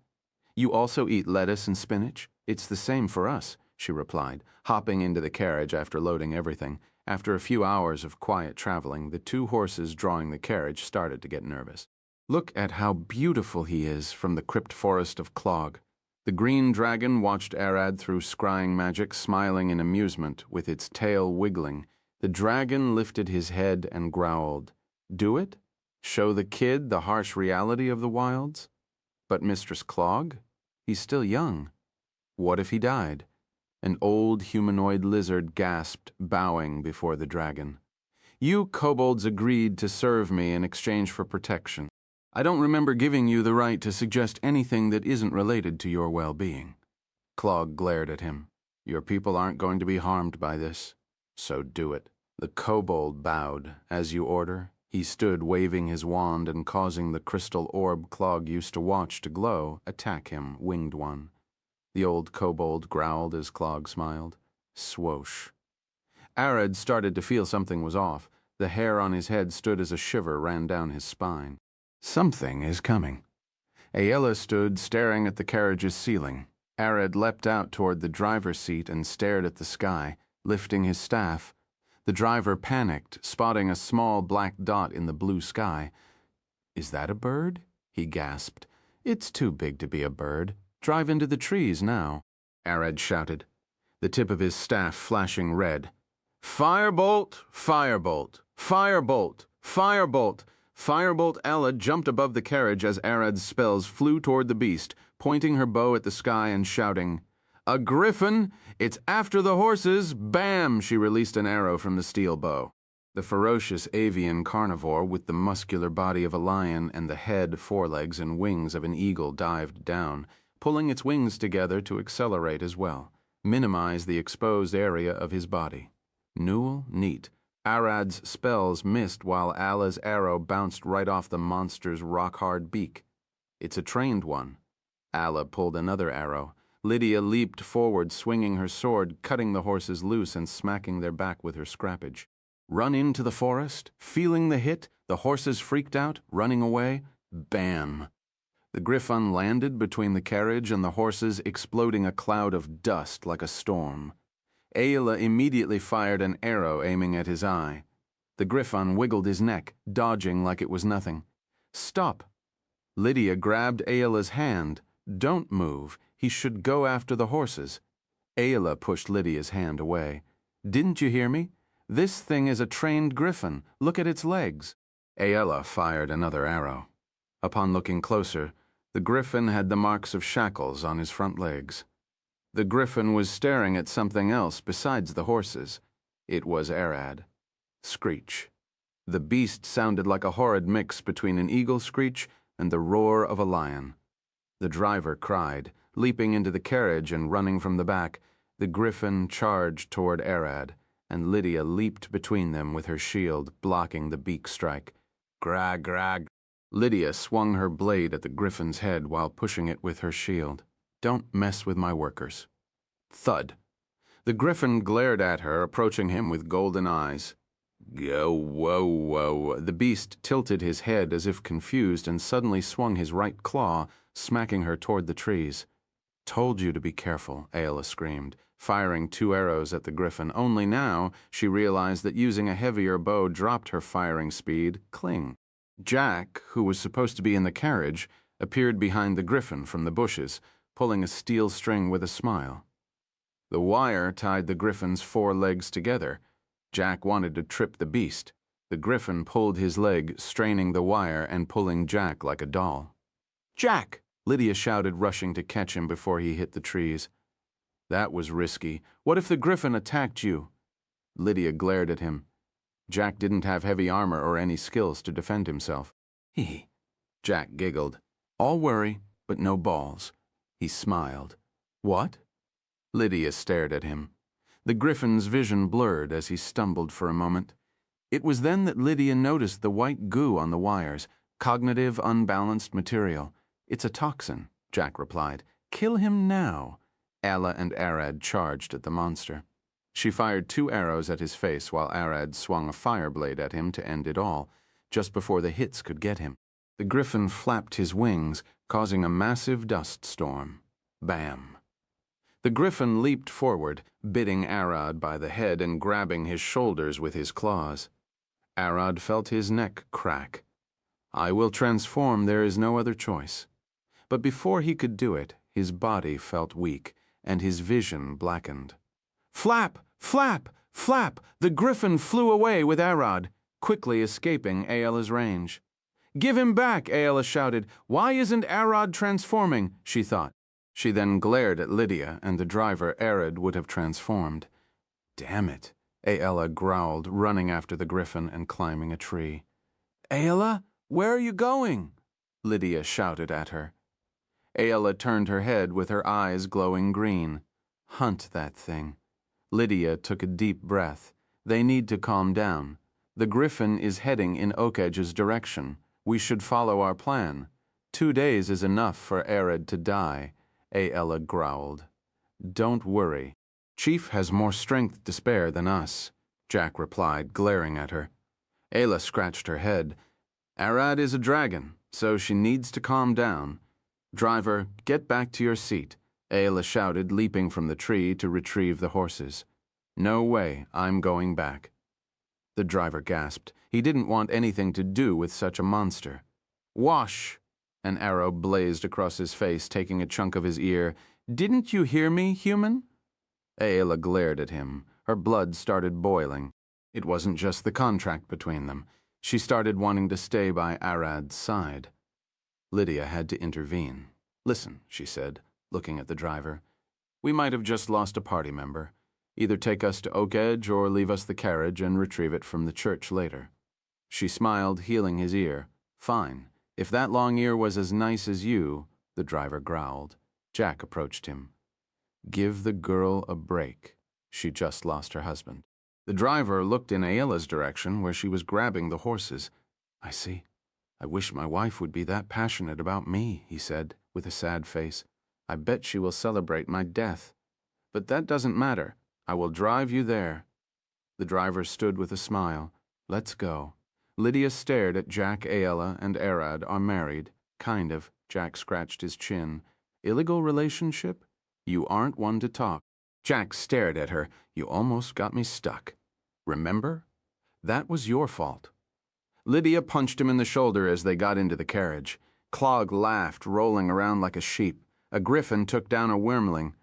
Speaker 1: You also eat lettuce and spinach? It's the same for us, she replied, hopping into the carriage after loading everything. After a few hours of quiet traveling, the 2 horses drawing the carriage started to get nervous. Look at how beautiful he is from the crypt forest of Clog. The green dragon watched Arad through scrying magic, smiling in amusement, with its tail wiggling. The dragon lifted his head and growled. Do it? Show the kid the harsh reality of the wilds? But Mistress Clog? He's still young. What if he died? An old humanoid lizard gasped, bowing before the dragon. You kobolds agreed to serve me in exchange for protection. I don't remember giving you the right to suggest anything that isn't related to your well-being. Clog glared at him. Your people aren't going to be harmed by this, so do it. The kobold bowed. As you order. He stood waving his wand and causing the crystal orb Clog used to watch to glow attack him, winged one. The old kobold growled as Clog smiled. Swoosh. Arad started to feel something was off. The hair on his head stood as a shiver ran down his spine. Something is coming. Ayla stood staring at the carriage's ceiling. Arad leapt out toward the driver's seat and stared at the sky, lifting his staff. The driver panicked, spotting a small black dot in the blue sky. Is that a bird? He gasped. It's too big to be a bird. Drive into the trees now. Arad shouted, the tip of his staff flashing red. Firebolt! Firebolt! Firebolt! Firebolt! Firebolt Ella jumped above the carriage as Arad's spells flew toward the beast, pointing her bow at the sky and shouting, A griffin! It's after the horses! Bam! She released an arrow from the steel bow. The ferocious avian carnivore with the muscular body of a lion and the head, forelegs, and wings of an eagle dived down, pulling its wings together to accelerate as well, minimize the exposed area of his body. Newell, neat. Arad's spells missed while Alla's arrow bounced right off the monster's rock-hard beak. It's a trained one. Alla pulled another arrow, Lydia leaped forward, swinging her sword, cutting the horses loose and smacking their back with her scrappage. Run into the forest, feeling the hit, the horses freaked out, running away. Bam! The Griffon landed between the carriage and the horses, exploding a cloud of dust like a storm. Ayla immediately fired an arrow aiming at his eye. The Griffon wiggled his neck, dodging like it was nothing. Stop! Lydia grabbed Ayla's hand. Don't move. He should go after the horses. Ayla pushed Lydia's hand away. Didn't you hear me? This thing is a trained Griffon. Look at its legs. Ayla fired another arrow. Upon looking closer, the Griffon had the marks of shackles on his front legs. The Griffon was staring at something else besides the horses. It was Arad. Screech. The beast sounded like a horrid mix between an eagle screech and the roar of a lion. The driver cried, leaping into the carriage and running from the back. The Griffon charged toward Arad, and Lydia leaped between them with her shield, blocking the beak strike. Grag, grag. Lydia swung her blade at the Griffon's head while pushing it with her shield. Don't mess with my workers. Thud. The Griffon glared at her, approaching him with golden eyes. Go, whoa, whoa. The beast tilted his head as if confused and suddenly swung his right claw, smacking her toward the trees. Told you to be careful, Ayla screamed, firing 2 arrows at the Griffon. Only now she realized that using a heavier bow dropped her firing speed. Cling. Jack, who was supposed to be in the carriage, appeared behind the Griffon from the bushes, pulling a steel string with a smile. The wire tied the Griffon's 4 legs together. Jack wanted to trip the beast. The Griffon pulled his leg, straining the wire and pulling Jack like a doll. Jack! Lydia shouted, rushing to catch him before he hit the trees. That was risky. What if the Griffon attacked you? Lydia glared at him. Jack didn't have heavy armor or any skills to defend himself. Hee. Jack giggled. All worry, but no balls. He smiled. What? Lydia stared at him. The Griffon's vision blurred as he stumbled for a moment. It was then that Lydia noticed the white goo on the wires, cognitive, unbalanced material. It's a toxin, Jack replied. Kill him now. Ayla and Arad charged at the monster. She fired 2 arrows at his face while Arad swung a fire blade at him to end it all, just before the hits could get him. The Griffon flapped his wings, causing a massive dust storm. Bam. The Griffon leaped forward, biting Arad by the head and grabbing his shoulders with his claws. Arad felt his neck crack. I will transform, there is no other choice. But before he could do it, his body felt weak, and his vision blackened. Flap! Flap! Flap! The Griffon flew away with Arad, quickly escaping Ayla's range. Give him back, Ayla shouted. Why isn't Arad transforming? She thought. She then glared at Lydia, and the driver, Arad, would have transformed. Damn it, Ayla growled, running after the Griffon and climbing a tree. Ayla, where are you going? Lydia shouted at her. Ayla turned her head with her eyes glowing green. Hunt that thing. Lydia took a deep breath. They need to calm down. The Griffon is heading in Okedge's direction. We should follow our plan. 2 days is enough for Arad to die, Ayla growled. Don't worry. Chief has more strength to spare than us, Jack replied, glaring at her. Ayla scratched her head. Arad is a dragon, so she needs to calm down. Driver, get back to your seat, Ayla shouted, leaping from the tree to retrieve the horses. No way, I'm going back. The driver gasped. He didn't want anything to do with such a monster. Wash! An arrow blazed across his face, taking a chunk of his ear. Didn't you hear me, human? Ayla glared at him. Her blood started boiling. It wasn't just the contract between them. She started wanting to stay by Arad's side. Lydia had to intervene. Listen, she said, looking at the driver. We might have just lost a party member. Either take us to Okedge or leave us the carriage and retrieve it from the church later. She smiled, healing his ear. Fine. If that long ear was as nice as you, the driver growled. Jack approached him. Give the girl a break. She just lost her husband. The driver looked in Ayla's direction where she was grabbing the horses. I see. I wish my wife would be that passionate about me, he said, with a sad face. I bet she will celebrate my death. But that doesn't matter. I will drive you there. The driver stood with a smile. Let's go. Lydia stared at Jack. Ayala and Arad are married. Kind of. Jack scratched his chin. Illegal relationship? You aren't one to talk. Jack stared at her. You almost got me stuck. Remember? That was your fault. Lydia punched him in the shoulder as they got into the carriage. Clog laughed, rolling around like a sheep. A griffin took down a wormling.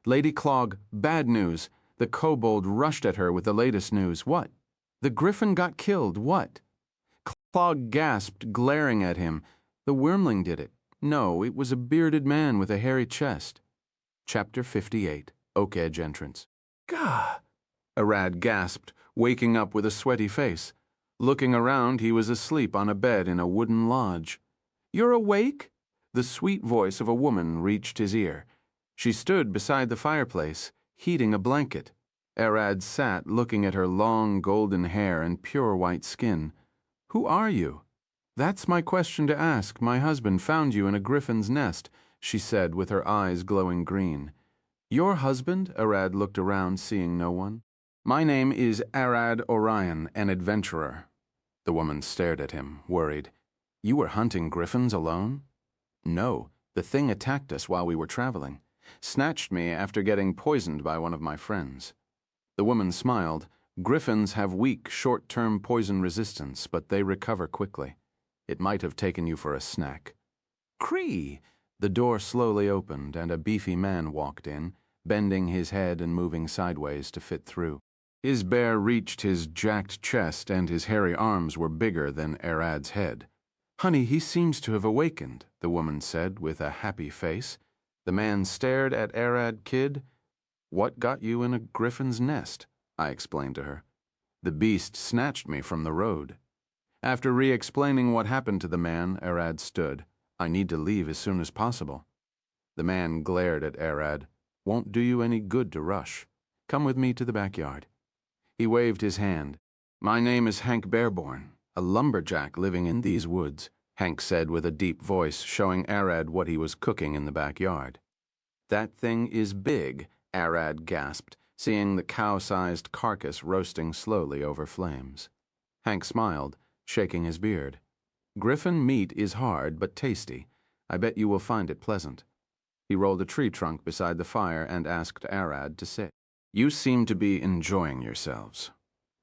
Speaker 1: Lady Clog, bad news. The kobold rushed at her with the latest news. What? The griffin got killed. What? Clog gasped, glaring at him. The wormling did it. No, it was a bearded man with a hairy chest. Chapter 58, Oak Edge Entrance. Gah! Arad gasped, waking up with a sweaty face. Looking around, he was asleep on a bed in a wooden lodge. You're awake? The sweet voice of a woman reached his ear. She stood beside the fireplace, heating a blanket. Arad sat looking at her long golden hair and pure white skin. Who are you? That's my question to ask. My husband found you in a griffin's nest, she said with her eyes glowing green. Your husband? Arad looked around, seeing no one. My name is Arad Orion, an adventurer. The woman stared at him, worried. You were hunting griffins alone? No, the thing attacked us while we were traveling. Snatched me after getting poisoned by one of my friends. The woman smiled. Griffins have weak, short-term poison resistance, but they recover quickly. It might have taken you for a snack. Cree! The door slowly opened, and a beefy man walked in, bending his head and moving sideways to fit through. His bear reached his jacked chest, and his hairy arms were bigger than Arad's head. Honey, he seems to have awakened, the woman said with a happy face. The man stared at Arad. Kid, what got you in a griffin's nest? I explained to her. The beast snatched me from the road. After re-explaining what happened to the man, Arad stood. I need to leave as soon as possible. The man glared at Arad. Won't do you any good to rush. Come with me to the backyard. He waved his hand. My name is Hank Bearborn, a lumberjack living in these woods, Hank said with a deep voice, showing Arad what he was cooking in the backyard. That thing is big, Arad gasped, seeing the cow-sized carcass roasting slowly over flames. Hank smiled, shaking his beard. Griffin meat is hard but tasty. I bet you will find it pleasant. He rolled a tree trunk beside the fire and asked Arad to sit. You seem to be enjoying yourselves.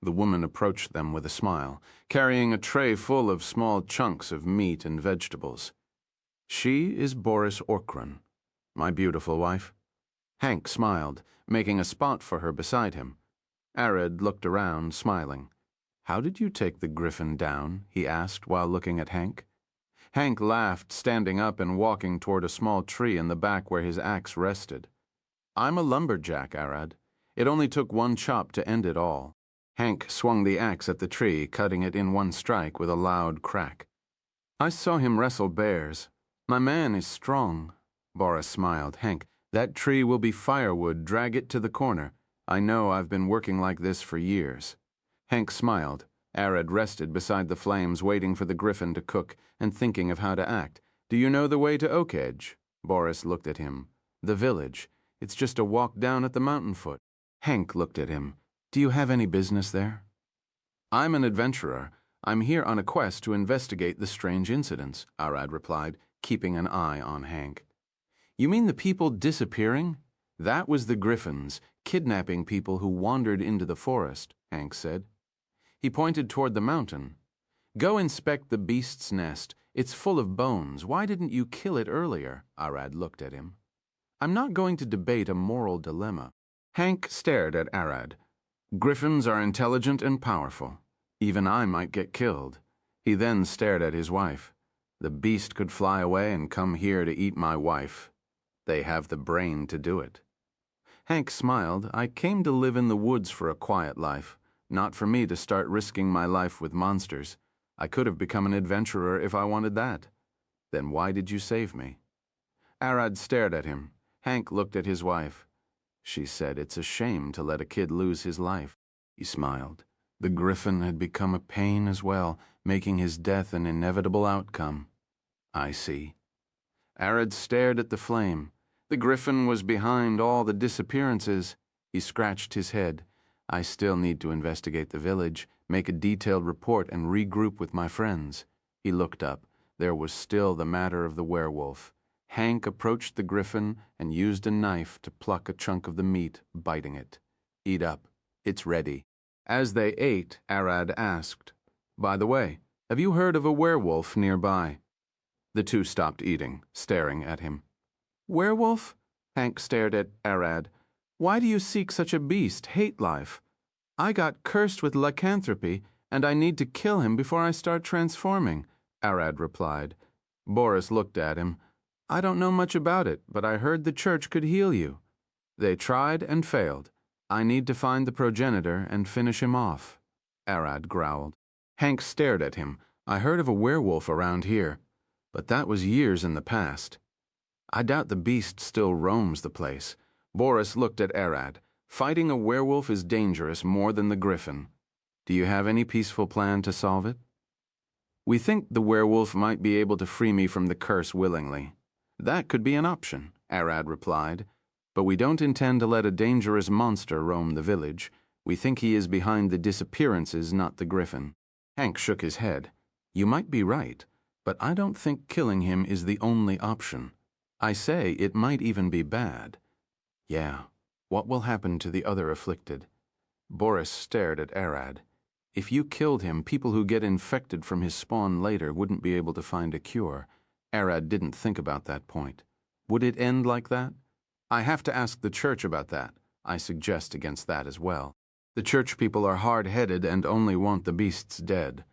Speaker 1: The woman approached them with a smile, carrying a tray full of small chunks of meat and vegetables. She is Boris Orkran, my beautiful wife. Hank smiled, making a spot for her beside him. Arad looked around, smiling. How did you take the griffin down? He asked while looking at Hank. Hank laughed, standing up and walking toward a small tree in the back where his axe rested. I'm a lumberjack, Arad. It only took one chop to end it all. Hank swung the axe at the tree, cutting it in one strike with a loud crack. I saw him wrestle bears. My man is strong. Boris smiled. Hank, that tree will be firewood. Drag it to the corner. I know I've been working like this for years. Hank smiled. Arad rested beside the flames, waiting for the griffin to cook and thinking of how to act. Do you know the way to Oak Edge? Boris looked at him. The village. It's just a walk down at the mountain foot. Hank looked at him. Do you have any business there? I'm an adventurer. I'm here on a quest to investigate the strange incidents, Arad replied, keeping an eye on Hank. You mean the people disappearing? That was the griffins, kidnapping people who wandered into the forest, Hank said. He pointed toward the mountain. Go inspect the beast's nest. It's full of bones. Why didn't you kill it earlier? Arad looked at him. I'm not going to debate a moral dilemma. Hank stared at Arad. Griffins are intelligent and powerful. Even I might get killed. He then stared at his wife. The beast could fly away and come here to eat my wife. They have the brain to do it. Hank smiled. I came to live in the woods for a quiet life, not for me to start risking my life with monsters. I could have become an adventurer if I wanted that. Then why did you save me? Arad stared at him. Hank looked at his wife. She said, it's a shame to let a kid lose his life. He smiled. The griffin had become a pain as well, making his death an inevitable outcome. I see. Arad stared at the flame. The griffin was behind all the disappearances. He scratched his head. I still need to investigate the village, make a detailed report, and regroup with my friends. He looked up. There was still the matter of the werewolf. Hank approached the griffin and used a knife to pluck a chunk of the meat, biting it. Eat up. It's ready. As they ate, Arad asked, "By the way, have you heard of a werewolf nearby?" The two stopped eating, staring at him. "Werewolf?" Hank stared at Arad. "Why do you seek such a beast, hate life? I got cursed with lycanthropy, and I need to kill him before I start transforming," Arad replied. Boris looked at him. "I don't know much about it, but I heard the church could heal you." "They tried and failed. I need to find the progenitor and finish him off," Arad growled. Hank stared at him. "I heard of a werewolf around here, but that was years in the past. I doubt the beast still roams the place." Boris looked at Arad. "Fighting a werewolf is dangerous more than the griffin. Do you have any peaceful plan to solve it?" "We think the werewolf might be able to free me from the curse willingly." "That could be an option," Arad replied. "But we don't intend to let a dangerous monster roam the village. We think he is behind the disappearances, not the griffin." Hank shook his head. "You might be right, but I don't think killing him is the only option. I say it might even be bad." "Yeah. What will happen to the other afflicted?" Boris stared at Arad. "If you killed him, people who get infected from his spawn later wouldn't be able to find a cure." Arad didn't think about that point. "Would it end like that?" "I have to ask the church about that. I suggest against that as well. The church people are hard-headed and only want the beasts dead.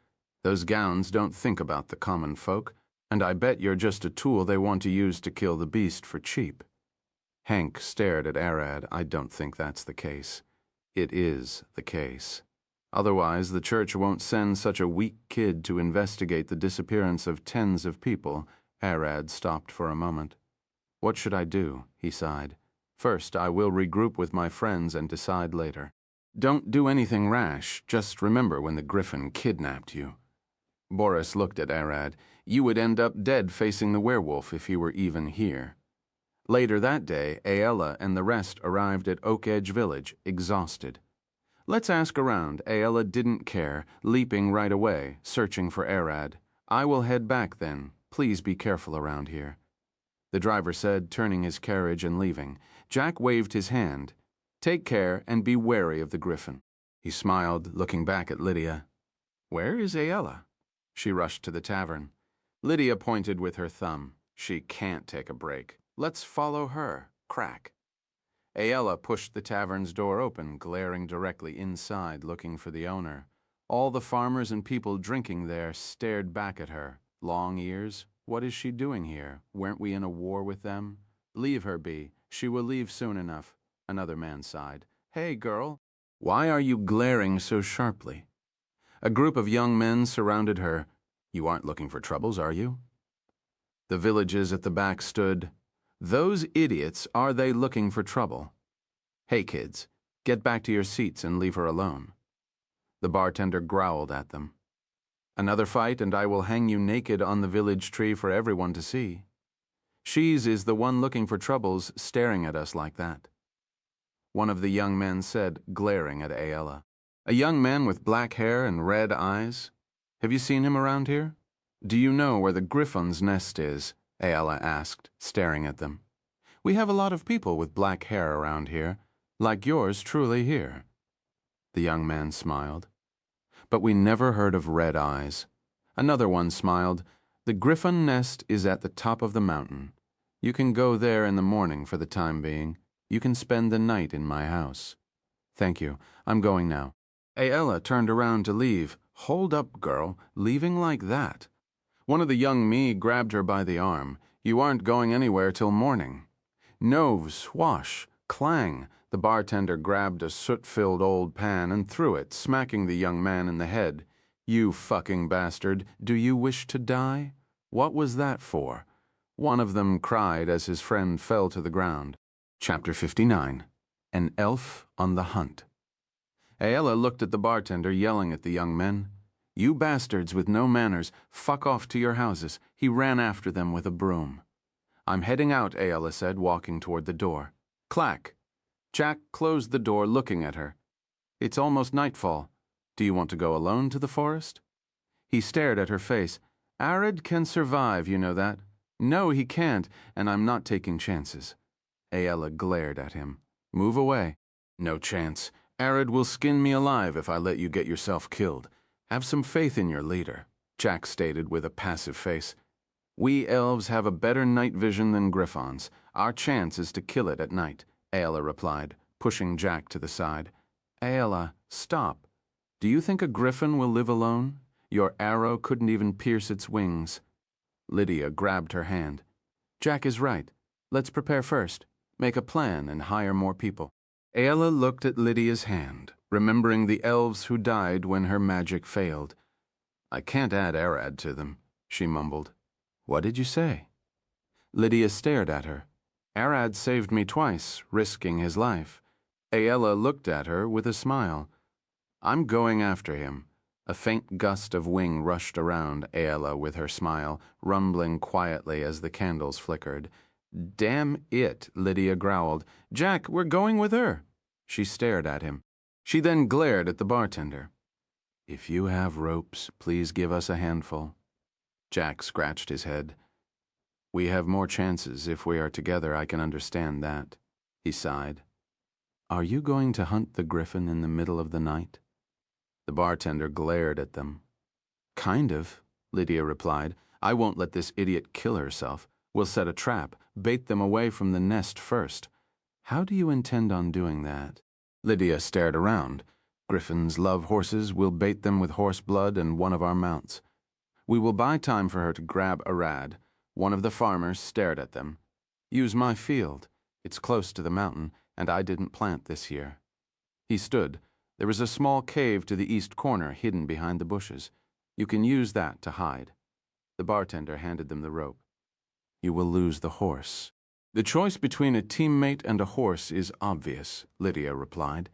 Speaker 1: Those gowns don't think about the common folk, and I bet you're just a tool they want to use to kill the beast for cheap." Hank stared at Arad. "I don't think that's the case." "It is the case. Otherwise, the church won't send such a weak kid to investigate the disappearance of tens of people." Arad stopped for a moment. "What should I do?" he sighed. "First, I will regroup with my friends and decide later." "Don't do anything rash. Just remember when the griffin kidnapped you." Boris looked at Arad. "You would end up dead facing the werewolf if he were even here." Later that day, Aella and the rest arrived at Oak Edge Village, exhausted. "Let's ask around." Aella didn't care, leaping right away, searching for Arad. "I will head back then. Please be careful around here," the driver said, turning his carriage and leaving. Jack waved his hand. "Take care and be wary of the griffin." He smiled, looking back at Lydia. "Where is Aella?" She rushed to the tavern. Lydia pointed with her thumb. "She can't take a break. Let's follow her." Crack. Aella pushed the tavern's door open, glaring directly inside, looking for the owner. All the farmers and people drinking there stared back at her. Long ears? What is she doing here? Weren't we in a war with them? "Leave her be. She will leave soon enough." Another man sighed. "Hey, girl. Why are you glaring so sharply?" A group of young men surrounded her. "You aren't looking for troubles, are you?" The villages at the back stood. "Those idiots, are they looking for trouble?" "Hey, kids, get back to your seats and leave her alone." The bartender growled at them. "Another fight and I will hang you naked on the village tree for everyone to see. She's is the one looking for troubles, staring at us like that," one of the young men said, glaring at Aella. "A young man with black hair and red eyes. Have you seen him around here?" "Do you know where the griffin's nest is?" Aella asked, staring at them. "We have a lot of people with black hair around here, like yours truly here." The young man smiled. "But we never heard of red eyes." Another one smiled. "The griffin nest is at the top of the mountain. You can go there in the morning for the time being. You can spend the night in my house." "Thank you. I'm going now." Aella turned around to leave. "Hold up, girl. Leaving like that?" One of the young me grabbed her by the arm. "You aren't going anywhere till morning." "No, swash, clang." The bartender grabbed a soot-filled old pan and threw it, smacking the young man in the head. "You fucking bastard, do you wish to die? What was that for?" One of them cried as his friend fell to the ground. Chapter 59. An Elf on the Hunt. Aella looked at the bartender, yelling at the young men. "You bastards with no manners, fuck off to your houses." He ran after them with a broom. I'm heading out, Ayala said, walking toward the door. Clack. Jack closed the door, looking at her. It's almost nightfall. Do you want to go alone to the forest? He stared at her face. Arid can survive, you know that. No, he can't, and I'm not taking chances. Ayala glared at him. Move away. No chance. Arid will skin me alive if I let you get yourself killed. Have some faith in your leader, Jack stated with a passive face. We elves have a better night vision than Griffons. Our chance is to kill it at night, Ayala replied, pushing Jack to the side. Ayala, stop. Do you think a griffin will live alone? Your arrow couldn't even pierce its wings. Lydia grabbed her hand. Jack is right. Let's prepare first. Make a plan and hire more people. Ayala looked at Lydia's hand, remembering the elves who died when her magic failed. I can't add Arad to them, she mumbled. What did you say? Lydia stared at her. Arad saved me twice, risking his life. Ayala looked at her with a smile. I'm going after him. A faint gust of wing rushed around Ayala with her smile, rumbling quietly as the candles flickered. Damn it, Lydia growled. Jack, we're going with her. She stared at him. She then glared at the bartender. If you have ropes, please give us a handful. Jack scratched his head. We have more chances if we are together, I can understand that. He sighed. Are you going to hunt the griffin in the middle of the night? The bartender glared at them. Kind of, Lydia replied. I won't let this idiot kill herself. We'll set a trap, bait them away from the nest first. How do you intend on doing that? Lydia stared around. Griffins love horses. We'll bait them with horse blood and one of our mounts. We will buy time for her to grab Arad. One of the farmers stared at them. Use my field. It's close to the mountain, and I didn't plant this year. He stood. There is a small cave to the east corner hidden behind the bushes. You can use that to hide. The bartender handed them the rope. You will lose the horse. The choice between a teammate and a horse is obvious, Lydia replied.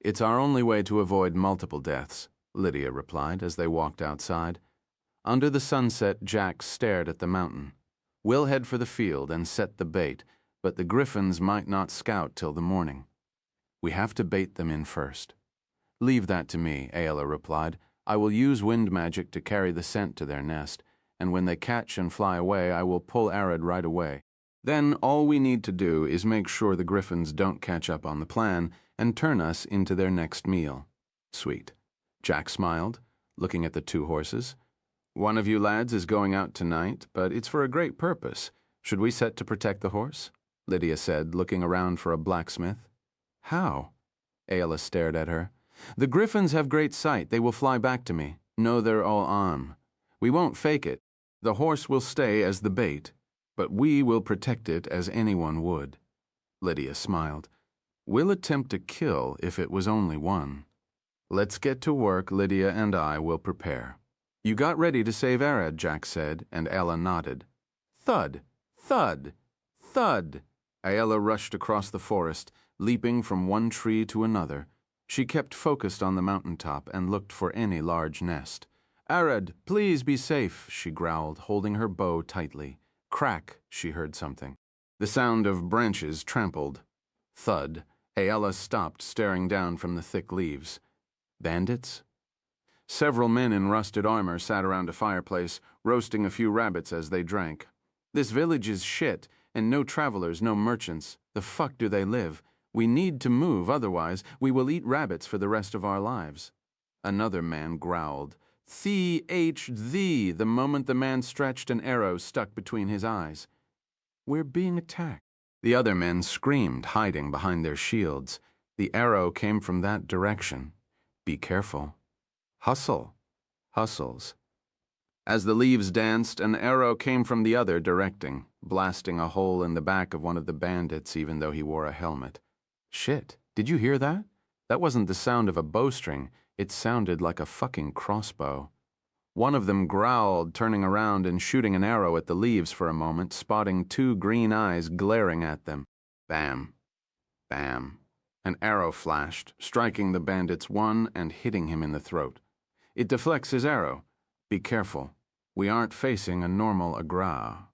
Speaker 1: It's our only way to avoid multiple deaths, Lydia replied as they walked outside. Under the sunset, Jack stared at the mountain. We'll head for the field and set the bait, but the griffins might not scout till the morning. We have to bait them in first. Leave that to me, Ayala replied. I will use wind magic to carry the scent to their nest, and when they catch and fly away, I will pull Arad right away. Then all we need to do is make sure the griffins don't catch up on the plan and turn us into their next meal. Sweet. Jack smiled, looking at the two horses. One of you lads is going out tonight, but it's for a great purpose. Should we set to protect the horse? Lydia said, looking around for a blacksmith. How? Ayala stared at her. The griffins have great sight. They will fly back to me. No, they're all arm. We won't fake it. The horse will stay as the bait, but we will protect it as anyone would. Lydia smiled. We'll attempt to kill if it was only one. Let's get to work. Lydia and I will prepare. You got ready to save Arad, Jack said, and Ayala nodded. Thud, thud, thud. Ayala rushed across the forest, leaping from one tree to another. She kept focused on the mountaintop and looked for any large nest. Arad, please be safe, she growled, holding her bow tightly. Crack, she heard something. The sound of branches trampled. Thud. Ayala stopped, staring down from the thick leaves. Bandits? Several men in rusted armor sat around a fireplace, roasting a few rabbits as they drank. This village is shit, and no travelers, no merchants. The fuck do they live? We need to move, otherwise we will eat rabbits for the rest of our lives. Another man growled. Thee, the moment the man stretched an arrow stuck between his eyes. We're being attacked. The other men screamed, hiding behind their shields. The arrow came from that direction. Be careful. Hustle. Hustles. As the leaves danced, an arrow came from the other directing, blasting a hole in the back of one of the bandits even though he wore a helmet. Shit, did you hear that? That wasn't the sound of a bowstring. It sounded like a fucking crossbow. One of them growled, turning around and shooting an arrow at the leaves for a moment, spotting two green eyes glaring at them. Bam. Bam. An arrow flashed, striking the bandit's one and hitting him in the throat. It deflects his arrow. Be careful. We aren't facing a normal agra.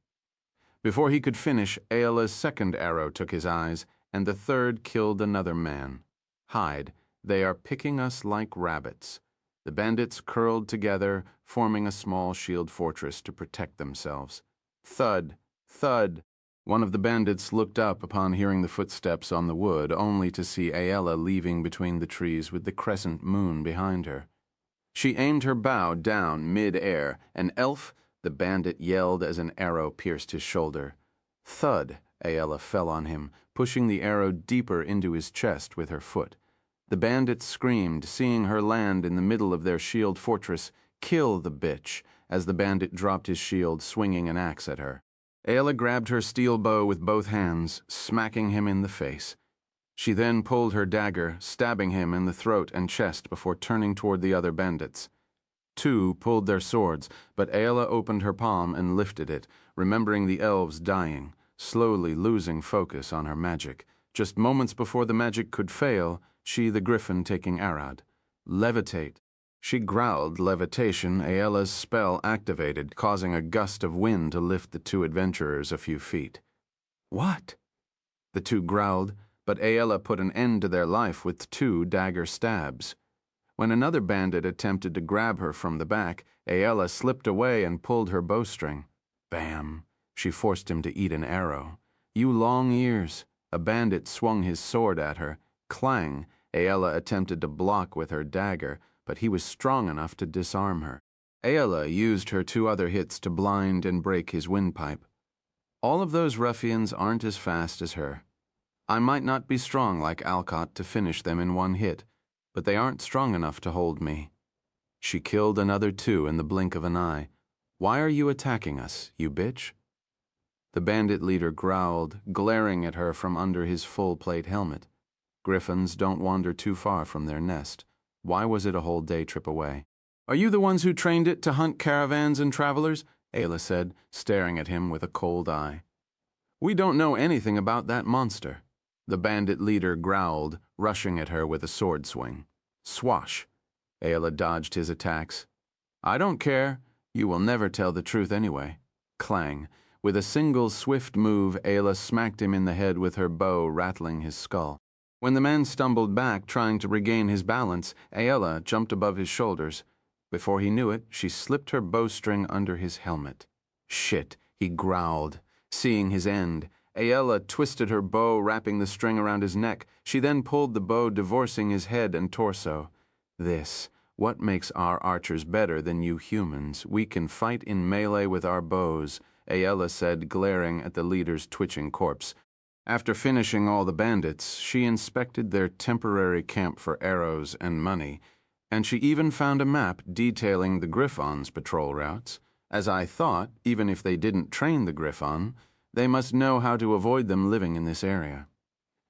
Speaker 1: Before he could finish, Ayala's second arrow took his eyes, and the third killed another man. Hide, they are picking us like rabbits. The bandits curled together, forming a small shield fortress to protect themselves. Thud, thud. One of the bandits looked up upon hearing the footsteps on the wood, only to see Ayala leaving between the trees with the crescent moon behind her. She aimed her bow down mid-air, and elf, the bandit yelled as an arrow pierced his shoulder. Thud, Ayala fell on him, pushing the arrow deeper into his chest with her foot. The bandit screamed, seeing her land in the middle of their shield fortress. Kill the bitch, as the bandit dropped his shield, swinging an axe at her. Ayala grabbed her steel bow with both hands, smacking him in the face. She then pulled her dagger, stabbing him in the throat and chest before turning toward the other bandits. Two pulled their swords, but Ayala opened her palm and lifted it, remembering the elves dying, slowly losing focus on her magic. Just moments before the magic could fail, she, the griffin, taking Arad. Levitate. She growled levitation. Ayala's spell activated, causing a gust of wind to lift the two adventurers a few feet. What? The two growled, but Ayala put an end to their life with two dagger stabs. When another bandit attempted to grab her from the back, Ayala slipped away and pulled her bowstring. Bam! She forced him to eat an arrow. You long ears! A bandit swung his sword at her. Clang! Ayala attempted to block with her dagger, but he was strong enough to disarm her. Ayala used her two other hits to blind and break his windpipe. All of those ruffians aren't as fast as her. I might not be strong like Alcott to finish them in one hit, but they aren't strong enough to hold me. She killed another two in the blink of an eye. Why are you attacking us, you bitch? The bandit leader growled, glaring at her from under his full-plate helmet. Griffins don't wander too far from their nest. Why was it a whole day trip away? Are you the ones who trained it to hunt caravans and travelers? Ayla said, staring at him with a cold eye. We don't know anything about that monster. The bandit leader growled, rushing at her with a sword swing. Swash. Ayla dodged his attacks. I don't care. You will never tell the truth anyway. Clang. With a single swift move, Ayla smacked him in the head with her bow, rattling his skull. When the man stumbled back, trying to regain his balance, Ayla jumped above his shoulders. Before he knew it, she slipped her bowstring under his helmet. Shit, he growled, seeing his end. Ayla twisted her bow, wrapping the string around his neck. She then pulled the bow, divorcing his head and torso. What makes our archers better than you humans? We can fight in melee with our bows, Ayla said, glaring at the leader's twitching corpse. After finishing all the bandits, she inspected their temporary camp for arrows and money, and she even found a map detailing the Griffon's patrol routes. As I thought, even if they didn't train the Griffon, they must know how to avoid them living in this area.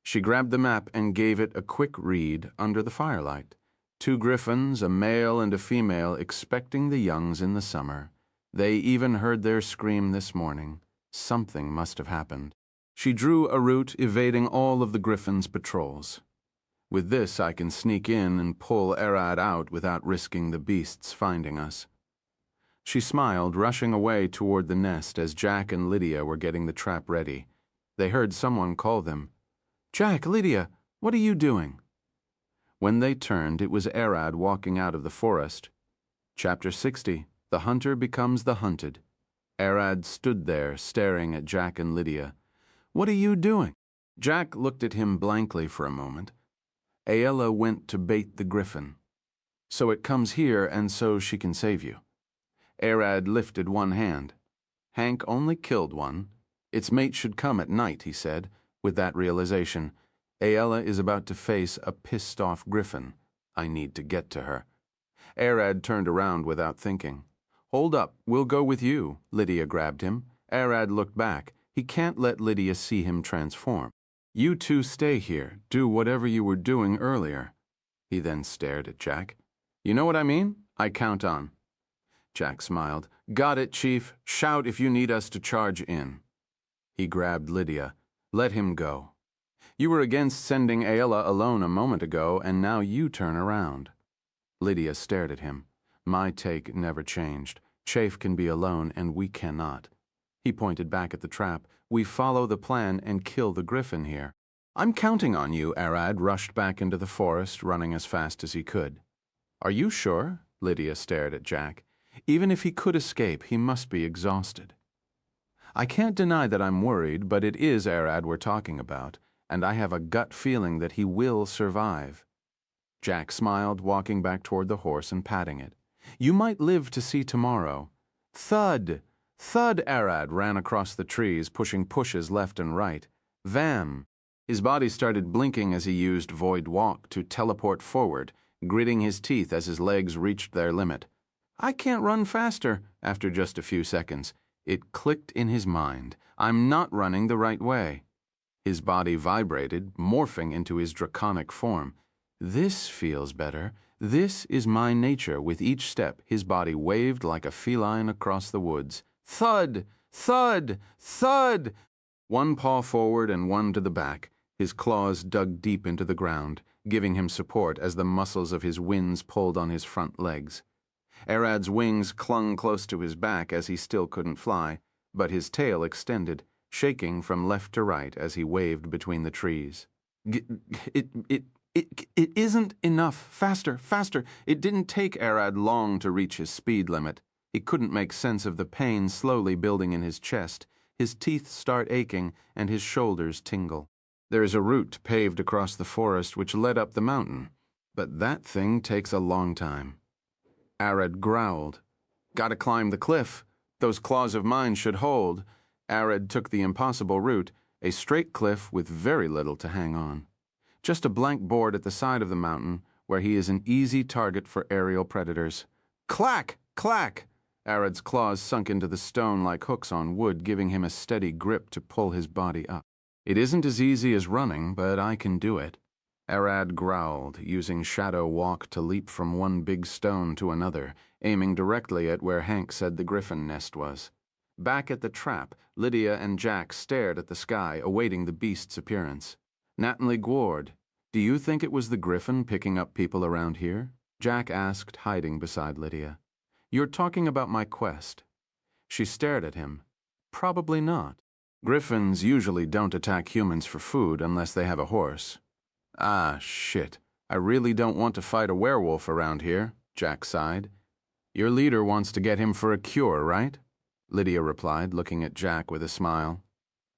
Speaker 1: She grabbed the map and gave it a quick read under the firelight. 2 griffins, a male and a female, expecting the youngs in the summer. They even heard their scream this morning. Something must have happened. She drew a route evading all of the Griffin's patrols. With this, I can sneak in and pull Arad out without risking the beasts finding us. She smiled, rushing away toward the nest as Jack and Lydia were getting the trap ready. They heard someone call them. Jack, Lydia, what are you doing? When they turned, it was Arad walking out of the forest. Chapter 60. The Hunter Becomes the Hunted. Arad stood there, staring at Jack and Lydia. What are you doing? Jack looked at him blankly for a moment. Ayla went to bait the griffin. So it comes here and so she can save you. Arad lifted one hand. Hank only killed one. Its mate should come at night, he said. With that realization, Ayla is about to face a pissed-off griffin. I need to get to her. Arad turned around without thinking. Hold up, we'll go with you. Lydia grabbed him. Arad looked back. He can't let Lydia see him transform. You two stay here. Do whatever you were doing earlier. He then stared at Jack. You know what I mean? I count on. Jack smiled. Got it, Chief. Shout if you need us to charge in. He grabbed Lydia. Let him go. You were against sending Ayla alone a moment ago, and now you turn around. Lydia stared at him. My take never changed. Chafe can be alone, and we cannot. He pointed back at the trap. "We follow the plan and kill the griffin here." "I'm counting on you." Arad rushed back into the forest, running as fast as he could. "Are you sure?" Lydia stared at Jack. "Even if he could escape, he must be exhausted." "I can't deny that I'm worried, but it is Arad we're talking about, and I have a gut feeling that he will survive." Jack smiled, walking back toward the horse and patting it. "You might live to see tomorrow." Thud! Thud! Arad ran across the trees, pushing pushes left and right. Vam! His body started blinking as he used Void Walk to teleport forward, gritting his teeth as his legs reached their limit. "I can't run faster." After just a few seconds, it clicked in his mind. "I'm not running the right way." His body vibrated, morphing into his draconic form. "This feels better. This is my nature." With each step, his body waved like a feline across the woods. Thud! Thud! Thud! One paw forward and one to the back. His claws dug deep into the ground, giving him support as the muscles of his wings pulled on his front legs. Arad's wings clung close to his back as he still couldn't fly, but his tail extended, shaking from left to right as he waved between the trees. It isn't enough. Faster, faster. It didn't take Arad long to reach his speed limit. He couldn't make sense of the pain slowly building in his chest. His teeth start aching and his shoulders tingle. There is a route paved across the forest which led up the mountain, but that thing takes a long time. Arad growled. "Gotta climb the cliff. Those claws of mine should hold." Arad took the impossible route, a straight cliff with very little to hang on. Just a blank board at the side of the mountain, where he is an easy target for aerial predators. Clack! Clack! Arad's claws sunk into the stone like hooks on wood, giving him a steady grip to pull his body up. "It isn't as easy as running, but I can do it." Arad growled, using Shadow Walk to leap from one big stone to another, aiming directly at where Hank said the griffin nest was. Back at the trap, Lydia and Jack stared at the sky, awaiting the beast's appearance. Natalie glowered. "Do you think it was the griffin picking up people around here?" Jack asked, hiding beside Lydia. "You're talking about my quest." She stared at him. "Probably not. Griffins usually don't attack humans for food unless they have a horse." "Ah, shit. I really don't want to fight a werewolf around here," Jack sighed. "Your leader wants to get him for a cure, right?" Lydia replied, looking at Jack with a smile.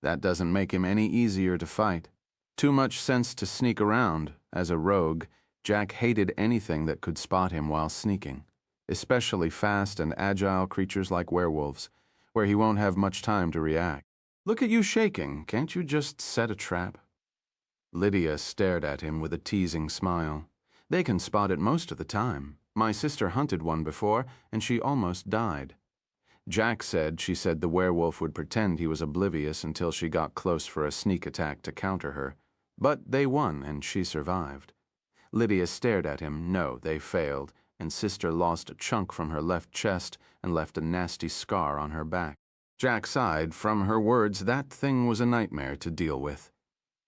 Speaker 1: "That doesn't make him any easier to fight. Too much sense to sneak around. As a rogue, Jack hated anything that could spot him while sneaking, especially fast and agile creatures like werewolves, where he won't have much time to react. Look at you shaking. Can't you just set a trap?" Lydia stared at him with a teasing smile. "They can spot it most of the time. My sister hunted one before, and she almost died." Jack said she said the werewolf would pretend he was oblivious until she got close for a sneak attack to counter her. But they won, and she survived. Lydia stared at him. No, they failed, and sister lost a chunk from her left chest and left a nasty scar on her back. Jack sighed. From her words, that thing was a nightmare to deal with.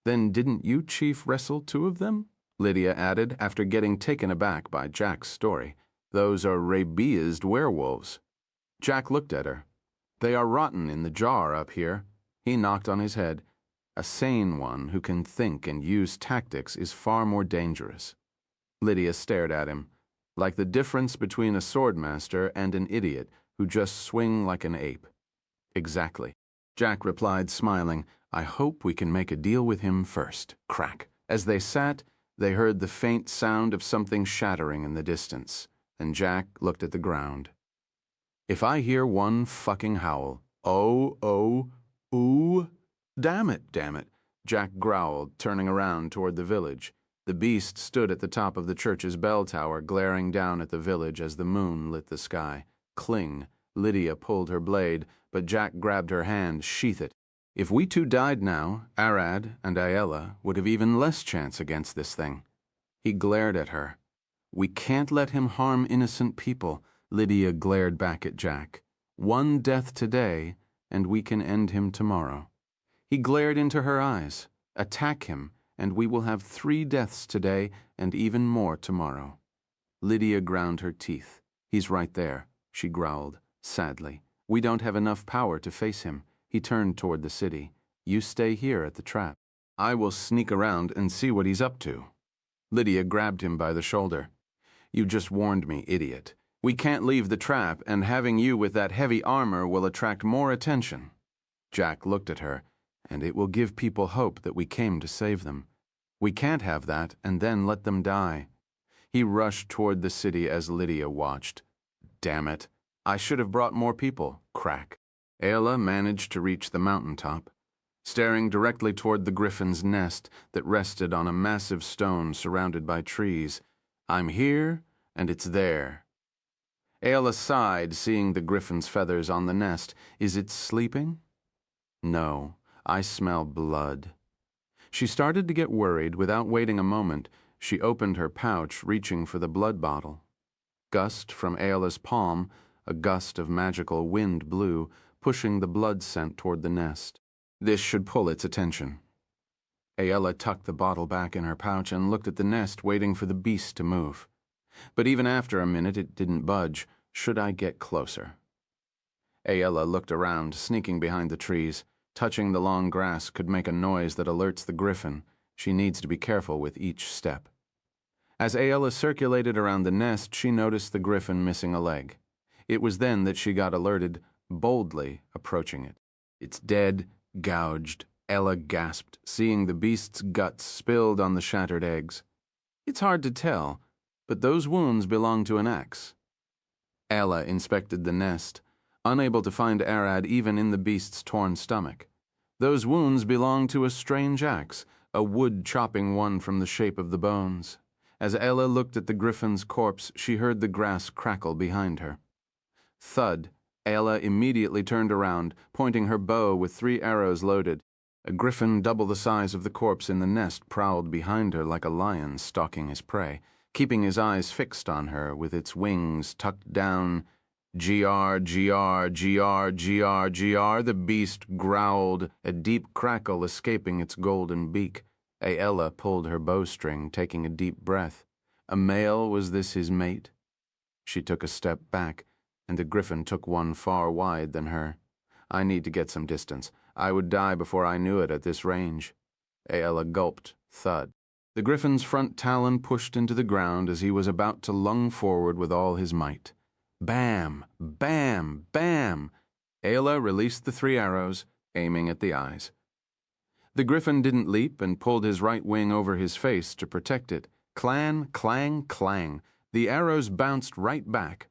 Speaker 1: "Then didn't you, Chief, wrestle two of them?" Lydia added, after getting taken aback by Jack's story. "Those are rabiesed werewolves." Jack looked at her. "They are rotten in the jar up here." He knocked on his head. "A sane one who can think and use tactics is far more dangerous." Lydia stared at him, like the difference between a swordmaster and an idiot who just swing like an ape. "Exactly." Jack replied, smiling. "I hope we can make a deal with him first." Crack. As they sat, they heard the faint sound of something shattering in the distance, and Jack looked at the ground. "If I hear one fucking howl, ooh, damn it, Jack growled, turning around toward the village. The beast stood at the top of the church's bell tower, glaring down at the village as the moon lit the sky. Cling. Lydia pulled her blade, but Jack grabbed her hand. "Sheath it. If we two died now, Arad and Ayala would have even less chance against this thing." He glared at her. "We can't let him harm innocent people." Lydia glared back at Jack. "One death today, and we can end him tomorrow." He glared into her eyes. "Attack him, and we will have 3 deaths today, and even more tomorrow." Lydia ground her teeth. "He's right there," she growled, sadly. We don't have enough power to face him. He turned toward the city. You stay here at the trap. I will sneak around and see what he's up to. Lydia grabbed him by the shoulder. You just warned me, idiot. We can't leave the trap, and having you with that heavy armor will attract more attention. Jack looked at her, and it will give people hope that we came to save them. We can't have that and then let them die. He rushed toward the city as Lydia watched. Damn it. I should have brought more people. Crack. Ayla managed to reach the mountaintop, staring directly toward the griffin's nest that rested on a massive stone surrounded by trees. I'm here, and it's there. Ayla sighed, seeing the griffin's feathers on the nest. Is it sleeping? No, I smell blood. She started to get worried. Without waiting a moment, she opened her pouch, reaching for the blood bottle. Gust from Ayla's palm, a gust of magical wind blew, pushing the blood scent toward the nest. This should pull its attention. Ayla tucked the bottle back in her pouch and looked at the nest, waiting for the beast to move. But even after a minute, it didn't budge. Should I get closer? Ayla looked around, sneaking behind the trees. Touching the long grass could make a noise that alerts the griffin. She needs to be careful with each step. As Ayla circulated around the nest, she noticed the griffin missing a leg. It was then that she got alerted, boldly approaching it. It's dead, gouged, Ayla gasped, seeing the beast's guts spilled on the shattered eggs. It's hard to tell, but those wounds belong to an axe. Ayla inspected the nest, unable to find Arad even in the beast's torn stomach. Those wounds belonged to a strange axe, a wood-chopping one from the shape of the bones. As Ayla looked at the griffin's corpse, she heard the grass crackle behind her. Thud, Ayla immediately turned around, pointing her bow with 3 arrows loaded. A griffin double the size of the corpse in the nest prowled behind her like a lion stalking his prey, keeping his eyes fixed on her with its wings tucked down. Gr, gr, gr, gr, gr, the beast growled, a deep crackle escaping its golden beak. Ayla pulled her bowstring, taking a deep breath. A male, was this his mate? She took a step back, and the griffin took one far wide than her. I need to get some distance. I would die before I knew it at this range. Ayla gulped, thud. The griffin's front talon pushed into the ground as he was about to lung forward with all his might. Bam! Bam! Bam! Ayla released the 3 arrows, aiming at the eyes. The griffin didn't leap and pulled his right wing over his face to protect it. Clang, clang, clang. The arrows bounced right back.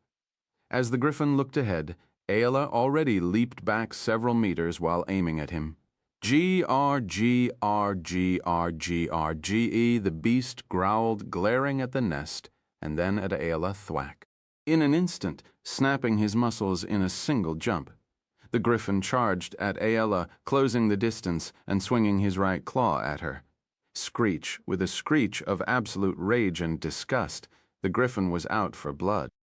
Speaker 1: As the griffin looked ahead, Ayla already leaped back several meters while aiming at him. G-R-G-R-G-R-G-R-G-E, the beast growled, glaring at the nest, and then at Ayla thwack. In an instant, snapping his muscles in a single jump. The griffin charged at Ayla, closing the distance and swinging his right claw at her. Screech, with a screech of absolute rage and disgust, the griffin was out for blood.